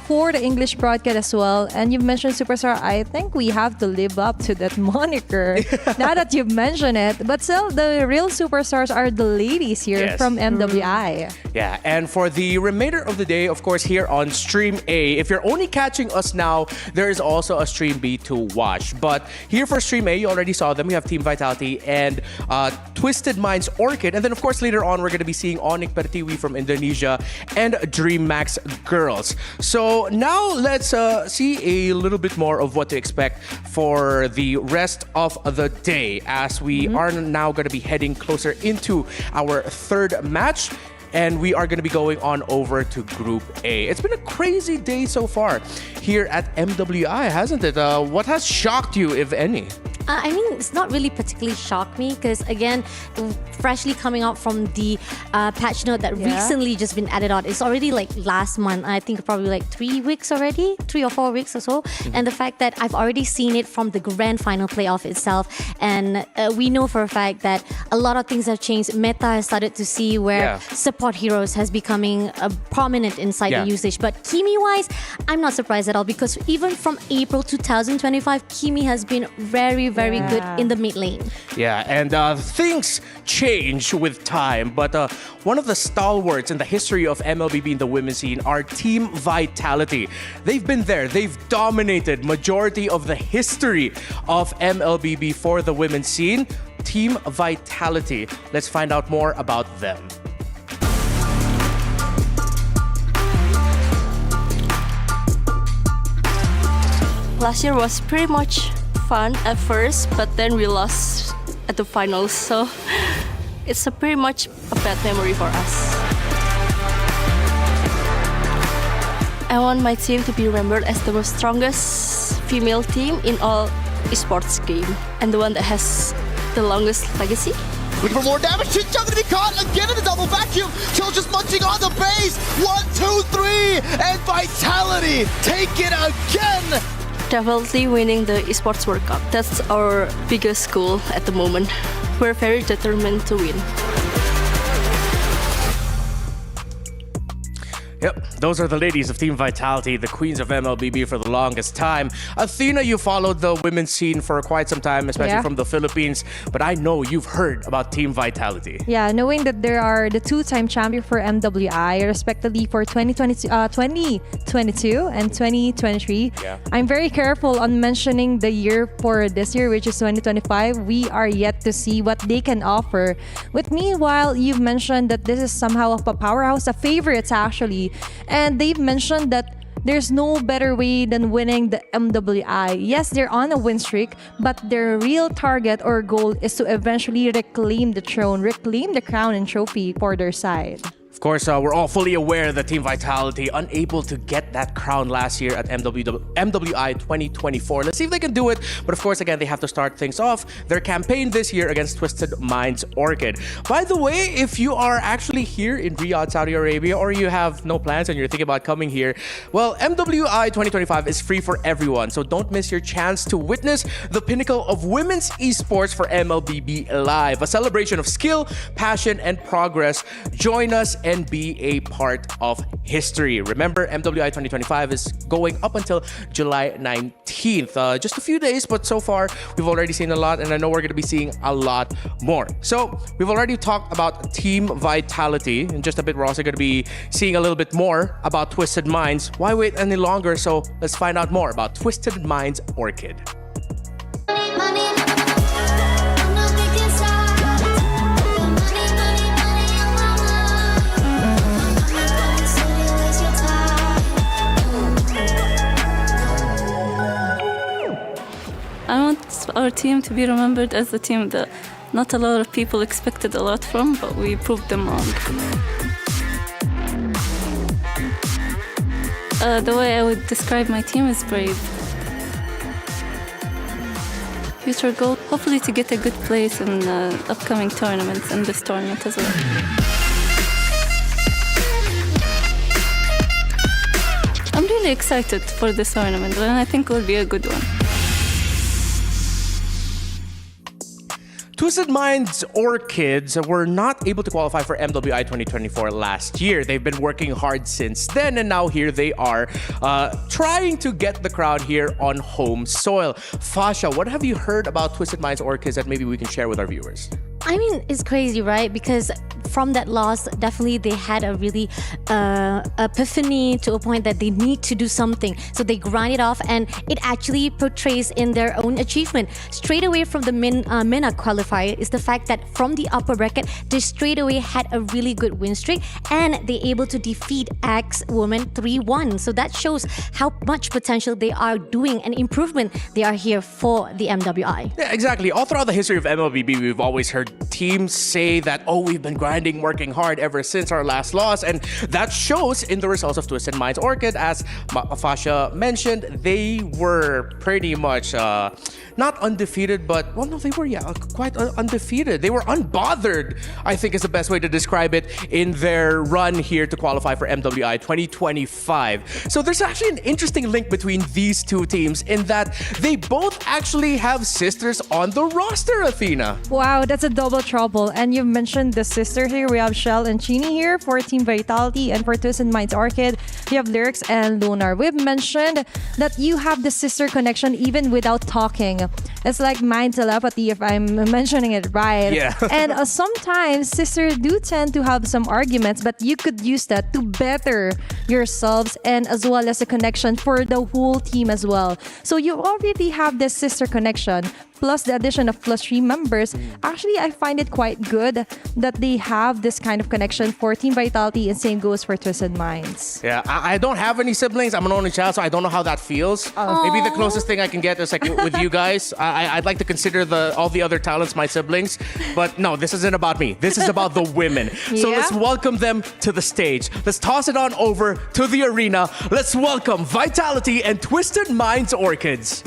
for the English broadcast as well. And you mentioned superstar. I think we have to live up to that moniker. Now that you've mentioned it. But still, the real superstars are the ladies here from MWI. Yeah, and for the remainder of the day, of course, here on Stream A, if you're only catching us now, there is also a Stream B to watch. But here for Stream A, you already saw them. We have Team Vitality and Twisted Minds Orchid. And then, of course, later on, we're going to be seeing Onyx Pertiwi from Indonesia and Dream Max Girls. So now let's see a little bit more of what to expect for the rest of the day, as we are now going to be heading closer into our third match. And we are going to be going on over to Group A. It's been a crazy day so far here at MWI, hasn't it? What has shocked you, if any? I mean, it's not really particularly shocked me because, again, freshly coming out from the patch note that recently just been added on. It's already like last month. I think probably like 3 weeks already, 3 or 4 weeks or so. And the fact that I've already seen it from the grand final playoff itself. And we know for a fact that a lot of things have changed. Meta has started to see where support heroes has becoming prominent inside the usage. But Kimi-wise, I'm not surprised at all because even from April 2025, Kimi has been very good in the mid lane. Yeah, and things change with time, but one of the stalwarts in the history of MLBB in the women's scene are Team Vitality. They've been there. They've dominated majority of the history of MLBB for the women's scene. Team Vitality. Let's find out more about them. Last year was pretty much fun at first, but then we lost at the finals, so it's pretty much a bad memory for us. I want my team to be remembered as the most strongest female team in all esports game and the one that has the longest legacy. Looking for more damage. Chinchang gonna be caught again in the double vacuum. Chill just munching on the base. 1, 2, 3, and Vitality take it again. Definitely winning the Esports World Cup. That's our biggest goal at the moment. We're very determined to win. Yep, those are the ladies of Team Vitality, the queens of MLBB for the longest time. Athena, you followed the women's scene for quite some time, especially from the Philippines, but I know you've heard about Team Vitality. Yeah, knowing that there are the two-time champion for MWI, respectively for 2022 and 2023. I'm very careful on mentioning the year for this year, which is 2025. We are yet to see what they can offer. But meanwhile, you've mentioned that this is somehow of a powerhouse, a favorite actually. And they've mentioned that there's no better way than winning the MWI. Yes, they're on a win streak, but their real target or goal is to eventually reclaim the throne, reclaim the crown and trophy for their side. Of course, we're all fully aware that Team Vitality unable to get that crown last year at MWI 2024. Let's see if they can do it. But of course, again, they have to start things off their campaign this year against Twisted Minds Orchid. By the way, if you are actually here in Riyadh, Saudi Arabia, or you have no plans and you're thinking about coming here, well, MWI 2025 is free for everyone. So don't miss your chance to witness the pinnacle of women's esports for MLBB Live. A celebration of skill, passion, and progress. Join us and be a part of history. Remember, MWI 2025 is going up until July 19th. Just a few days, but so far we've already seen a lot, and I know we're going to be seeing a lot more. So we've already talked about Team Vitality. In just a bit, we're also going to be seeing a little bit more about Twisted Minds. Why wait any longer? So let's find out more about Twisted Minds Orchid. I want our team to be remembered as the team that not a lot of people expected a lot from, but we proved them wrong. The way I would describe my team is brave. Future goal, hopefully to get a good place in upcoming tournaments and this tournament as well. I'm really excited for this tournament, and I think it will be a good one. Twisted Minds Orchids were not able to qualify for MWI 2024 last year. They've been working hard since then, and now here they are trying to get the crowd here on home soil. Fasha, what have you heard about Twisted Minds Orchids that maybe we can share with our viewers? I mean, it's crazy, right? Because from that loss, definitely they had a really epiphany to a point that they need to do something. So they grind it off, and it actually portrays in their own achievement. Straight away from the MENA qualifier is the fact that from the upper bracket, they straight away had a really good win streak, and they able to defeat X Women 3-1. So that shows how much potential they are doing and improvement they are here for the MWI. Yeah, exactly. All throughout the history of MLBB, we've always heard teams say that, oh, we've been grinding, working hard ever since our last loss, and that shows in the results of Twisted Minds Orchid. As Fasha mentioned, they were pretty much not undefeated, but, well, no, they were, quite undefeated. They were unbothered, I think is the best way to describe it, in their run here to qualify for MWI 2025. So there's actually an interesting link between these two teams in that they both actually have sisters on the roster, Athena. Wow, that's a double trouble. And you've mentioned the sister here. We have Shell and Chini here for Team Vitality, and for Twisted Minds Orchid, we have Lyrics and Lunar. We've mentioned that you have the sister connection even without talking. It's like mind telepathy, if I'm mentioning it right. Yeah. And sometimes sisters do tend to have some arguments, but you could use that to better yourselves, and as well as a connection for the whole team as well. So you already have this sister connection, plus the addition of +3 members. Actually, I find it quite good that they have this kind of connection for Team Vitality, and same goes for Twisted Minds. Yeah, I don't have any siblings. I'm an only child, so I don't know how that feels. Maybe the closest thing I can get is like with you guys. I'd like to consider all the other talents my siblings, but no, this isn't about me. This is about the women. So let's welcome them to the stage. Let's toss it on over to the arena. Let's welcome Vitality and Twisted Minds Orchids.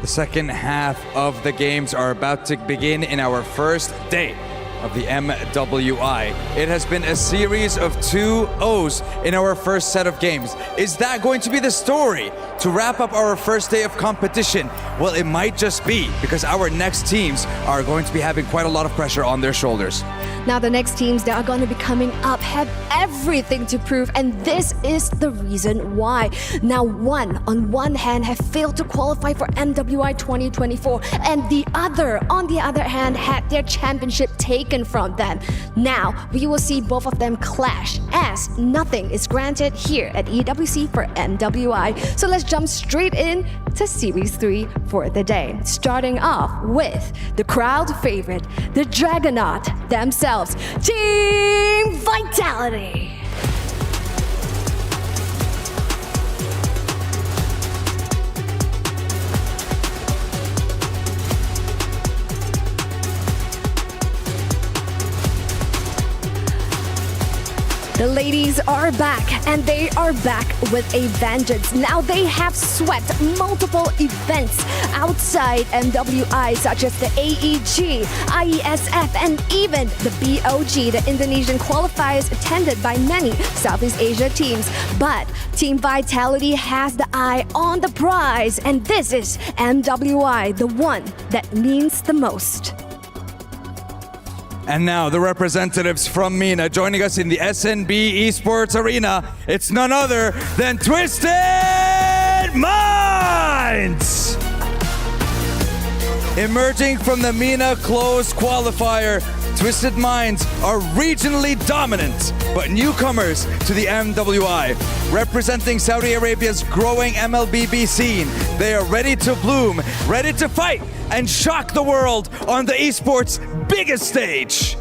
The second half of the games are about to begin in our first day of the MWI. It has been a series of 2-0s in our first set of games. Is that going to be the story to wrap up our first day of competition? Well, it might just be, because our next teams are going to be having quite a lot of pressure on their shoulders. Now the next teams that are going to be coming up have everything to prove, and this is the reason why. Now one, on one hand, have failed to qualify for MWI 2024, and the other, on the other hand, had their championship taken from them. Now we will see both of them clash, as nothing is granted here at EWC for MWI. So let's jump straight in to Series 3 for the day. Starting off with the crowd favorite, the Dragonaut themselves, Team Vitality. ladies are back, and they are back with a vengeance. Now they have swept multiple events outside MWI, such as the AEG, IESF, and even the BOG, the Indonesian qualifiers attended by many Southeast Asia teams. But Team Vitality has the eye on the prize, and this is MWI, the one that means the most. And now the representatives from MENA joining us in the SNB Esports Arena. It's none other than Twisted Minds! Emerging from the MENA closed qualifier, Twisted Minds are regionally dominant, but newcomers to the MWI. Representing Saudi Arabia's growing MLBB scene, they are ready to bloom, ready to fight, and shock the world on the esports' biggest stage.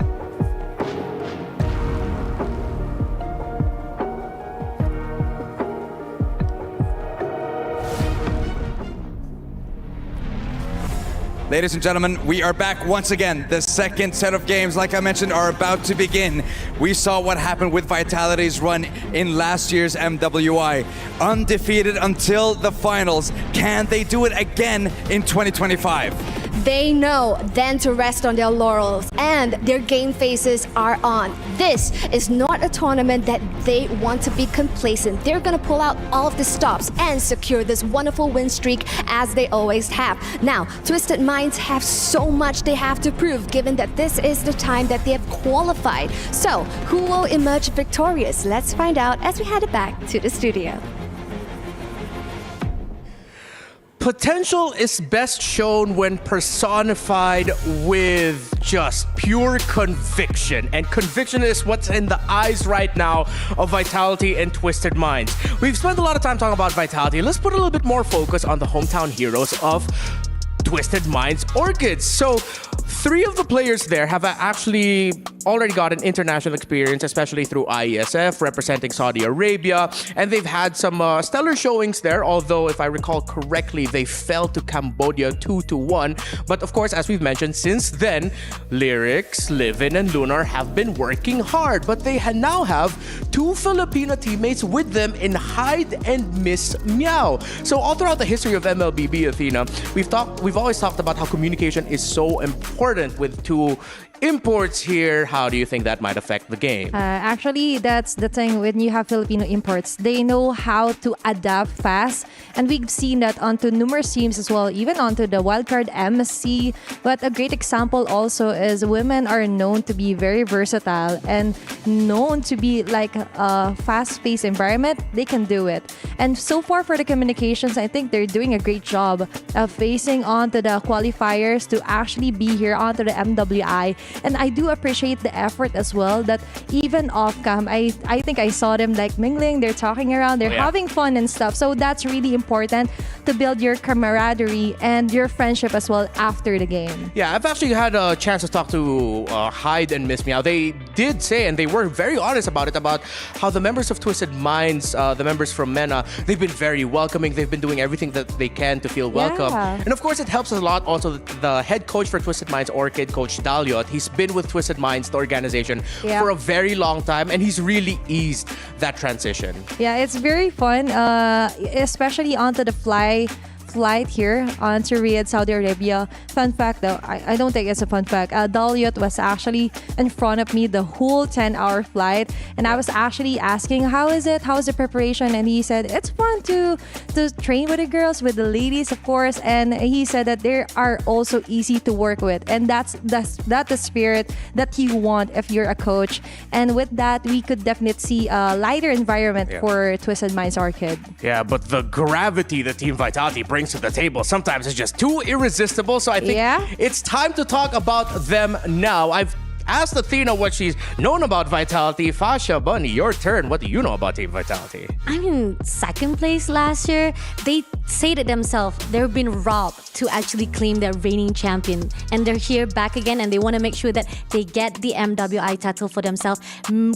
Ladies and gentlemen, we are back once again. The second set of games, like I mentioned, are about to begin. We saw what happened with Vitality's run in last year's MWI. Undefeated until the finals. Can they do it again in 2025? They know then to rest on their laurels, and their game faces are on. This is not a tournament that they want to be complacent. They're going to pull out all of the stops and secure this wonderful win streak as they always have. Now, Twisted Minds have so much they have to prove, given that this is the time that they have qualified. So, who will emerge victorious? Let's find out as we head back to the studio. Potential is best shown when personified with just pure conviction. And conviction is what's in the eyes right now of Vitality and Twisted Minds. We've spent a lot of time talking about Vitality. Let's put a little bit more focus on the hometown heroes of Twisted Minds Orchids. So 3 of the players there have actually already got an international experience, especially through IESF, representing Saudi Arabia. And they've had some stellar showings there, although if I recall correctly, they fell to Cambodia 2-1. But of course, as we've mentioned, since then, Lyrics, Livin, and Lunar have been working hard. But they now have 2 Filipino teammates with them in Hyde and Miss Meow. So all throughout the history of MLBB, Athena, we've always talked about how communication is so important with 2 imports here. How do you think that might affect the game? Actually, that's the thing when you have Filipino imports. They know how to adapt fast. And we've seen that onto numerous teams as well, even onto the wildcard MSC. But a great example also is women are known to be very versatile and known to be like a fast-paced environment. They can do it. And so far for the communications, I think they're doing a great job of facing onto the qualifiers to actually be here onto the MWI. And I do appreciate the effort as well that even off cam, I think I saw them like mingling, they're talking around, they're having fun and stuff. So that's really important to build your camaraderie and your friendship as well after the game. Yeah, I've actually had a chance to talk to Hyde and Miss Meow. They did say, and they were very honest about it, about how the members of Twisted Minds, the members from MENA, they've been very welcoming. They've been doing everything that they can to feel welcome. Yeah. And of course, it helps a lot also the head coach for Twisted Minds Orchid, Coach Daliot. He's been with Twisted Minds, the organization, for a very long time, and he's really eased that transition. Yeah, it's very fun, especially onto the flight here onto Riyadh, Saudi Arabia. Fun fact though, I don't think it's a fun fact. Daliot was actually in front of me the whole 10-hour flight, and I was actually asking, how is it? How is the preparation? And he said, it's fun to train with the girls, with the ladies, of course. And he said that they are also easy to work with. And that's the spirit that you want if you're a coach. And with that, we could definitely see a lighter environment for Twisted Minds Orchid. Yeah, but the gravity that Team Vitality brings to the table sometimes is just too irresistible. So I think it's time to talk about them now. I've asked Athena what she's known about Vitality. Fasha, Bunny, your turn. What do you know about Team Vitality? I'm in second place last year. They say to themselves they've been robbed to actually claim their reigning champion, and they're here back again, and they want to make sure that they get the MWI title for themselves,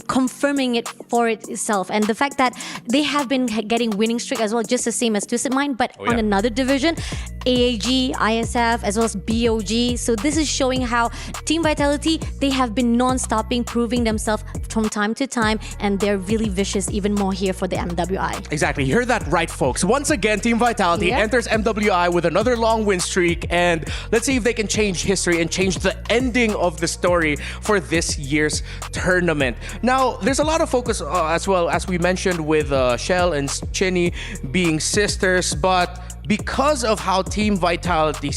confirming it for itself. And the fact that they have been getting winning streak as well, just the same as Twisted Mind, but on another division, AAG, ISF, as well as BOG. So this is showing how Team Vitality, they have been non-stopping, proving themselves from time to time, and they're really vicious even more here for the MWI. Exactly. You heard that right, folks. Once again, Team Vitality enters MWI with another long win streak, and let's see if they can change history and change the ending of the story for this year's tournament. Now, there's a lot of focus as well, as we mentioned, with Shell and Chinny being sisters, but because of how Team Vitality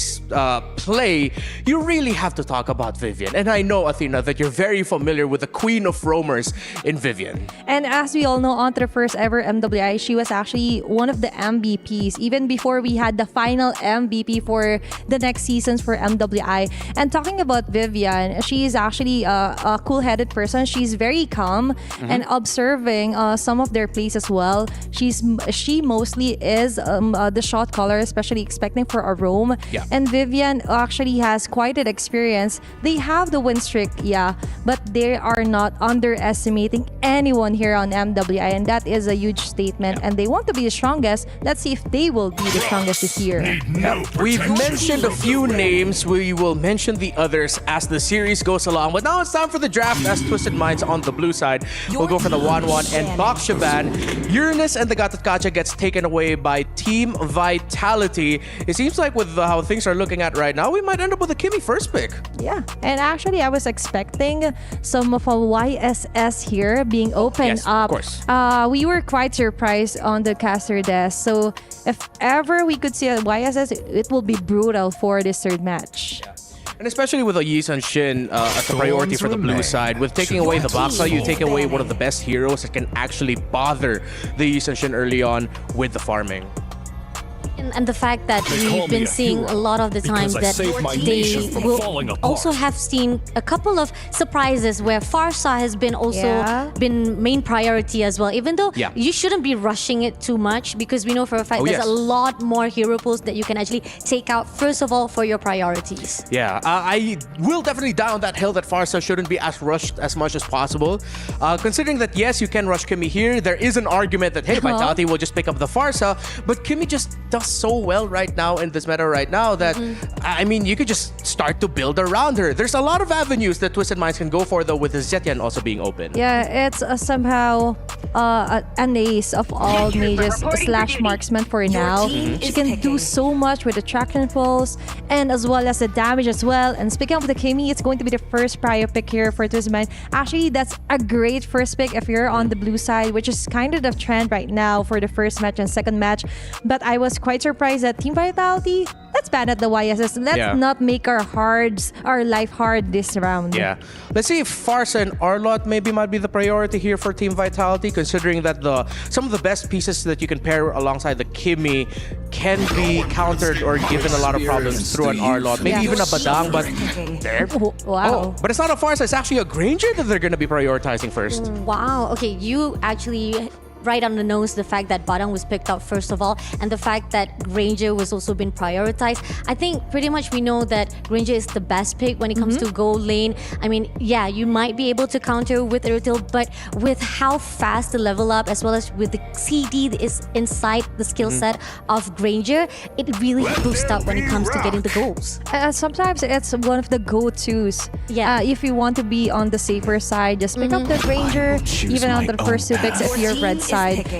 play, you really have to talk about Vivian. And I know, Athena, that you're very familiar with the queen of roamers in Vivian. And as we all know, on to the first ever MWI, she was actually one of the MVPs, even before we had the final MVP for the next seasons for MWI. And talking about Vivian, she is actually a cool-headed person. She's very calm and observing some of their plays as well. She mostly is the shot caller, especially expecting for a roam. Yeah. And Vivian actually has quite an experience. They have the win streak, but they are not underestimating anyone here on MWI, and that is a huge statement. And they want to be the strongest. Let's see if they will be the strongest this year. We've mentioned a few names. We will mention the others as the series goes along. But now it's time for the draft, as Twisted Minds on the blue side will go for the 1-1 and Bakshaban. Uranus and the Gatatkacha gets taken away by Team Vitality. It seems like with how things are looking at right now, we might end up with a Kimmy first pick. Yeah, and actually I was expecting some of a YSS here being opened up. Of course. We were quite surprised on the caster desk. So if ever we could see a YSS, it will be brutal for this third match. And especially with a Yi Sun Shin as the priority for the blue side. With taking away the Baksa, you take away one of the best heroes that can actually bother the Yi Sun Shin early on with the farming. And the fact that we've been seeing a lot of the times that they will also have seen a couple of surprises where Farsa has been also been main priority as well. Even though you shouldn't be rushing it too much, because we know for a fact there's a lot more hero pools that you can actually take out first of all for your priorities. Yeah, I will definitely die on that hill that Farsa shouldn't be as rushed as much as possible. Considering that yes, you can rush Kimmy here, there is an argument that hey, Vitality will just pick up the Farsa, but Kimmy just does so well right now in this meta right now that I mean, you could just start to build around her. There's a lot of avenues that Twisted Minds can go for, though, with the Zetian also being open. Yeah, it's somehow an ace of all mages / marksman for now. She can do so much with the traction pulse and as well as the damage as well. And speaking of the Kimmy, it's going to be the first prior pick here for Twisted Minds. Actually, that's a great first pick if you're on the blue side, which is kind of the trend right now for the first match and second match. But I was quite surprised that Team Vitality, let's ban at the YSS. Let's not make our life hard this round. Yeah. Let's see if Farsa and Arlot maybe might be the priority here for Team Vitality, considering that some of the best pieces that you can pair alongside the Kimmy can be countered or given a lot of problems through an Arlot. Maybe even a Badang, but there. Wow. Oh, but it's not a Farsa, it's actually a Granger that they're going to be prioritizing first. Wow. Okay, you actually right on the nose the fact that Badang was picked out first of all, and the fact that Granger was also been prioritized. I think pretty much we know that Granger is the best pick when it comes to gold lane. I mean, yeah, you might be able to counter with Irritil, but with how fast the level up as well as with the CD that is inside the skill set of Granger, it really boosts up when it comes to getting the goals. Sometimes it's one of the go-tos. Yeah. If you want to be on the safer side, just pick up the Granger, even on the first two picks if you're red side.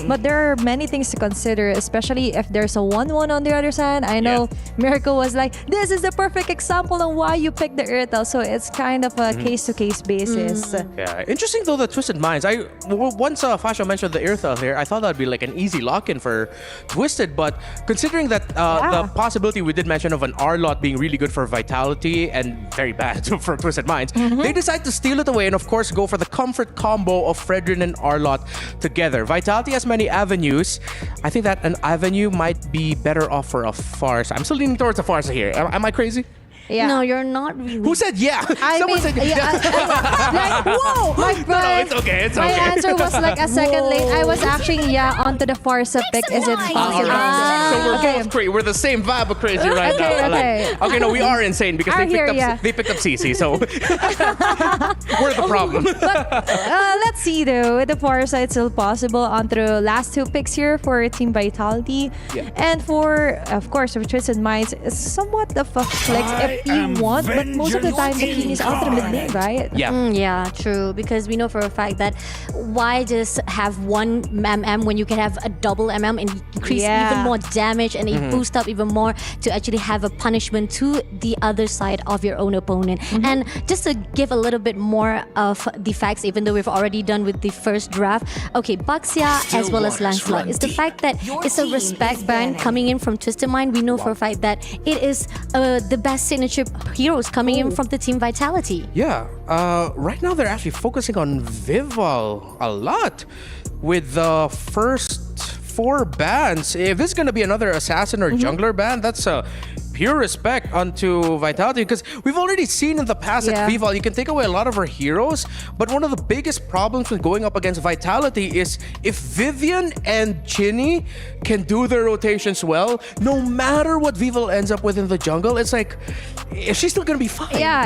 But there are many things to consider, especially if there's a 1-1 on the other side. I know Miracle was like, this is the perfect example of why you picked the Irrital. So it's kind of a case-to-case basis. Yeah, interesting though, the Twisted Minds. Once Fasha mentioned the Irrital here, I thought that'd be like an easy lock-in for Twisted, but considering that the possibility we did mention of an Arlot being really good for Vitality and very bad for Twisted Minds, they decide to steal it away and of course go for the comfort combo of Fredrin and Arlot together. Vitality has many avenues. I think that an avenue might be better off for a Farsa. I'm still leaning towards a Farsa here. Am I crazy? Yeah. No, you're not really. Who said yeah? Someone said like, whoa! No, it's okay. It's my okay. answer was like a second late. I was actually onto the Farsa pick. Is it possible? So we're both crazy. Wewe're the same vibe of crazy right now. Okay, no, we are insane because they picked up CC, so we're the problem. But let's see though. With the Farsa, it's still possible onto the last two picks here for Team Vitality. And for, of course, for Twisted Minds, it's somewhat of a flex if team won, but most of the time the team is out of the mid lane, right? Yeah. Yeah, true. Because we know for a fact that why just have one MM when you can have a double MM and increase even more damage and boost up even more to actually have a punishment to the other side of your own opponent. And just to give a little bit more of the facts, even though we've already done with the first draft, okay, Baxia as well as Lancelot, is the fact that it's a respect ban coming in from Twisted Mind. We know for a fact that it is the best signature heroes coming in from the Team Vitality. Yeah, right now they're actually focusing on Vival a lot with the first 4 bans. If this is going to be another assassin or jungler ban, that's a pure respect onto Vitality, because we've already seen in the past at Vival, you can take away a lot of her heroes, but one of the biggest problems with going up against Vitality is if Vivian and Chinny can do their rotations well, no matter what Vival ends up with in the jungle, it's like, she's still gonna be fine. Yeah,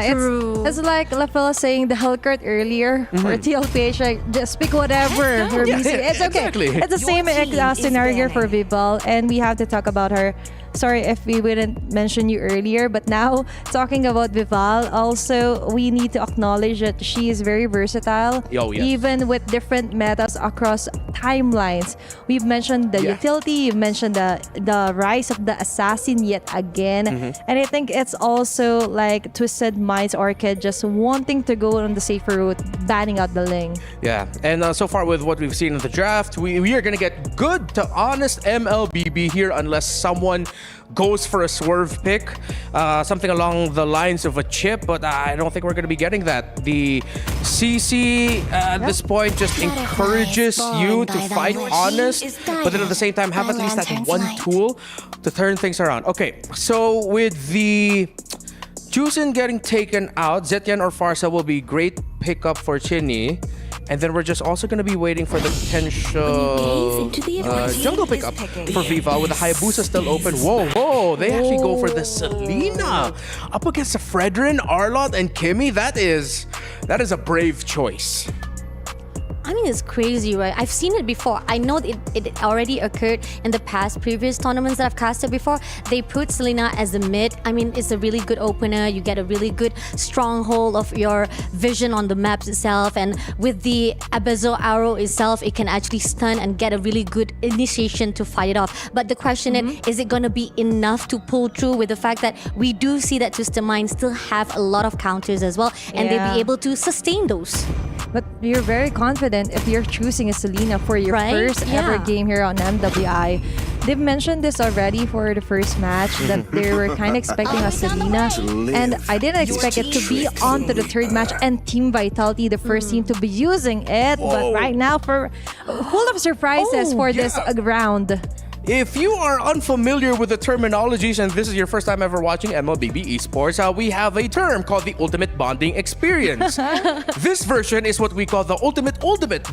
it's like Lafella saying the Hellcurt earlier for TLPH, like, just pick whatever. It's okay. Exactly. It's the same scenario for Vival, and we have to talk about her. Sorry if we didn't mention you earlier, but now talking about Vival, also we need to acknowledge that she is very versatile, even with different metas across timelines. We've mentioned the utility, you've mentioned the rise of the assassin yet again, and I think it's also like Twisted Minds Orchid just wanting to go on the safer route, banning out the Ling. Yeah, and so far with what we've seen in the draft, we are gonna get good to honest MLBB here unless someone goes for a swerve pick, something along the lines of a chip, but I don't think we're going to be getting that. The CC at this point just encourages you to fight honest, but then at the same time have at least that one tool to turn things around. Okay, so with the Jusin getting taken out, Zetian or Farsa will be great pickup for Chinny. And then we're just also going to be waiting for the potential jungle pickup for Viva with the Hayabusa still open. Whoa, they actually go for the Selena up against the Fredrin, Arlott, and Kimmy. That is a brave choice. I mean, it's crazy, right? I've seen it before. I know it already occurred in the past previous tournaments that I've casted before. They put Selena as a mid. I mean, it's a really good opener. You get a really good stronghold of your vision on the maps itself. And with the Abezo arrow itself, it can actually stun and get a really good initiation to fight it off. But the question is it going to be enough to pull through with the fact that we do see that Twisted Mind still have a lot of counters as well. And they'll be able to sustain those. But you're very confident if you're choosing a Selena for your first ever game here on MWI. They've mentioned this already for the first match that they were kind of expecting a Selena, and I didn't expect it to be on to the third match and Team Vitality, the first team to be using it. But right now, for full of surprises for this round. If you are unfamiliar with the terminologies and this is your first time ever watching MLBB Esports, we have a term called the Ultimate Bonding Experience. This version is what we call the Ultimate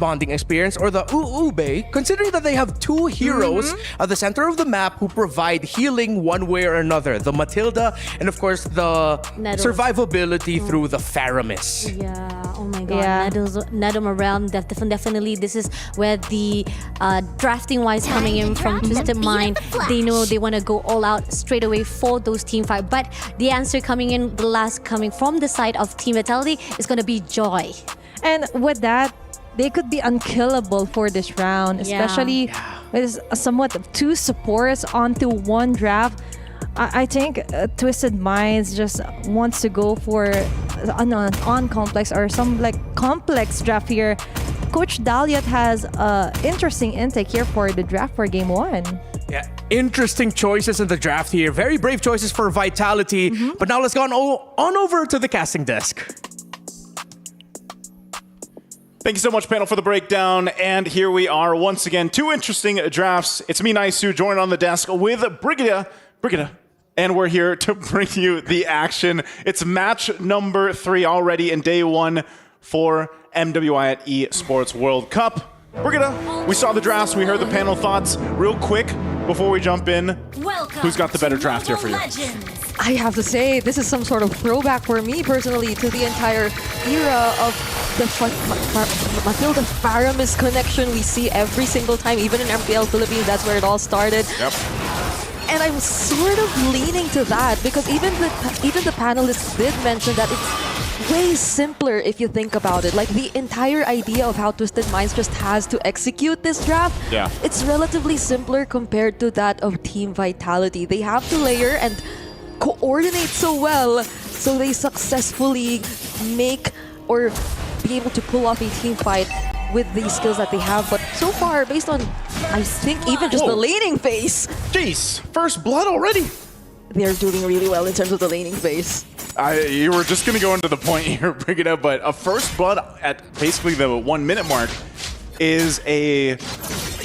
Bonding Experience, or the UUBE, considering that they have 2 heroes at the center of the map who provide healing one way or another. The Matilda and of course the survivability through the Faramis. Yeah, oh my god, Nedum around, definitely this is where the drafting wise coming in from Twisted Mind. They know they want to go all out straight away for those team fight, but the answer coming in, the last coming from the side of Team Vitality is going to be Joy. And with that, they could be unkillable for this round, especially with somewhat of 2 supports onto 1 draft. I think Twisted Minds just wants to go for an on complex or some like complex draft here. Coach Daliot has interesting intake here for the draft for game 1. Yeah, interesting choices in the draft here. Very brave choices for Vitality. But now let's go on over to the casting desk. Thank you so much, panel, for the breakdown. And here we are once again. 2 interesting drafts. It's me, Naisu, joined on the desk with Brigida. And we're here to bring you the action. It's match number 3 already in day 1 for MWI at Esports World Cup. Brigida, we saw the drafts, we heard the panel thoughts. Real quick, before we jump in, who's got the better draft here for you? I have to say, this is some sort of throwback for me personally to the entire era of the Matilda Faramis connection we see every single time, even in MPL Philippines. That's where it all started. Yep. And I'm sort of leaning to that because even the panelists did mention that it's way simpler if you think about it. Like the entire idea of how Twisted Minds just has to execute this draft, it's relatively simpler compared to that of Team Vitality. They have to layer and coordinate so well so they successfully make or be able to pull off a team fight with the skills that they have. But so far, based on, I think, even just the laning phase. Jeez, first blood already. They're doing really well in terms of the laning phase. You were just going to go into the point here, Brigida, but a first blood at basically the 1 minute mark is you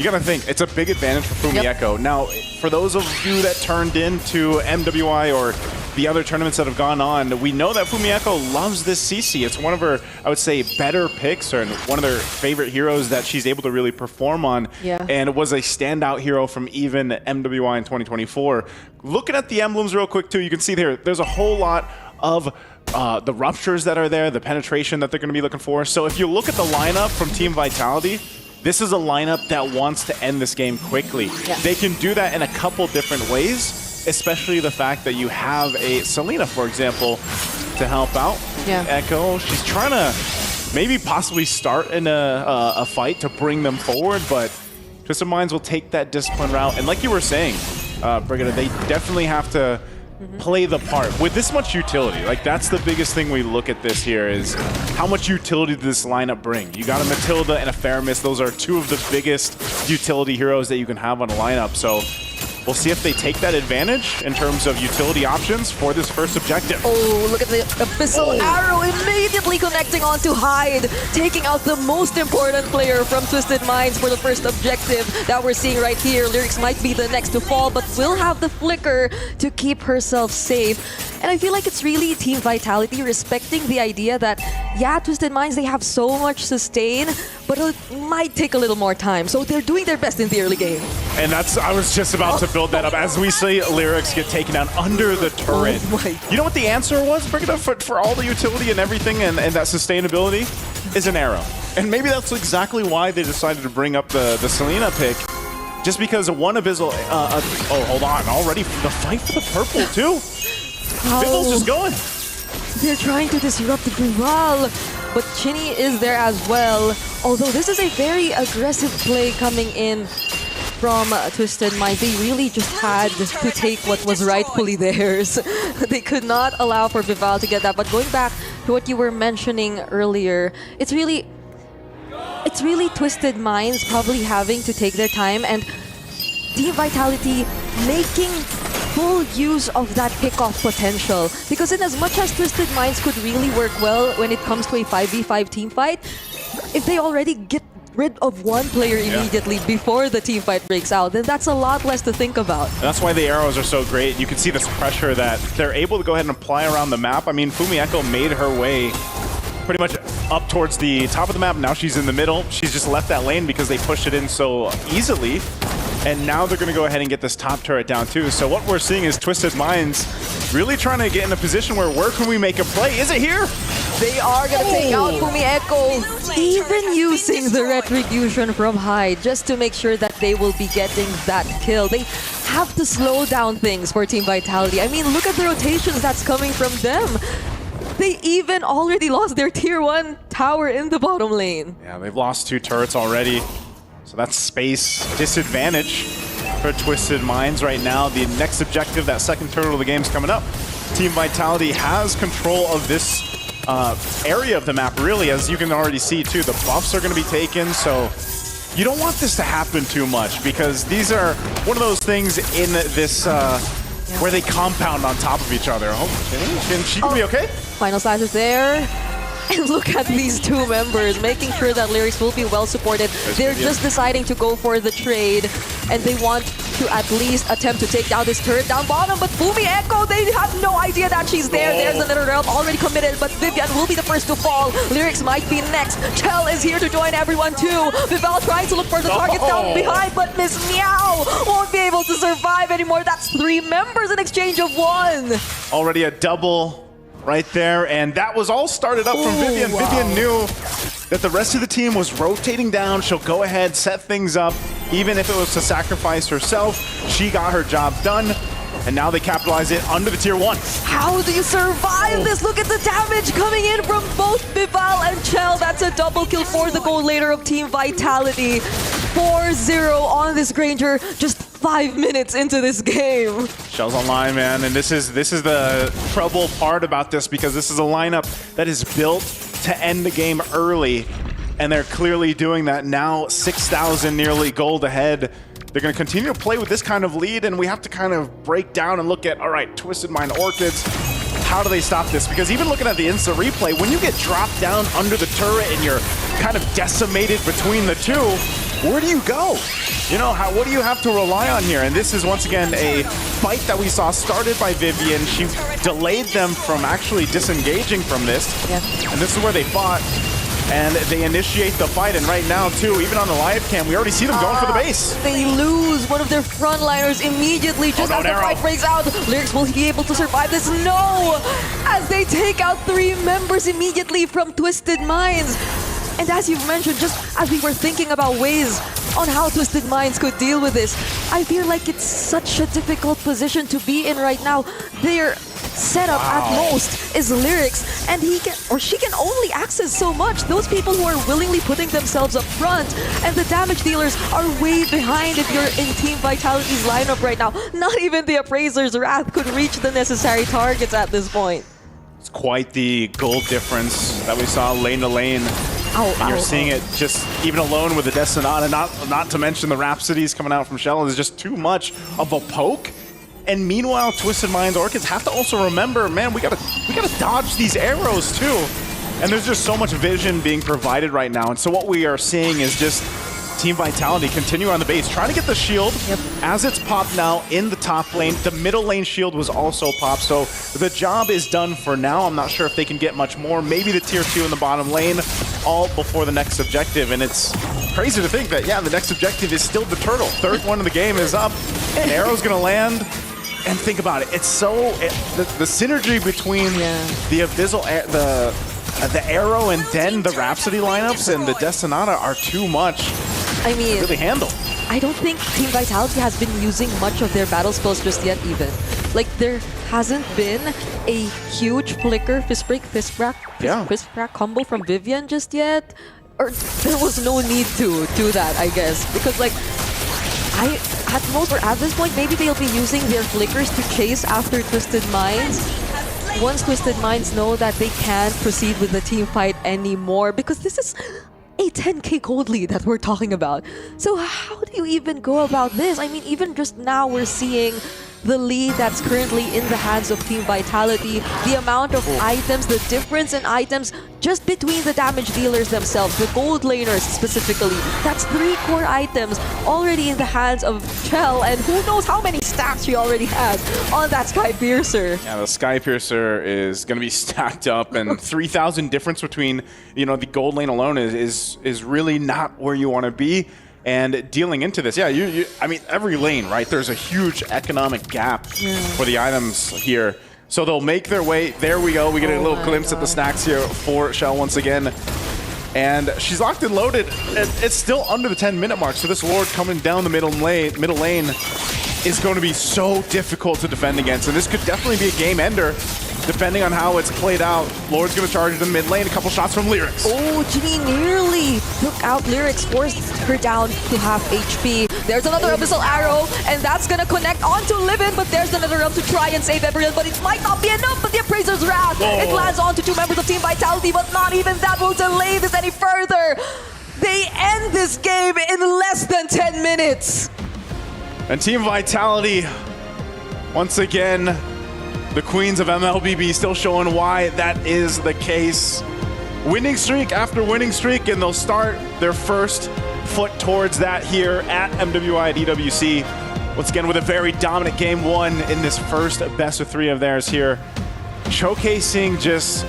got to think, it's a big advantage for Fumi Echo. Now, for those of you that turned into MWI or the other tournaments that have gone on, we know that Fumi Echo loves this CC. It's one of her, I would say, better picks, or one of their favorite heroes that she's able to really perform on. And was a standout hero from even MWI in 2024. Looking at the emblems real quick too, you can see there's a whole lot of the ruptures that are there, the penetration that they're going to be looking for. So if you look at the lineup from Team Vitality, this is a lineup that wants to end this game quickly. They can do that in a couple different ways, especially the fact that you have a Selena, for example, to help out. Echo, she's trying to maybe possibly start in a fight to bring them forward, but Twisted Minds will take that discipline route. And like you were saying, Brigida, they definitely have to play the part with this much utility. Like, that's the biggest thing we look at this here is how much utility does this lineup bring? You got a Matilda and a Faramis. Those are two of the biggest utility heroes that you can have on a lineup. So we'll see if they take that advantage in terms of utility options for this first objective. Oh, look at the Abyssal Arrow immediately connecting onto Hyde, taking out the most important player from Twisted Minds for the first objective that we're seeing right here. Lyrics might be the next to fall, but will have the flicker to keep herself safe. And I feel like it's really Team Vitality respecting the idea that, yeah, Twisted Minds, they have so much sustain, but it might take a little more time. So they're doing their best in the early game. And I was just about to build that up. As we see Lyrics get taken down under the turret. You know what the answer was, Brigida, for all the utility and everything and that sustainability? Is an arrow. And maybe that's exactly why they decided to bring up the Selena pick. Just because one Abyssal... oh, hold on. Already the fight for the purple, too. Bibble's just going. They're trying to disrupt the Rival, but Chinny is there as well. Although this is a very aggressive play coming in from Twisted Minds. They really just had to take what was rightfully theirs. They could not allow for Bival to get that. But going back to what you were mentioning earlier, it's really Twisted Minds probably having to take their time and Team Vitality making full use of that pickoff potential. Because in as much as Twisted Minds could really work well when it comes to a 5v5 team fight, if they already get rid of one player immediately before the team fight breaks out, then that's a lot less to think about. And that's why the arrows are so great. You can see this pressure that they're able to go ahead and apply around the map. I mean, Fumi Echo made her way pretty much up towards the top of the map. Now she's in the middle. She's just left that lane because they pushed it in so easily. And now they're going to go ahead and get this top turret down too. So what we're seeing is Twisted Minds really trying to get in a position where can we make a play? Is it here? They are going to take out Fumi Echo, even using the Retribution from Hyde just to make sure that they will be getting that kill. They have to slow down things for Team Vitality. I mean, look at the rotations that's coming from them. They even already lost their tier 1 tower in the bottom lane. Yeah, they've lost 2 turrets already. So that's space disadvantage for Twisted Minds right now. The next objective, that second turret of the game, is coming up. Team Vitality has control of this area of the map, really, as you can already see too. The buffs are going to be taken, so you don't want this to happen too much because these are one of those things in this where they compound on top of each other. Oh, can she be okay? Final Slash is there. And look at these two members, making sure that Lyrics will be well supported. They're just deciding to go for the trade, and they want to at least attempt to take down this turret down bottom. But Fumi Echo, they have no idea that she's there. There's another realm already committed, but Vivian will be the first to fall. Lyrics might be next. Chell is here to join everyone too. Vival trying to look for the target down behind, but Miss Meow won't be able to survive anymore. That's 3 members in exchange of 1. Already a double right there, and that was all started up from Vivian. Wow. Vivian knew that the rest of the team was rotating down. She'll go ahead, set things up. Even if it was to sacrifice herself, she got her job done. And now they capitalize it under the tier 1. How do you survive this? Look at the damage coming in from both Vival and Chell. That's a double kill for the goal later of Team Vitality. 4-0 on this Granger, just 5 minutes into this game. Shell's online, man, and this is the trouble part about this, because this is a lineup that is built to end the game early, and they're clearly doing that now. 6,000 nearly gold ahead. They're going to continue to play with this kind of lead, and we have to kind of break down and look at, all right, Twisted Mind Orchids, how do they stop this? Because even looking at the instant replay, when you get dropped down under the turret and you're kind of decimated between the two, where do you go? You know, what do you have to rely on here? And this is once again a fight that we saw started by Vivian. She delayed them from actually disengaging from this. Yeah. And this is where they fought. And they initiate the fight, and right now too, even on the live cam, we already see them going for the base. They lose one of their frontliners immediately just as the fight breaks out. Lyrics, will he be able to survive this? No! As they take out 3 members immediately from Twisted Minds. And as you've mentioned, just as we were thinking about ways on how Twisted Minds could deal with this, I feel like it's such a difficult position to be in right now. Their setup at most is Lyrics, and he can or she can only access so much. Those people who are willingly putting themselves up front, and the damage dealers are way behind if you're in Team Vitality's lineup right now. Not even the Appraiser's Wrath could reach the necessary targets at this point. It's quite the goal difference that we saw lane to lane. And you're seeing it just even alone with the Destinata, not to mention the Rhapsodies coming out from Shell. Is just too much of a poke. And meanwhile, Twisted Minds Orchids have to also remember, man, we gotta dodge these arrows too. And there's just so much vision being provided right now. And so what we are seeing is just Team Vitality continue on the base, trying to get the shield as it's popped now in the top lane. The middle lane shield was also popped, so the job is done for now. I'm not sure if they can get much more. Maybe the tier 2 in the bottom lane, all before the next objective. And it's crazy to think that, yeah, the next objective is still the turtle. Third one of the game is up. An arrow's gonna land. And think about it, it's so, the synergy between the Abyssal, the Arrow and then the Rhapsody lineups and the Destinata are too much I mean, to really handle. I don't think Team Vitality has been using much of their battle spells just yet even. Like, there hasn't been a huge flicker, fist crack combo from Vivian just yet. Or there was no need to do that, I guess. Because, like, at most, or at this point, maybe they'll be using their flickers to chase after Twisted Minds. Once Twisted Minds know that they can't proceed with the team fight anymore, because this is a 10k gold lead that we're talking about. So how do you even go about this? I mean, even just now we're seeing the lead that's currently in the hands of Team Vitality, the amount of items, the difference in items just between the damage dealers themselves, the gold laners specifically. That's 3 core items already in the hands of Chell, and who knows how many stacks she already has on that Sky Piercer. Yeah, the Sky Piercer is going to be stacked up, and 3,000 difference between, you know, the gold lane alone is really not where you want to be. And dealing into this, yeah, I mean, every lane, right? There's a huge economic gap for the items here. So they'll make their way. There we go. We get a little glimpse at the snacks here for Shell once again. And she's locked and loaded. It's still under the 10-minute mark. So this Lord coming down the middle lane is going to be so difficult to defend against. And this could definitely be a game ender, depending on how it's played out. Lord's going to charge the mid lane. A couple shots from Lyrics. Oh, Ginny nearly took out Lyrics, forced her down to half HP. There's another Abyssal Arrow, and that's going to connect onto Livin, but there's another realm to try and save everyone, but it might not be enough, but the Appraiser's Wrath, it lands onto 2 members of Team Vitality, but not even that will delay this any further. They end this game in less than 10 minutes. And Team Vitality, once again, the queens of MLBB, still showing why that is the case. Winning streak after winning streak, and they'll start their first foot towards that here at MWI at EWC. Once again, with a very dominant game 1 in this first best of 3 of theirs here. Showcasing just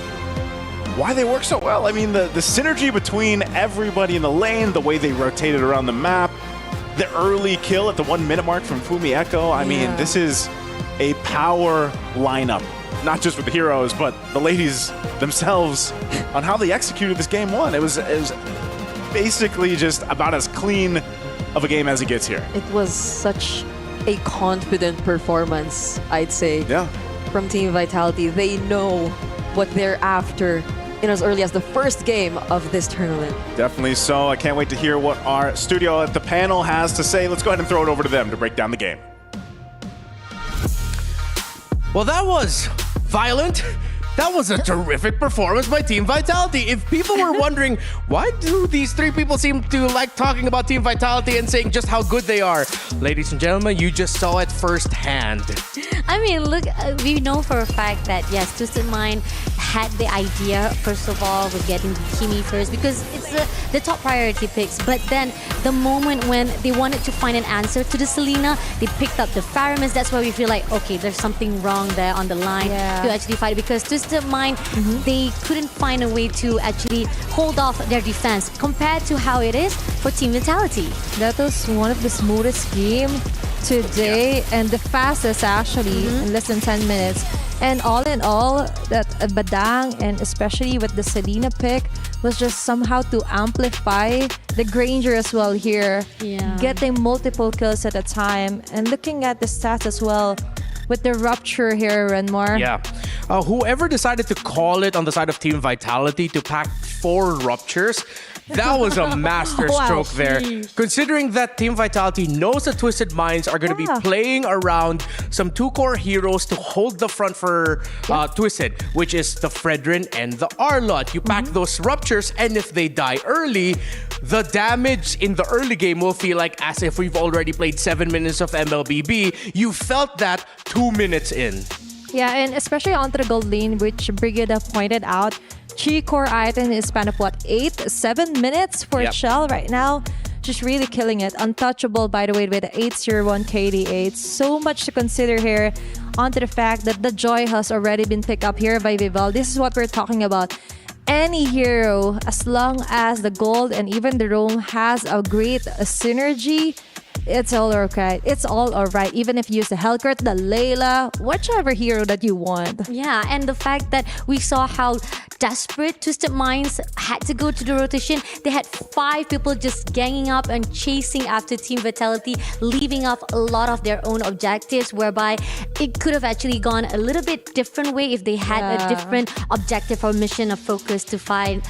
why they work so well. I mean, the synergy between everybody in the lane, the way they rotated around the map, the early kill at the 1-minute mark from Fumi Echo. I mean, this is a power lineup not just with the heroes, but the ladies themselves on how they executed this game one. It was basically just about as clean of a game as it gets here. It was such a confident performance, I'd say, from Team Vitality. They know what they're after in as early as the first game of this tournament. Definitely so. I can't wait to hear what our studio at the panel has to say. Let's go ahead and throw it over to them to break down the game. Well, that was violent. That was a terrific performance by Team Vitality. If people were wondering, why do these three people seem to like talking about Team Vitality and saying just how good they are? Ladies and gentlemen, you just saw it firsthand. I mean, look, we know for a fact that, yes, Twisted Mind had the idea, first of all, with getting Kimi first, because it's the top priority picks. But then the moment when they wanted to find an answer to the Selena, they picked up the Faramis. That's why we feel like, okay, there's something wrong there on the line to actually fight, because Twisted Mind, they couldn't find a way to actually hold off their defense compared to how it is for Team Vitality. That was one of the smoothest game today and the fastest actually in less than 10 minutes. And all in all, that Badang and especially with the Selena pick was just somehow to amplify the Granger as well here. Getting multiple kills at a time and looking at the stats as well with the rupture here, Renmar. Yeah. Whoever decided to call it on the side of Team Vitality to pack 4 ruptures, that was a master stroke there. Considering that Team Vitality knows the Twisted Minds are going to be playing around some 2 core heroes to hold the front for Twisted, which is the Fredrin and the Arlott. You pack those ruptures, and if they die early, the damage in the early game will feel like as if we've already played 7 minutes of MLBB. You felt that 2 minutes in. Yeah, and especially onto the gold lane, which Brigida pointed out. Chi core item is span of what, 7 minutes for Shell right now. Just really killing it. Untouchable, by the way, with the 801 KD8. So much to consider here. Onto the fact that the Joy has already been picked up here by Vival. This is what we're talking about. Any hero, as long as the gold and even the roam has a great synergy, it's all okay. It's all alright. Even if you use the Hellcurt, the Layla, whichever hero that you want. Yeah, and the fact that we saw how desperate Twisted Minds had to go to the rotation. They had 5 people just ganging up and chasing after Team Vitality, leaving off a lot of their own objectives, whereby it could have actually gone a little bit different way if they had a different objective or mission of focus to fight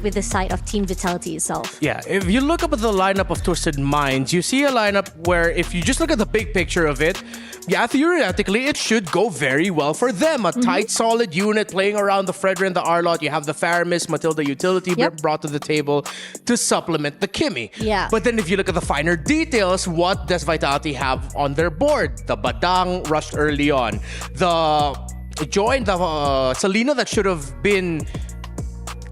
with the side of Team Vitality itself. Yeah, if you look up at the lineup of Twisted Minds, you see a lineup where if you just look at the big picture of it, yeah, theoretically, it should go very well for them. A tight, solid unit playing around the Fredrin, the Arlott. You have the Faramis, Matilda utility brought to the table to supplement the Kimi. Yeah. But then if you look at the finer details, what does Vitality have on their board? The Badang rushed early on. The Joy and the Selena that should have been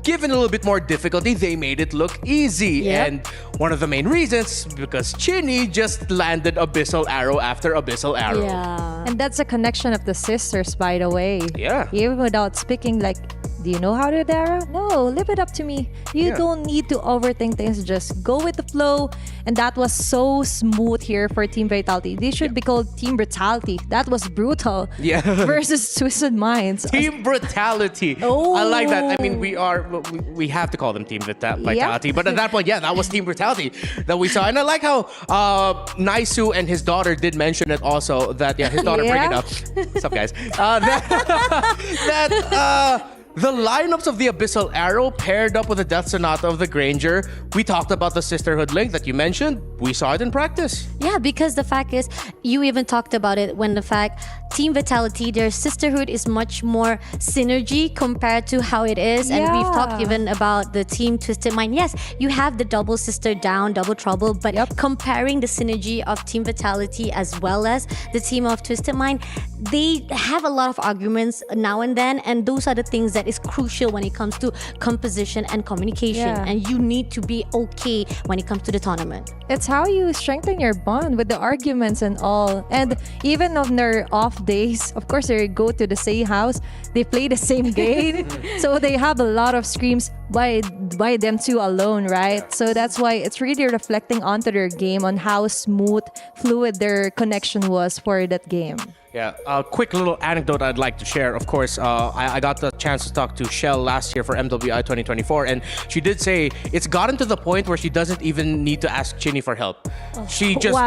given a little bit more difficulty, they made it look easy. And one of the main reasons, because Chinny just landed Abyssal Arrow after Abyssal Arrow. Yeah. And that's a connection of the sisters, by the way. Yeah. Even without speaking, like, do you know how to do Arrow? No, leave it up to me. You don't need to overthink things. Just go with the flow. And that was so smooth here for Team Vitality. This should be called Team Brutality. That was brutal. Yeah. Versus Twisted Minds. Team Brutality. Oh. I like that. I mean, we have to call them Team Vitality. But at that point, that was Team Brutality that we saw. And I like how Naisu and his daughter did mention it also. That, his daughter bring it up. What's up, guys? The lineups of the Abyssal Arrow paired up with the Death Sonata of the Granger. We talked about the Sisterhood link that you mentioned. We saw it in practice. Yeah, because the fact is, you even talked about it when the fact Team Vitality, their Sisterhood is much more synergy compared to how it is. And we've talked even about the Team Twisted Mind. Yes, you have the double sister down, double trouble, but comparing the synergy of Team Vitality as well as the team of Twisted Mind, they have a lot of arguments now and then, and those are the things that is crucial when it comes to composition and communication, and you need to be okay when it comes to the tournament. It's how you strengthen your bond with the arguments and all. And even on their off days, of course, they go to the same house, they play the same game, so they have a lot of screams. by them two alone, right? So that's why it's really reflecting onto their game on how smooth, fluid their connection was for that game. Yeah, a quick little anecdote I'd like to share. Of course, I got the chance to talk to Shell last year for MWI 2024, and she did say it's gotten to the point where she doesn't even need to ask Chinny for help. She just,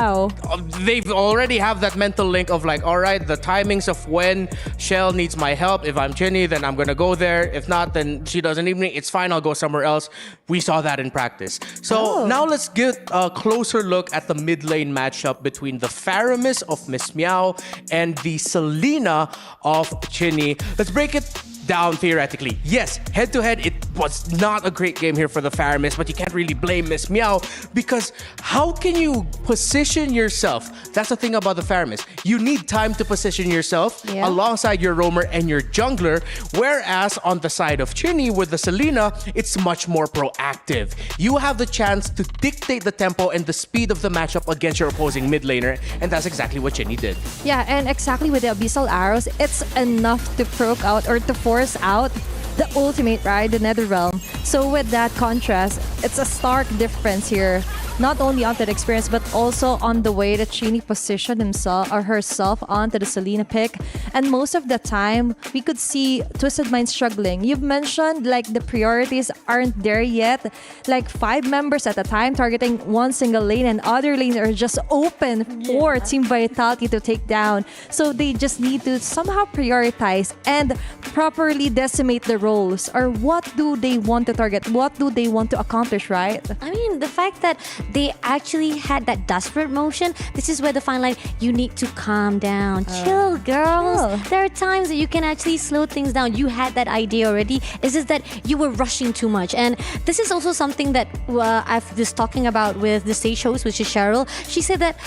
they've already have that mental link of like, all right, the timings of when Shell needs my help. If I'm Chinny, then I'm gonna go there. If not, then she doesn't need me. It's fine, I'll go somewhere else. We saw that in practice. So now let's get a closer look at the mid lane matchup between the Faramis of Miss Meow and the Selena of Chinny. Let's break it down theoretically. Yes, head-to-head, it was not a great game here for the Faramis, but you can't really blame Miss Meow because how can you position yourself? That's the thing about the Faramis. You need time to position yourself alongside your roamer and your jungler, whereas on the side of Chinny with the Selena, it's much more proactive. You have the chance to dictate the tempo and the speed of the matchup against your opposing mid laner, and that's exactly what Chinny did. Yeah, and exactly with the Abyssal Arrows, it's enough to proc out or to force out the ultimate, right? The Nether Realm. So with that contrast, it's a stark difference here. Not only on that experience, but also on the way that Chinny positioned himself or herself onto the Selena pick. And most of the time, we could see Twisted Mind struggling. You've mentioned like the priorities aren't there yet. Like 5 members at a time targeting one single lane and other lanes are just open for Team Vitality to take down. So they just need to somehow prioritize and properly decimate the roles. Or what do they want to target? What do they want to accomplish, right? I mean, the fact that they actually had that desperate motion, this is where the fine line, you need to calm down. Chill, girls. There are times that you can actually slow things down. You had that idea already. It's just that you were rushing too much. And this is also something that I've just talking about with the stage host, which is Cheryl. She said that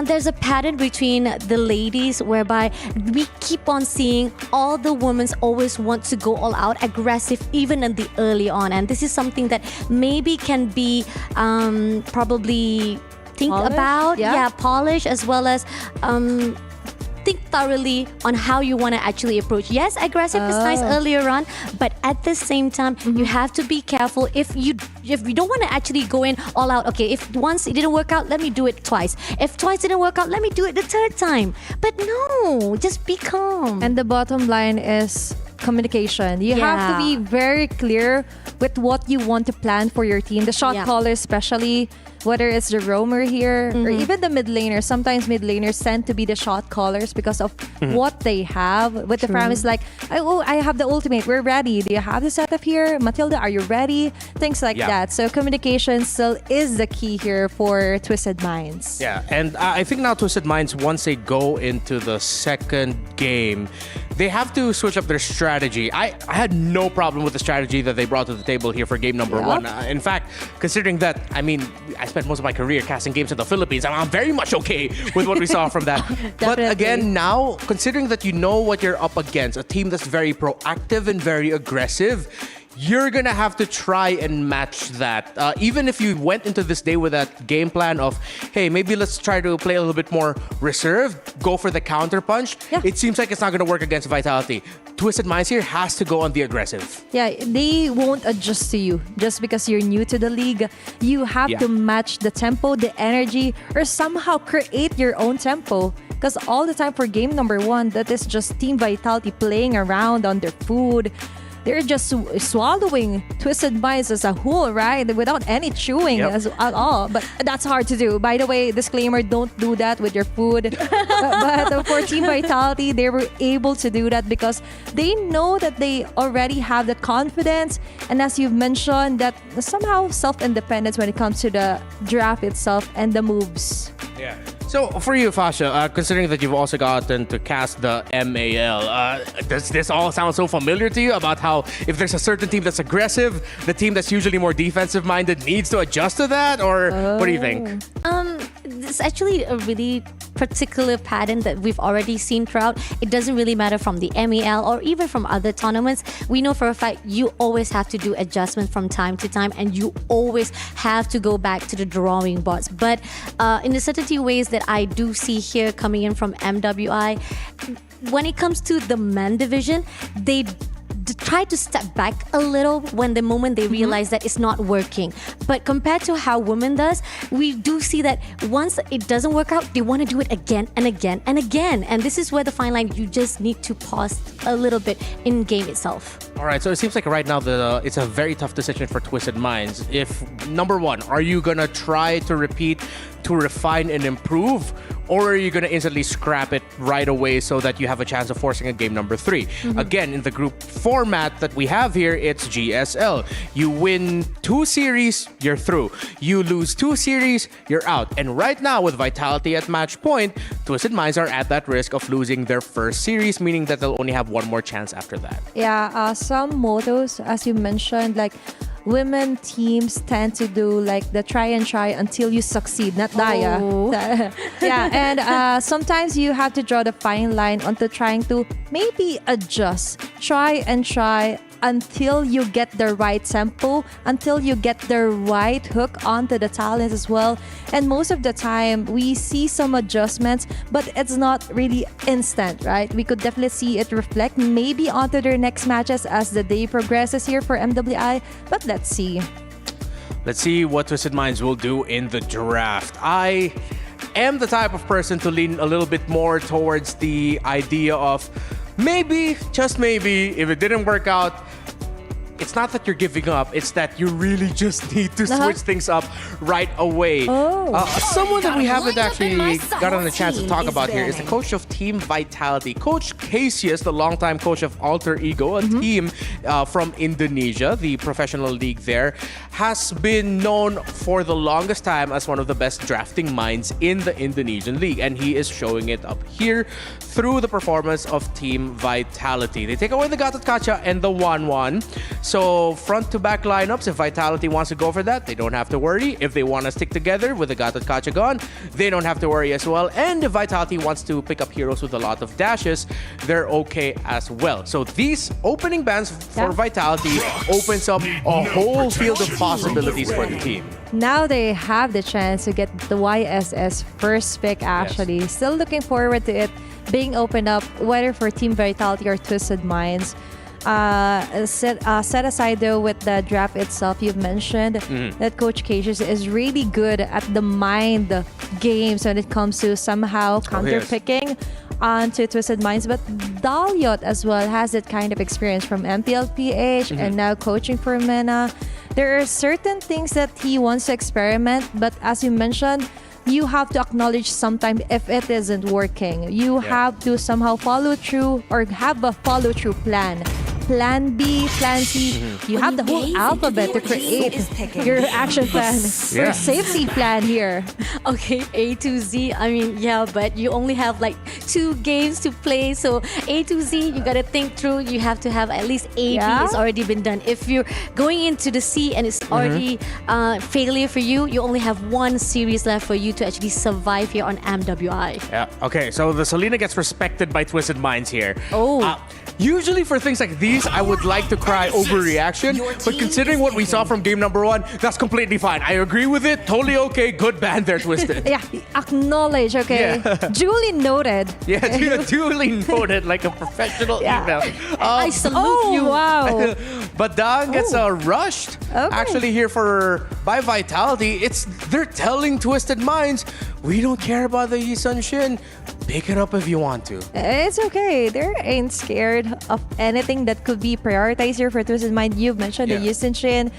there's a pattern between the ladies whereby we keep on seeing all the women always want to go all out, aggressive, even in the early on. And this is something that maybe can be probably think Polish? about, polish, as well as think thoroughly on how you want to actually approach. Yes, aggressive is nice earlier on, but at the same time, you have to be careful. If you don't want to actually go in all out, okay, if once it didn't work out, let me do it twice. If twice didn't work out, let me do it the third time. But no, just be calm. And the bottom line is communication. You have to be very clear with what you want to plan for your team. The shot caller especially, whether it's the roamer here or even the mid laner. Sometimes mid laners tend to be the shot callers because of what they have. With the Faramis, like, I have the ultimate. We're ready. Do you have the setup here? Matilda, are you ready? Things like that. So communication still is the key here for Twisted Minds. Yeah, and I think now Twisted Minds, once they go into the second game, they have to switch up their strategy. I had no problem with the strategy that they brought to the table here for game number 1. In fact, considering that, I mean, I spent most of my career casting games in the Philippines, and I'm very much okay with what we saw from that. But again, now, considering that you know what you're up against, a team that's very proactive and very aggressive, you're gonna have to try and match that. Even if you went into this day with that game plan of, hey, maybe let's try to play a little bit more reserved, go for the counter punch. It seems like it's not gonna work against Vitality. Twisted Minds here has to go on the aggressive. Yeah, they won't adjust to you just because you're new to the league. You have to match the tempo, the energy, or somehow create your own tempo. Because all the time for game number 1, that is just Team Vitality playing around on their food. They're just swallowing Twisted Minds as a whole, right? Without any chewing at all. But that's hard to do. By the way, disclaimer, don't do that with your food. but for Team Vitality, they were able to do that because they know that they already have the confidence. And as you've mentioned, that somehow self-independence when it comes to the draft itself and the moves. Yeah. So for you, Fasha, considering that you've also gotten to cast the MAL, does this all sound so familiar to you about how if there's a certain team that's aggressive, the team that's usually more defensive-minded needs to adjust to that? Or what do you think? It's actually a really particular pattern that we've already seen throughout. It doesn't really matter from the MEL or even from other tournaments. We know for a fact you always have to do adjustments from time to time, and you always have to go back to the drawing boards. But in the certain ways that I do see here coming in from MWI, when it comes to the men division, they try to step back a little when the moment they realize that it's not working. But compared to how women does, we do see that once it doesn't work out, they want to do it again and again and again. And this is where the fine line, you just need to pause a little bit in game itself. All right, so it seems like right now it's a very tough decision for Twisted Minds. If number one, are you gonna try to repeat, to refine and improve, or are you gonna instantly scrap it right away so that you have a chance of forcing a game number 3? Again, in the group format that we have here, it's GSL. You win 2 series, you're through. You lose 2 series, you're out. And right now, with Vitality at match point, Twisted Minds are at that risk of losing their first series, meaning that they'll only have one more chance after that. Yeah, some mottos, as you mentioned, like women teams tend to do like the try and try until you succeed, not Daya. Yeah, and sometimes you have to draw the fine line onto trying to maybe adjust, try and try until you get the right tempo, until you get the right hook onto the talent as well. And most of the time, we see some adjustments, but it's not really instant, right? We could definitely see it reflect maybe onto their next matches as the day progresses here for MWI, but let's see. Let's see what Twisted Minds will do in the draft. I am the type of person to lean a little bit more towards the idea of maybe, just maybe, if it didn't work out, it's not that you're giving up, it's that you really just need to switch things up right away. Someone that we haven't actually gotten a chance to talk about here is the coach of Team Vitality. Coach Casius, the longtime coach of Alter Ego, a team from Indonesia, the professional league there, has been known for the longest time as one of the best drafting minds in the Indonesian league. And he is showing it up here through the performance of Team Vitality. They take away the Gatot Kacha and the 1-1. So front to back lineups, if Vitality wants to go for that, they don't have to worry. If they want to stick together with the Gatot Kacha gone, they don't have to worry as well. And if Vitality wants to pick up heroes with a lot of dashes, they're okay as well. So these opening bans for Vitality opens up a whole field of possibilities for the team. Now they have the chance to get the YSS first pick actually. Still looking forward to it being opened up, whether for Team Vitality or Twisted Minds. Set aside though with the draft itself, you've mentioned that Coach Cassius is really good at the mind games when it comes to somehow counter-picking onto Twisted Minds. But Daliot as well has that kind of experience from MPLPH and now coaching for MENA. There are certain things that he wants to experiment, but as you mentioned, you have to acknowledge sometimes if it isn't working. You have to somehow follow through or have a follow through plan. Plan B, Plan C. You have the whole alphabet to create your action plan. Your safety plan here. Okay, A to Z. I mean, yeah, but you only have like 2 games to play. So A to Z, you gotta think through. You have to have at least A, B has already been done. If you're going into the C and it's already failure for you, you only have 1 series left for you to actually survive here on MWI. Yeah. Okay, so the Selena gets respected by Twisted Minds here. Oh. Usually for things like these, I would like to cry overreaction, but considering what we saw from game number 1, that's completely fine. I agree with it. Totally okay. Good band there, Twisted. Yeah, acknowledge, okay? Duly noted. Yeah, duly noted, like a professional email. I salute you. Wow. But Dang gets rushed. Actually, here by Vitality, they're telling Twisted Minds, we don't care about the Yisun Shin. Pick it up if you want to. It's okay. They ain't scared of anything that could be prioritized here for Twisted Mind. You've mentioned the Yisun Shin.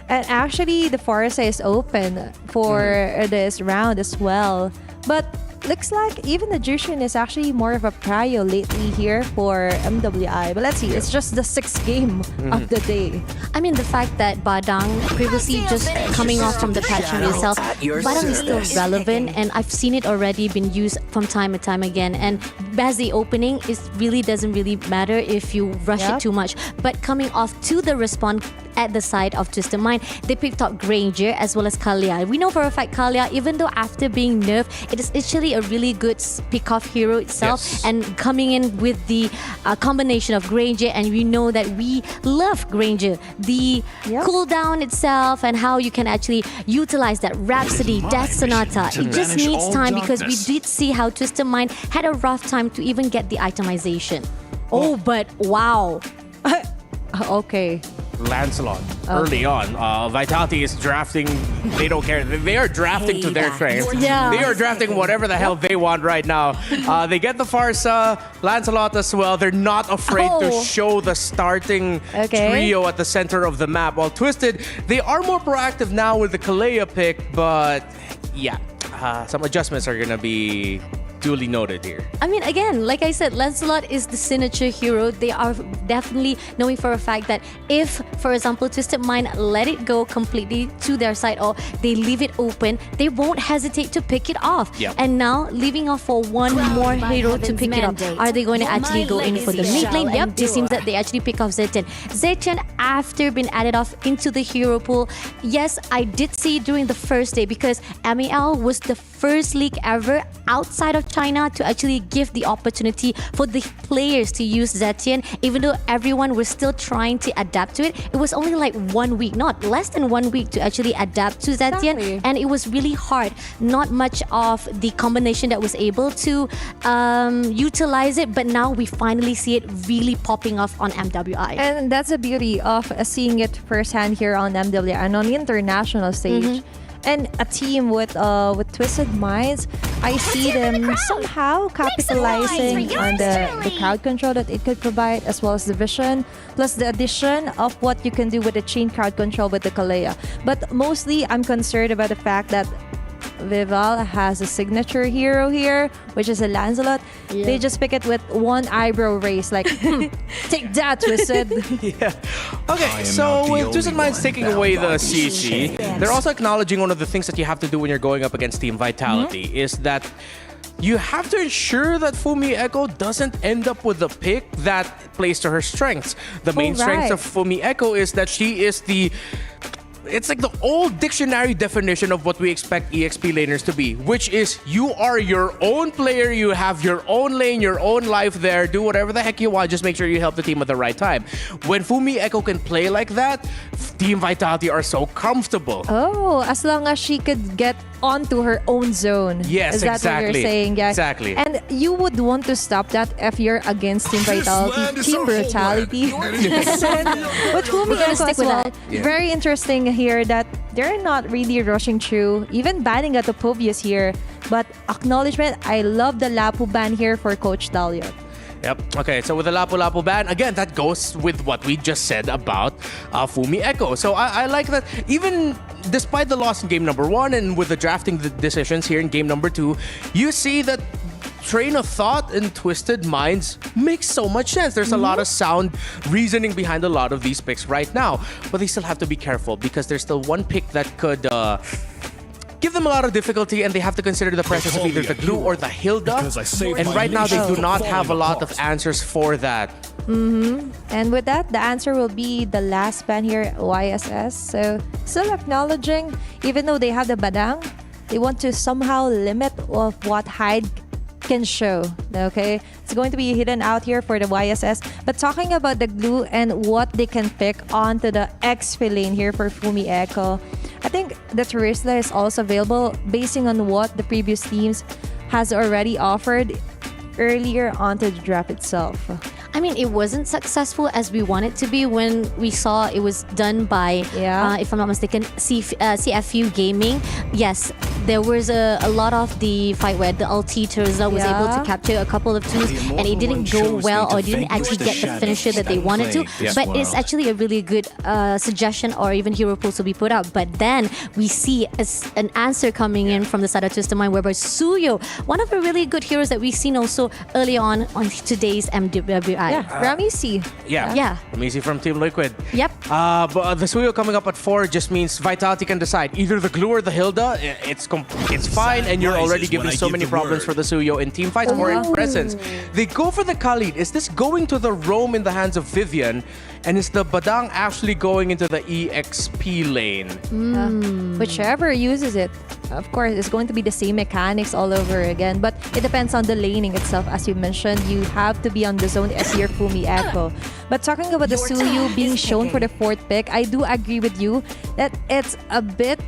And actually, the Forza is open for this round as well. But looks like even the Jushin is actually more of a prio lately here for MWI. But let's see, it's just the 6th game of the day. I mean, the fact that Badang previously just coming off from the patch on itself, Badang is still relevant, and I've seen it already been used from time and time again. And as the opening, it really doesn't really matter if you rush it too much. But coming off to the respawn at the side of Twisted Mind, they picked up Granger as well as Kalia. We know for a fact Kalia, even though after being nerfed, it is actually a really good pick-off hero itself. And coming in with the combination of Granger, and we know that we love Granger. The cooldown itself and how you can actually utilize that Rhapsody, Death Sonata. It just needs time because we did see how Twisted Mind had a rough time to even get the itemization. Oh, but wow. Okay. Lancelot early on. Vitality is drafting. They don't care. They are drafting to their strengths. Yeah. They are drafting whatever the hell they want right now. They get the Farsa, Lancelot as well. They're not afraid to show the starting trio at the center of the map. While Twisted, they are more proactive now with the Kalea pick, but yeah, some adjustments are gonna be duly noted here. I mean, again, like I said, Lancelot is the signature hero. They are definitely knowing for a fact that if, for example, Twisted Mind let it go completely to their side or they leave it open, they won't hesitate to pick it off. Yep. And now, leaving off for one more hero to pick it up. Are they going to actually go in for the mid lane? Yep, it seems that they actually pick off Zetian. Zetian, after being added off into the hero pool, yes, I did see during the first day because MAL was the first league ever outside of China to actually give the opportunity for the players to use Zetian, even though everyone was still trying to adapt to it. It was only like 1 week, not less than 1 week to actually adapt to Zetian, and it was really hard. Not much of the combination that was able to utilize it, but now we finally see it really popping off on MWI. And that's the beauty of seeing it firsthand here on MWI and on the international stage. And a team with Twisted Minds, I see them somehow capitalizing on the crowd control that it could provide, as well as the vision, plus the addition of what you can do with the chain crowd control with the Kalea. But mostly, I'm concerned about the fact that Vival has a signature hero here, which is a Lancelot. Yeah. They just pick it with one eyebrow raise, like, take that, Twisted. Yeah. Okay, so with Twisted Minds taking away the CC, they're also acknowledging one of the things that you have to do when you're going up against Team Vitality is that you have to ensure that Fumi Echo doesn't end up with a pick that plays to her strengths. The main strength of Fumi Echo is that she is it's like the old dictionary definition of what we expect EXP laners to be, which is you are your own player, you have your own lane, your own life there, do whatever the heck you want, just make sure you help the team at the right time. When Fumi Echo can play like that, Team Vitality are so comfortable. Oh, as long as she could get onto her own zone. Yes, is that exactly. what you're saying? Yeah. Exactly. And you would want to stop that if you're against Team Vitality, Team Brutality. But Fumi Echo as well, very interesting here that they're not really rushing through, even banning at the Povius here. But acknowledgement, I love the Lapu ban here for Coach Daliot. Yep. Okay, so with the Lapu-Lapu ban, again, that goes with what we just said about Fumi Echo. So I like that even despite the loss in game number 1 and with the drafting decisions here in game number 2, you see that train of thought and Twisted Minds makes so much sense. There's a lot of sound reasoning behind a lot of these picks right now. But they still have to be careful because there's still one pick that could give them a lot of difficulty, and they have to consider the presence of either the Glue or the Hilda. And right now, they do not have a lot of answers for that. And with that, the answer will be the last ban here, YSS. So still acknowledging, even though they have the Badang, they want to somehow limit of what Hyde can show. Okay, it's going to be hidden out here for the YSS. But talking about the Glue and what they can pick onto the XP lane here for Fumi Echo, I think the Terisla is also available basing on what the previous teams has already offered earlier onto the draft itself. I mean, it wasn't successful as we want it to be when we saw it was done by, if I'm not mistaken, CFU Gaming. Yes, there was a lot of the fight where the ulti Terizla was able to capture a couple of twos and it didn't go well or didn't actually get the finisher that they wanted to. But it's actually a really good suggestion or even hero pool to be put out. But then we see an answer coming in from the side of Twisted Mind, whereby Suyo, one of the really good heroes that we've seen also early on today's MWI. Yeah, Ramisi. Yeah. Ramisi from Team Liquid. Yep. But the Suyo coming up at 4 just means Vitality can decide either the Glue or the Hilda. It's fine, and you're already giving so many problems for the Suyo in team fights or in presence. They go for the Khalid. Is this going to the roam in the hands of Vivian? And is the Badang actually going into the EXP lane? Whichever uses it. Of course, it's going to be the same mechanics all over again. But it depends on the laning itself. As you mentioned, you have to be on the zone as your Fumi Echo. But talking about the Suyu being shown for the 4th pick, I do agree with you that it's a bit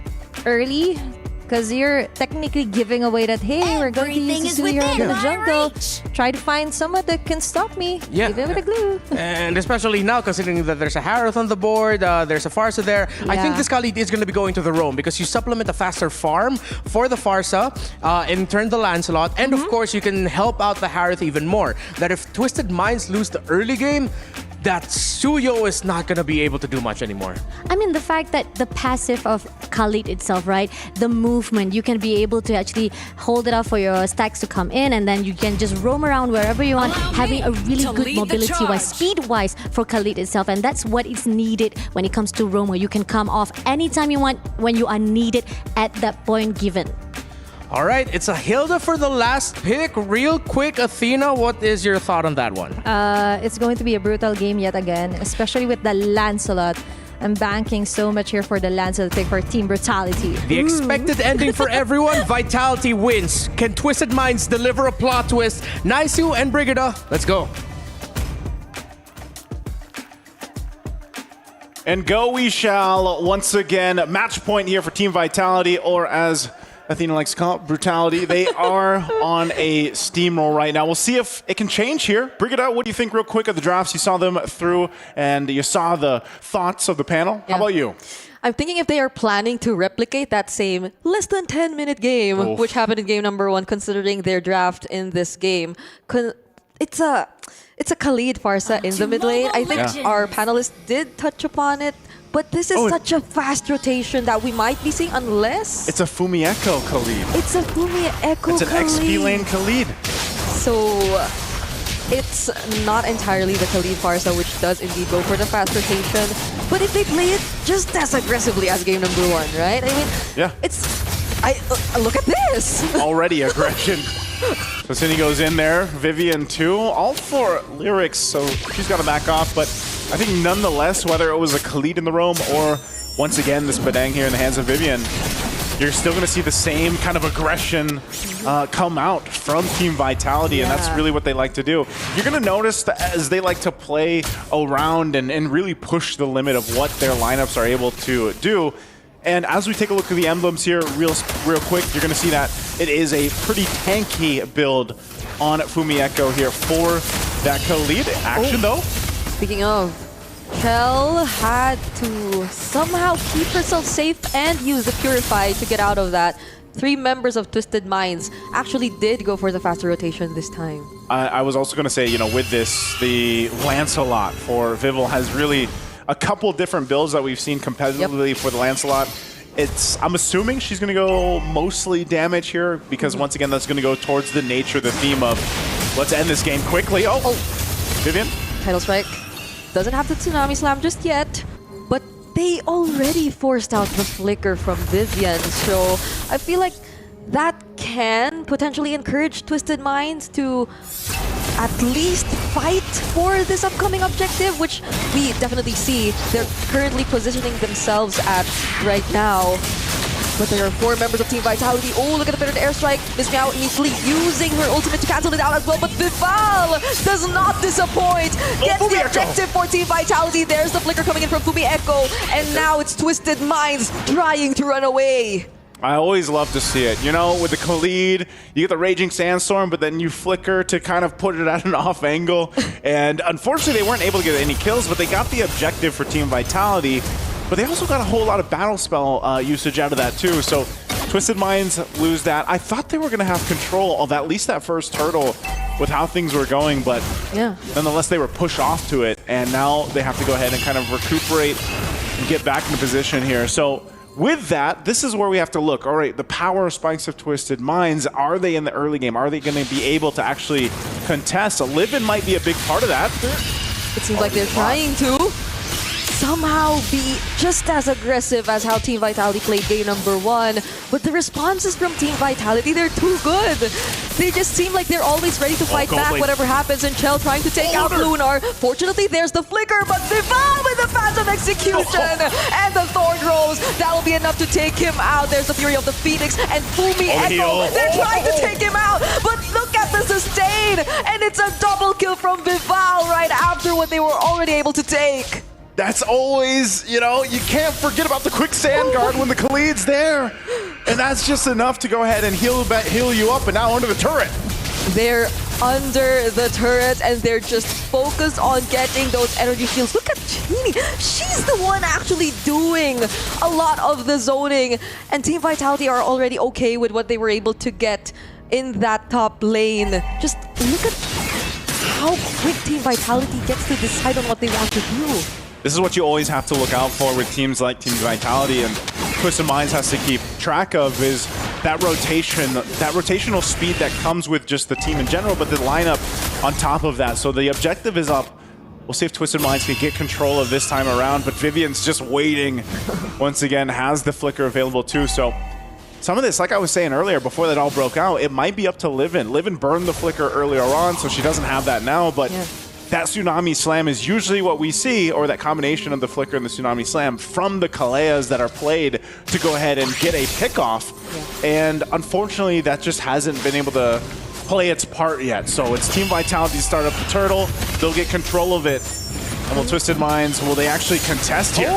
early because you're technically giving away that, hey, we're going to use the Suyu in the jungle. try to find someone that can stop me, Yeah. even with a glue. And especially now, considering that there's a Harith on the board, there's a Farsa there. I think Yeah. this Khalid is going to be going to the roam because you supplement a faster farm for the Farsa and turn the Lancelot. And of course, you can help out the Harith even more. That if Twisted Minds lose the early game, that Suyo is not going to be able to do much anymore. I mean, the fact that the passive of Khalid itself, right? The movement, you can be able to actually hold it up for your stacks to come in, and then you can just roam around wherever you want, having a really good mobility-wise, speed-wise for Khalid itself. And that's what is needed when it comes to roam, where you can come off anytime you want when you are needed at that point given. All right, it's a Hilda for the last pick. Real quick, Athena, what is your thought on that one? It's going to be a brutal game yet again, especially with the Lancelot. I'm banking so much here for the Lancelot pick for Team Brutality. The expected ending for everyone, Vitality wins. Can Twisted Minds deliver a plot twist? Naisu and Brigida, let's go. And go we shall once again. Match point here for Team Vitality, or as Athena likes to call it, Brutality. They are on a steamroll right now. We'll see if it can change here. Brigida, what do you think real quick of the drafts? You saw them through and you saw the thoughts of the panel. How about you? I'm thinking if they are planning to replicate that same less than 10-minute game, which happened in game number 1, considering their draft in this game, it's a Khalid Farsa in the mid lane. I think our panelists did touch upon it. But this is such a fast rotation that we might be seeing unless... It's a Fumi Echo Khalid. It's a Fumi Echo It's an Khalid. XP lane Khalid. So it's not entirely the Khalid Farsa, which does indeed go for the fast rotation. But if they play it just as aggressively as game number 1, right? I mean, look at this. Already aggression. So Cindy goes in there. Vivian too. All for lyrics, so she's got to back off. But I think nonetheless, whether it was a Khalid in the roam or once again this Badang here in the hands of Vivian, you're still going to see the same kind of aggression come out from Team Vitality, and that's really what they like to do. You're going to notice that as they like to play around and really push the limit of what their lineups are able to do. And as we take a look at the emblems here real quick, you're going to see that it is a pretty tanky build on Fumi Echo here for that Khalid action, though. Speaking of, Chell had to somehow keep herself safe and use the Purify to get out of that. 3 members of Twisted Minds actually did go for the faster rotation this time. I was also going to say, you know, with this, the Lancelot for Vival has really a couple different builds that we've seen competitively for the Lancelot. I'm assuming she's going to go mostly damage here because once again, that's going to go towards the nature, the theme of let's end this game quickly. Oh. Vivian? Title Strike doesn't have the Tsunami Slam just yet, but they already forced out the Flicker from Vivian, so I feel like that can potentially encourage Twisted Minds to at least fight for this upcoming objective, which we definitely see they're currently positioning themselves at right now. But there are 4 members of Team Vitality. Oh, look at the fitted airstrike. Miss Meow immediately using her ultimate to cancel it out as well. But Vival does not disappoint. Gets the objective for Team Vitality. There's the flicker coming in from Fumi Echo. And now it's Twisted Minds trying to run away. I always love to see it. You know, with the Khalid, you get the Raging Sandstorm, but then you flicker to kind of put it at an off angle. And unfortunately, they weren't able to get any kills, but they got the objective for Team Vitality. But they also got a whole lot of battle spell usage out of that too. So Twisted Minds lose that. I thought they were going to have control of at least that first turtle with how things were going, but nonetheless, they were pushed off to it. And now they have to go ahead and kind of recuperate and get back into position here. So with that, this is where we have to look. All right, the power spikes of Twisted Minds, are they in the early game? Are they going to be able to actually contest? Livin might be a big part of that. It seems like they're trying to somehow be just as aggressive as how Team Vitality played game number 1. But the responses from Team Vitality, they're too good. They just seem like they're always ready to fight back whatever happens. And Chell trying to take out Lunar. Fortunately, there's the flicker, but Vival with the Phantom Execution and the Thorn Rose. That'll be enough to take him out. There's the Fury of the Phoenix and Fumi Echo. They're trying to take him out, but look at the sustain. And it's a double kill from Vival right after what they were already able to take. That's always, you know, you can't forget about the quick sand guard when the Khalid's there. And that's just enough to go ahead and heal you up and now under the turret. They're under the turret, and they're just focused on getting those energy shields. Look at Genie. She's the one actually doing a lot of the zoning, and Team Vitality are already okay with what they were able to get in that top lane. Just look at how quick Team Vitality gets to decide on what they want to do. This is what you always have to look out for with teams like Team Vitality, and Twisted Minds has to keep track of is that rotation, that rotational speed that comes with just the team in general, but the lineup on top of that. So the objective is up. We'll see if Twisted Minds can get control of this time around, but Vivian's just waiting. Once again, has the flicker available too. So some of this, like I was saying earlier, before that all broke out, it might be up to Livin. Livin burned the flicker earlier on, so she doesn't have that now, but that Tsunami Slam is usually what we see, or that combination of the flicker and the Tsunami Slam from the Kaleas that are played to go ahead and get a pickoff. And unfortunately, that just hasn't been able to play its part yet. So it's Team Vitality start up the turtle. They'll get control of it. And will Twisted Minds, will they actually contest here?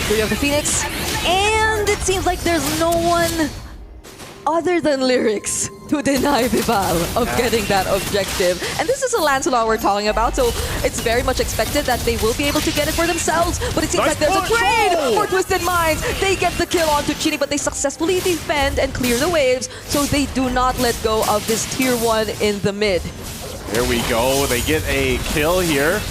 We have the Phoenix, and it seems like there's no one other than Lyrics to deny Vival of getting that objective. And this is a Lancelot we're talking about, so it's very much expected that they will be able to get it for themselves. But it seems like there's a trade for Twisted Minds. They get the kill onto Chini, but they successfully defend and clear the waves, so they do not let go of this tier 1 in the mid. There we go. They get a kill here.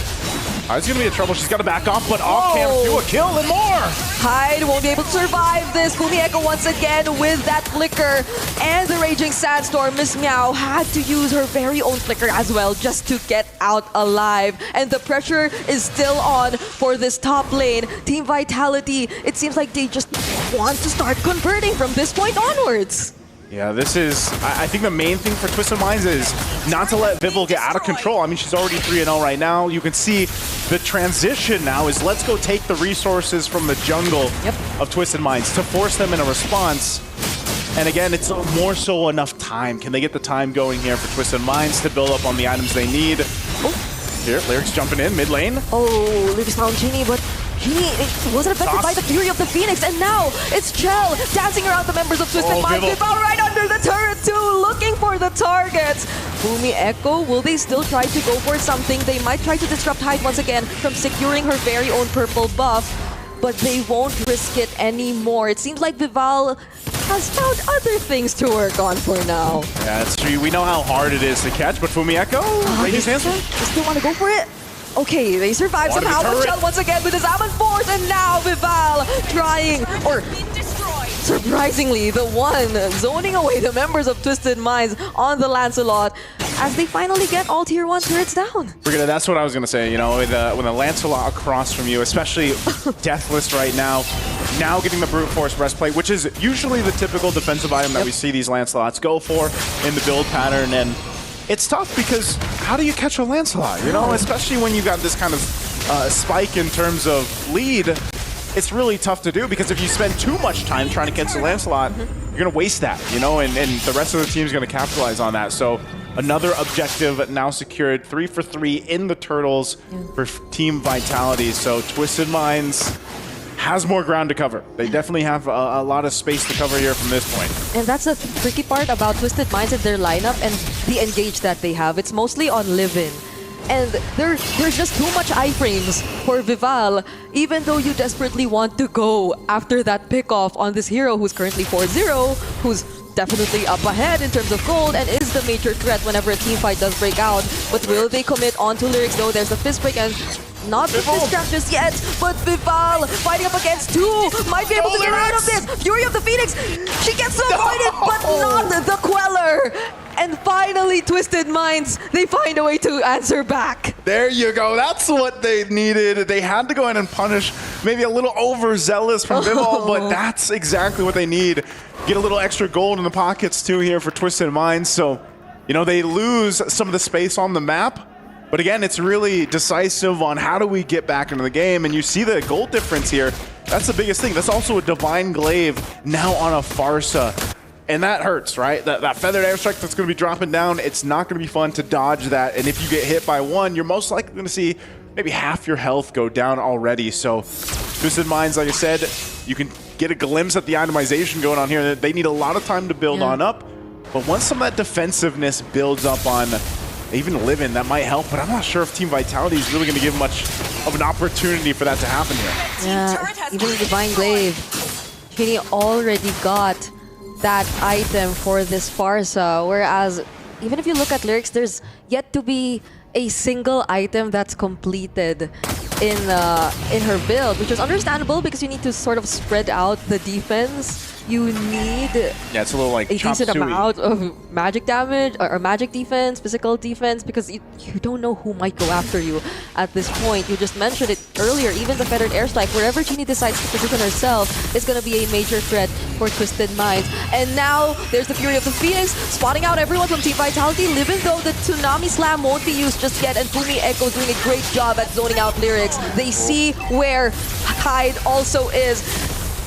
It's going to be a trouble. She's got to back off, but off camp do a kill and more. Hyde won't be able to survive this. Fumi Echo once again with that flicker and the Raging Sandstorm. Miss Meow had to use her very own flicker as well just to get out alive. And the pressure is still on for this top lane. Team Vitality, it seems like they just want to start converting from this point onwards. Yeah, this is, I think the main thing for Twisted Minds is not to let Vival get out of control. I mean, she's already 3-0 right now. You can see the transition now is let's go take the resources from the jungle of Twisted Minds to force them in a response. And again, it's more so enough time. Can they get the time going here for Twisted Minds to build up on the items they need? Here, Lyrics jumping in, mid lane. Oh, Lyrics found Genie, but Genie wasn't affected by the fury of the Phoenix, and now it's Chell dancing around the members of Twisted Minds. Vival right under the turret too, looking for the targets. Fumi Echo, will they still try to go for something? They might try to disrupt Hyde once again from securing her very own purple buff, but they won't risk it anymore. It seems like Vival has found other things to work on for now. Yeah, that's true. We know how hard it is to catch, but Fumi Echo, Raging Sandstorm? They still want to go for it? Okay, they survive somehow. Chell once again with his Almond Force, and now Vival trying, or surprisingly, the one zoning away the members of Twisted Minds on the Lancelot as they finally get all tier 1 turrets down. Brigida, that's what I was going to say, you know, with the Lancelot across from you, especially Deathless right now getting the Brute Force breastplate, which is usually the typical defensive item that we see these Lancelots go for in the build pattern, and it's tough because how do you catch a Lancelot, you know, especially when you got this kind of spike in terms of lead. It's really tough to do because if you spend too much time trying to catch the Lancelot, you're going to waste that, you know, and the rest of the team is going to capitalize on that. So another objective now secured, 3 for 3 in the Turtles for Team Vitality. So Twisted Minds has more ground to cover. They definitely have a lot of space to cover here from this point. And that's the tricky part about Twisted Minds and their lineup and the engage that they have. It's mostly on Livin. And there's just too much iframes for Vival, even though you desperately want to go after that pickoff on this hero who's currently 4-0, who's definitely up ahead in terms of gold and is the major threat whenever a team fight does break out. But will they commit onto Lyrics though? There's the fist break and not the fist trap just yet, but Vival fighting up against 2 might be able to get out of this. Fury of the Phoenix, she gets avoided, but not the Queller. And finally, Twisted Minds, they find a way to answer back. There you go. That's what they needed. They had to go ahead and punish maybe a little overzealous from Vival, but that's exactly what they need. Get a little extra gold in the pockets too here for Twisted Minds. So, you know, they lose some of the space on the map. But again, it's really decisive on how do we get back into the game. And you see the gold difference here. That's the biggest thing. That's also a Divine Glaive now on a Farsa. And that hurts, right? That feathered airstrike that's going to be dropping down, it's not going to be fun to dodge that. And if you get hit by one, you're most likely going to see maybe half your health go down already. So Twisted Minds, like I said, you can get a glimpse at the itemization going on here. They need a lot of time to build on up. But once some of that defensiveness builds up on even Livin, that might help, but I'm not sure if Team Vitality is really going to give much of an opportunity for that to happen here. Yeah, even Divine Glaive, Trini already got that item for this Farsa, whereas even if you look at Lyrics, there's yet to be a single item that's completed in her build, which is understandable because you need to sort of spread out the defense. You need it's a little like a chop decent suey. amount of magic damage or magic defense, physical defense, because you don't know who might go after you at this point. You just mentioned it earlier, even the Fettered Airstrike, wherever Genie decides to position herself is going to be a major threat for Twisted Minds. And now there's the Fury of the Phoenix, spotting out everyone from Team Vitality, even though the Tsunami Slam won't be used just yet, and Fumi Echo doing a great job at zoning out Lyrics. They see where Hyde also is.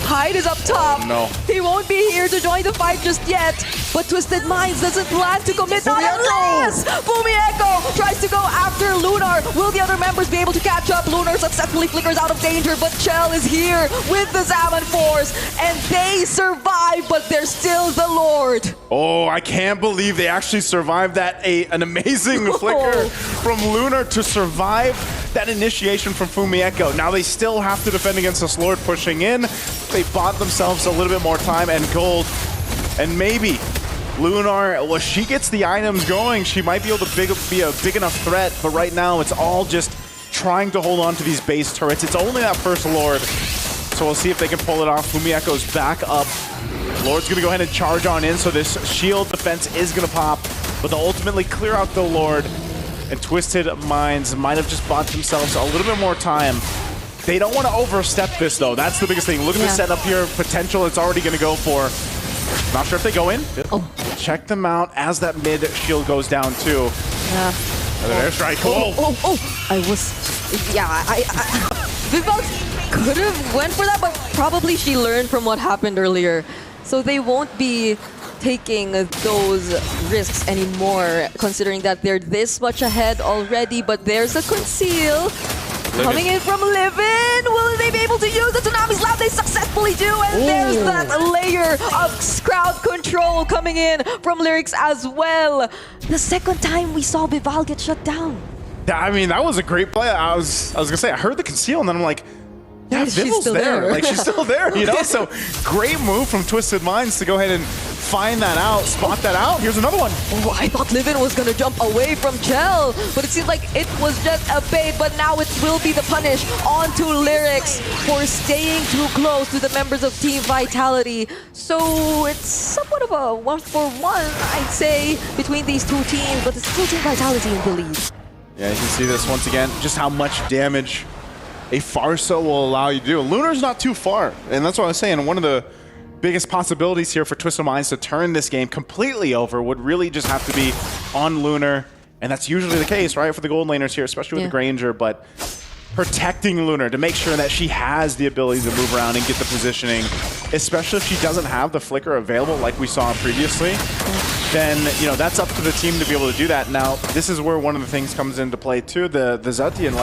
Hyde is up top. Oh, no. He won't be here to join the fight just yet. But Twisted Minds doesn't plan to commit not unless Fumi Echo tries to go after Lunar. Will the other members be able to catch up? Lunar successfully flickers out of danger, but Chell is here with the Salmon Force, and they survive, but they're still the Lord. Oh, I can't believe they actually survived that. An amazing flicker from Lunar to survive that initiation from Fumi Echo. Now they still have to defend against this Lord pushing in. They bought themselves a little bit more time and gold. And maybe Lunar, well, she gets the items going, she might be able to be a big enough threat, but right now it's all just trying to hold on to these base turrets. It's only that first Lord, so we'll see if they can pull it off. Fumi Echo's back up. Lord's gonna go ahead and charge on in, so this shield defense is gonna pop, but they'll ultimately clear out the Lord, and Twisted Minds might have just bought themselves a little bit more time. They don't want to overstep this, though. That's the biggest thing. Look at the setup here. Potential it's already going to go for. Not sure if they go in. Check them out as that mid shield goes down, too. Yeah. Another airstrike. I was... Yeah, Vivaldi could have went for that, but probably she learned from what happened earlier. So they won't be taking those risks anymore, considering that they're this much ahead already. But there's a conceal coming in from Livin. Will they be able to use the Tsunami Slam? They successfully do, and there's that layer of crowd control coming in from Lyrics as well. The second time we saw Bival get shut down. I mean, that was a great play. I was gonna say, I heard the conceal, and then I'm like, yeah, She's Vival's still there. there. Like, she's still there, you know? So, great move from Twisted Minds to go ahead and find that out, spot that out. Here's another one. Oh, I thought Livin was gonna jump away from Chell, but it seems like it was just a bait, but now it will be the punish onto Lyrics for staying too close to the members of Team Vitality. So it's somewhat of a 1-for-1, I'd say, between these two teams, but it's still Team Vitality in the lead. Yeah, you can see this once again, just how much damage a Farsa will allow you to do. Lunar's not too far, and that's what I was saying. One of the biggest possibilities here for Twisted Minds to turn this game completely over would really just have to be on Lunar, and that's usually the case, right, for the gold laners here, especially with the Granger, but protecting Lunar to make sure that she has the ability to move around and get the positioning, especially if she doesn't have the flicker available like we saw previously, then, you know, that's up to the team to be able to do that. Now, this is where one of the things comes into play too, the Zetian,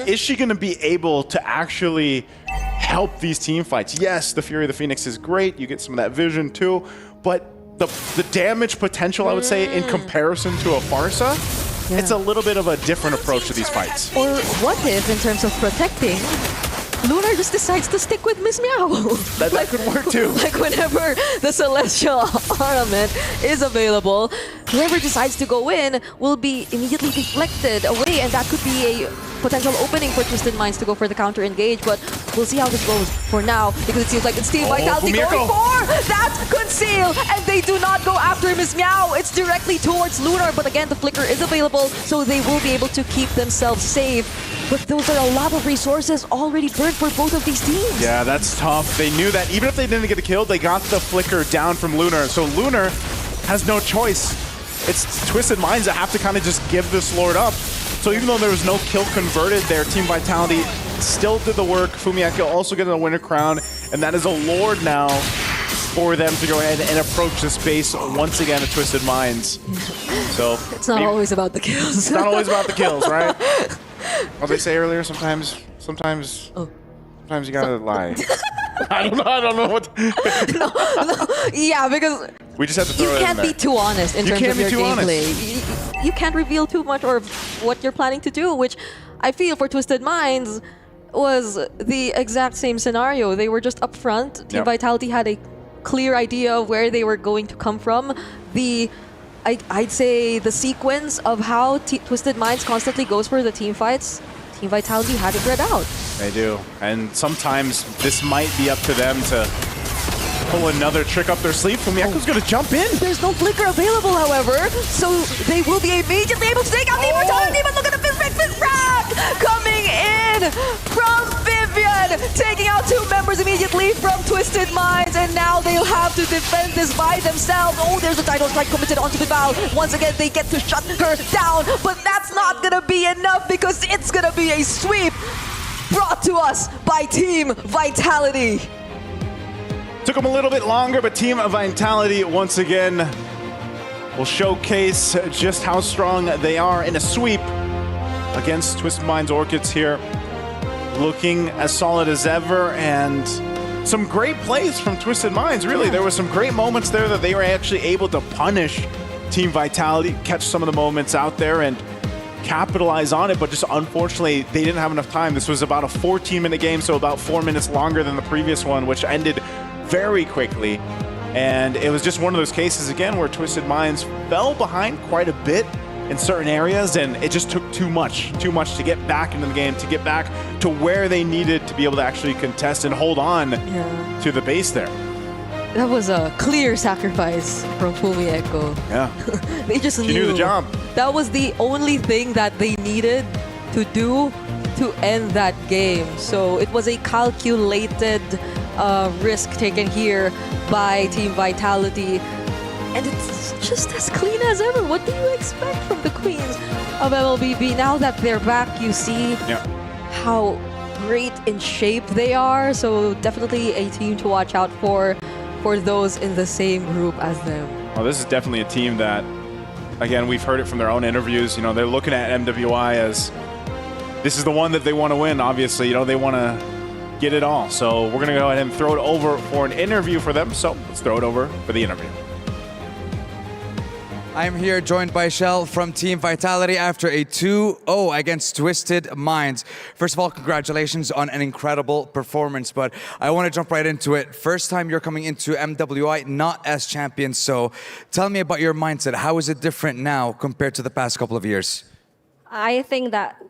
is she going to be able to actually help these team fights? Yes, the Fury of the Phoenix is great, you get some of that vision too, but the damage potential, I would say, in comparison to a Farsa, it's a little bit of a different approach to these fights. Or what if, in terms of protecting, Lunar just decides to stick with Miss Meow? That could work too. Like whenever the Celestial Ornament is available, whoever decides to go in will be immediately deflected away, and that could be a potential opening for Twisted Minds to go for the counter engage, but we'll see how this goes for now, because it seems like it's Team Vitality going for that conceal, and they do not go after Miss Meow. It's directly towards Lunar, but again, the flicker is available, so they will be able to keep themselves safe. But those are a lot of resources already burned for both of these teams. Yeah, that's tough. They knew that even if they didn't get a kill, they got the flicker down from Lunar, so Lunar has no choice. It's Twisted Minds that have to kind of just give this Lord up. So even though there was no kill converted there, Team Vitality still did the work. Fumi Echo also getting a winner crown, and that is a Lord now for them to go ahead and approach this base once again at Twisted Minds. So it's not always about the kills. It's not always about the kills, right? What they say earlier, sometimes you gotta lie. I don't know what. Yeah, because we just have to throw you it in can't there. be too honest in terms of your gameplay. you can't reveal too much or what you're planning to do, which I feel for Twisted Minds was the exact same scenario. They were just upfront. Team Vitality had a clear idea of where they were going to come from. I'd say the sequence of how Twisted Minds constantly goes for the team fights, Team Vitality had it read out. They do. And sometimes this might be up to them to pull another trick up their sleeve. Fumiako's going to jump in. There's no flicker available, however, so they will be immediately able to take out Team Vitality, but look at the fist rack coming in from Vivian, taking out 2 members immediately from Twisted Minds, and now they'll have to defend this by themselves. Oh, there's a title strike committed onto Bilbao. Once again, they get to shut her down, but that's not gonna be enough because it's gonna be a sweep brought to us by Team Vitality. Took them a little bit longer, but Team Vitality once again will showcase just how strong they are in a sweep against Twisted Minds Orchids here. Looking as solid as ever, and some great plays from Twisted Minds, really. There were some great moments there that they were actually able to punish Team Vitality, catch some of the moments out there and capitalize on it, but just unfortunately, they didn't have enough time. This was about a 14-minute game, so about 4 minutes longer than the previous one, which ended very quickly. And it was just one of those cases, again, where Twisted Minds fell behind quite a bit in certain areas, and it just took too much to get back into the game, to get back to where they needed to be able to actually contest and hold on to the base there. That was a clear sacrifice from Fumieko. Yeah. They just She knew the job. That was the only thing that they needed to do to end that game. So it was a calculated risk taken here by Team Vitality. And it's just as clean as ever. What do you expect from the Queens of MLBB? Now that they're back, you see how great in shape they are. So definitely a team to watch out for those in the same group as them. Well, this is definitely a team that, again, we've heard it from their own interviews. You know, they're looking at MWI as this is the one that they want to win, obviously. You know, they want to get it all. So we're going to go ahead and throw it over for an interview for them. So let's throw it over for the interview. I'm here joined by Shell from Team Vitality after a 2-0 against Twisted Minds. First of all, congratulations on an incredible performance, but I want to jump right into it. First time you're coming into MWI, not as champions, so tell me about your mindset. How is it different now compared to the past couple of years? I think that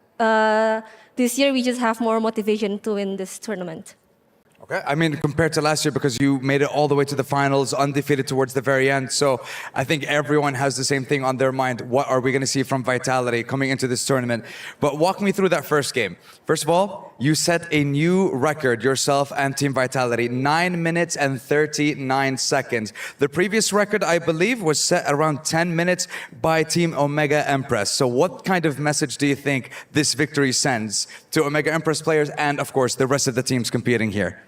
this year we just have more motivation to win this tournament. Okay, I mean, compared to last year, because you made it all the way to the finals, undefeated towards the very end. So I think everyone has the same thing on their mind. What are we going to see from Vitality coming into this tournament? But walk me through that first game. First of all, you set a new record, yourself and Team Vitality, 9 minutes and 39 seconds. The previous record, I believe, was set around 10 minutes by Team Omega Empress. So what kind of message do you think this victory sends to Omega Empress players and, of course, the rest of the teams competing here?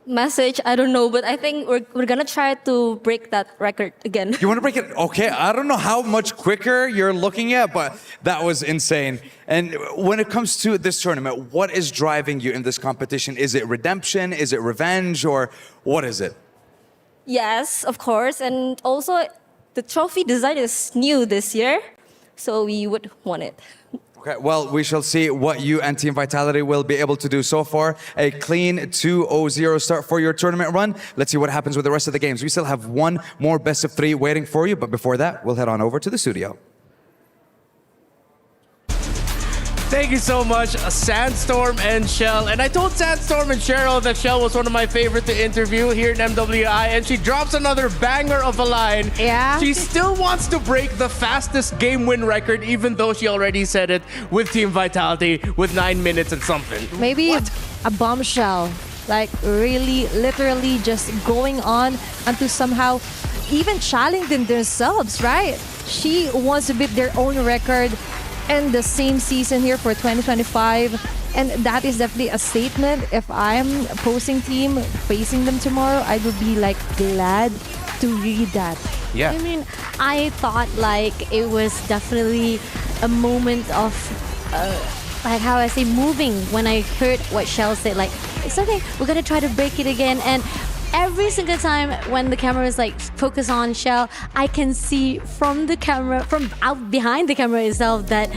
Message, I don't know, but I think we're gonna try to break that record again. You want to break it? Okay, I don't know how much quicker you're looking at, but that was insane. And when it comes to this tournament, what is driving you in this competition? Is it redemption? Is it revenge? Or what is it? Yes, of course. And also, the trophy design is new this year, so we would want it. Okay, well, we shall see what you and Team Vitality will be able to do. So far, a clean 2-0 start for your tournament run. Let's see what happens with the rest of the games. We still have one more best of 3 waiting for you, but before that, we'll head on over to the studio. Thank you so much, Sandstorm and Shell. And I told Sandstorm and Cheryl that Shell was one of my favorite to interview here in MWI, and she drops another banger of a line. Yeah. She still wants to break the fastest game win record, even though she already said it with Team Vitality with 9 minutes and something. Maybe a bombshell, like really, literally just going on and to somehow even challenging themselves, right? She wants to beat their own record and the same season here for 2025, and that is definitely a statement. If I'm opposing team facing them tomorrow, I would be like glad to read that. Yeah. I mean, I thought like it was definitely a moment of like how I say moving when I heard what Shell said, like it's okay, we're gonna try to break it again. And every single time when the camera is like focused on Shell, I can see from the camera, from out behind the camera itself, that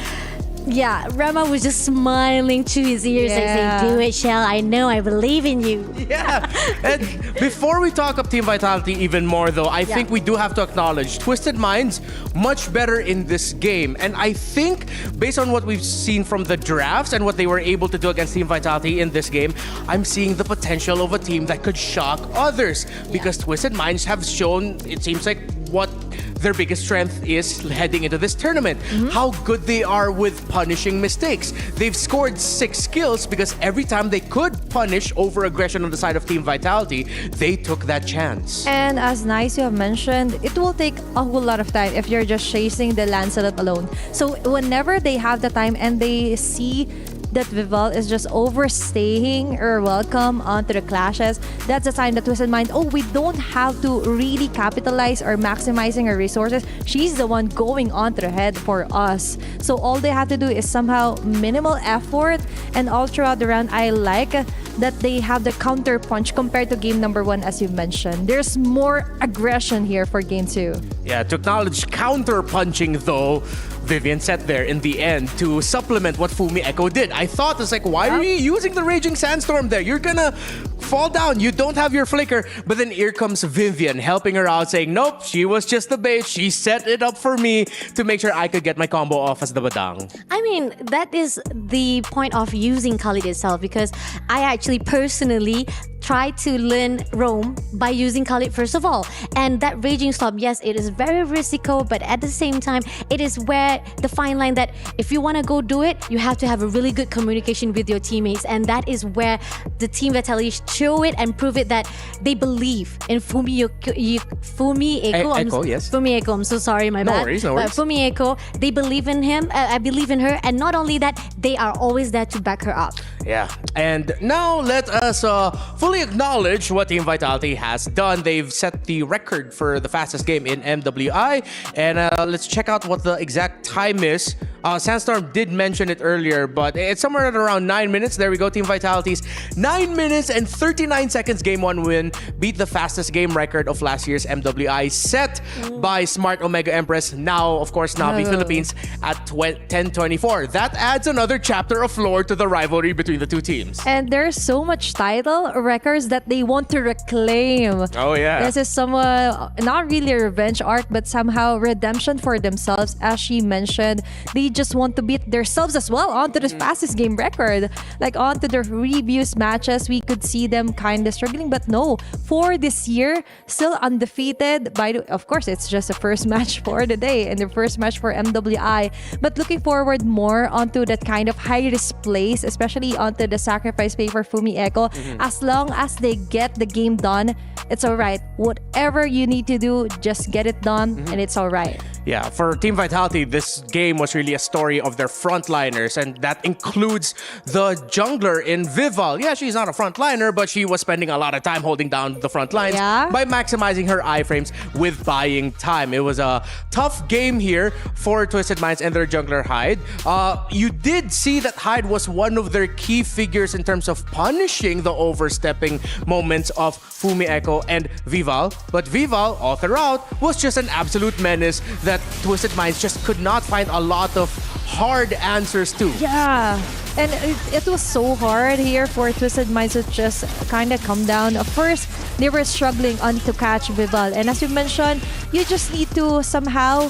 yeah, Rema was just smiling to his ears, like saying, "Do it, Shell. I know. I believe in you." Yeah. And before we talk up Team Vitality even more, though, I think we do have to acknowledge Twisted Minds much better in this game. And I think, based on what we've seen from the drafts and what they were able to do against Team Vitality in this game, I'm seeing the potential of a team that could shock others. Because Twisted Minds have shown, it seems like, what their biggest strength is heading into this tournament. How good they are with punishing mistakes. They've scored 6 kills because every time they could punish over-aggression on the side of Team Vitality, they took that chance. And as Nice you have mentioned, it will take a whole lot of time if you're just chasing the Lancelot alone. So whenever they have the time and they see that Vival is just overstaying her welcome onto the clashes, that's a sign that Twisted Mind, we don't have to really capitalize or maximizing her resources. She's the one going onto the head for us. So all they have to do is somehow minimal effort, and all throughout the round, I like that they have the counter punch compared to game number 1, as you mentioned. There's more aggression here for game 2. Yeah, to acknowledge counter punching though, Vivian sat there in the end to supplement what Fumi Echo did. I thought, it's like, why are you using the Raging Sandstorm there? You're gonna fall down. You don't have your flicker. But then here comes Vivian helping her out, saying, nope, she was just the bait. She set it up for me to make sure I could get my combo off as the Badang. I mean, that is the point of using Khalid itself, because I actually personally tried to learn roam by using Khalid first of all. And that Raging Storm, yes, it is very risky, but at the same time, it is where the fine line that if you want to go do it, you have to have a really good communication with your teammates. And that is where the Team Vitality show it and prove it that they believe in Fumi Echo. Yes. Fumi Echo, I'm so sorry, my bad. No worries. Fumi Echo, they believe in him, I believe in her, and not only that, they are always there to back her up. Yeah, and now let us fully acknowledge what Team Vitality has done. They've set the record for the fastest game in MWI, and let's check out what the exact time is. Sandstorm did mention it earlier, but it's somewhere at around 9 minutes. There we go, Team Vitality's 9 minutes and 39 seconds game 1 win beat the fastest game record of last year's MWI, set by Smart Omega Empress, now of course Navi Philippines, at 10:24. That adds another chapter of lore to the rivalry between the two teams. And there's so much title records that they want to reclaim. Oh yeah. This is somewhat not really a revenge arc, but somehow redemption for themselves. As she mentioned, they just want to beat themselves as well onto the fastest game record. Like onto the reviews matches, we could see them kind of struggling, but no, for this year, still undefeated. Of course, it's just the first match for the day and the first match for MWI. But looking forward more onto that kind of high-risk place, especially onto the sacrifice pay for Fumi Echo. As long as they get the game done, it's alright. Whatever you need to do, just get it done, and it's alright. Yeah, for Team Vitality, this game was really a story of their frontliners, and that includes the jungler in Vival. Yeah, she's not a frontliner, but she was spending a lot of time holding down the front lines by maximizing her iframes with buying time. It was a tough game here for Twisted Minds and their jungler Hyde. You did see that Hyde was one of their key figures in terms of punishing the overstepping moments of Fumi Echo and Vival, but Vival, all throughout, was just an absolute menace that Twisted Minds just could not find a lot of hard answers to. Yeah, and it was so hard here for Twisted Minds to just kind of come down. First, they were struggling on to catch Vival, and as you mentioned, you just need to somehow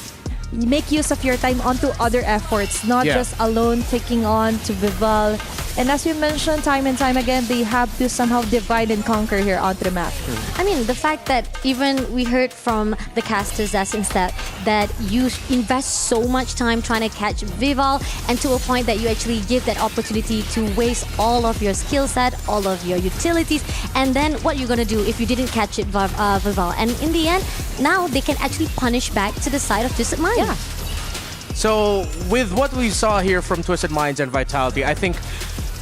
make use of your time onto other efforts, not just alone taking on to Vival. And as you mentioned time and time again, they have to somehow divide and conquer here onto the map. I mean, the fact that even we heard from the casters as instead that you invest so much time trying to catch Vival, and to a point that you actually give that opportunity to waste all of your skill set, all of your utilities, and then what you're gonna do if you didn't catch it, Vival. And in the end, now they can actually punish back to the side of Twisted Minds. Yeah. So with what we saw here from Twisted Minds and Vitality, I think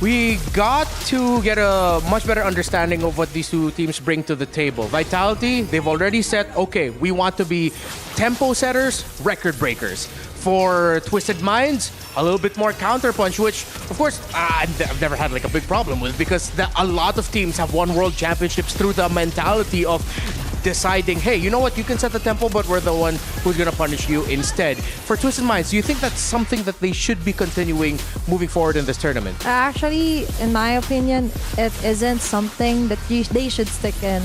we got to get a much better understanding of what these two teams bring to the table. Vitality, they've already said, okay, we want to be tempo setters, record breakers. For Twisted Minds, a little bit more counterpunch, which, of course, I've never had like a big problem with because a lot of teams have won world championships through the mentality of deciding, hey, you know what, you can set the tempo, but we're the one who's gonna punish you instead. For Twisted Minds, do you think that's something that they should be continuing moving forward in this tournament? Actually, in my opinion, it isn't something that they should stick in.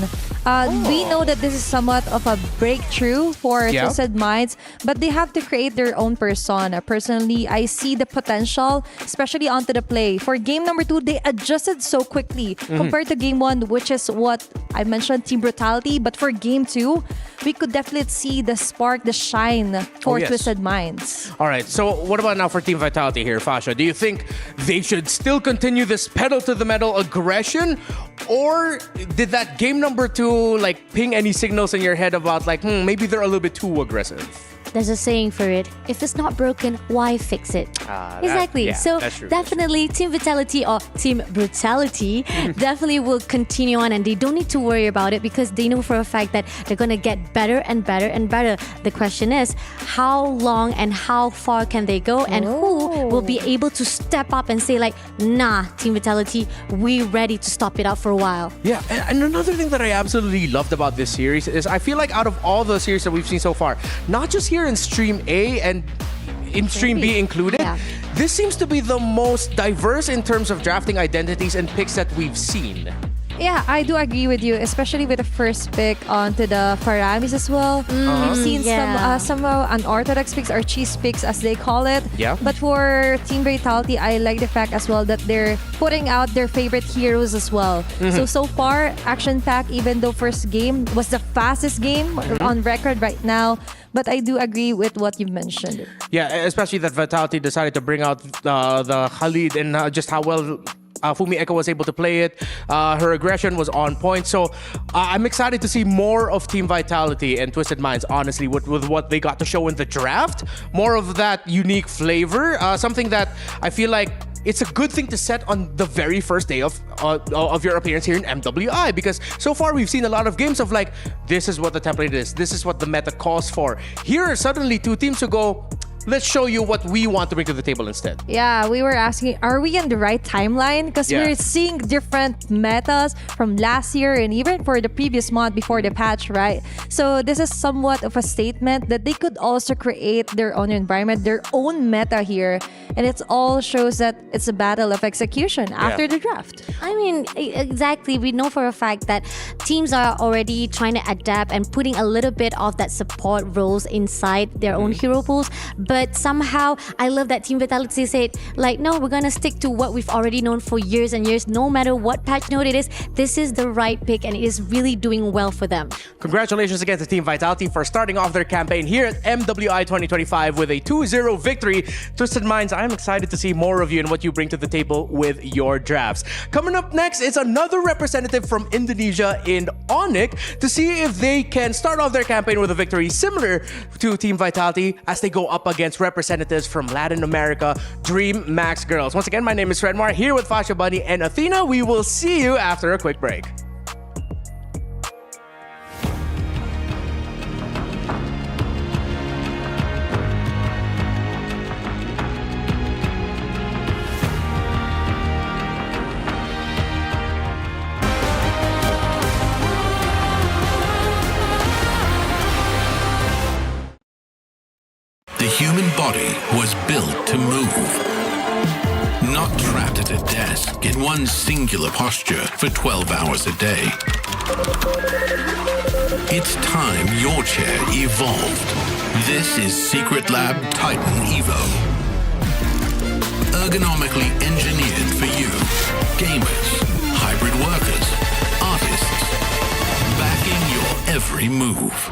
We know that this is somewhat of a breakthrough for Twisted Minds, but they have to create their own persona. Personally, I see the potential, especially onto the play. For game number 2, they adjusted so quickly compared to game 1, which is what I mentioned, team brutality. But for game 2, we could definitely see the spark, the shine for Twisted Minds. All right, so what about now for Team Vitality here, Fasha? Do you think they should still continue this pedal to the metal aggression? Or did that game number 2 like ping any signals in your head about like, maybe they're a little bit too aggressive? There's a saying for it. If it's not broken, why fix it? Exactly. So definitely Team Vitality or Team Brutality definitely will continue on, and they don't need to worry about it because they know for a fact that they're going to get better and better and better. The question is, how long and how far can they go, and who will be able to step up and say like, nah, Team Vitality, we're ready to stop it out for a while. Yeah, and another thing that I absolutely loved about this series is I feel like out of all the series that we've seen so far, not just here in Stream A and in Stream B included, this seems to be the most diverse in terms of drafting identities and picks that we've seen. Yeah, I do agree with you, especially with the first pick onto the Faramis as well. We've seen some unorthodox picks or cheese picks as they call it. Yeah. But for Team Vitality, I like the fact as well that they're putting out their favorite heroes as well. So far, Action Pack, even though first game was the fastest game on record right now, but I do agree with what you mentioned. Yeah, especially that Vitality decided to bring out the Khalid and just how well Fumi Eko was able to play it. Her aggression was on point. So I'm excited to see more of Team Vitality and Twisted Minds, honestly, with what they got to show in the draft. More of that unique flavor. Something that I feel like it's a good thing to set on the very first day of your appearance here in MWI, because so far we've seen a lot of games of like, this is what the template is, this is what the meta calls for. Here are suddenly 2 teams who go, let's show you what we want to bring to the table instead. Yeah, we were asking, are we in the right timeline? Because we're seeing different metas from last year and even for the previous month before the patch, right? So this is somewhat of a statement that they could also create their own environment, their own meta here. And it all shows that it's a battle of execution after the draft. I mean, exactly. We know for a fact that teams are already trying to adapt and putting a little bit of that support roles inside their own hero pools. But somehow, I love that Team Vitality said, like, no, we're going to stick to what we've already known for years and years. No matter what patch note it is, this is the right pick and it is really doing well for them. Congratulations again to Team Vitality for starting off their campaign here at MWI 2025 with a 2-0 victory. Twisted Minds, I'm excited to see more of you and what you bring to the table with your drafts. Coming up next is another representative from Indonesia in Onyx to see if they can start off their campaign with a victory similar to Team Vitality as they go up against representatives from Latin America, Dream Max Girls. Once again, my name is Fredmar here with Fasha Bunny and Athena. We will see you after a quick break. The human body was built to move, not trapped at a desk in one singular posture for 12 hours a day. It's time your chair evolved. This is Secret Lab Titan Evo. Ergonomically engineered for you, gamers, hybrid workers, artists, backing your every move.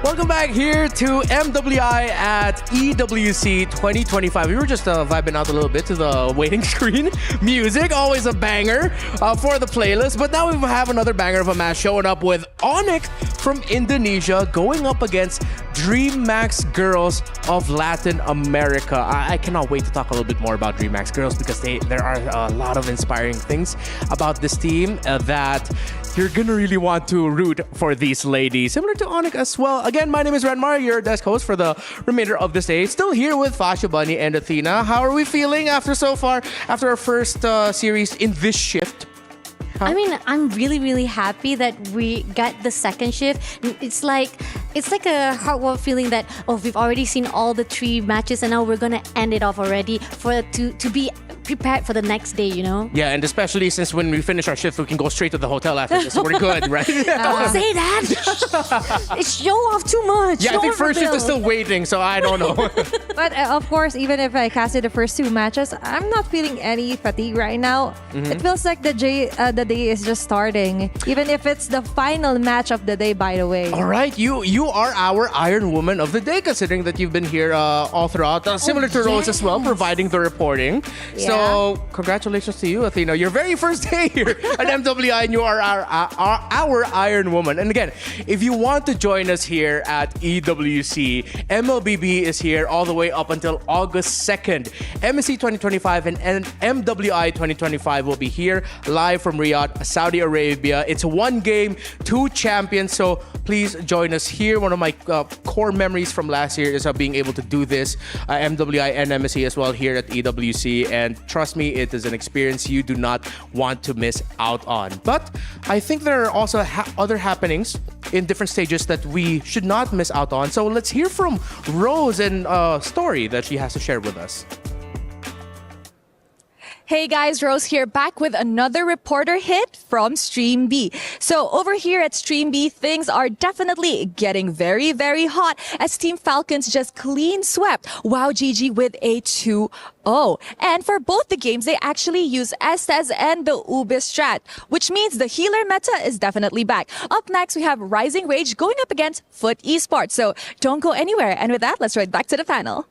Welcome back here to MWI at EWC 2025. We were just vibing out a little bit to the waiting screen music. Always a banger for the playlist. But now we have another banger of a match showing up with Onyx from Indonesia going up against DreamMax Girls of Latin America. I cannot wait to talk a little bit more about DreamMax Girls because there are a lot of inspiring things about this team that you're gonna really want to root for these ladies. Similar to Onyx as well. Again, my name is Renmar, your desk host for the remainder of this day. Still here with Fasha, Bunny, and Athena. How are we feeling after our first series in this shift? I mean, I'm really, really happy that we got the second shift. It's like a heartwarming feeling that we've already seen all the 3 matches and now we're gonna end it off already to be prepared for the next day, you know? Yeah, and especially since when we finish our shift, we can go straight to the hotel after this, so we're good, right? Don't say that! It's show off too much. Yeah, I think first shift is still waiting, so I don't know. But of course, even if I casted the first 2 matches, I'm not feeling any fatigue right now. Mm-hmm. It feels like the day is just starting, even if it's the final match of the day, by the way. All right, you are our Iron Woman of the day, considering that you've been here all throughout. Similar to Rose as well, providing the reporting. Yeah. So, congratulations to you, Athena. Your very first day here at MWI, and you are our Iron Woman. And again, if you want to join us here at EWC, MLBB is here all the way up until August 2nd. MSC 2025 and MWI 2025 will be here live from Riyadh, Saudi Arabia. It's 1 game, 2 champions. So please join us here. One of my core memories from last year is being able to do this. MWI and MSC as well here at EWC. And trust me, it is an experience you do not want to miss out on. But I think there are also other happenings in different stages that we should not miss out on. So let's hear from Rose and story that she has to share with us. Hey guys, Rose here, back with another reporter hit from Stream B. So over here at Stream B, things are definitely getting very, very hot as Team Falcons just clean swept WOW GG with a 2-0. And for both the games, they actually use Estes and the Ube strat, which means the healer meta is definitely back. Up next, we have Rising Rage going up against Foot Esports. So don't go anywhere. And with that, let's right back to the panel.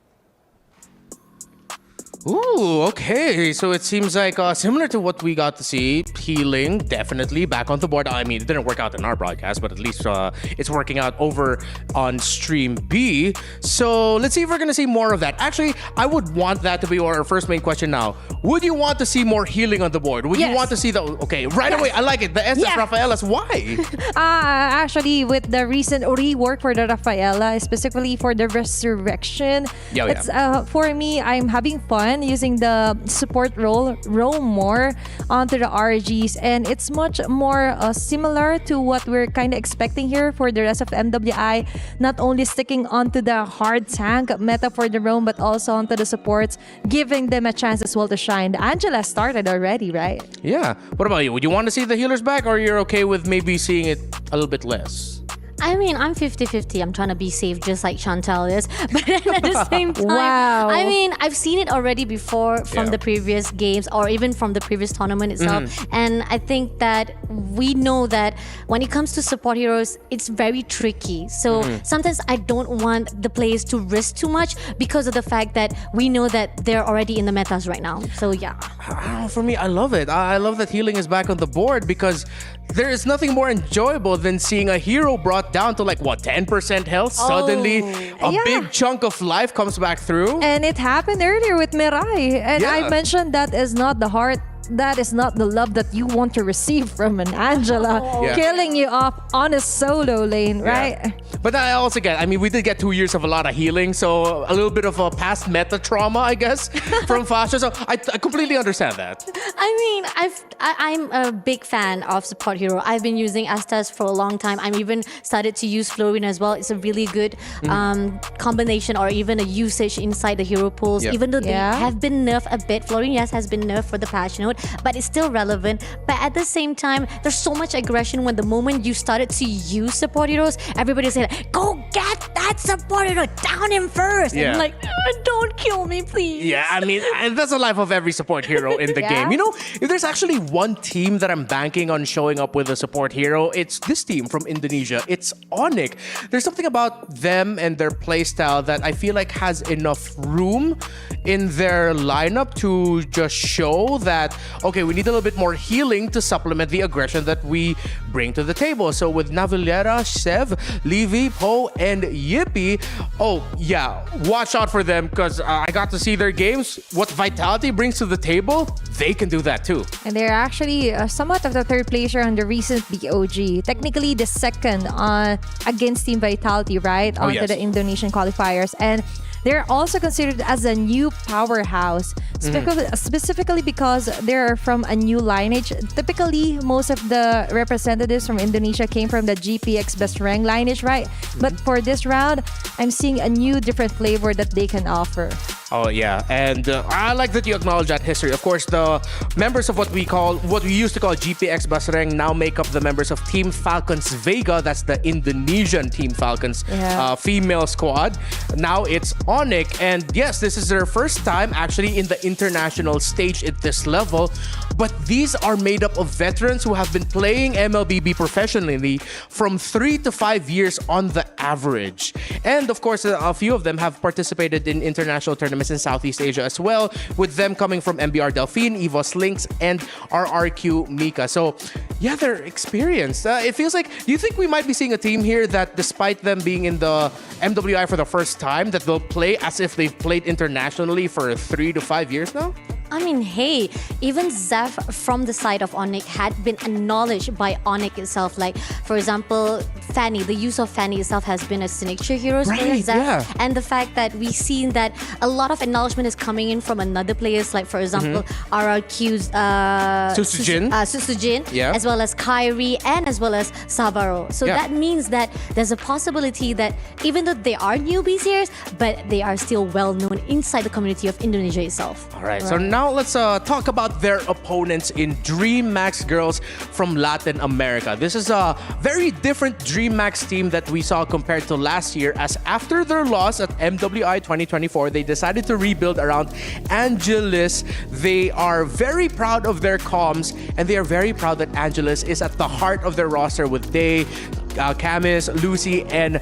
Ooh, okay. So it seems like similar to what we got to see. Healing, definitely back on the board. I mean, it didn't work out in our broadcast, but at least it's working out over on Stream B. So let's see if we're going to see more of that. Actually, I would want that to be our first main question now. Would you want to see more healing on the board? Would you want to see the... Okay, right away. I like it. The Estes Rafaelas. Why? Actually, with the recent rework for the Rafaela, specifically for the Resurrection, it's for me, I'm having fun using the support role more onto the RGs, and it's much more similar to what we're kind of expecting here for the rest of MWI, not only sticking onto the hard tank meta for the roam, but also onto the supports, giving them a chance as well to shine. Angela started already, right? Yeah. What about you? Would you want to see the healers back, or you're okay with maybe seeing it a little bit less? I mean, I'm 50-50. I'm trying to be safe just like Chantal is. But then at the same time, I mean, I've seen it already before from the previous games or even from the previous tournament itself. And I think that we know that when it comes to support heroes, it's very tricky. So sometimes I don't want the players to risk too much because of the fact that we know that they're already in the metas right now. So yeah. I don't know, for me, I love it. I love that healing is back on the board because there is nothing more enjoyable than seeing a hero brought down to 10% health. Suddenly, a big chunk of life comes back through. And it happened earlier with Mirai. And I mentioned that is not the heart. That is not the love that you want to receive from an Angela killing you off on a solo lane, right? But I also get, I mean, we did get 2 years of a lot of healing, so a little bit of a past meta trauma, I guess, from Fasha. So I completely understand that. I mean, I'm a big fan of support hero. I've been using Astas for a long time. I'm even started to use Florine as well. It's a really good combination or even a usage inside the hero pools. Even though they have been nerfed a bit. Florine, yes, has been nerfed for the patch note, but it's still relevant. But at the same time, there's so much aggression when the moment you started to use support heroes, everybody said, go get that support hero, down him first. And I'm like, don't kill me, please. Yeah, I mean, and that's the life of every support hero in the game. You know, if there's actually one team that I'm banking on showing up with a support hero, it's this team from Indonesia. It's Onyx. There's something about them and their playstyle that I feel like has enough room in their lineup to just show that, okay, we need a little bit more healing to supplement the aggression that we bring to the table. So with Navillera, Sev, Levy, Poe, and Yippee, oh yeah, watch out for them because I got to see their games. What Vitality brings to the table, they can do that too. And they're actually somewhat of the third placer on the recent BOG. Technically the second against Team Vitality, right? Oh, Onto yes. the Indonesian qualifiers. And they're also considered as a new powerhouse, specifically because they're from a new lineage. Typically, most of the representatives from Indonesia came from the GPX Best Rank lineage, right? But for this round, I'm seeing a new, different flavor that they can offer. Oh yeah, and I like that you acknowledge that history. Of course, the members of what we used to call GPX Basreng now make up the members of Team Falcons Vega. That's the Indonesian Team Falcons female squad. Now it's Onyx, and yes, this is their first time actually in the international stage at this level. But these are made up of veterans who have been playing MLBB professionally from 3 to 5 years on the average. And of course, a few of them have participated in international tournaments in Southeast Asia as well, with them coming from MBR Delphine, EVOS Lynx, and RRQ Mika. So yeah, they're experienced. It feels like, do you think we might be seeing a team here that despite them being in the MWI for the first time, that they'll play as if they've played internationally for 3 to 5 years now? I mean, hey, even Zeph from the side of Onyx had been acknowledged by Onyx itself. Like, for example, Fanny, the use of Fanny itself has been a signature hero for Zeph. Yeah. And the fact that we've seen that a lot of acknowledgement is coming in from another players, like, for example, RRQ's Susujin, as well as Kyrie, and as well as Savaro. So that means that there's a possibility that even though they are newbies here, but they are still well known inside the community of Indonesia itself. All right. So now let's talk about their opponents in DreamMax Girls from Latin America. This is a very different DreamMax team that we saw compared to last year, as after their loss at MWI 2024, they decided to rebuild around Angelis. They are very proud of their comms, and they are very proud that Angelis is at the heart of their roster with Day, Camis, Lucy, and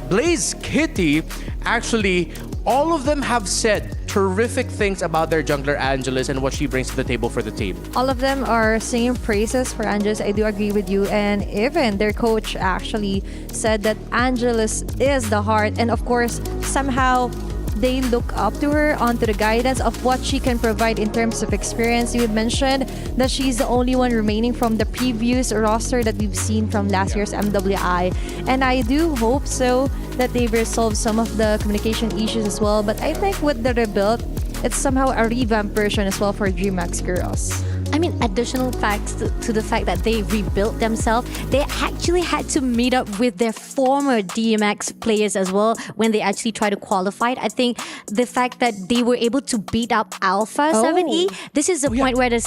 Blaze Kitty. Actually, all of them have said terrific things about their jungler Angelis and what she brings to the table for the team. All of them are singing praises for Angelis. I do agree with you. And even their coach actually said that Angelis is the heart. And of course, somehow they look up to her onto the guidance of what she can provide in terms of experience. You mentioned that she's the only one remaining from the previous roster that we've seen from last year's MWI. And I do hope so that they resolve some of the communication issues as well. But I think with the rebuild, it's somehow a revamped version as well for DreamHack Girls. I mean, additional facts to the fact that they rebuilt themselves, they actually had to meet up with their former DMX players as well when they actually tried to qualify. I think the fact that they were able to beat up Alpha 7E, this is the point where the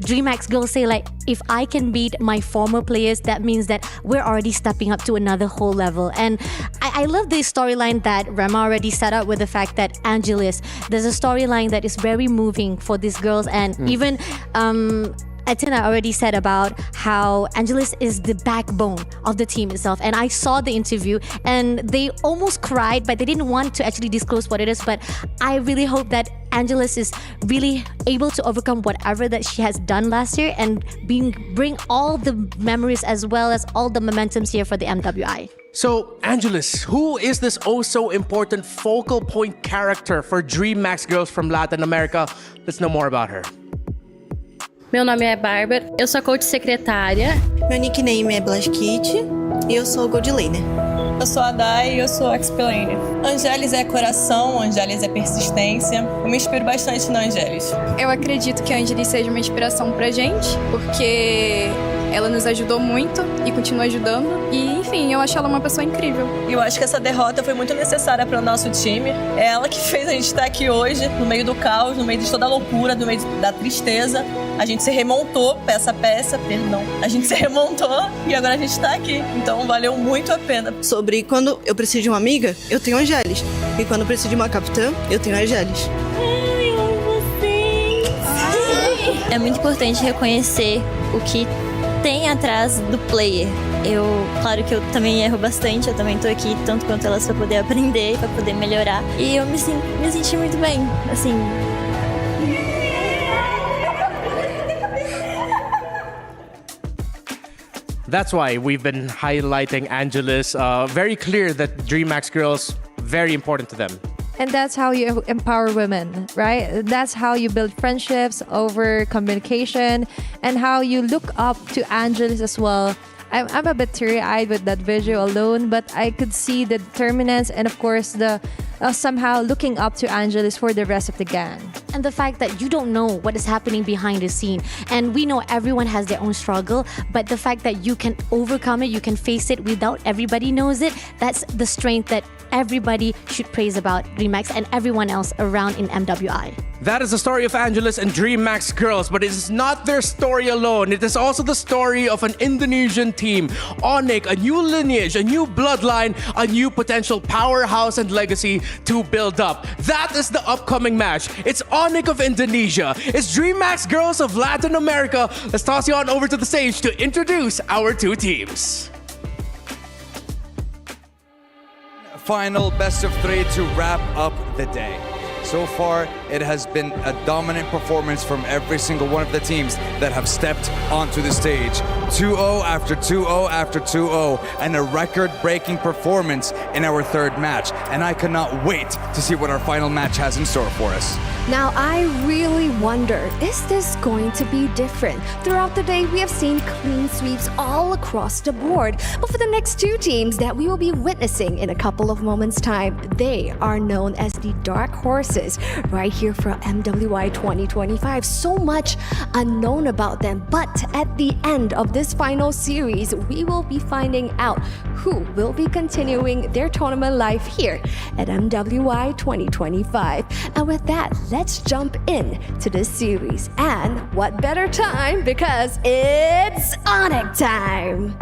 DreamX girls say, like, if I can beat my former players, that means that we're already stepping up to another whole level. And I love the storyline that Rema already set up with the fact that Angelis, there's a storyline that is very moving for these girls. And even Atina already said about how Angelis is the backbone of the team itself. And I saw the interview and they almost cried, but they didn't want to actually disclose what it is. But I really hope that Angelis is really able to overcome whatever that she has done last year and bring all the memories as well as all the momentums here for the MWI. So, Angelis, who is this oh so important focal point character for DreamMax Girls from Latin America? Let's know more about her. Meu nome é Bárbara, eu sou coach secretária. Meu nickname é Blaskit e eu sou Gold Laner. Eu sou a Dai e eu sou Exp Laner. Angelis é coração, Angelis é persistência. Eu me inspiro bastante na Angelis. Eu acredito que a Angelis seja uma inspiração pra gente, porque ela nos ajudou muito e continua ajudando. E, enfim, eu acho ela uma pessoa incrível. E eu acho que essa derrota foi muito necessária para o nosso time. É ela que fez a gente estar aqui hoje, no meio do caos, no meio de toda a loucura, no meio da tristeza. A gente se remontou, peça a peça, perdão. A gente se remontou e agora a gente tá aqui. Então valeu muito a pena. Sobre quando eu preciso de uma amiga, eu tenho a Angelis. E quando eu preciso de uma capitã, eu tenho a Angelis. Ai, eu amo vocês. é muito importante reconhecer o que tem atrás do player. Claro que eu também erro bastante, eu também tô aqui tanto quanto elas para poder aprender, para poder melhorar. E eu me senti muito bem, assim. That's why we've been highlighting Angeles. Very clear that DreamHack girls, very important to them. And that's how you empower women, right? That's how you build friendships over communication and how you look up to Angeles as well. I'm a bit teary-eyed with that visual alone, but I could see the determinants and of course the somehow looking up to Angeles for the rest of the gang. And the fact that you don't know what is happening behind the scene. And we know everyone has their own struggle, but the fact that you can overcome it, you can face it without everybody knows it, that's the strength that everybody should praise about DreamHack and everyone else around in MWI. That is the story of Angeles and DreamHack girls, but it is not their story alone. It is also the story of an Indonesian team. Onyx, a new lineage, a new bloodline, a new potential powerhouse and legacy to build up. That is the upcoming match. It's Onyx of Indonesia. It's DreamHack girls of Latin America. Let's toss you on over to the stage to introduce our two teams. Final best of 3 to wrap up the day. So far, it has been a dominant performance from every single one of the teams that have stepped onto the stage. 2-0 after 2-0 after 2-0, and a record-breaking performance in our third match. And I cannot wait to see what our final match has in store for us. Now, I really wonder, is this going to be different? Throughout the day, we have seen clean sweeps all across the board. But for the next two teams that we will be witnessing in a couple of moments' time, they are known as the Dark Horses right here for MWI 2025. So much unknown about them. But at the end of this final series, we will be finding out who will be continuing their tournament life here at MWI 2025. And with that, let's jump in to this series. And what better time, because it's Onyx time!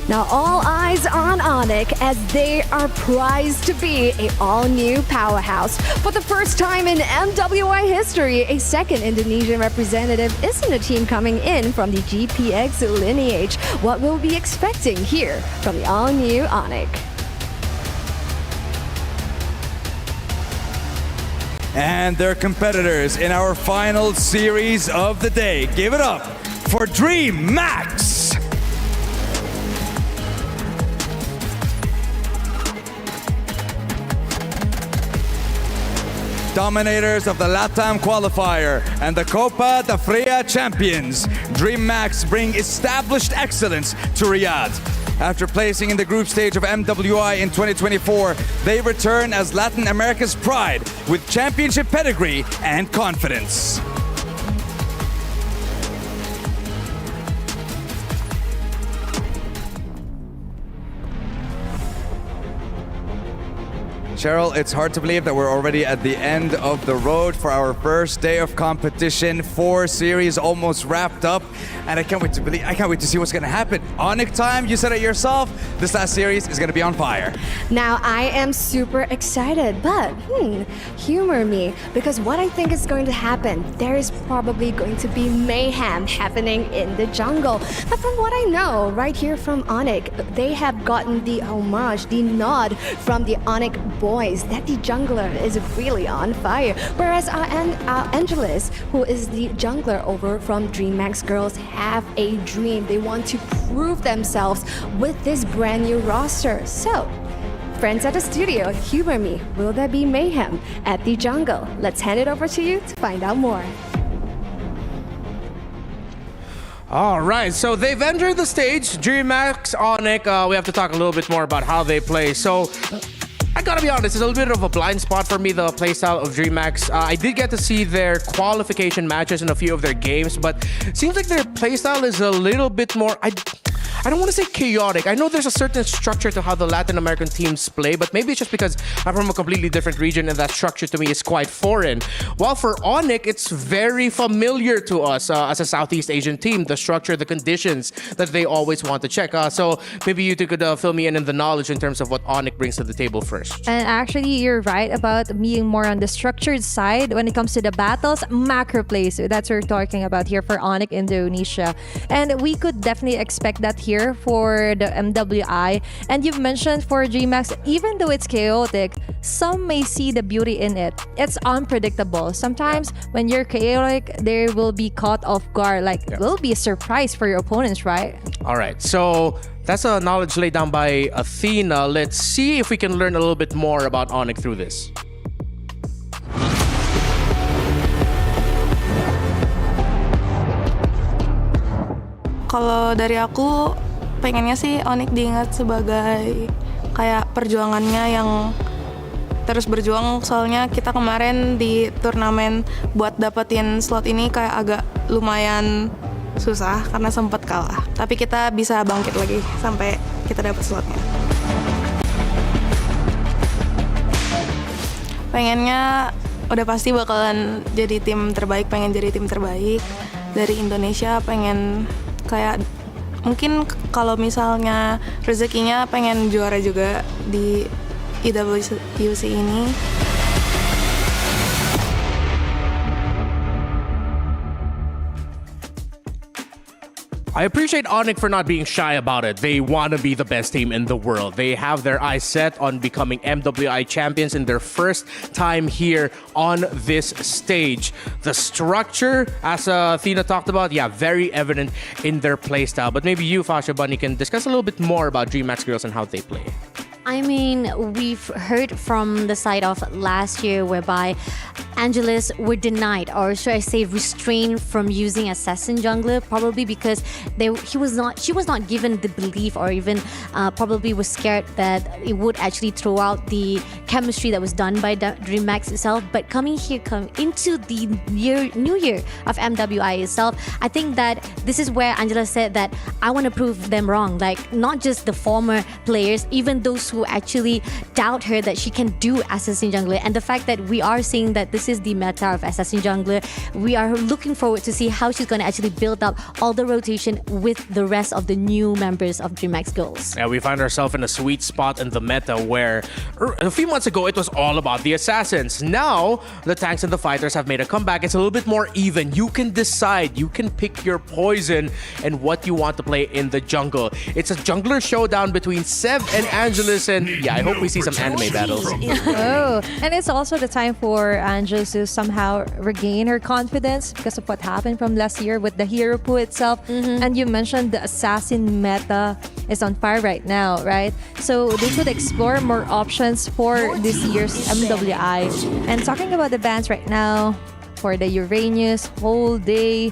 Now all eyes on Onyx as they are prized to be an all-new powerhouse. For the first time in MWI history, a second Indonesian representative is in the team coming in from the GPX lineage. What we'll be expecting here from the all-new Onyx. And their competitors in our final series of the day. Give it up for DreamHack! Dominators of the LATAM qualifier and the Copa da Fria champions, DreamHack bring established excellence to Riyadh. After placing in the group stage of MWI in 2024, they return as Latin America's pride with championship pedigree and confidence. Cheryl, it's hard to believe that we're already at the end of the road for our first day of competition. 4 series almost wrapped up, and I can't wait to see what's going to happen. Onyx time, you said it yourself. This last series is going to be on fire. Now I am super excited, but humor me, because what I think is going to happen, there is probably going to be mayhem happening in the jungle. But from what I know, right here from Onyx, they have gotten the homage, the nod from the Onyx boys that the jungler is really on fire. Whereas our Angeles, who is the jungler over from DreamHack girls, have a dream. They want to prove themselves with this brand new roster. So, friends at the studio, humor me. Will there be mayhem at the jungle? Let's hand it over to you to find out more. All right, so they've entered the stage. DreamHack, Onyx. We have to talk a little bit more about how they play. So, I gotta be honest, it's a little bit of a blind spot for me, the playstyle of DreamHack. I did get to see their qualification matches in a few of their games, but it seems like their playstyle is a little bit more... I don't want to say chaotic. I know there's a certain structure to how the Latin American teams play, but maybe it's just because I'm from a completely different region and that structure to me is quite foreign. While for Onyx, it's very familiar to us as a Southeast Asian team, the structure, the conditions that they always want to check. So maybe you two could fill me in the knowledge in terms of what Onyx brings to the table first. And actually, you're right about being more on the structured side when it comes to the battles, macro plays. That's what we're talking about here for Onyx Indonesia. And we could definitely expect that here for the MWI. And you've mentioned for GMAX, even though it's chaotic, some may see the beauty in it. It's unpredictable. Sometimes when you're chaotic, there will be caught off guard. Like, will be a surprise for your opponents, right? All right, so that's a knowledge laid down by Athena. Let's see if we can learn a little bit more about Onyx through this. Kalau dari aku, pengennya sih Onyx diingat sebagai kayak perjuangannya yang terus berjuang. Soalnya kita kemarin di turnamen buat dapetin slot ini kayak agak lumayan susah karena sempat kalah. Tapi kita bisa bangkit lagi sampai kita dapat slotnya. Pengennya udah pasti bakalan jadi tim terbaik, pengen jadi tim terbaik dari Indonesia, pengen kayak mungkin kalau misalnya rezekinya pengen juara juga di EWC ini. I appreciate Onyx for not being shy about it. They want to be the best team in the world. They have their eyes set on becoming MWI champions in their first time here on this stage. The structure, as Athena talked about, very evident in their playstyle. But maybe you, Fasha Bunny, can discuss a little bit more about DreamHack girls and how they play. I mean, we've heard from the side of last year whereby Angelus were denied, or should I say restrained from using Assassin Jungler, probably because she was not given the belief, or even probably was scared that it would actually throw out the chemistry that was done by DreamHack itself. But coming into the new year of MWI itself, I think that this is where Angela said that I want to prove them wrong. Like, not just the former players, even those who actually doubt her that she can do Assassin Jungler. And the fact that we are seeing that this is the meta of Assassin Jungler, we are looking forward to see how she's going to actually build up all the rotation with the rest of the new members of DreamHack girls. Yeah, we find ourselves in a sweet spot in the meta where a few months ago it was all about the assassins. Now the tanks and the fighters have made a comeback. It's a little bit more even. You can decide, you can pick your poison and what you want to play in the jungle. It's a jungler showdown between Sev and Angelus, and I hope we see some anime battles. Oh, and it's also the time for Angelus to somehow regain her confidence because of what happened from last year with the hero pool itself. And you mentioned the assassin meta is on fire right now, right? So they should explore more options for this year's MWI. And talking about the bans right now, for the Uranus, whole day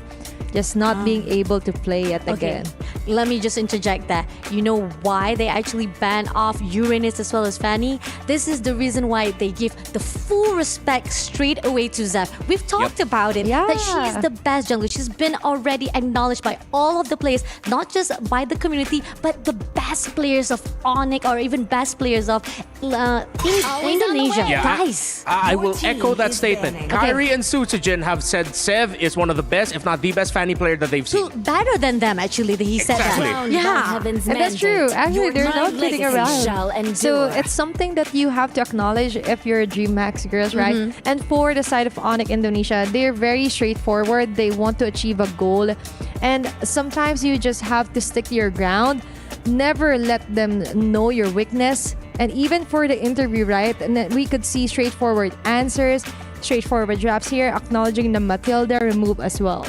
just not being able to play it again. Let me just interject that. You know why they actually banned off Uranus as well as Fanny? This is the reason why they give the full respect straight away to Zeph. We've talked about it, that she's the best jungler. She's been already acknowledged by all of the players, not just by the community, but the best players of Onyx, or even best players of Indonesia. Guys, I will echo that statement. Kyrie and Sutsujin have said Sev is one of the best, if not the best Fanny player that they've seen. Better than them, actually, he said that. Yeah, and that's true. Actually, they're not kidding around. So it's something that you have to acknowledge if you're a DreamHack girls, right? And for the side of Onyx Indonesia, they're very straightforward. They want to achieve a goal. And sometimes you just have to stick to your ground. Never let them know your weakness. And even for the interview, right? And we could see straightforward answers, straightforward drops here, acknowledging the Matilda remove as well.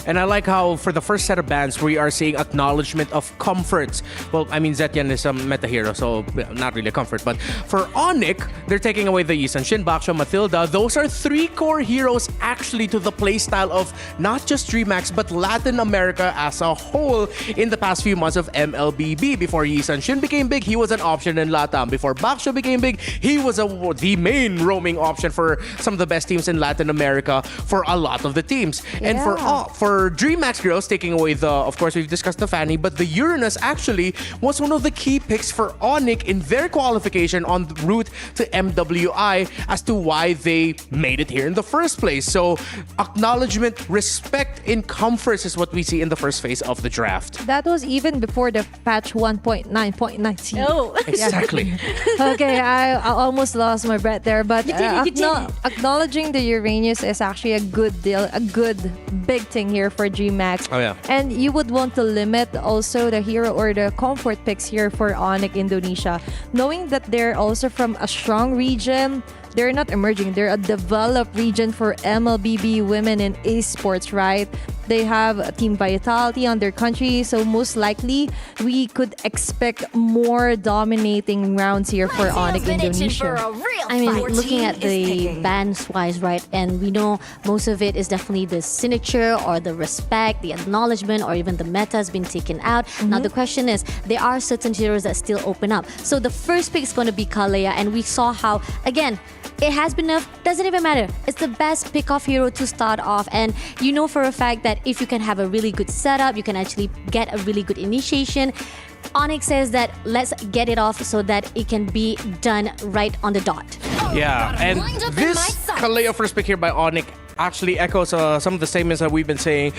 And I like how for the first set of bans, we are seeing acknowledgement of comforts. Well, I mean, Zetian is a meta hero, so not really a comfort. But for Onyx, they're taking away the Yisan Shin, Baksha, Matilda. Those are three core heroes actually to the playstyle of not just DreamHack, but Latin America as a whole in the past few months of MLBB. Before Yisan Shin became big, he was an option in Latam. Before Baksha became big, he was the main roaming option for some of the best teams in Latin America for a lot of the teams. And for for DreamHack girls, taking away of course, we've discussed the Fanny, but the Uranus actually was one of the key picks for Onyx in their qualification on the route to MWI as to why they made it here in the first place. So, acknowledgement, respect in comforts is what we see in the first phase of the draft. That was even before the patch 1.9.19. Oh, exactly. Okay, I almost lost my breath there, but acknowledging the Uranus is actually a good deal, a good big thing here for GMAX. Oh yeah. And you would want to limit also the hero or the comfort picks here for Onyx Indonesia, knowing that they're also from a strong region. They're not emerging, they're a developed region for MLBB women in esports, right? They have Team Vitality on their country, so most likely we could expect more dominating rounds here for Onyx Indonesia. I mean, looking at the bans wise, right, and we know most of it is definitely the signature or the respect, the acknowledgement, or even the meta has been taken out. Now the question is, there are certain heroes that still open up. So the first pick is going to be Kalea, and we saw how, again, it has been enough, doesn't even matter. It's the best pick-off hero to start off, and you know for a fact that if you can have a really good setup, you can actually get a really good initiation. Onyx says that let's get it off so that it can be done right on the dot. Yeah, and this Kalea first pick here by Onyx actually echoes some of the statements that we've been saying.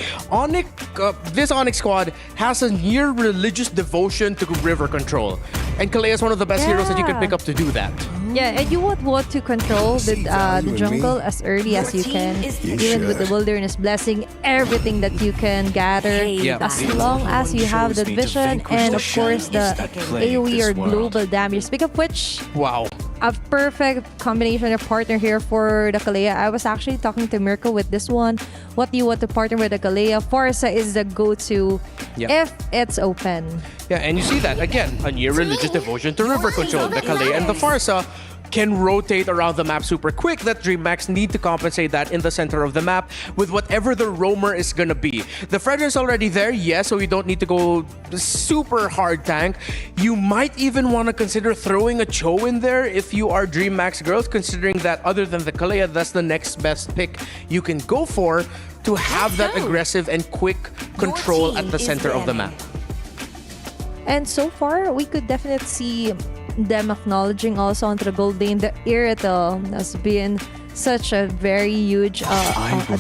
This Onyx squad has a near religious devotion to river control, and Kalea is one of the best heroes that you can pick up to do that. Yeah, and you would want to control the jungle as early as you can, even with the wilderness blessing, everything that you can gather, as long as you have the vision and of course the AoE or global damage. Speaking of which, wow, a perfect combination of partner here for the Kalea. I was actually talking to Mirko with this one. What do you want to partner with the Kalea? Forza is the go-to if it's open. Yeah, and you see that again, a near religious devotion to river control. The Kalea and the Farsa can rotate around the map super quick. That DreamHack need to compensate that in the center of the map with whatever the roamer is gonna be. The Fredrin's already there, yes, so you don't need to go super hard tank. You might even want to consider throwing a Cho in there if you are DreamHack girls, considering that other than the Kalea, that's the next best pick you can go for to have that aggressive and quick control at the center of the map. And so far, we could definitely see them acknowledging also onto the gold lane. The Irrital has been such a very huge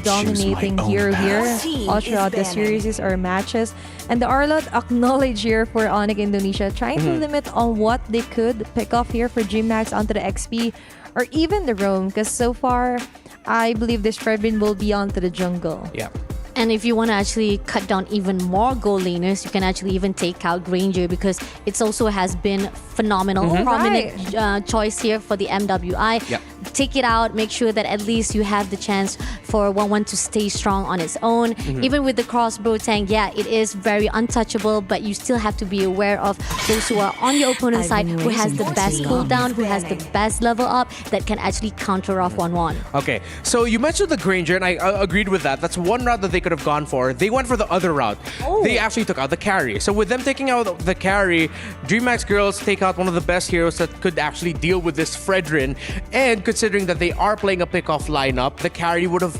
dominating hero here all throughout the series or matches. And the Arlot acknowledge here for Onyx Indonesia, trying to limit on what they could pick off here for GMAX onto the XP or even the roam, because so far I believe this Fredrin will be onto the jungle. Yeah. And if you want to actually cut down even more gold laners, you can actually even take out Granger, because it also has been phenomenal, prominent choice here for the MWI. Yep. Take it out, make sure that at least you have the chance for 1-1 to stay strong on its own. Even with the crossbow tank, yeah, it is very untouchable, but you still have to be aware of those who are on your opponent's side, who has the best cooldown, who has the best level up, that can actually counter off 1-1. Okay, so you mentioned the Granger, and I agreed with that. That's one route that they could have gone for. They went for the other route. They actually took out the carry. So with them taking out the carry, DreamHack girls take out one of the best heroes that could actually deal with this Fredrin. And considering that they are playing a pick-off lineup, the carry would have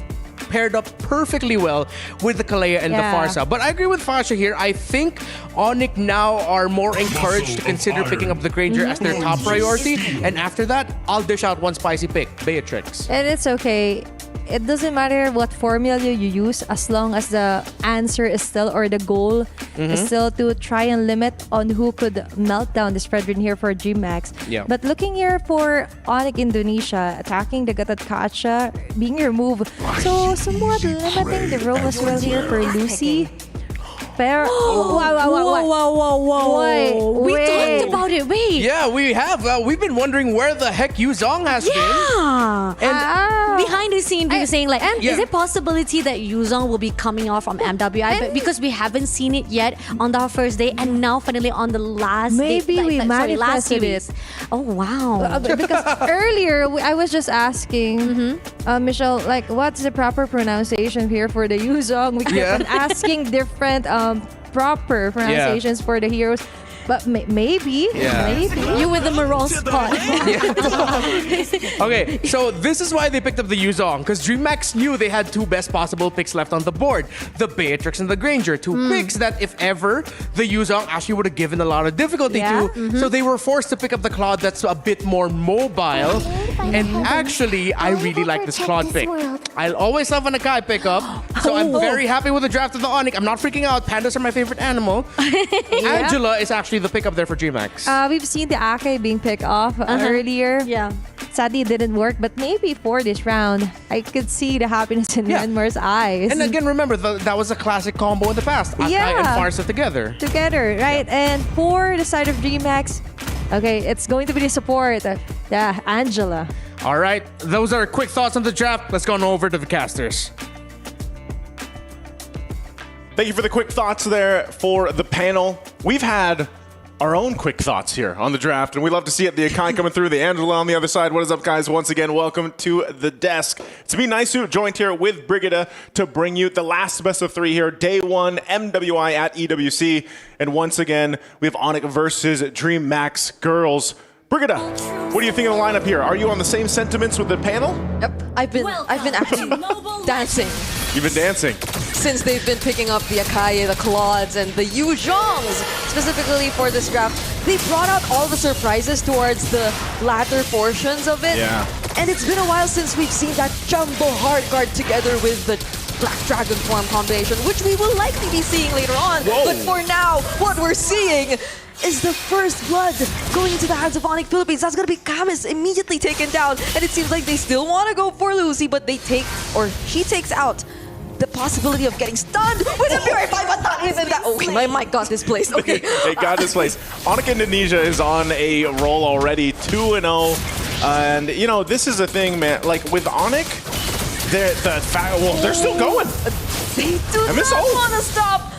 paired up perfectly well with the Kalea and the Farsa. But I agree with Fasha here. I think Onyx now are more encouraged to consider picking up the Granger as their top priority. And after that, I'll dish out one spicy pick, Beatrix. And it's okay. It doesn't matter what formula you use, as long as the answer is still, or the goal is still to try and limit on who could melt down this Fredrin here for GMAX. Yeah. But looking here for Onyx Indonesia, attacking the Gatot Kacha, being removed. So somewhat limiting the roam as well here for Lucy. Pero, Whoa. We talked about it. Wait. Yeah, we have. We've been wondering where the heck Yuzong has been. And behind the scene, we were saying like, is it possibility that Yuzong will be coming off from MWI? But because we haven't seen it yet on our first day, and now finally on the last maybe day, we manifested last series. it. Oh wow! Because earlier I was just asking Michelle, like, what's the proper pronunciation here for the Yuzong? We kept on asking different proper pronunciations for the heroes. But maybe. You with the Marol spot. Okay, so this is why they picked up the Yuzong, because DreamHack knew they had two best possible picks left on the board. The Beatrix and the Granger. Two picks that, if ever, the Yuzong actually would have given a lot of difficulty to. So they were forced to pick up the Claude that's a bit more mobile. And actually, I really like this Claude pick. I'll always love an Akai pickup. So I'm very happy with the draft of the Onyx. I'm not freaking out. Pandas are my favorite animal. Angela is actually the pickup there for DreamHack. We've seen the Ake being picked off earlier. Yeah. Sadly, it didn't work, but maybe for this round, I could see the happiness in Myanmar's eyes. And again, remember, that was a classic combo in the past. Akai and Farsa together. Right? And for the side of DreamHack, okay, it's going to be the support. Angela. All right, those are quick thoughts on the draft. Let's go on over to the casters. Thank you for the quick thoughts there for the panel. We've had our own quick thoughts here on the draft, and we love to see it. The Akai coming through, the Angela on the other side. What is up, guys? Once again, welcome to the desk. It's me, Naisu, joined here with Brigida to bring you the last best of three here. Day one, MWI at EWC. And once again, we have Onyx versus DreamHack girls. Brigida, what do you think of the lineup here? Are you on the same sentiments with the panel? Yep, I've been actually dancing. You've been dancing. Since they've been picking up the Akai, the Claudes, and the Yuzongs, specifically for this draft, they brought out all the surprises towards the latter portions of it. Yeah. And it's been a while since we've seen that jumbo hard card together with the Black Dragon form combination, which we will likely be seeing later on. Whoa. But for now, what we're seeing is the first blood going into the hands of Onyx Philippines. That's going to be Camus immediately taken down. And it seems like they still want to go for Lucy, but she takes out the possibility of getting stunned with a Fury 5, but not even that. Okay, my mic got displaced. Okay. It got displaced. Onyx Indonesia is on a roll already, 2-0. And, you know, this is a thing, man. Like, with Onyx, they're still going. They do not want to stop.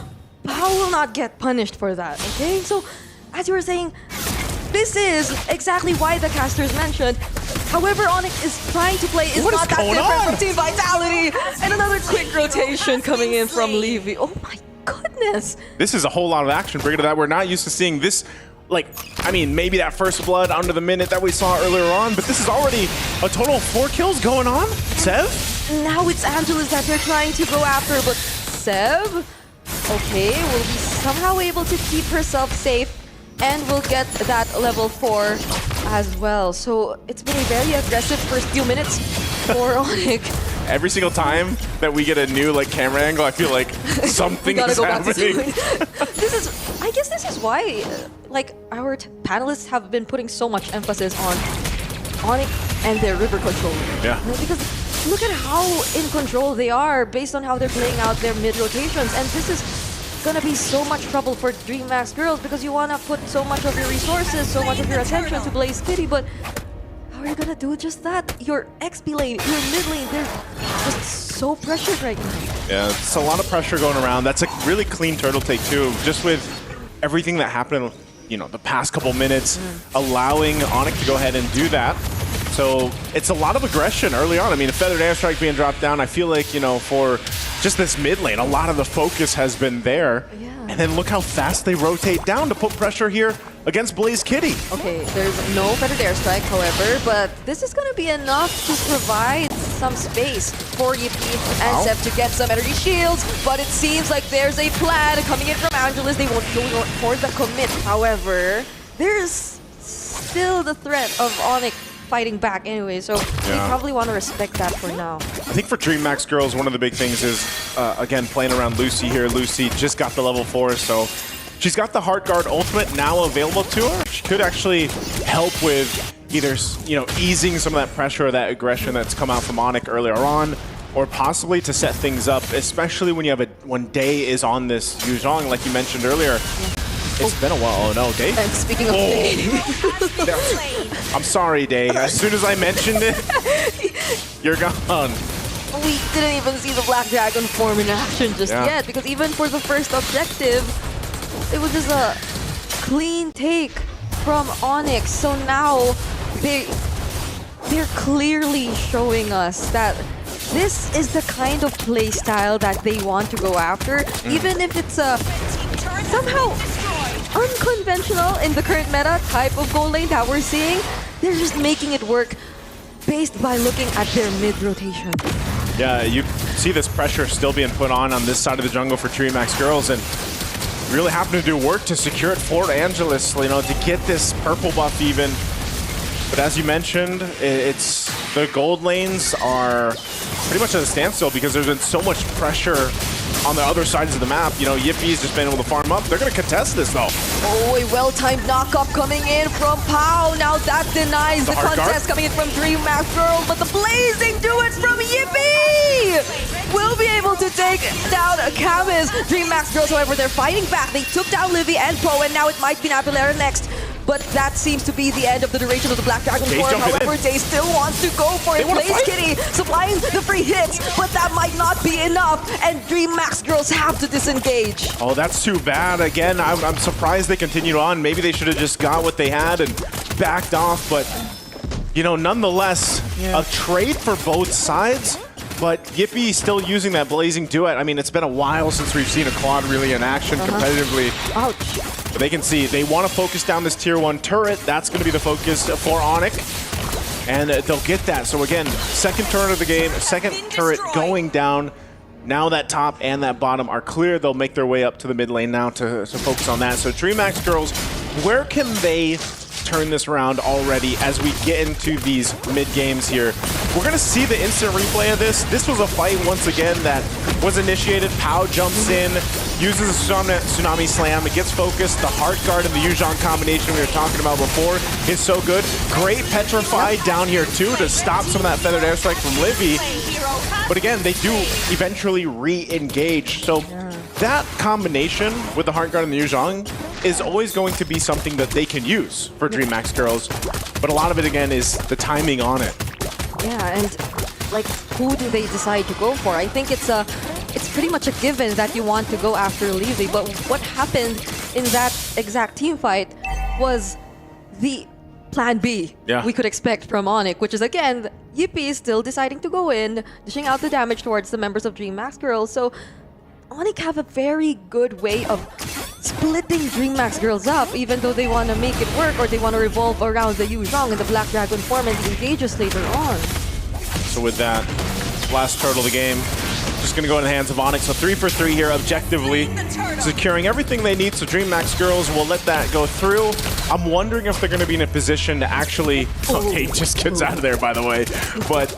How will not get punished for that, okay? So, as you were saying, this is exactly why the casters mentioned. However, Onyx is trying to play is not that different from Team Vitality. And another quick rotation coming in from Levy. Oh my goodness. This is a whole lot of action, Brigida, that we're not used to seeing this. Like, I mean, maybe that first blood under the minute that we saw earlier on, but this is already a total of 4 kills going on. Sev? Now it's Angela's that they're trying to go after, but Sev, okay, will be somehow able to keep herself safe and will get that level 4 as well. So it's been a very aggressive first few minutes for Onyx. Every single time that we get a new camera angle, I feel like something is happening. I guess this is why our panelists have been putting so much emphasis on Onyx and their river control. Yeah. Because look at how in control they are based on how they're playing out their mid rotations, and this is gonna be so much trouble for DreamHack girls because you wanna put so much of your resources, so much of your attention to Blaze Kitty, but how are you gonna do just that? Your XP lane, your mid lane, they're just so pressured right now. Yeah, it's a lot of pressure going around. That's a really clean turtle take too, just with everything that happened, the past couple minutes, allowing Onyx to go ahead and do that. So it's a lot of aggression early on. I mean, a Feathered Airstrike being dropped down, I feel like, for just this mid lane, a lot of the focus has been there. Yeah. And then look how fast they rotate down to put pressure here against Blaze Kitty. Okay, there's no Feathered Airstrike, however, but this is going to be enough to provide some space for Yippee and Sev to get some energy shields, but it seems like there's a plan coming in from Angelus. They won't go for the commit. However, there's still the threat of Onyx fighting back anyway, so they probably want to respect that for now. I think for DreamHack girls, one of the big things is, again, playing around Lucy here. Lucy just got the level 4, so she's got the Heart Guard ultimate now available to her. She could actually help with either, easing some of that pressure or that aggression that's come out from Onyx earlier on, or possibly to set things up, especially when when Day is on this Yuzong, like you mentioned earlier. It's been a while. Oh no, Day? And speaking of Day. I'm sorry, Day. As soon as I mentioned it, you're gone. We didn't even see the Black Dragon form in action just yet, because even for the first objective, it was just a clean take from Onyx. So now they're clearly showing us that this is the kind of play style that they want to go after, even if it's somehow unconventional in the current meta type of gold lane that we're seeing. They're just making it work based by looking at their mid rotation. Yeah, you see this pressure still being put on this side of the jungle for DreamHack Girls, and really having to do work to secure it for Angelus, you know, to get this purple buff even. But as you mentioned, it's the gold lanes are pretty much at a standstill because there's been so much pressure on the other sides of the map. You know, Yippie's just been able to farm up. They're going to contest this, though. Oh, a well-timed knockup coming in from Pau. Now that denies the contest coming in from DreamHack Girls, but the blazing do it from Yippie! Will be able to take down Camus. DreamHack Girls, however, they're fighting back. They took down Livy and Pro, and now it might be Napolera next. But that seems to be the end of the duration of the Black Dragon form. However, Day still wants to go for it. Blaze Kitty supplying the free hits, but that might not be enough. And DreamHack Girls have to disengage. Oh, that's too bad. Again, I'm surprised they continued on. Maybe they should have just got what they had and backed off. But, you know, nonetheless, a trade for both sides. But Yippie still using that blazing duet. I mean, it's been a while since we've seen a Claude really in action competitively. Ouch. But they can see they want to focus down this tier 1 turret. That's going to be the focus for Onyx. And they'll get that. So again, second turret of the game, second turret going down. Now that top and that bottom are clear. They'll make their way up to the mid lane now to focus on that. So DreamHack Girls, where can they turn this around already as we get into these mid games here? We're going to see the instant replay of this. This was a fight once again that was initiated. Pau jumps in, uses a tsunami slam. It gets focused. The Heart Guard and the Yuzhong combination we were talking about before is so good. Great Petrify down here too to stop some of that feathered airstrike from Livy. But again, they do eventually re-engage. So that combination with the Heart Guard and the Yuzhong is always going to be something that they can use for DreamHack Girls. But a lot of it, again, is the timing on it. Yeah, and like, who do they decide to go for? I think it's pretty much a given that you want to go after Levy, but what happened in that exact team fight was the plan B we could expect from Onyx, which is, again, Yippie is still deciding to go in, dishing out the damage towards the members of DreamHack Girls. So Onyx have a very good way of splitting DreamHack Girls up, even though they want to make it work or they want to revolve around the Yuzhong and the Black Dragon form and engage us later on. So with that, last turtle of the game, just going to go in the hands of Onyx. So 3 for 3 here, objectively, securing everything they need. So DreamHack Girls will let that go through. I'm wondering if they're going to be in a position to actually... Oh, he just gets out of there, by the way. But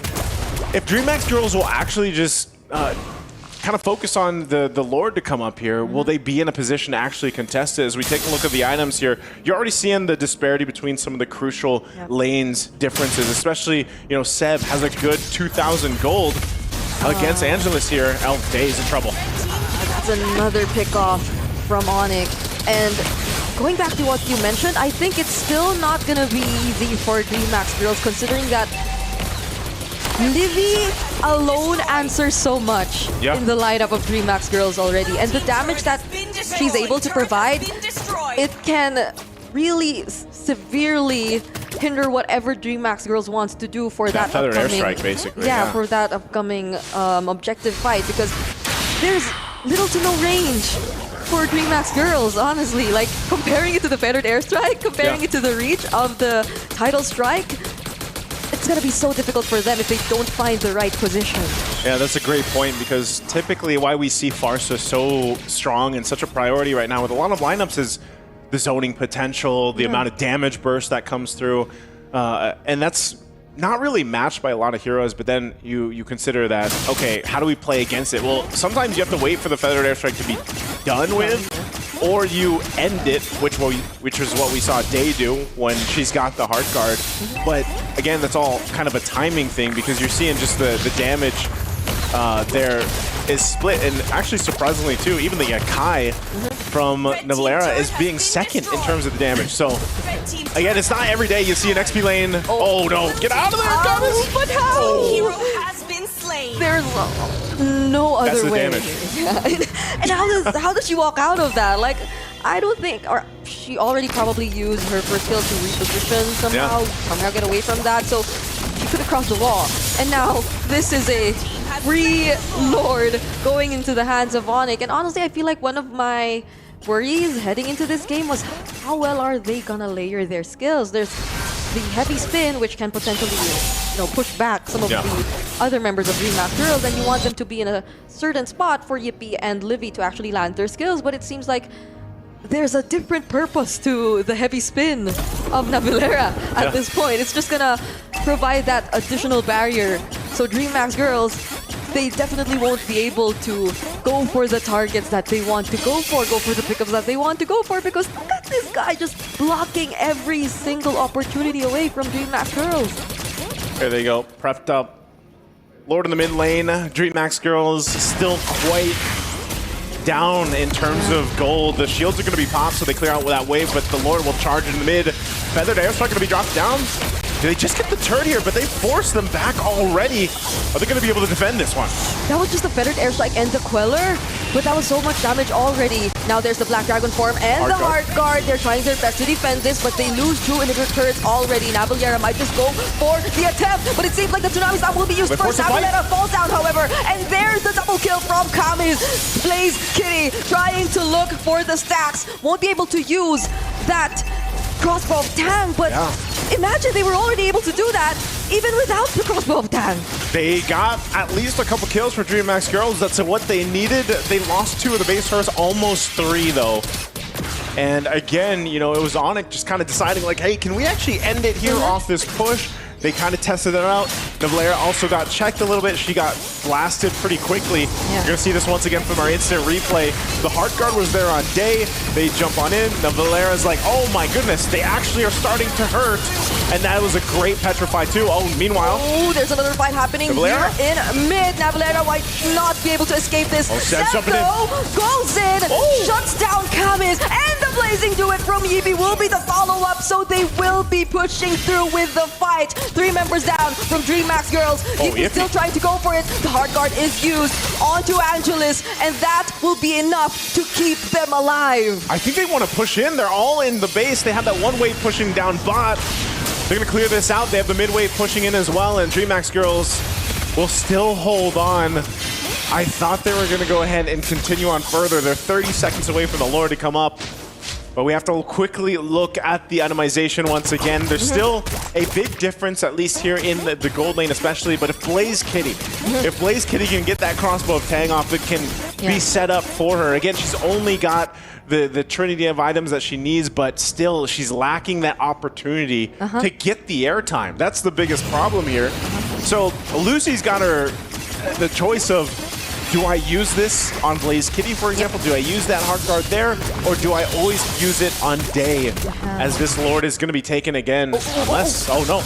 if DreamHack Girls will actually just... kind of focus on the Lord to come up here. Will they be in a position to actually contest it? As we take a look at the items here, you're already seeing the disparity between some of the crucial lanes differences, especially, you know, Seb has a good 2,000 gold against Angelus here. Oh, Day's in trouble. That's another pick off from Onyx. And going back to what you mentioned, I think it's still not going to be easy for DreamHack Girls, considering that Livy alone answers so much in the lineup of DreamHack Girls already. And the damage that she's able to provide, it can really severely hinder whatever DreamHack Girls wants to do for that feathered upcoming... airstrike, basically. Yeah, for that upcoming objective fight, because there's little to no range for DreamHack Girls, honestly. Like, comparing it to the feathered airstrike, comparing it to the reach of the tidal strike, it's going to be so difficult for them if they don't find the right position. Yeah, that's a great point, because typically why we see Farsa so strong and such a priority right now with a lot of lineups is the zoning potential, the amount of damage burst that comes through. And that's not really matched by a lot of heroes, but then you consider that, okay, how do we play against it? Well, sometimes you have to wait for the feathered airstrike to be done with, or you end it, which is what we saw Day do when she's got the Heart Guard. But again, that's all kind of a timing thing, because you're seeing just the damage there is split. And actually, surprisingly too, even the Yakai from Navalera is being second in terms of the damage. So again, it's not every day you see an XP lane. Oh no, get out of there, Thomas! But how? Hero has been slain. There's no other That's the way. damage. And how does she walk out of that? Like, I don't think, or she already probably used her first skill to reposition somehow get away from that. So she could have crossed the wall. And now this is a free Lord going into the hands of Onyx. And honestly, I feel like one of my worries heading into this game was how well are they gonna layer their skills. There's the heavy spin, which can potentially, push back some of the other members of DreamHack Girls, and you want them to be in a certain spot for Yippee and Livy to actually land their skills, but it seems like there's a different purpose to the heavy spin of Navilera at this point. It's just gonna provide that additional barrier. So DreamHack Girls, they definitely won't be able to go for the targets that they want to go for the pickups that they want to go for, because look at this guy just blocking every single opportunity away from DreamHack Girls. There they go, prepped up. Lord in the mid lane, DreamHack Girls still quite down in terms of gold. The shields are going to be popped, so they clear out that wave, but the Lord will charge in the mid. Feathered Airstrike going to be dropped down. Did they just get the turret here, but they forced them back already? Are they going to be able to defend this one? That was just a Feathered Airstrike and the Queller, but that was so much damage already. Now there's the Black Dragon form and the Heart Guard. They're trying their best to defend this, but they lose 2 inhibitor turrets already. Navilera might just go for the attempt, but it seems like the Tsunami Slam will be used first. Navilera falls down, however, and there's the double kill from Kami's. Blaze Kitty trying to look for the stacks. Won't be able to use that crossbow of Tang, but imagine they were already able to do that even without the crossbow of Tang. They got at least a couple kills for DreamHack Girls. That's what they needed. They lost 2 of the base turrets, almost 3 though. And again, it was Onyx just kind of deciding like, hey, can we actually end it here off this push? They kind of tested it out. Navilera also got checked a little bit. She got blasted pretty quickly. You're going to see this once again from our instant replay. The Heart Guard was there on day. They jump on in. Navilera's like, oh my goodness, they actually are starting to hurt. And that was a great Petrify too. Oh, meanwhile. Oh, there's another fight happening here in mid. Navilera might not be able to escape this. Septo goes in, shuts down Kamis, and the Blazing Duet from Yippee will be the follow-up, so they will be pushing through with the fight. 3 members down from DreamHack Girls. Yippee still trying to go for it. The Heart Guard is used onto Angelus, and that will be enough to keep them alive. I think they want to push in. They're all in the base. They have that one wave pushing down bot. They're going to clear this out. They have the mid wave pushing in as well, and DreamHack Girls will still hold on. I thought they were going to go ahead and continue on further. They're 30 seconds away from the Lord to come up. But we have to quickly look at the itemization once again. There's still a big difference, at least here in the gold lane especially. But if Blaze Kitty can get that crossbow of Tang off, it can be set up for her. Again, she's only got the trinity of items that she needs, but still she's lacking that opportunity to get the airtime. That's the biggest problem here. So Lucy's got the choice of, do I use this on Blaze Kitty, for example? Do I use that Heart Guard there? Or do I always use it on Day? As this Lord is going to be taken again. Unless, oh no.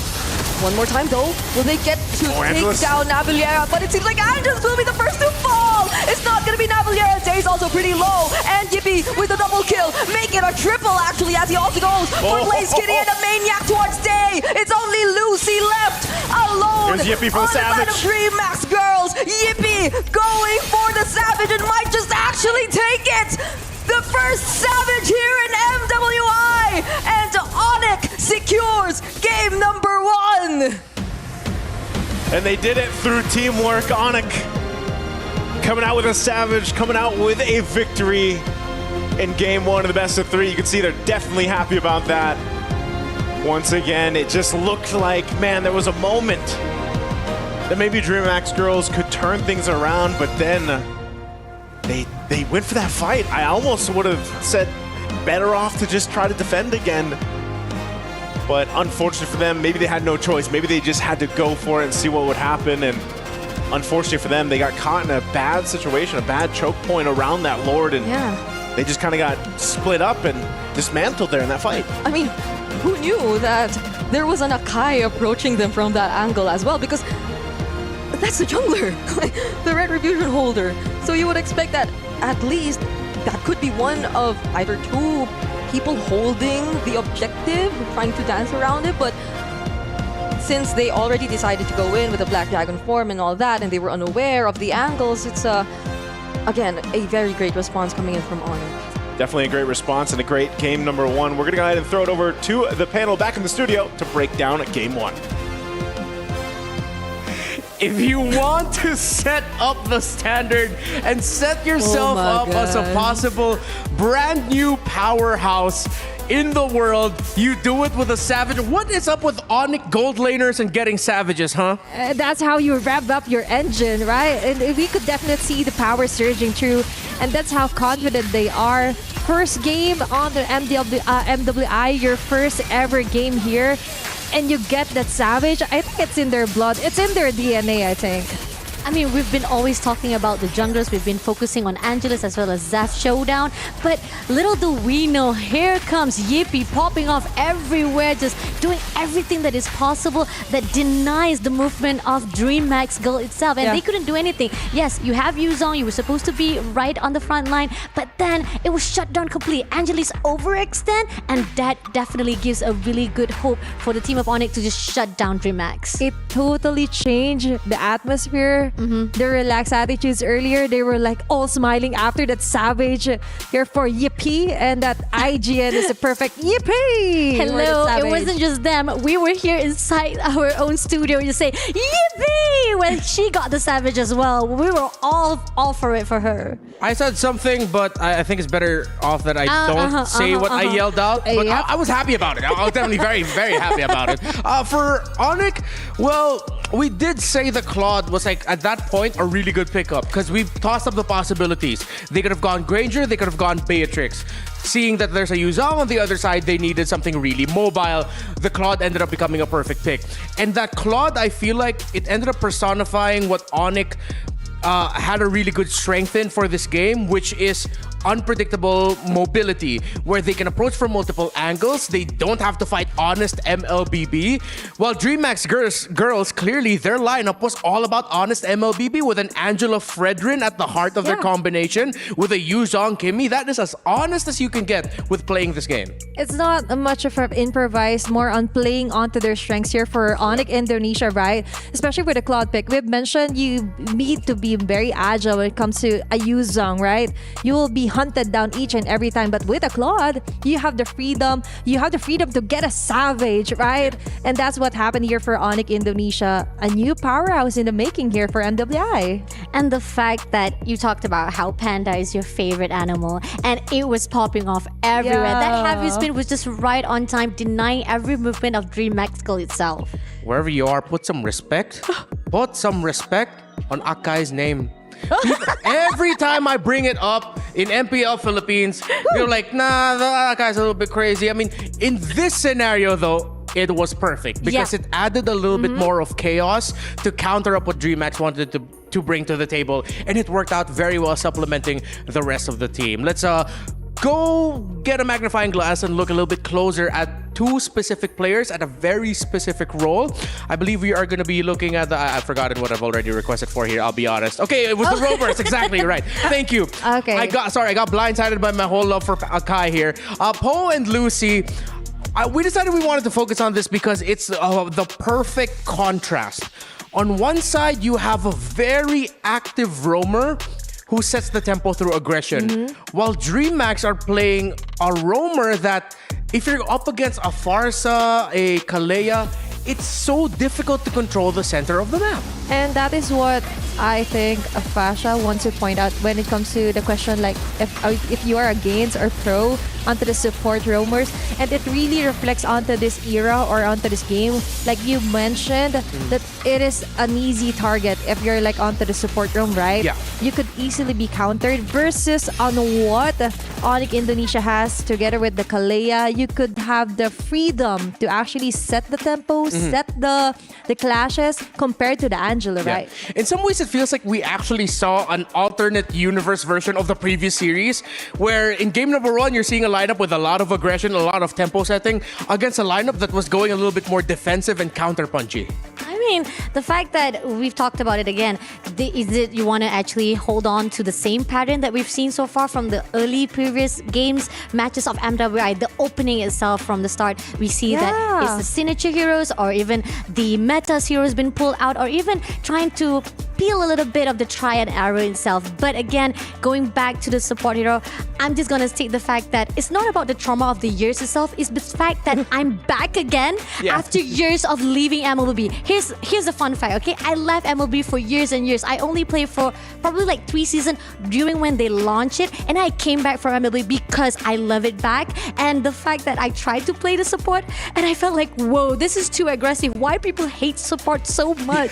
One more time though. Will they get to take down Navilera? But it seems like Angelus will be the first to fall. It's not going to be Navilera. Day's also pretty low. And Yippee with a double kill. Make it a triple actually, as he also goes for Blaze Kitty and a maniac towards Day. It's only Lucy left alone. Here's Yippee for the Savage. On the side of DreamHack Girls. Yippee going for the Savage and might just actually take it. The first Savage here in MWI, and Onyx secures game number 1. And they did it through teamwork. Onyx coming out with a Savage, coming out with a victory in game 1 of the best of 3. You can see they're definitely happy about that. Once again, it just looked like, man, there was a moment that maybe DreamHack Girls could turn things around, but then they went for that fight. I almost would have said better off to just try to defend again. But unfortunately for them, maybe they had no choice. Maybe they just had to go for it and see what would happen. And unfortunately for them, they got caught in a bad situation, a bad choke point around that Lord. And they just kind of got split up and dismantled there in that fight. I mean, who knew that there was an Akai approaching them from that angle as well? Because that's the jungler, the Retribution holder. So you would expect that at least that could be one of either 2 people holding the objective, trying to dance around it. But since they already decided to go in with the Black Dragon form and all that, and they were unaware of the angles, it's again a very great response coming in from Onyx. Definitely a great response and a great game number 1. We're going to go ahead and throw it over to the panel back in the studio to break down game 1. if you want to set up the standard and set yourself up as a possible brand new powerhouse in the world, you do it with a Savage. What is up with Onyx gold laners and getting Savages, huh? That's how you rev up your engine, right? And we could definitely see the power surging through, and that's how confident they are. First game on the MWI, your first ever game here, and you get that Savage. I think it's in their blood. It's in their DNA, I think. I mean, we've been always talking about the junglers. We've been focusing on Angelus as well as Zaf Showdown. But little do we know, here comes Yippee popping off everywhere, just doing everything that is possible that denies the movement of DreamHack's goal itself. And they couldn't do anything. Yes, you have Yuzong. You were supposed to be right on the front line. But then it was shut down completely. Angelus overextend. And that definitely gives a really good hope for the team of Onyx to just shut down DreamHack. It totally changed the atmosphere. Their relaxed attitudes earlier, they were like all smiling after that Savage here for Yippee, and that IGN is a perfect Yippee. Hello, it wasn't just them. We were here inside our own studio just say Yippee when she got the Savage as well. We were all for it for her. I said something, but I think it's better off that I don't say what I yelled out. But I was happy about it. I was definitely very, very happy about it. For Onyx, well, we did say the Claude was like, at that point, a really good pickup because we've tossed up the possibilities. They could have gone Granger, they could have gone Beatrix. Seeing that there's a Yuzong on the other side, they needed something really mobile. The Claude ended up becoming a perfect pick. And that Claude, I feel like it ended up personifying what Onyx had a really good strength in for this game, which is unpredictable mobility, where they can approach from multiple angles. They don't have to fight honest MLBB. While DreamHack's girls, clearly their lineup was all about honest MLBB with an Angela Fredrin at the heart of their combination with a Yuzong Kimmy. That is as honest as you can get with playing this game. It's not much of an improvised, more on playing onto their strengths here for Onyx Indonesia, right? Especially with the Claude pick. We've mentioned you need to be very agile when it comes to a Yuzong, right? You will be hunted down each and every time, but with a Claude, you have the freedom to get a Savage, right? And that's what happened here for Onyx Indonesia, a new powerhouse in the making here for MWI. And the fact that you talked about how Panda is your favorite animal, and it was popping off everywhere. That heavy spin was just right on time, denying every movement of DreamHack's goal itself. Wherever you are, put some respect. Put some respect on Akai's name. Every time I bring it up in MPL Philippines, you're like, nah, that guy's a little bit crazy. I mean, in this scenario though, it was perfect because it added a little bit more of chaos to counter up what DreamHack wanted to bring to the table, and it worked out very well, supplementing the rest of the team. Let's go get a magnifying glass and look a little bit closer at two specific players at a very specific role. I believe we are going to be looking at I've forgotten what I've already requested for here, I'll be honest. Okay, it was the Rovers, exactly right. Thank you. Okay. I got blindsided by my whole love for Akai here. Poe and Lucy, we decided we wanted to focus on this because it's the perfect contrast. On one side, you have a very active roamer who sets the tempo through aggression, while DreamHack are playing a roamer that, if you're up against a Farsa, a Kalea, it's so difficult to control the center of the map. And that is what I think Fasha wants to point out when it comes to the question, like if you are against or pro onto the support roamers, and it really reflects onto this era or onto this game. Like you mentioned, that it is an easy target if you're like onto the support roam, right? Yeah. You could easily be countered versus on what Onyx Indonesia has together with the Kalea. You could have the freedom to actually set the tempo, set the clashes compared to the Angela, right? In some ways, it feels like we actually saw an alternate universe version of the previous series, where in game number 1, you're seeing a lineup with a lot of aggression, a lot of tempo setting, against a lineup that was going a little bit more defensive and counter-punchy. I mean, the fact that we've talked about it again, is it you want to actually hold on to the same pattern that we've seen so far from the early previous games, matches of MWI, the opening itself from the start, we see that it's the signature heroes or even the metas heroes been pulled out, or even trying to feel a little bit of the try and error itself. But again, going back to the support hero, I'm just gonna state the fact that it's not about the trauma of the years itself, it's the fact that I'm back again after years of leaving MLB. Here's a fun fact, okay? I left MLB for years and years. I only played for probably like 3 seasons during when they launched it, and I came back from MLB because I love it back. And the fact that I tried to play the support and I felt like, whoa, this is too aggressive. Why people hate support so much?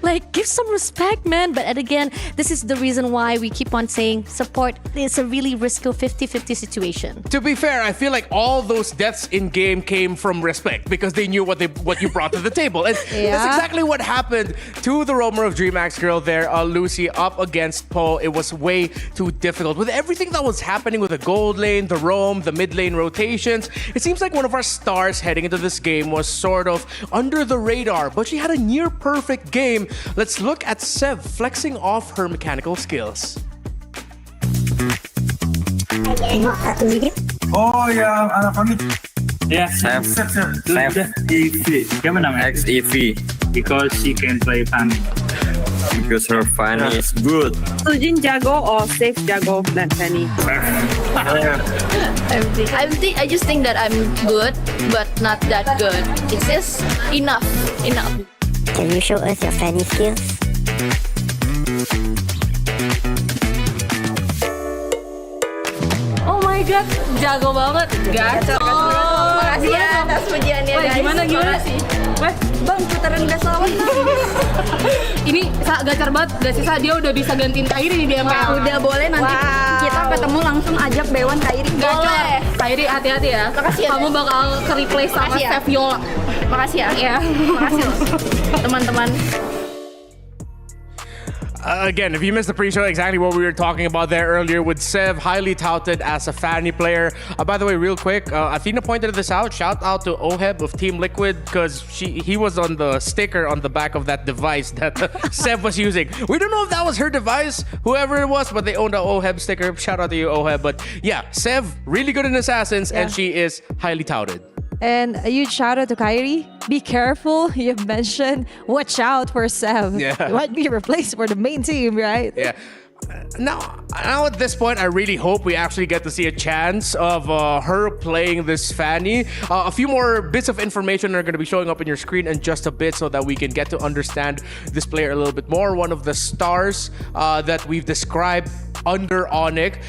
Like, give some respect, man. But again, this is the reason why we keep on saying support is a really risky 50-50 situation. To be fair, I feel like all those deaths in game came from respect because they knew what you brought to the table. And that's exactly what happened to the roamer of DreamHack's Girl there, Lucy, up against Poe. It was way too difficult. With everything that was happening with the gold lane, the roam, the mid lane rotations, it seems like one of our stars heading into this game was sort of under the radar, but she had a near perfect game. Let's look at Sev flexing off her mechanical skills. Oh ya, anak kami. Yeah, XEV. XEV. Because she can play Fanny. Because her Fanny is good. Sujin jago or safe jago than Fanny? I just think that I'm good, but not that good. It's just enough. Can you show us your Fanny skills? Oh my god, jago banget, gacor. Makasih ya atas pujiannya, guys. Gimana? Weh, bang, putaran gas lawan. Ini gacor banget, gak sih? Dia udah bisa gantiin Kairi nih di MPL. Udah boleh nanti kita ketemu langsung ajak Bewan Kairi. Gacor. Kairi, hati-hati ya. Makasih ya. Kamu bakal ke-replace sama Chef Yola. Makasih ya. Iya, makasih loh. Teman-teman. Again, if you missed the pre-show, exactly what we were talking about there earlier with Sev, highly touted as a Fanny player. By the way, real quick, Athena pointed this out. Shout out to Oheb of Team Liquid because he was on the sticker on the back of that device that Sev was using. We don't know if that was her device, whoever it was, but they owned the Oheb sticker. Shout out to you, Oheb. But yeah, Sev, really good in Assassins, and she is highly touted. And a huge shout out to Kairi. Be careful. You've mentioned, watch out for Sev. Yeah. You might be replaced for the main team, right? Yeah. Now at this point, I really hope we actually get to see a chance of her playing this Fanny. A few more bits of information are going to be showing up on your screen in just a bit so that we can get to understand this player a little bit more. One of the stars that we've described under Onyx.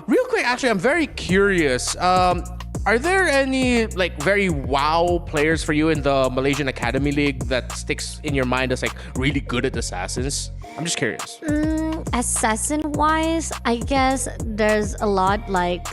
Real quick, actually, I'm very curious. Are there any like very wow players for you in the Malaysian Academy League that sticks in your mind as like really good at Assassins? I'm just curious. Assassin-wise, I guess there's a lot, like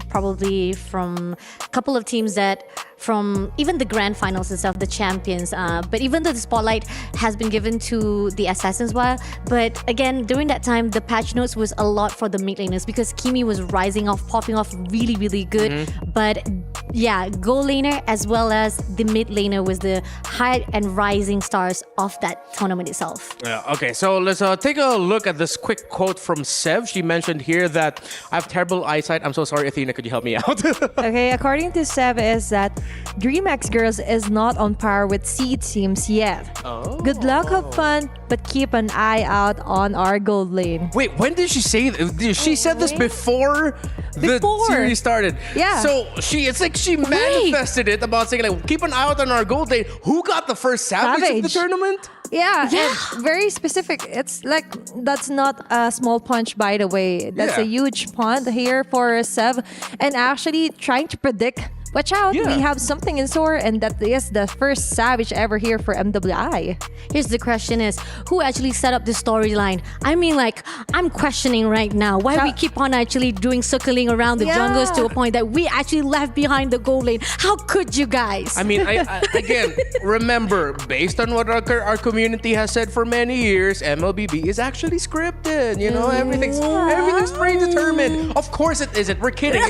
probably from a couple of teams that from even the grand finals and stuff, the champions. But even though the spotlight has been given to the Assassins while, but again, during that time, the patch notes was a lot for the mid laners because Kimi was rising off, popping off really, really good. But yeah, gold laner as well as the mid laner was the high and rising stars of that tournament itself. Yeah, okay, so let's take a look at this quick quote from Sev. She mentioned here that I have terrible eyesight. I'm so sorry, Athena, could you help me out? Okay, according to Sev is that DreamHack's Girls is not on par with seed teams yet. Good luck, have fun, but keep an eye out on our gold lane. Wait, when did she say that? She said this before the series started. Yeah. So it's like she manifested it about saying like, keep an eye out on our gold lane. Who got the first Savage of the tournament? Yeah, and very specific. It's like, that's not a small punch, by the way. That's a huge punt here for Sev. And actually trying to predict, watch out, we have something in store, and that is the first Savage ever here for MWI. Here's the question is, who actually set up this storyline? I mean, like, I'm questioning right now why we keep on actually doing circling around the jungles to a point that we actually left behind the gold lane. How could you guys? I mean, I again, remember, based on what our community has said for many years, MLBB is actually scripted. You know, everything's predetermined. Of course it isn't. We're kidding.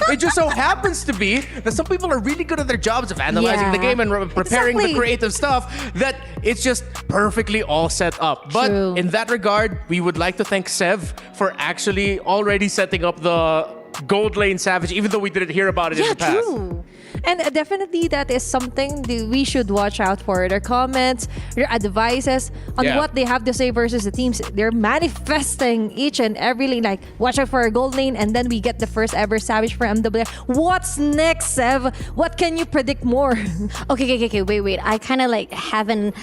It just so happens to be that some people are really good at their jobs of analyzing the game and preparing the creative stuff, that it's just perfectly all set up. But in that regard, we would like to thank Sev for actually already setting up the gold lane Savage, even though we didn't hear about it in the past. And definitely that is something that we should watch out for. Their comments, their advices on what they have to say versus the teams. They're manifesting each and every lane. Like, watch out for a gold lane, and then we get the first ever Savage for MWI. What's next, Sev? What can you predict more? Okay, wait. I kind of like have an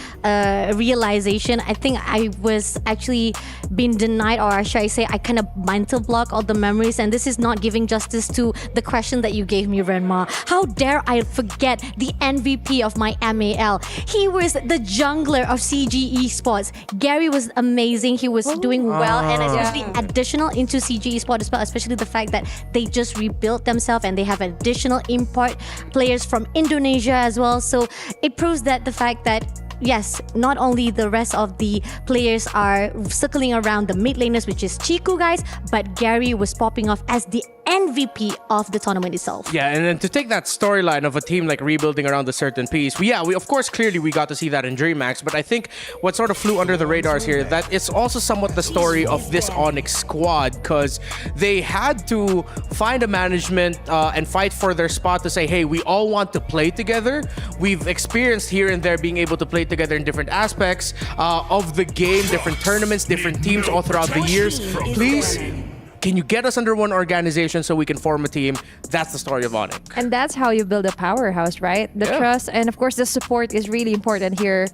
realization. I think I was actually being denied, or should I say, I kind of mental block all the memories, and this is not giving justice to the question that you gave me, Renma. How dare I forget the MVP of my MAL? He was the jungler of CG Esports. Gary was amazing. He was doing well, and especially additional into CG Esports as well, especially the fact that they just rebuilt themselves and they have additional import players from Indonesia as well. So it proves that the fact that yes, not only the rest of the players are circling around the mid laners, which is Chiku guys, but Gary was popping off as the MVP of the tournament itself. Yeah, and then to take that storyline of a team like rebuilding around a certain piece, we of course clearly we got to see that in DreamHack, but I think what sort of flew under the radars here, that it's also somewhat the story of this Onyx squad, because they had to find a management and fight for their spot to say, hey, we all want to play together. We've experienced here and there being able to play together in different aspects of the game, different tournaments, different teams all throughout the years. Please, can you get us under one organization so we can form a team? That's the story of Onyx. And that's how you build a powerhouse, right? The trust and of course the support is really important here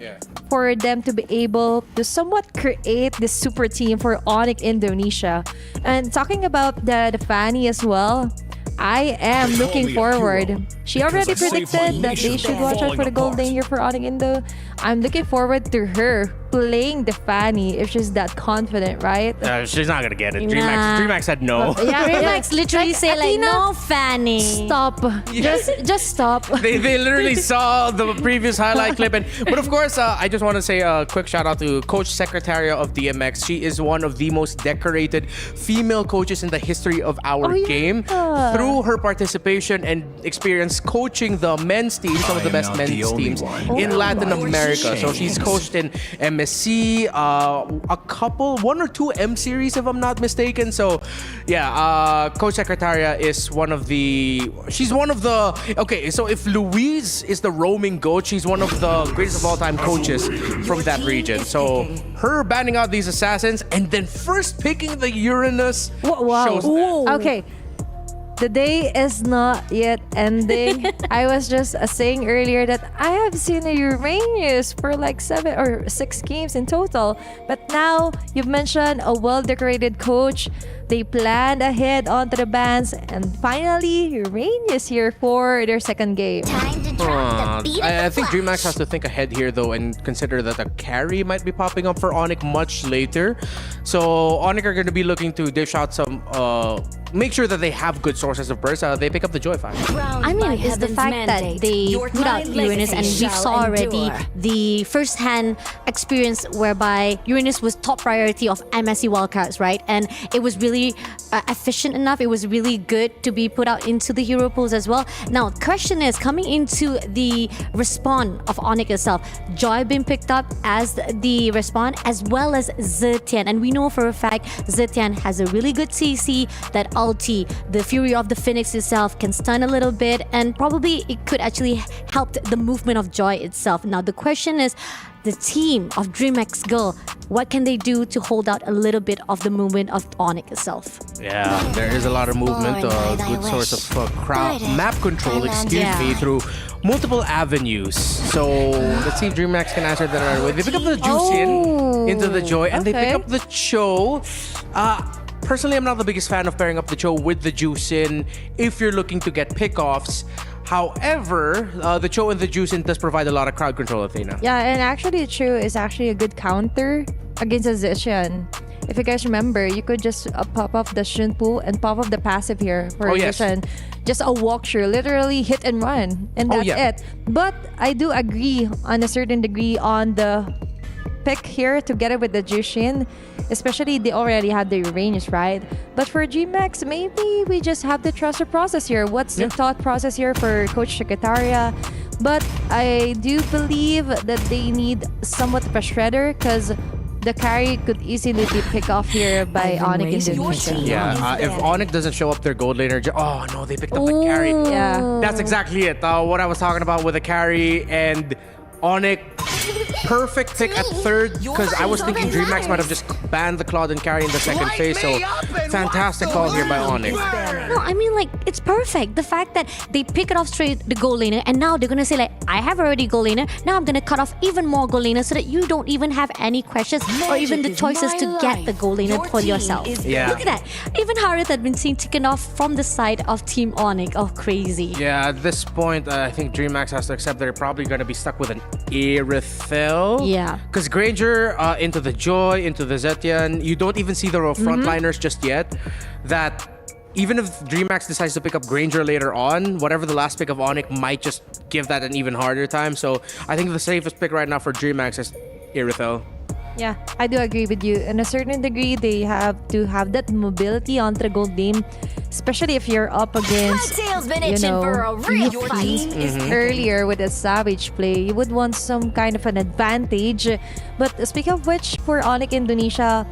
for them to be able to somewhat create this super team for Onyx Indonesia. And talking about the Fanny as well, I am looking forward. She already predicted that they should watch out for the gold lane here for Onyx Indo. I'm looking forward to her playing the Fanny if she's that confident, right? She's not gonna get it. DreamHack said no. DreamHack literally say like, no, Fanny. Stop. Just stop. They literally saw the previous highlight clip, but of course, I just want to say a quick shout out to Coach Secretaria of DMX. She is one of the most decorated female coaches in the history of our game. Through her participation and experience coaching the men's team, some of the best men's teams in Latin America. So she's coached in MSC, one or two M series if I'm not mistaken. So yeah, Coach Secretaria is one of the, okay, so if Louise is the roaming goat, she's one of the greatest of all time coaches from that region. So her banning out these assassins and then first picking the Uranus shows that. Okay. The day is not yet ending. I was just saying earlier that I have seen a Uranus for like 7 or 6 games in total. But now you've mentioned a well-decorated coach. They planned ahead onto the bans, and finally Uranus here for their second game. I think DreamHack has to think ahead here though and consider that a carry might be popping up for Onyx much later. So Onyx are going to be looking to dish out some, make sure that they have good sources of burst. They pick up the Joy Factor. I mean, it's the fact that they put out Uranus, and we saw already the first-hand experience whereby Uranus was top priority of MSC wildcards, right? And it was really efficient enough. It was really good to be put out into the hero pools as well. Now, question is, coming into the respawn of Onyx itself, Joy being picked up as the respawn, as well as Zetian. And we know for a fact Zetian has a really good CC, that ulti, the Fury of the Phoenix itself can stun a little bit, and probably it could actually help the movement of Joy itself. Now, the question is, the team of DreamHack Girl, what can they do to hold out a little bit of the movement of Onyx itself? Yeah, there is a lot of movement, good source of crowd map control, me, through multiple avenues. So let's see if DreamHack can answer that right away. They pick up the Juicin into the Joy, and they pick up the Cho. Personally, I'm not the biggest fan of pairing up the Cho with the Juicin if you're looking to get pickoffs. However, the Cho and the Juicin does provide a lot of crowd control, Athena. Yeah, and actually the Cho is actually a good counter against a Zetian. If you guys remember, you could just pop off the Shin pool and pop off the passive here for Zetian. Just a walkthrough, literally hit and run, and that's it. But I do agree on a certain degree on the pick here together with the Jushin. Especially they already had the Uranus, right? But for GMAX, maybe we just have to trust the process here. What's the thought process here for Coach Secretaria? But I do believe that they need somewhat of a shredder, because the carry could easily be picked off here by Onyx Indonesia. Yeah, if Onyx doesn't show up their gold laner, oh no, they picked up the carry. Yeah. That's exactly it. What I was talking about with the carry and Onyx. Perfect pick at third, because I was thinking DreamHack might have just banned the Claude and carry in the second phase, so fantastic call here by Onyx. No, I mean, like, it's perfect. The fact that they pick it off straight the gold laner, and now they're gonna say, like, I have already gold laner, now I'm gonna cut off even more gold laner so that you don't even have any questions or even the choices to get the gold laner for yourself. Yeah. Look at that. Even Harith had been seen taken off from the side of Team Onyx. Oh, crazy. Yeah, at this point, I think DreamHack has to accept they're probably gonna be stuck with an Irithel. Yeah. Because Granger into the Joy, into the Zetian, you don't even see the frontliners just yet. That even if DreamHack decides to pick up Granger later on, whatever the last pick of Onyx might just give that an even harder time. So I think the safest pick right now for DreamHack is Irithel. Yeah, I do agree with you. In a certain degree, they have to have that mobility onto the gold lane, especially if you're up against, earlier with a Savage play. You would want some kind of an advantage. But speaking of which, for Onyx Indonesia,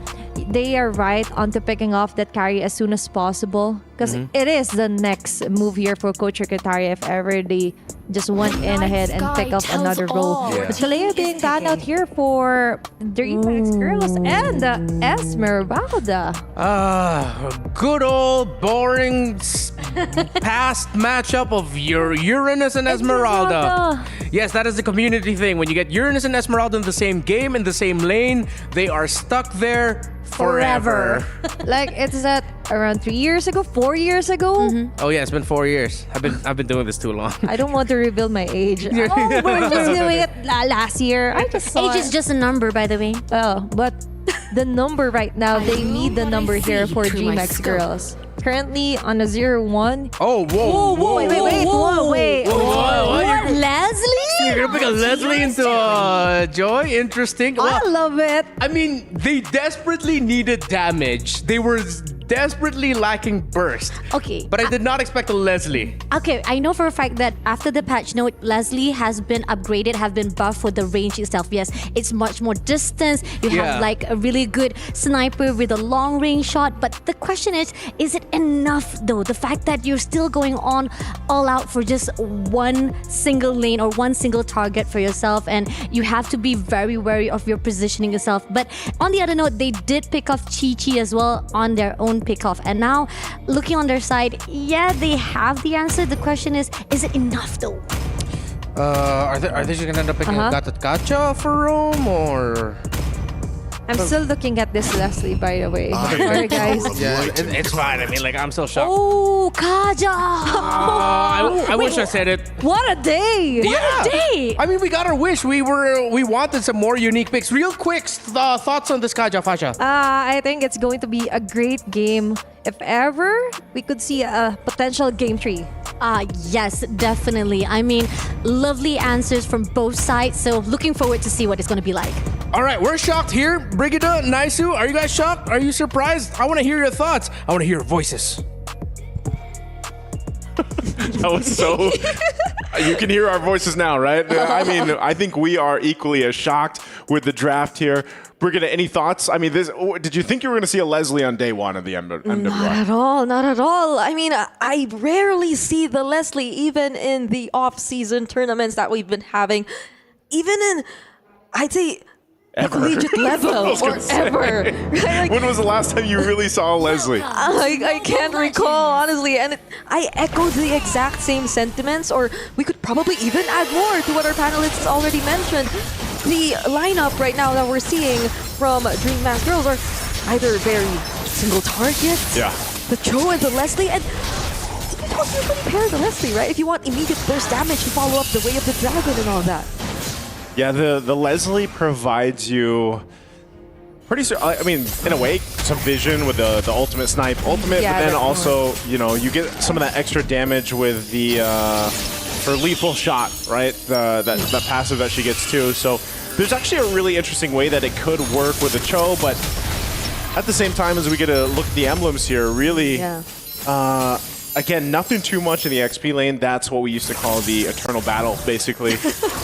they are right onto picking off that carry as soon as possible, because it is the next move here for Coach Secretary if ever they just went in ahead and pick up another role. Yeah. But Kalea being banned out here for DreamHack Girls and Esmeralda. Good old boring past matchup of your Uranus and Esmeralda. Yes, that is the community thing. When you get Uranus and Esmeralda in the same game, in the same lane, they are stuck there forever. Like, it's that around 3 years ago, 4 years ago. Oh yeah, it's been 4 years. I've been doing this too long. I don't want to reveal my age. Oh, we're just doing it last year. I just saw Age is just a number, by the way. Oh, but the number right now, they need the number here for DreamHack Girls. Currently on a 0-1. Oh, whoa, Wait. What, Leslie? You're gonna pick a Leslie into Joy? Interesting. I love it. I mean, they desperately needed damage. They were desperately lacking burst. Okay. But I did not expect a Leslie. Okay, I know for a fact that after the patch note, Leslie has been upgraded, have been buffed for the range itself. Yes, it's much more distance. You have like a really good sniper with a long range shot. But the question is it enough though? The fact that you're still going on all out for just one single lane or one single target for yourself, and you have to be very wary of your positioning yourself. But on the other note, they did pick off Chi-Chi as well on their own pick-off. And now, looking on their side, yeah, they have the answer. The question is it enough though? Are they just gonna end up picking Gacha for Rome, or? I'm still looking at this Leslie, by the way. Sorry, guys. Yeah, it's fine. I mean, like, I'm still shocked. Oh, Kaja! I wish I said it. What a day! What a day! I mean, we got our wish. We wanted some more unique picks. Real quick, thoughts on this Kaja, Fasha? I think it's going to be a great game. If ever, we could see a potential game 3. Yes, definitely. I mean, lovely answers from both sides. So looking forward to see what it's going to be like. All right, we're shocked here. Brigida, Naisu, are you guys shocked? Are you surprised? I want to hear your thoughts. I want to hear your voices. That was so... You can hear our voices now, right? I mean, I think we are equally as shocked with the draft here. Brigida, any thoughts? I mean, did you think you were going to see a Leslie on day one of the MWI? Not at all. I mean, I rarely see the Leslie, even in the off-season tournaments that we've been having. Even in, I'd say, the collegiate level or ever. Right? Like, when was the last time you really saw a Leslie? I can't recall, honestly. And I echo the exact same sentiments, or we could probably even add more to what our panelists already mentioned. The lineup right now that we're seeing from DreamHack Girls are either very single targets, the Cho and the Leslie, and you don't really pair the Leslie, right? If you want immediate burst damage to follow up the Way of the Dragon and all that. Yeah, the Leslie provides you I mean, in a way, some vision with the ultimate snipe ultimate, but then also, you know, you get some of that extra damage with the her lethal shot, right? That passive that she gets too. So there's actually a really interesting way that it could work with the Cho, but at the same time, as we get to look at the emblems here, really, again, nothing too much in the XP lane. That's what we used to call the eternal battle, basically,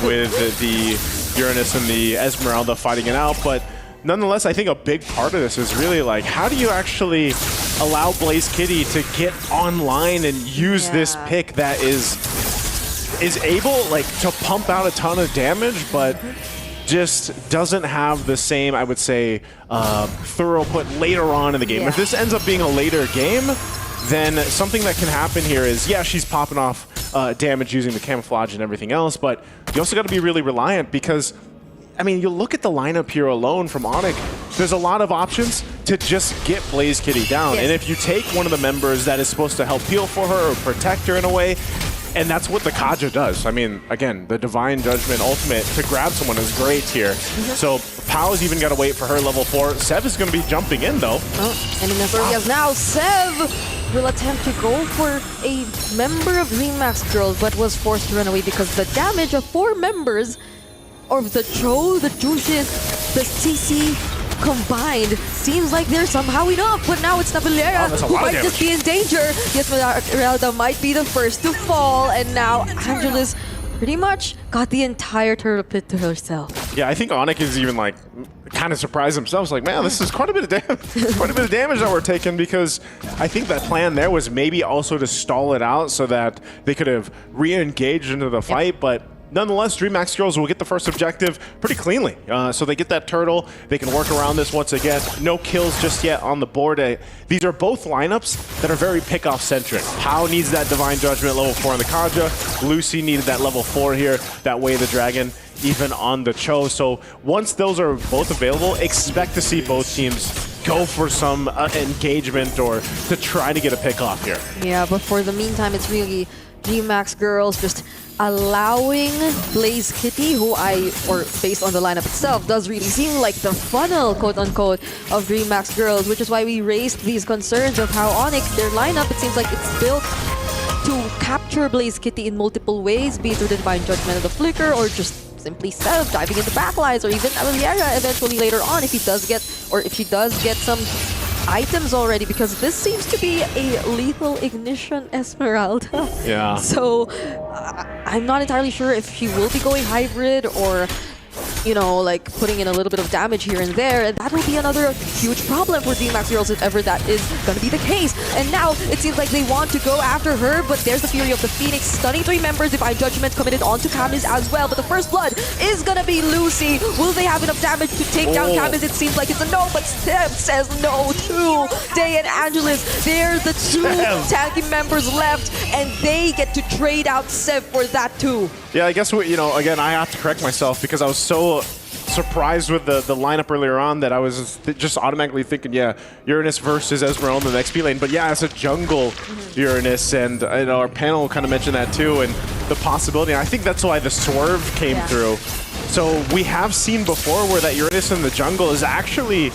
with the Uranus and the Esmeralda fighting it out. But nonetheless, I think a big part of this is really like, how do you actually allow Blaze Kitty to get online and use this pick that is able like to pump out a ton of damage, but just doesn't have the same, I would say, throughput later on in the game. If this ends up being a later game, then something that can happen here is, yeah, she's popping off damage using the camouflage and everything else, but you also got to be really reliant because, I mean, you look at the lineup here alone from Onyx, there's a lot of options to just get Blaze Kitty down. And if you take one of the members that is supposed to help heal for her or protect her in a way, and that's what the Kaja does. I mean, again, the Divine Judgment ultimate to grab someone is great here. So Pow's even got to wait for her level 4. Sev is going to be jumping in, though. And in as early as now, Sev will attempt to go for a member of Remax Girls, but was forced to run away because the damage of 4 members of the Cho, the Jushis, the CC combined seems like they're somehow enough, but now it's Navalera who might just be in danger. Yes, Esmeralda might be the first to fall, and now Angelus pretty much got the entire turtle pit to herself. Yeah, I think Onyx is even like kind of surprised themselves, like, man, this is quite a bit of damage, quite a bit of damage that we're taking, because I think that plan there was maybe also to stall it out so that they could have re-engaged into the fight, but nonetheless, DreamHack Girls will get the first objective pretty cleanly. So they get that turtle. They can work around this once again. No kills just yet on the board. These are both lineups that are very pick-off centric. Pao needs that Divine Judgment level 4 on the Kaja. Lucy needed that level 4 here. That Way the Dragon, even on the Cho. So once those are both available, expect to see both teams go for some engagement or to try to get a pick off here. Yeah, but for the meantime, it's really DreamHack Girls just allowing Blaze Kitty, who based on the lineup itself, does really seem like the funnel, quote-unquote, of DreamHack Girls, which is why we raised these concerns of how Onyx, their lineup, it seems like it's built to capture Blaze Kitty in multiple ways, be it through the Divine Judgment of the Flicker, or just simply Sev diving into backlines, or even Avaliera eventually later on if he does get some items already, because this seems to be a lethal ignition Esmeralda. Yeah. So I'm not entirely sure if she will be going hybrid or, you know, like putting in a little bit of damage here and there, and that will be another huge problem for DreamHack Girls if ever that is going to be the case. And now it seems like they want to go after her, but there's the Fury of the Phoenix, stunning 3 members, Divine Judgment committed onto Camis as well, but the first blood is going to be Lucy. Will they have enough damage to take down Camis? It seems like it's a no, but Sev says no too. Day and Angelus, they're the 2 tanky members left, and they get to trade out Sev for that too. Yeah, I guess, you know, again, I have to correct myself because I was so surprised with the lineup earlier on that I was just automatically thinking, yeah, Uranus versus Esmeralda in the XP lane. But yeah, it's a jungle Uranus, and our panel kind of mentioned that too, and the possibility. I think that's why the swerve came through. So we have seen before where that Uranus in the jungle is actually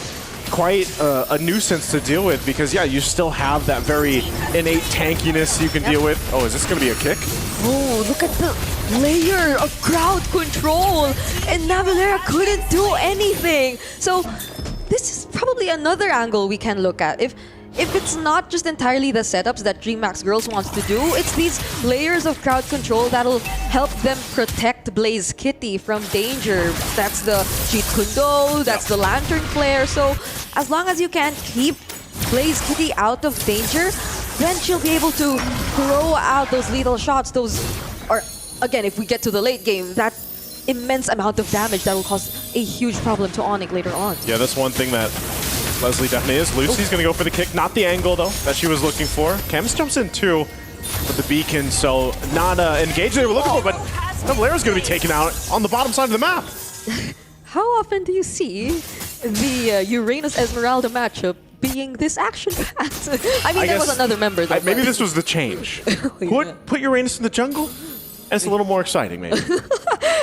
quite a nuisance to deal with, because yeah, you still have that very innate tankiness you can deal with. Oh, is this going to be a kick? Oh, look at the layer of crowd control, and Navalera couldn't do anything. So this is probably another angle we can look at. If it's not just entirely the setups that DreamHack Girls wants to do, it's these layers of crowd control that'll help them protect Blaze Kitty from danger. That's the Cheat Kundo, that's the Lantern Flare. So as long as you can keep Blaze Kitty out of danger, then she'll be able to throw out those lethal shots, or again, if we get to the late game, that immense amount of damage that will cause a huge problem to Onyx later on. Yeah, that's one thing that Leslie definitely is. Lucy's going to go for the kick. Not the angle, though, that she was looking for. Camus jumps in, too, with the beacon, so not engaged they were looking for, but Navalera's going to be taken out on the bottom side of the map. How often do you see the Uranus-Esmeralda matchup being this action-packed? I mean, there was another member, though. Maybe this was the change. Put Uranus in the jungle, and it's a little more exciting, maybe.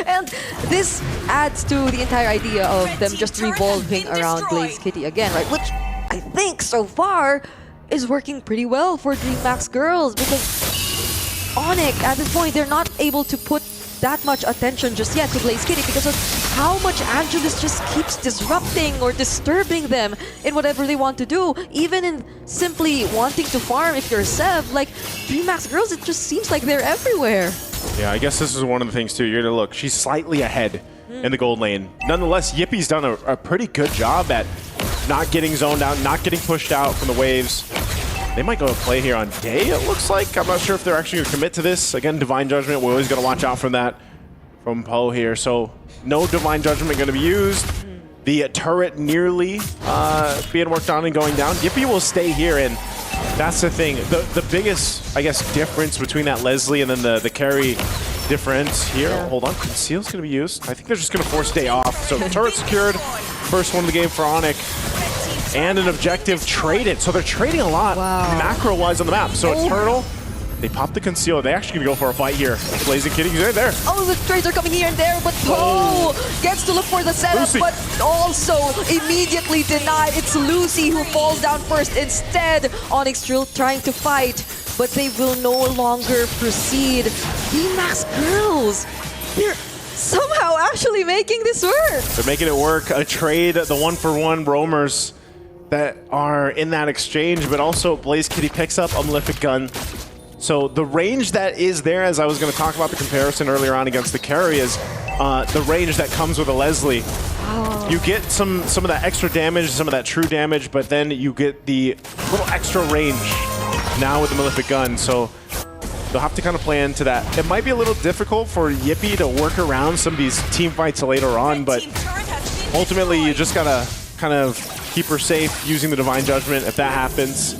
And this adds to the entire idea of them just revolving around Blaze Kitty again, right? Which I think so far is working pretty well for DreamHack Girls, because Onyx, at this point, they're not able to put that much attention just yet to Blaze Kitty because of how much Angelus just keeps disrupting or disturbing them in whatever they want to do. Even in simply wanting to farm if you're Sev, like DreamHack Girls, it just seems like they're everywhere. Yeah, I guess this is one of the things too. You're gonna look, she's slightly ahead in the gold lane. Nonetheless, Yippie's done a pretty good job at not getting zoned out, not getting pushed out from the waves. They might go to play here on Day, it looks like. I'm not sure if they're actually going to commit to this. Again, Divine Judgment, we're always going to watch out for that from Poe here. So no Divine Judgment going to be used. The turret nearly being worked on and going down. Yippie will stay here, and that's the thing. The biggest, I guess, difference between that Leslie and then the carry difference here. Yeah. Hold on, Conceal's going to be used. I think they're just going to force Day off. So turret secured. First one of the game for Onyx. And an objective traded. So they're trading a lot macro-wise on the map. So it's Turtle. They pop the Conceal. They actually gonna go for a fight here. Blazing Kitty, he's right there. Oh, the trades are coming here and there, but Poe gets to look for the setup, Lucy. but also immediately denied. It's Lucy who falls down first. Instead, Onyx still trying to fight, but they will no longer proceed. D-Max girls, they're somehow actually making this work. They're making it work. A trade, the 1-for-1 roamers that are in that exchange, but also Blaze Kitty picks up a Malefic Gun. So the range that is there, as I was going to talk about the comparison earlier on against the carry, is the range that comes with a Leslie. Oh. You get some of that extra damage, some of that true damage, but then you get the little extra range now with the Malefic Gun. So they'll have to kind of play into that. It might be a little difficult for Yippie to work around some of these team fights later on, but ultimately you just got to kind of keep her safe using the Divine Judgment if that happens.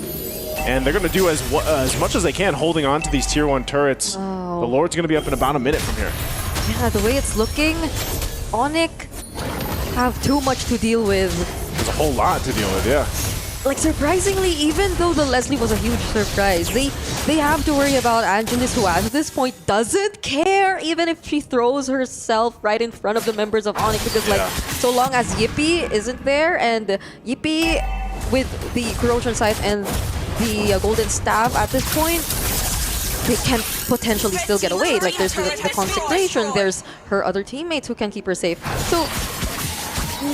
And they're going to do as much as they can holding on to these tier 1 turrets. Oh. The Lord's going to be up in about a minute from here. Yeah, the way it's looking, Onyx have too much to deal with. There's a whole lot to deal with, yeah. Like, surprisingly, even though the Leslie was a huge surprise, they have to worry about Angelus, who at this point doesn't care even if she throws herself right in front of the members of Onyx, because like, so long as Yippie isn't there, and Yippie with the Corrosion Scythe and the Golden Staff at this point, they can potentially still get away. Like, there's the Consecration, there's her other teammates who can keep her safe. So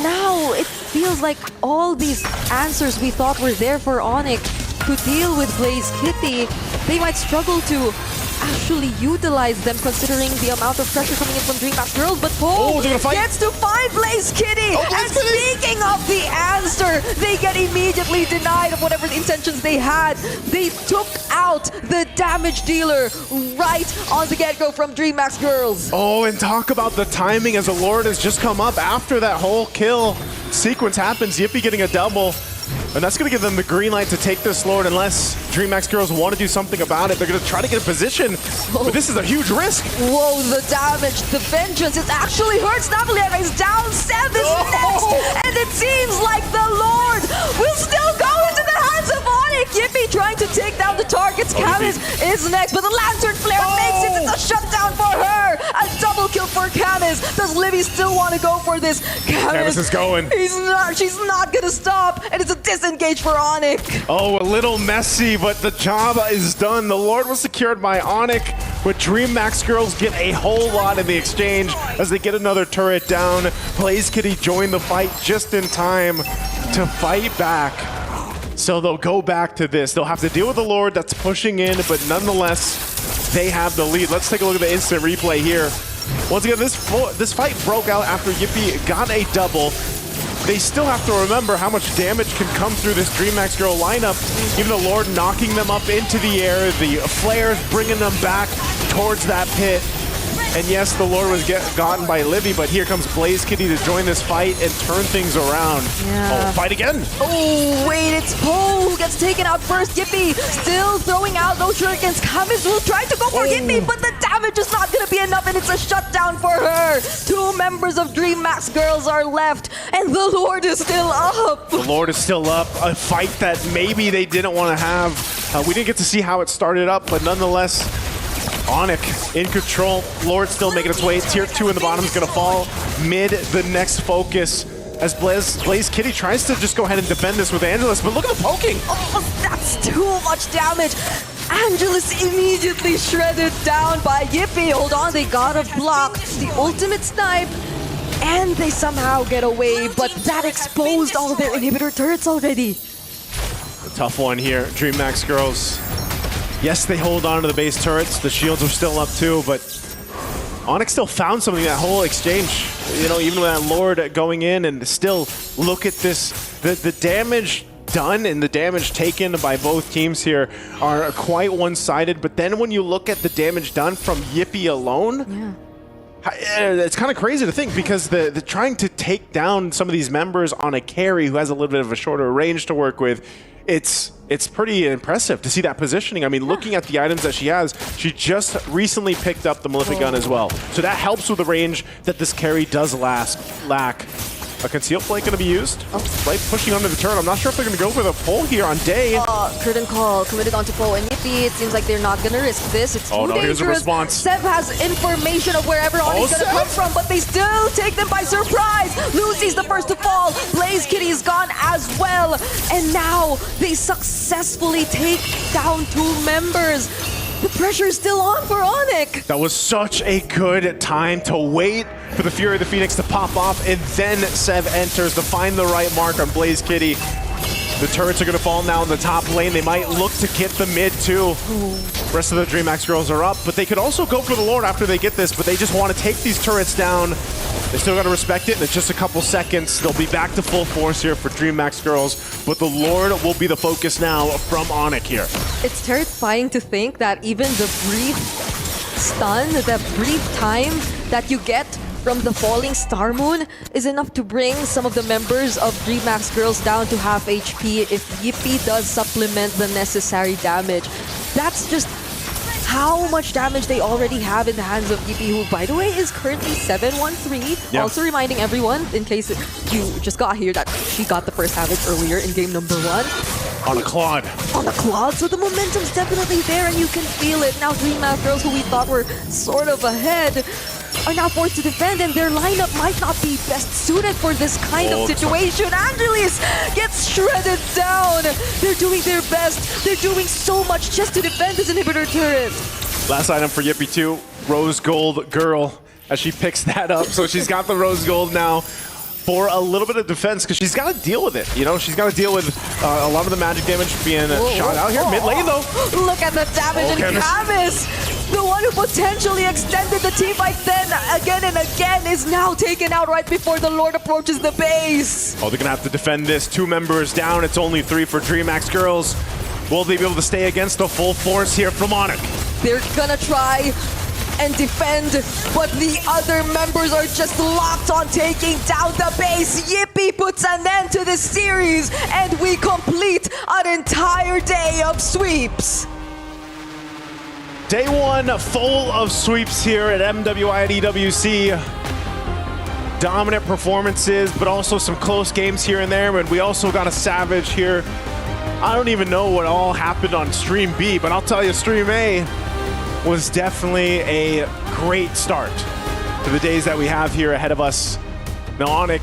now it feels like all these answers we thought were there for Onyx to deal with Blaze Kitty, they might struggle to actually utilize them considering the amount of pressure coming in from DreamHack Girls, but Poe gets to find Blaze Kitty! And speaking of the answer, they get immediately denied of whatever intentions they had. They took out the damage dealer right on the get-go from DreamHack Girls. Oh, and talk about the timing as the Lord has just come up after that whole kill sequence happens. Yippie getting a double. And that's going to give them the green light to take this Lord unless DreamHack Girls want to do something about it. They're going to try to get a position, but this is a huge risk. Whoa, the damage, the vengeance, it actually hurts. Navalera is down 7 next, and it seems like the Lord will still go into the hands of Onyx. Yippie trying to take down the targets. Camus is next, but the Lantern Flare makes it. It's a shutdown for her. A double kill for Camus. Does Livy still want to go for this? Camus is going. She's not going to stop, and it's a disengage for Onyx. Oh, a little messy, but the job is done. The Lord was secured by Onyx, but DreamHack Girls get a whole lot in the exchange as they get another turret down. Blaze Kitty joined the fight just in time to fight back. So they'll go back to this. They'll have to deal with the Lord that's pushing in, but nonetheless, they have the lead. Let's take a look at the instant replay here. Once again, this fight broke out after Yippie got a double. They still have to remember how much damage can come through this DreamHack Girl lineup. Even the Lord knocking them up into the air, the flares bringing them back towards that pit. And yes, the Lord was gotten by Livy, but here comes Blaze Kitty to join this fight and turn things around. Yeah. Oh, fight again. Oh, wait, it's Poe who gets taken out first. Yippie still throwing out those shurikens. Camus will try to go for Yippie, but the damage is not going to be enough, and it's a shutdown for her. 2 members of DreamHack Girls are left, and the Lord is still up. The Lord is still up. A fight that maybe they didn't want to have. We didn't get to see how it started up, but nonetheless, Onyx in control. Lord still making its way. Tier 2 in the bottom is going to fall. Mid, the next focus. As Blaze Kitty tries to just go ahead and defend this with Angelus, but look at the poking. Oh, that's too much damage. Angelus immediately shredded down by Yippie. Hold on, they gotta block the ultimate snipe. And they somehow get away, but that exposed all their inhibitor turrets already. A tough one here, DreamHack Girls. Yes, they hold on to the base turrets. The shields are still up too, but Onyx still found something, that whole exchange. You know, even with that Lord going in, and still look at this, the damage done and the damage taken by both teams here are quite one-sided. But then when you look at the damage done from Yippee alone, it's kind of crazy to think, because the trying to take down some of these members on a carry who has a little bit of a shorter range to work with, it's pretty impressive to see that positioning. I mean, looking at the items that she has, she just recently picked up the Malefic Gun as well. So that helps with the range that this carry does lack. A concealed flank going to be used. Right, pushing under the turret. I'm not sure if they're going to go for the pull here on Day. Curtain call committed onto Poe and Yippee. It seems like they're not going to risk this. It's too dangerous. Here's a response. Seb has information of wherever Onyx going to come from, but they still take them by surprise. Lucy's the first to fall. Blaze Kitty's gone as well. And now they successfully take down 2 members. The pressure is still on for Onyx. That was such a good time to wait for the Fury of the Phoenix to pop off, and then Sev enters to find the right mark on Blaze Kitty. The turrets are going to fall now in the top lane. They might look to get the mid too. Rest of the DreamHack girls are up, but they could also go for the Lord after they get this, but they just want to take these turrets down. They still got to respect it. In just a couple seconds, they'll be back to full force here for DreamHack girls, but the Lord will be the focus now from Onyx here. It's terrifying to think that even the brief stun, the brief time that you get from the falling Star Moon is enough to bring some of the members of DreamHack girls down to half HP if Yippee does supplement the necessary damage. That's just how much damage they already have in the hands of Yippee, who, by the way, is currently 7-1-3. Yeah. Also reminding everyone, in case you just got here, that she got the first Savage earlier in game number 1. On a Claude. On a Claude, so the momentum's definitely there and you can feel it. Now DreamHack girls, who we thought were sort of ahead, are now forced to defend, and their lineup might not be best suited for this kind of situation. Angelis gets shredded down. They're doing their best. They're doing so much just to defend this inhibitor turret. Last item for Yippee 2, Rose Gold Girl, as she picks that up. So she's got the Rose Gold now for a little bit of defense, because she's got to deal with it. You know, she's got to deal with a lot of the magic damage being shot out here. Mid lane, though. Look at the damage in Camus. The one who potentially extended the team by 10 again and again is now taken out right before the Lord approaches the base. Oh, they're going to have to defend this. 2 members down. It's only 3 for DreamHack girls. Will they be able to stay against the full force here from Onyx? They're gonna try and defend, but the other members are just locked on taking down the base. Yippee puts an end to this series, and we complete an entire day of sweeps. Day 1 full of sweeps here at MWI at EWC. Dominant performances, but also some close games here and there. And we also got a Savage here. I don't even know what all happened on Stream B, but I'll tell you, Stream A was definitely a great start to the days that we have here ahead of us. Now, Onyx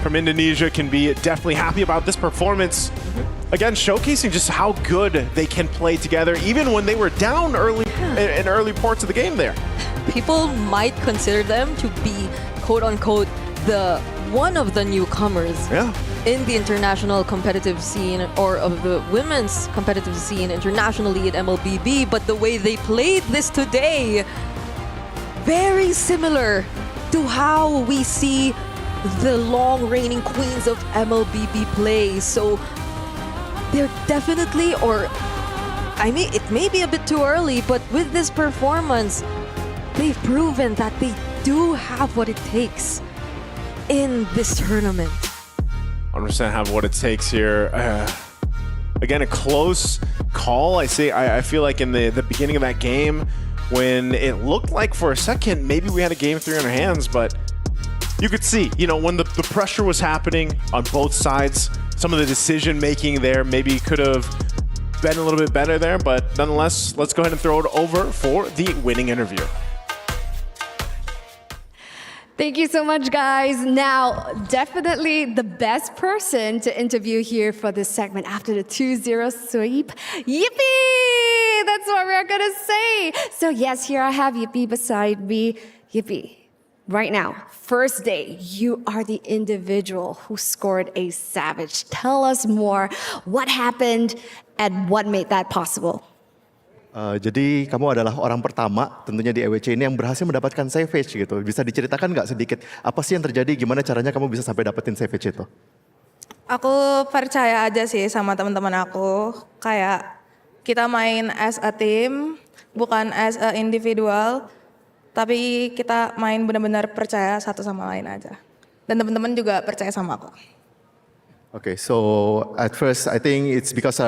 from Indonesia can be definitely happy about this performance. Again, showcasing just how good they can play together, even when they were down early in early parts of the game there. People might consider them to be, quote-unquote, one of the newcomers in the international competitive scene, or of the women's competitive scene internationally at MLBB, but the way they played this today, very similar to how we see the long reigning queens of MLBB play. So they're definitely, or I mean, it may be a bit too early, but with this performance, they've proven that they do have what it takes in this tournament. 100% have what it takes here. Again, a close call. I feel like in the beginning of that game, when it looked like for a second maybe we had a game 3 on our hands, but you could see, you know, when the pressure was happening on both sides, some of the decision making there maybe could have been a little bit better there, but nonetheless, let's go ahead and throw it over for the winning interview. Thank you so much, guys. Now, definitely the best person to interview here for this segment after the 2-0 sweep, Yippee! That's what we're gonna say. So yes, here I have Yippee beside me. Yippee, right now, first day, you are the individual who scored a Savage. Tell us more. What happened and what made that possible? Jadi kamu adalah orang pertama tentunya di EWC ini yang berhasil mendapatkan Savage gitu. Bisa diceritakan nggak sedikit apa sih yang terjadi? Gimana caranya kamu bisa sampai dapetin Savage itu? Aku percaya aja sih sama teman-teman aku. Kayak kita main as a team, bukan as a individual. Tapi kita main benar-benar percaya satu sama lain aja. Dan teman-teman juga percaya sama aku. Okay, so at first I think it's because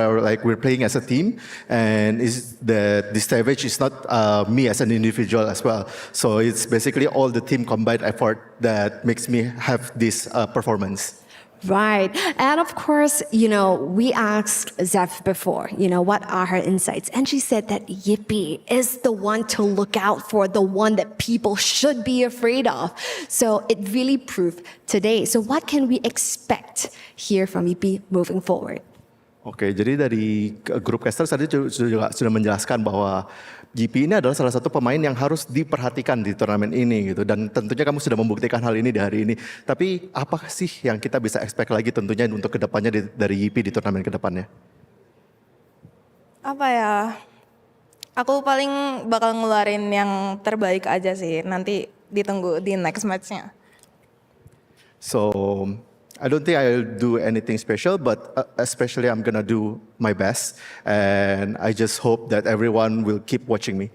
we're playing as a team, and is that this Savage is not me as an individual as well. So it's basically all the team combined effort that makes me have this performance. Right. And of course, we asked Zeph before, what are her insights? And she said that Yippee is the one to look out for, the one that people should be afraid of. So it really proved today. So what can we expect here from Yippee moving forward? Oke, jadi dari grup caster tadi juga sudah menjelaskan bahwa GP ini adalah salah satu pemain yang harus diperhatikan di turnamen ini gitu, dan tentunya kamu sudah membuktikan hal ini di hari ini. Tapi apa sih yang kita bisa expect lagi tentunya untuk kedepannya dari YP di turnamen kedepannya? Apa ya? Aku paling bakal ngeluarin yang terbaik aja sih. Nanti ditunggu di next match-nya. So I don't think I'll do anything special, but especially I'm gonna do my best, and I just hope that everyone will keep watching me.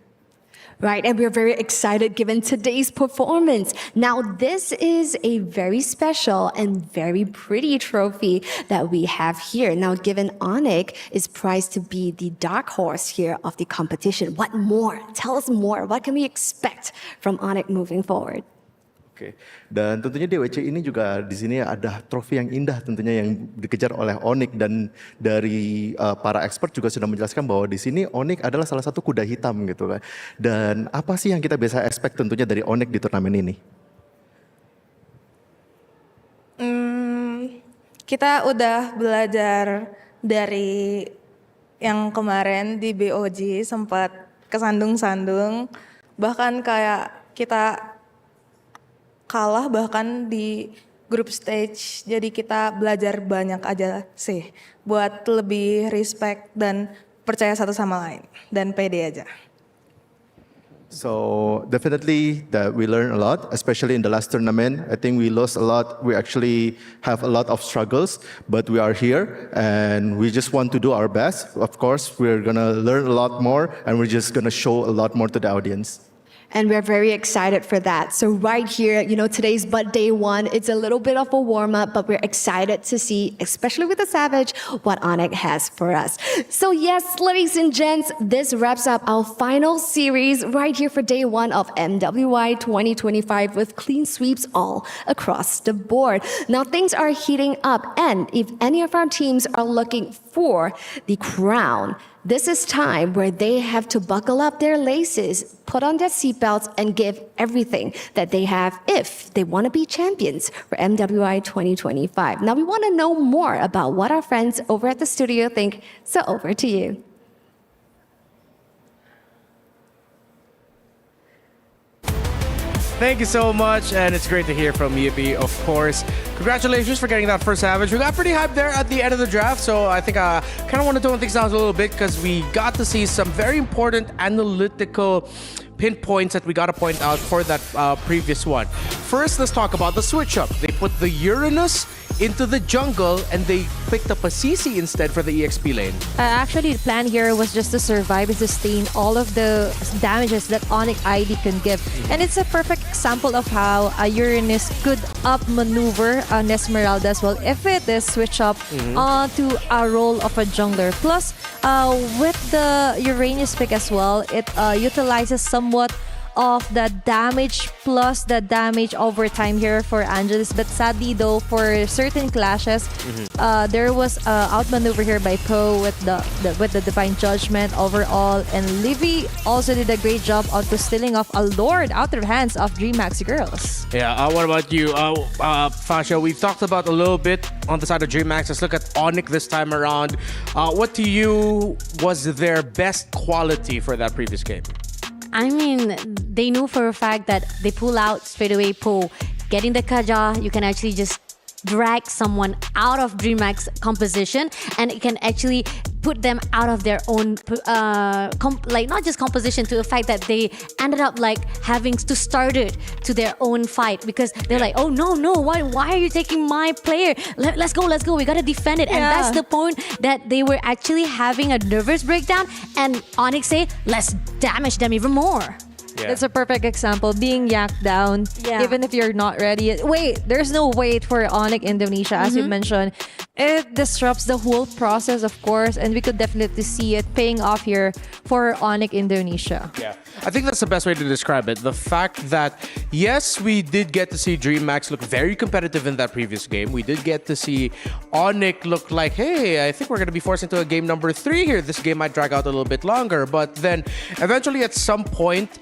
Right, and we're very excited given today's performance. Now, this is a very special and very pretty trophy that we have here. Now, given Onyx is prized to be the dark horse here of the competition. What more? Tell us more. What can we expect from Onyx moving forward? Oke, dan tentunya di EWC ini juga di sini ada trofi yang indah tentunya yang dikejar oleh Onyx, dan dari para expert juga sudah menjelaskan bahwa di sini Onyx adalah salah satu kuda hitam gitu kan. Dan apa sih yang kita bisa expect tentunya dari Onyx di turnamen ini? Kita udah belajar dari yang kemarin di BOG sempat kesandung-sandung, bahkan kayak kita kalah bahkan di group stage. Jadi kita belajar banyak aja sih buat lebih respect dan percaya satu sama lain dan pede aja. So definitely that we learn a lot, especially in the last tournament. I think we lost a lot. We actually have a lot of struggles, but we are here and we just want to do our best. Of course, we're gonna learn a lot more and we're just gonna show a lot more to the audience. And we're very excited for that. So right here, today's but day one, it's a little bit of a warm-up, but we're excited to see, especially with the Savage, what Onyx has for us. So yes, ladies and gents, this wraps up our final series right here for day one of MWI 2025 with clean sweeps all across the board. Now things are heating up, and if any of our teams are looking for the crown, this is time where they have to buckle up their laces, put on their seatbelts, and give everything that they have if they want to be champions for MWI 2025. Now, we want to know more about what our friends over at the studio think, so over to you. Thank you so much, and it's great to hear from Yippee, of course. Congratulations for getting that first Savage. We got pretty hyped there at the end of the draft, so I think I kind of want to tone things down a little bit because we got to see some very important analytical pinpoints that we got to point out for that previous one. First, let's talk about the switch up. They put the Uranus into the jungle and they picked up a CC instead for the EXP lane. Actually, the plan here was just to survive and sustain all of the damages that Onyx ID can give. And it's a perfect example of how a Uranus could up-maneuver an Esmeralda as well if it is switch up onto a role of a jungler. Plus, with the Uranus pick as well, it utilizes somewhat of the damage plus the damage over time here for Angelus. But sadly though, for certain clashes, there was outmaneuver here by Poe with the Divine Judgment overall, and Livy also did a great job of stealing off a Lord out of the hands of DreamHack's girls. Yeah, what about you, Fasha? We've talked about a little bit on the side of DreamHack. Let's look at Onyx this time around. What to you was their best quality for that previous game? I mean, they knew for a fact that they pull out straight away Poe. Getting the Kaja, you can actually just drag someone out of DreamHack's composition, and it can actually put them out of their own like not just composition, to the fact that they ended up like having to start it to their own fight, because they're like, oh no, why are you taking my player? Let's go, we gotta defend it. And that's the point that they were actually having a nervous breakdown, and Onyx say, let's damage them even more. That's a perfect example. Being yacked down, even if you're not ready. There's no wait for Onyx Indonesia, as you mentioned. It disrupts the whole process, of course, and we could definitely see it paying off here for Onyx Indonesia. Yeah, I think that's the best way to describe it. The fact that, yes, we did get to see DreamHack look very competitive in that previous game. We did get to see Onyx look like, hey, I think we're going to be forced into a game number 3 here. This game might drag out a little bit longer. But then eventually at some point,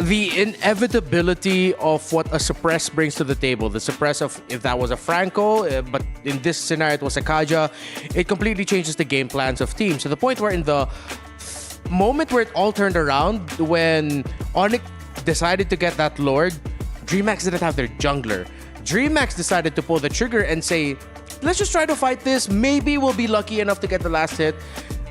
the inevitability of what a suppress brings to the table, the suppress of, if that was a Franco, but in this scenario it was a Kaja, it completely changes the game plans of teams, to the point where in the moment where it all turned around, when Onyx decided to get that Lord, DreamHack didn't have their jungler. DreamHack decided to pull the trigger and say, let's just try to fight this, maybe we'll be lucky enough to get the last hit.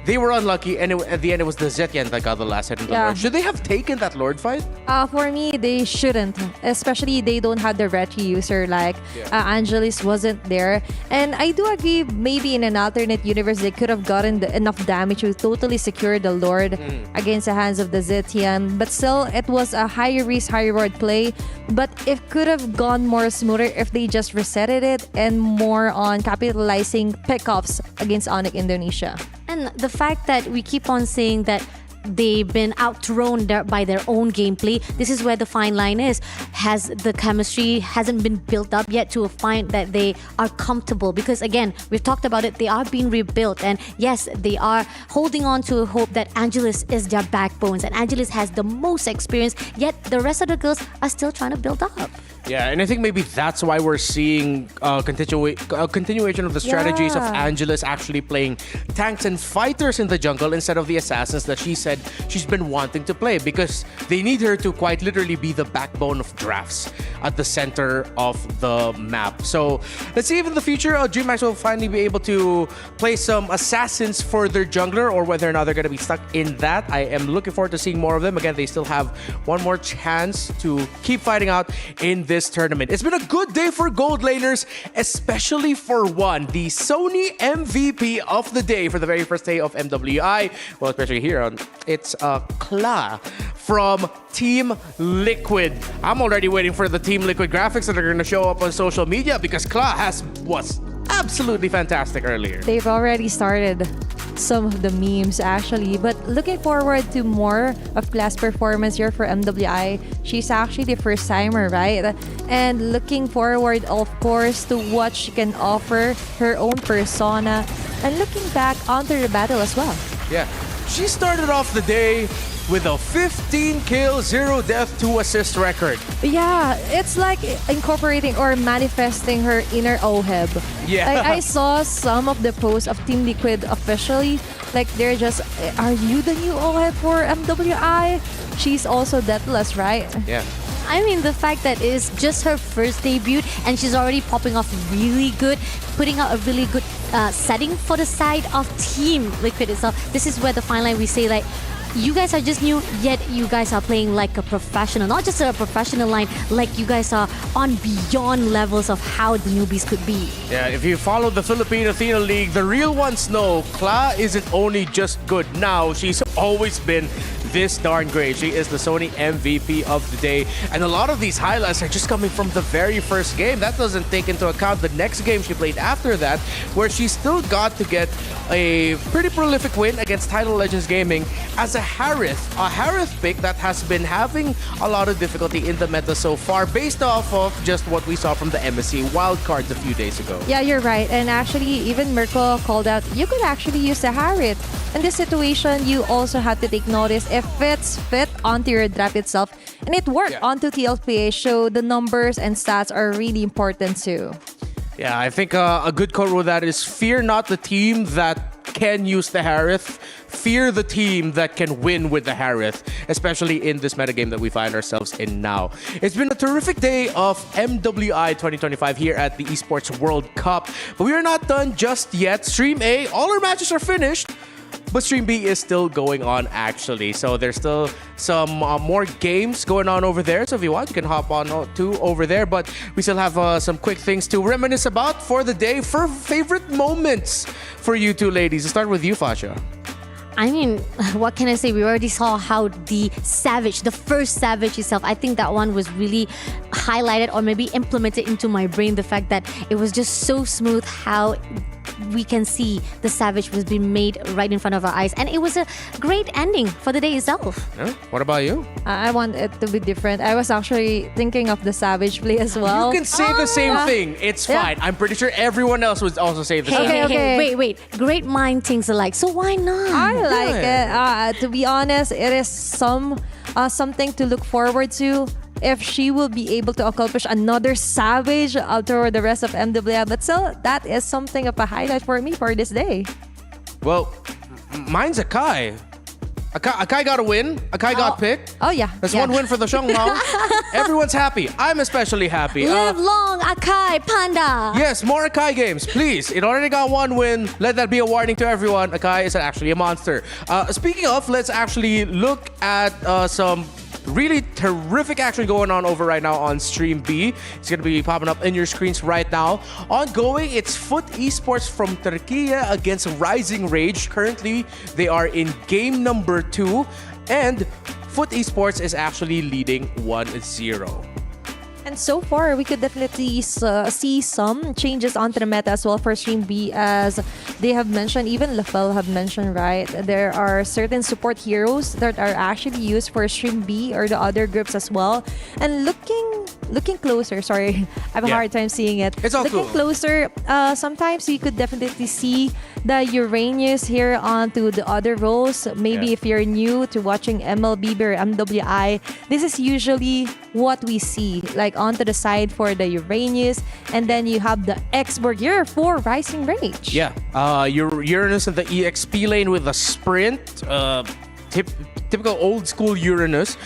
They were unlucky, and at the end, it was the Zetian that got the last hit in the Lord. Should they have taken that Lord fight? For me, they shouldn't. Especially, they don't have the retry user. Like, Angelis wasn't there. And I do agree, maybe in an alternate universe, they could have gotten enough damage to totally secure the Lord against the hands of the Zetian. But still, it was a high risk, high reward play. But it could have gone more smoother if they just resetted it and more on capitalizing pickoffs against Onyx Indonesia. And the fact that we keep on saying that they've been outthrown by their own gameplay, this is where the fine line is. Has the chemistry hasn't been built up yet to a point that they are comfortable? Because again, we've talked about it, they are being rebuilt, and yes, they are holding on to hope that Angelis is their backbones, and Angelis has the most experience, yet the rest of the girls are still trying to build up. Yeah, and I think maybe that's why we're seeing a continuation of the strategies of Angelis actually playing tanks and fighters in the jungle instead of the assassins that she said she's been wanting to play, because they need her to quite literally be the backbone of drafts at the center of the map. So let's see if in the future DreamHack will finally be able to play some assassins for their jungler, or whether or not they're going to be stuck in that. I am looking forward to seeing more of them. Again, they still have one more chance to keep fighting out in this tournament. It's been a good day for gold laners, especially for one, the Sony MVP of the day for the very first day of MWI. Well, especially here on it's Kla from Team Liquid. I'm already waiting for the Team Liquid graphics that are going to show up on social media, because Kla was absolutely fantastic earlier. They've already started some of the memes actually, but looking forward to more of Class performance here for MWI. She's actually the first timer, right? And looking forward, of course, to what she can offer, her own persona, and looking back onto the battle as well. Yeah, she started off the day with a 15 kill, 0 death, 2 assist record. Yeah, it's like incorporating or manifesting her inner Oheb. Yeah. I saw some of the posts of Team Liquid officially. Like, they're just, are you the new Oheb for MWI? She's also deathless, right? Yeah. I mean, the fact that it's just her first debut and she's already popping off really good, putting out a really good setting for the side of Team Liquid itself. This is where the fine line we say, like, you guys are just new, yet you guys are playing like a professional. Not just a professional line, like you guys are on beyond levels of how the newbies could be. Yeah, if you follow the Philippine Athena League, the real ones know Kla isn't only just good now, she's always been this darn great. She is the Sony MVP of the day. And a lot of these highlights are just coming from the very first game. That doesn't take into account the next game she played after that, where she still got to get a pretty prolific win against Title Legends Gaming as a Harith pick that has been having a lot of difficulty in the meta so far, based off of just what we saw from the MSC wildcards a few days ago. Yeah, you're right. And actually, even Merkel called out, you could actually use the Harith. In this situation, you also have to take notice if it's fit onto your draft itself. And it worked onto TLPA, so the numbers and stats are really important too. Yeah, I think a good quote with that is, fear not the team that can use the Harith, fear the team that can win with the Harith, especially in this metagame that we find ourselves in now. It's been a terrific day of MWI 2025 here at the Esports World Cup, but we are not done just yet. Stream A, all our matches are finished, but Stream B is still going on actually. So there's still some more games going on over there. So if you want, you can hop on to over there. But we still have some quick things to reminisce about for the day, for favorite moments for you two ladies. Let's start with you, Fasha. I mean, what can I say? We already saw how the Savage, the first Savage itself, I think that one was really highlighted or maybe implemented into my brain. The fact that it was just so smooth how we can see the Savage was being made right in front of our eyes. And it was a great ending for the day itself. Yeah. What about you? I want it to be different. I was actually thinking of the Savage play as well. You can say the same thing. It's fine. I'm pretty sure everyone else would also say the same thing. Okay. Wait. Great mind thinks alike. So why not? I like it. To be honest, it is something to look forward to. If she will be able to accomplish another Savage after the rest of MWI. But still, that is something of a highlight for me for this day. Well, mine's Akai. Akai got a win. Akai got picked. Oh, yeah. That's one win for the Shanghai. Everyone's happy. I'm especially happy. Live long, Akai Panda. Yes, more Akai games, please. It already got one win. Let that be a warning to everyone. Akai is actually a monster. Speaking of, let's actually look at some really terrific action going on over right now on Stream B. It's going to be popping up in your screens right now. Ongoing, it's Foot Esports from Turkey against Rising Rage. Currently, they are in game number 2. And Foot Esports is actually leading 1-0. And so far, we could definitely see some changes onto the meta as well for Stream B, as they have mentioned, even Lafel have mentioned, right? There are certain support heroes that are actually used for Stream B or the other groups as well. And looking closer, sorry, I have a hard time seeing it. It's all looking cool. Closer, sometimes you could definitely see the Uranus here onto the other roles. Maybe if you're new to watching MLB or MWI, this is usually what we see, like onto the side for the Uranus, and then you have the Xborg here for Rising Rage. Yeah, Uranus in the EXP lane with a sprint. Typical old school Uranus.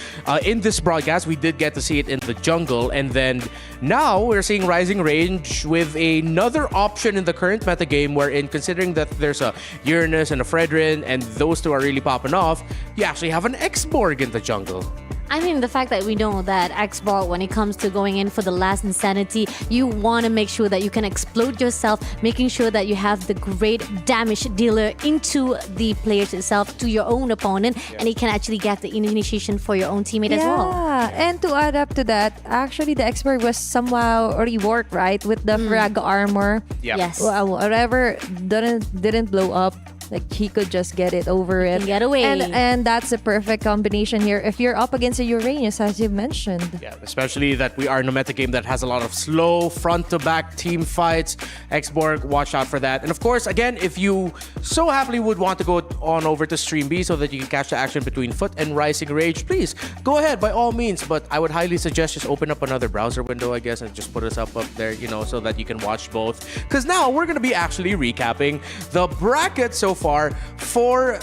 In this broadcast, we did get to see it in the jungle, and then now we're seeing Rising Rage with another option in the current metagame, wherein considering that there's a Uranus and a Fredrin, and those two are really popping off, you actually have an Xborg in the jungle. I mean, the fact that we know that Xbox, when it comes to going in for the last insanity, you want to make sure that you can explode yourself, making sure that you have the great damage dealer into the players itself, to your own opponent, and it can actually get the initiation for your own teammate as well. Yeah, and to add up to that, actually the Xborg was somehow reworked, right? With the frag armor. Yep. Yes. Whatever didn't blow up. Like, he could just get it over it. Can get away. And that's a perfect combination here if you're up against a Uranus, as you mentioned. Yeah, especially that we are in a metagame that has a lot of slow front-to-back team fights. Xborg, watch out for that. And of course, again, if you so happily would want to go on over to Stream B so that you can catch the action between Foot and Rising Rage, please go ahead by all means. But I would highly suggest just open up another browser window, I guess, and just put us up there, you know, so that you can watch both. Because now we're going to be actually recapping the bracket so far for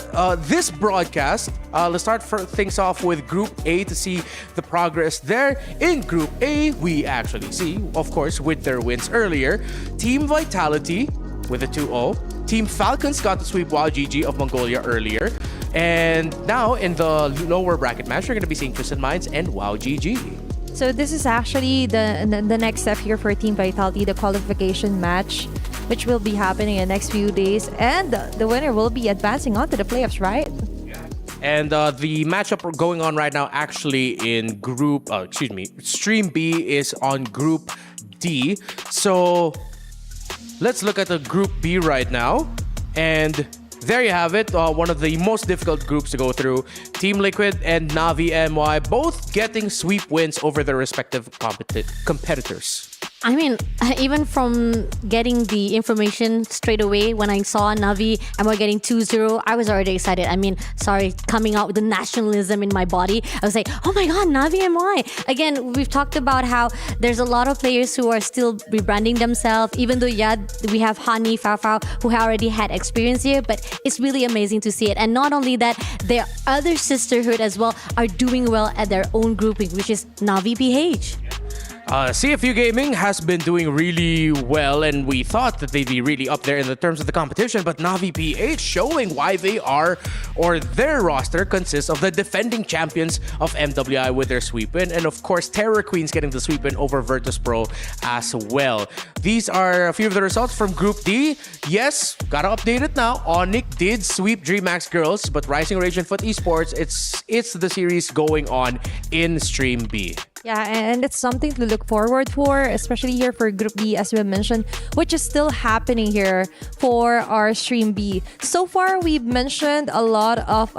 this broadcast. Let's start things off with Group A to see the progress there. In Group A, we actually see, of course, with their wins earlier, Team Vitality with a 2-0. Team Falcons got the sweep WoW GG of Mongolia earlier. And now in the lower bracket match, we're going to be seeing Twisted Minds and WoW GG. So this is actually the next step here for Team Vitality, the qualification match, which will be happening in the next few days. And the winner will be advancing on to the playoffs, right? And the matchup going on right now actually in Stream B is on Group D. So let's look at the Group B right now. And there you have it, one of the most difficult groups to go through. Team Liquid and Navi MY both getting sweep wins over their respective competitors. I mean, even from getting the information straight away when I saw Navi and we're getting 2-0, I was already excited. I mean, sorry, coming out with the nationalism in my body. I was like, oh my God, Navi MY. Again, we've talked about how there's a lot of players who are still rebranding themselves, even though, yeah, we have Hani, Fafao, who already had experience here, but it's really amazing to see it. And not only that, their other sisterhood as well are doing well at their own grouping, which is Navi PH. CFU Gaming has been doing really well, and we thought that they'd be really up there in the terms of the competition, but Navi PH showing why they are, or their roster consists of the defending champions of MWI with their sweep win, and of course Terror Queens getting the sweep win over Virtus.pro as well. These are a few of the results from Group D. Yes, gotta update it now. Onyx did sweep DreamHack Girls, but Rising Rage and Foot Esports, it's the series going on in Stream B. Yeah, and it's something to look forward for, especially here for Group B, as we mentioned, which is still happening here for our Stream B. So far, we've mentioned a lot of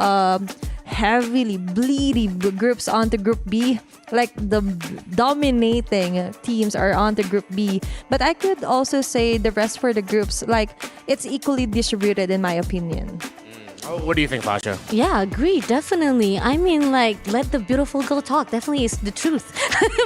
heavily bleedy groups onto Group B. Like the dominating teams are onto Group B. But I could also say the rest for the groups, like it's equally distributed in my opinion. Oh, what do you think, Pasha? Yeah, agree, definitely. I mean, like, let the beautiful girl talk. Definitely is the truth.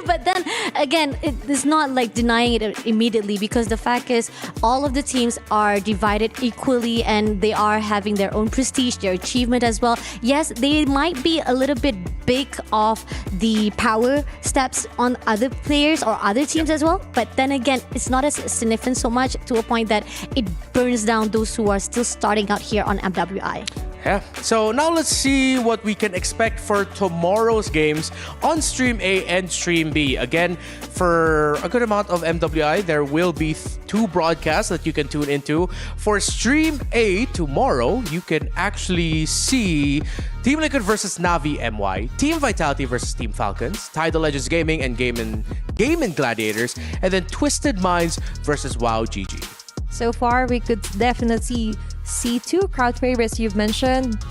But then, again, it is not like denying it immediately, because the fact is, all of the teams are divided equally and they are having their own prestige, their achievement as well. Yes, they might be a little bit big of the power steps on other players or other teams as well. But then again, it's not as significant so much to a point that it burns down those who are still starting out here on MWI. Yeah. So now let's see what we can expect for tomorrow's games on Stream A and Stream B. Again, for a good amount of MWI, there will be two broadcasts that you can tune into. For Stream A tomorrow, you can actually see Team Liquid versus Navi MY, Team Vitality versus Team Falcons, Tidal Legends Gaming and Game and Gladiators, and then Twisted Minds versus WoW GG. So far, we could definitely see two crowd favorites you've mentioned.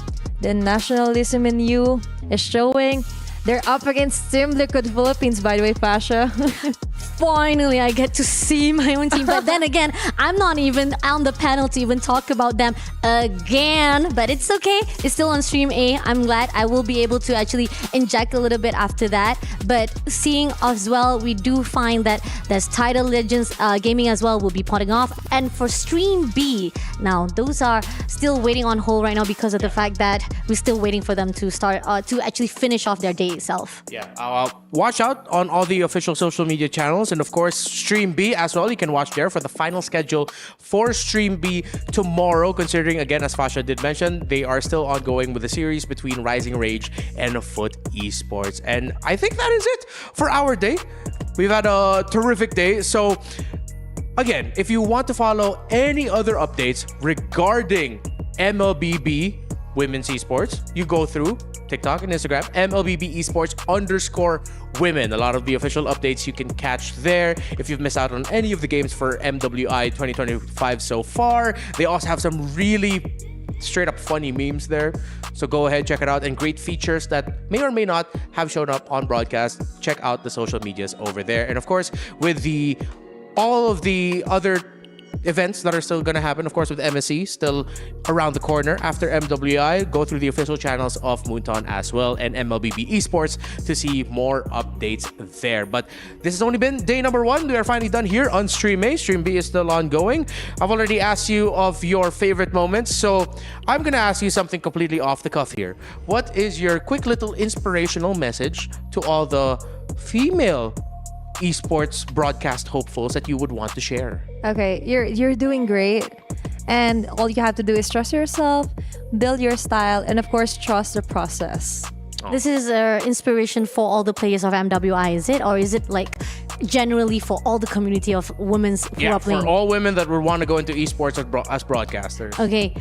The nationalism in you is showing. They're up against Team Liquid Philippines, by the way, Pasha. Finally, I get to see my own team. But then again, I'm not even on the panel to even talk about them again. But it's okay. It's still on Stream A. I'm glad I will be able to actually inject a little bit after that. But seeing as well, we do find that there's Tidal Legends Gaming as well will be potting off. And for Stream B, now those are still waiting on hold right now because of the fact that we're still waiting for them to start to actually finish off their day itself. Yeah. Watch out on all the official social media channels, and of course Stream B as well. You can watch there for the final schedule for Stream B tomorrow, considering, again, as Fasha did mention, they are still ongoing with the series between Rising Rage and Foot Esports. And I think that is it for our day. We've had a terrific day. So again, if you want to follow any other updates regarding MLBB Women's Esports, you go through TikTok and Instagram, MLBB Esports _women. A lot of the official updates you can catch there. If you've missed out on any of the games for MWI 2025 so far, they also have some really straight up funny memes there. So go ahead, check it out, and great features that may or may not have shown up on broadcast. Check out the social medias over there. And of course, with all of the other events that are still going to happen, of course, with MSC still around the corner after MWI, go through the official channels of Moonton as well and MLBB Esports to see more updates there. But this has only been day number 1. We are finally done here on Stream A. Stream B is still ongoing. I've already asked you of your favorite moments, so I'm going to ask you something completely off the cuff here. What is your quick little inspirational message to all the female esports broadcast hopefuls that you would want to share? Okay, you're doing great, and all you have to do is trust yourself, build your style, and of course trust the process. This is inspiration for all the players of MWI, is it? Or is it like generally for all the community of women who are playing? For all women that would want to go into esports as broadcasters. Okay,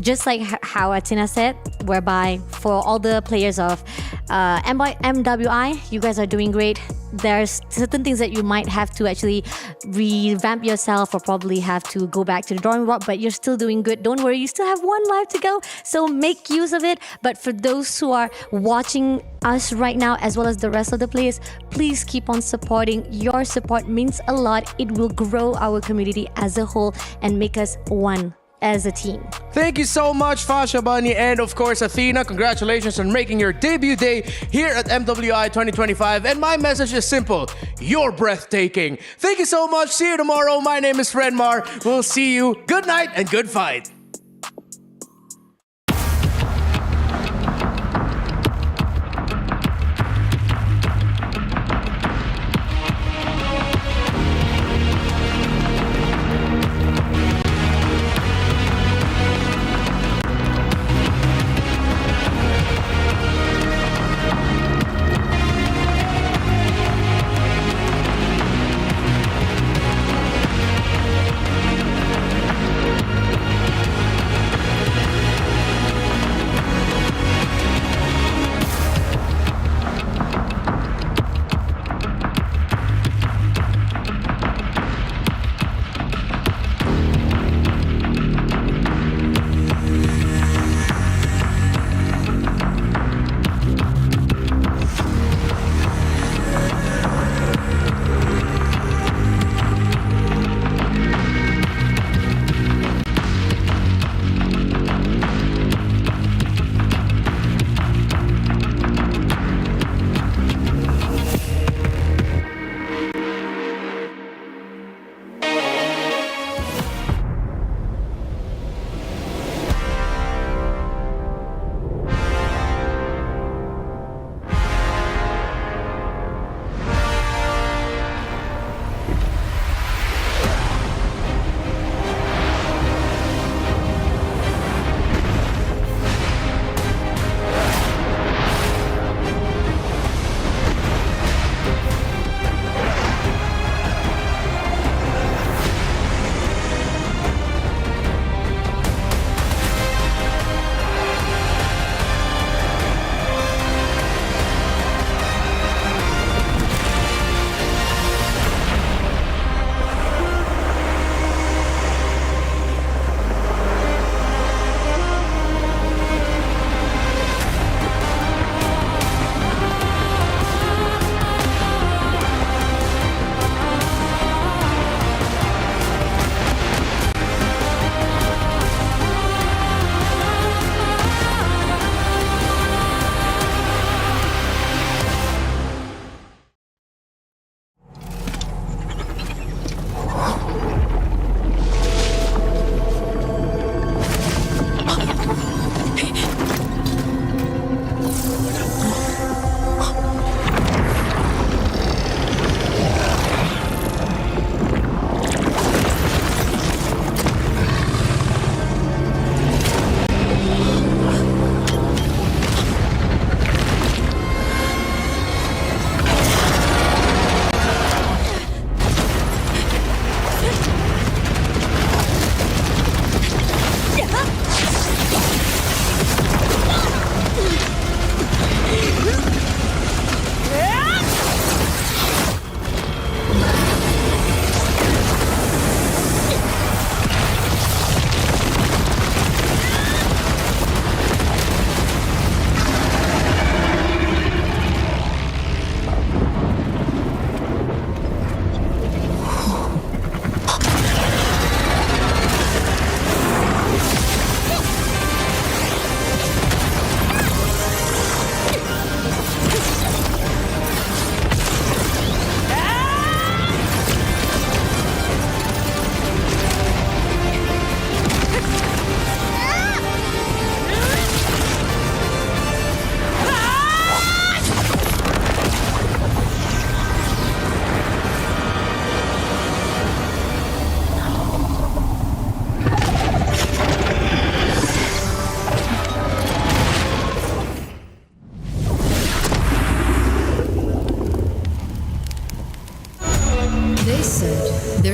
just like how Atina said, whereby for all the players of MWI, you guys are doing great. there's certain things that you might have to actually revamp yourself or probably have to go back to the drawing board, but you're still doing good. Don't worry, you still have one life to go, so make use of it. But for those who are watching us right now, as well as the rest of the players, please keep on supporting. Your support means a lot. It will grow our community as a whole and make us one as a team. Thank you so much, Fasha Bunny, and of course, Athena. Congratulations on making your debut day here at MWI 2025. And my message is simple: you're breathtaking. Thank you so much. See you tomorrow. My name is Fred Mar. We'll see you. Good night and good fight.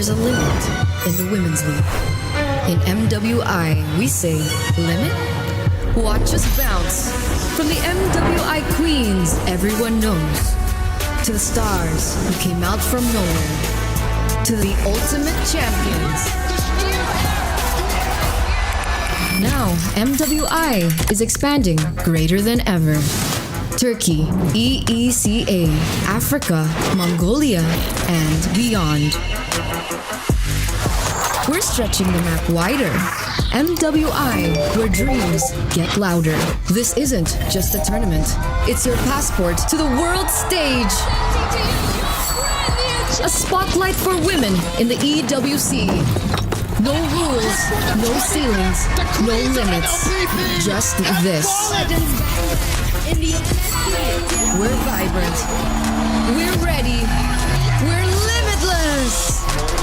there's a limit in the women's league. In MWI, we say limit? Watch us bounce from the MWI queens everyone knows. to the stars who came out from nowhere, to the ultimate champions. Now, MWI is expanding greater than ever. Turkey, EECA, Africa, Mongolia, and beyond. We're stretching the map wider. MWI, where dreams get louder. This isn't just a tournament. It's your passport to the world stage. A spotlight for women in the EWC. No rules, no ceilings, no limits. Just this. We're vibrant. We're ready. We're limitless.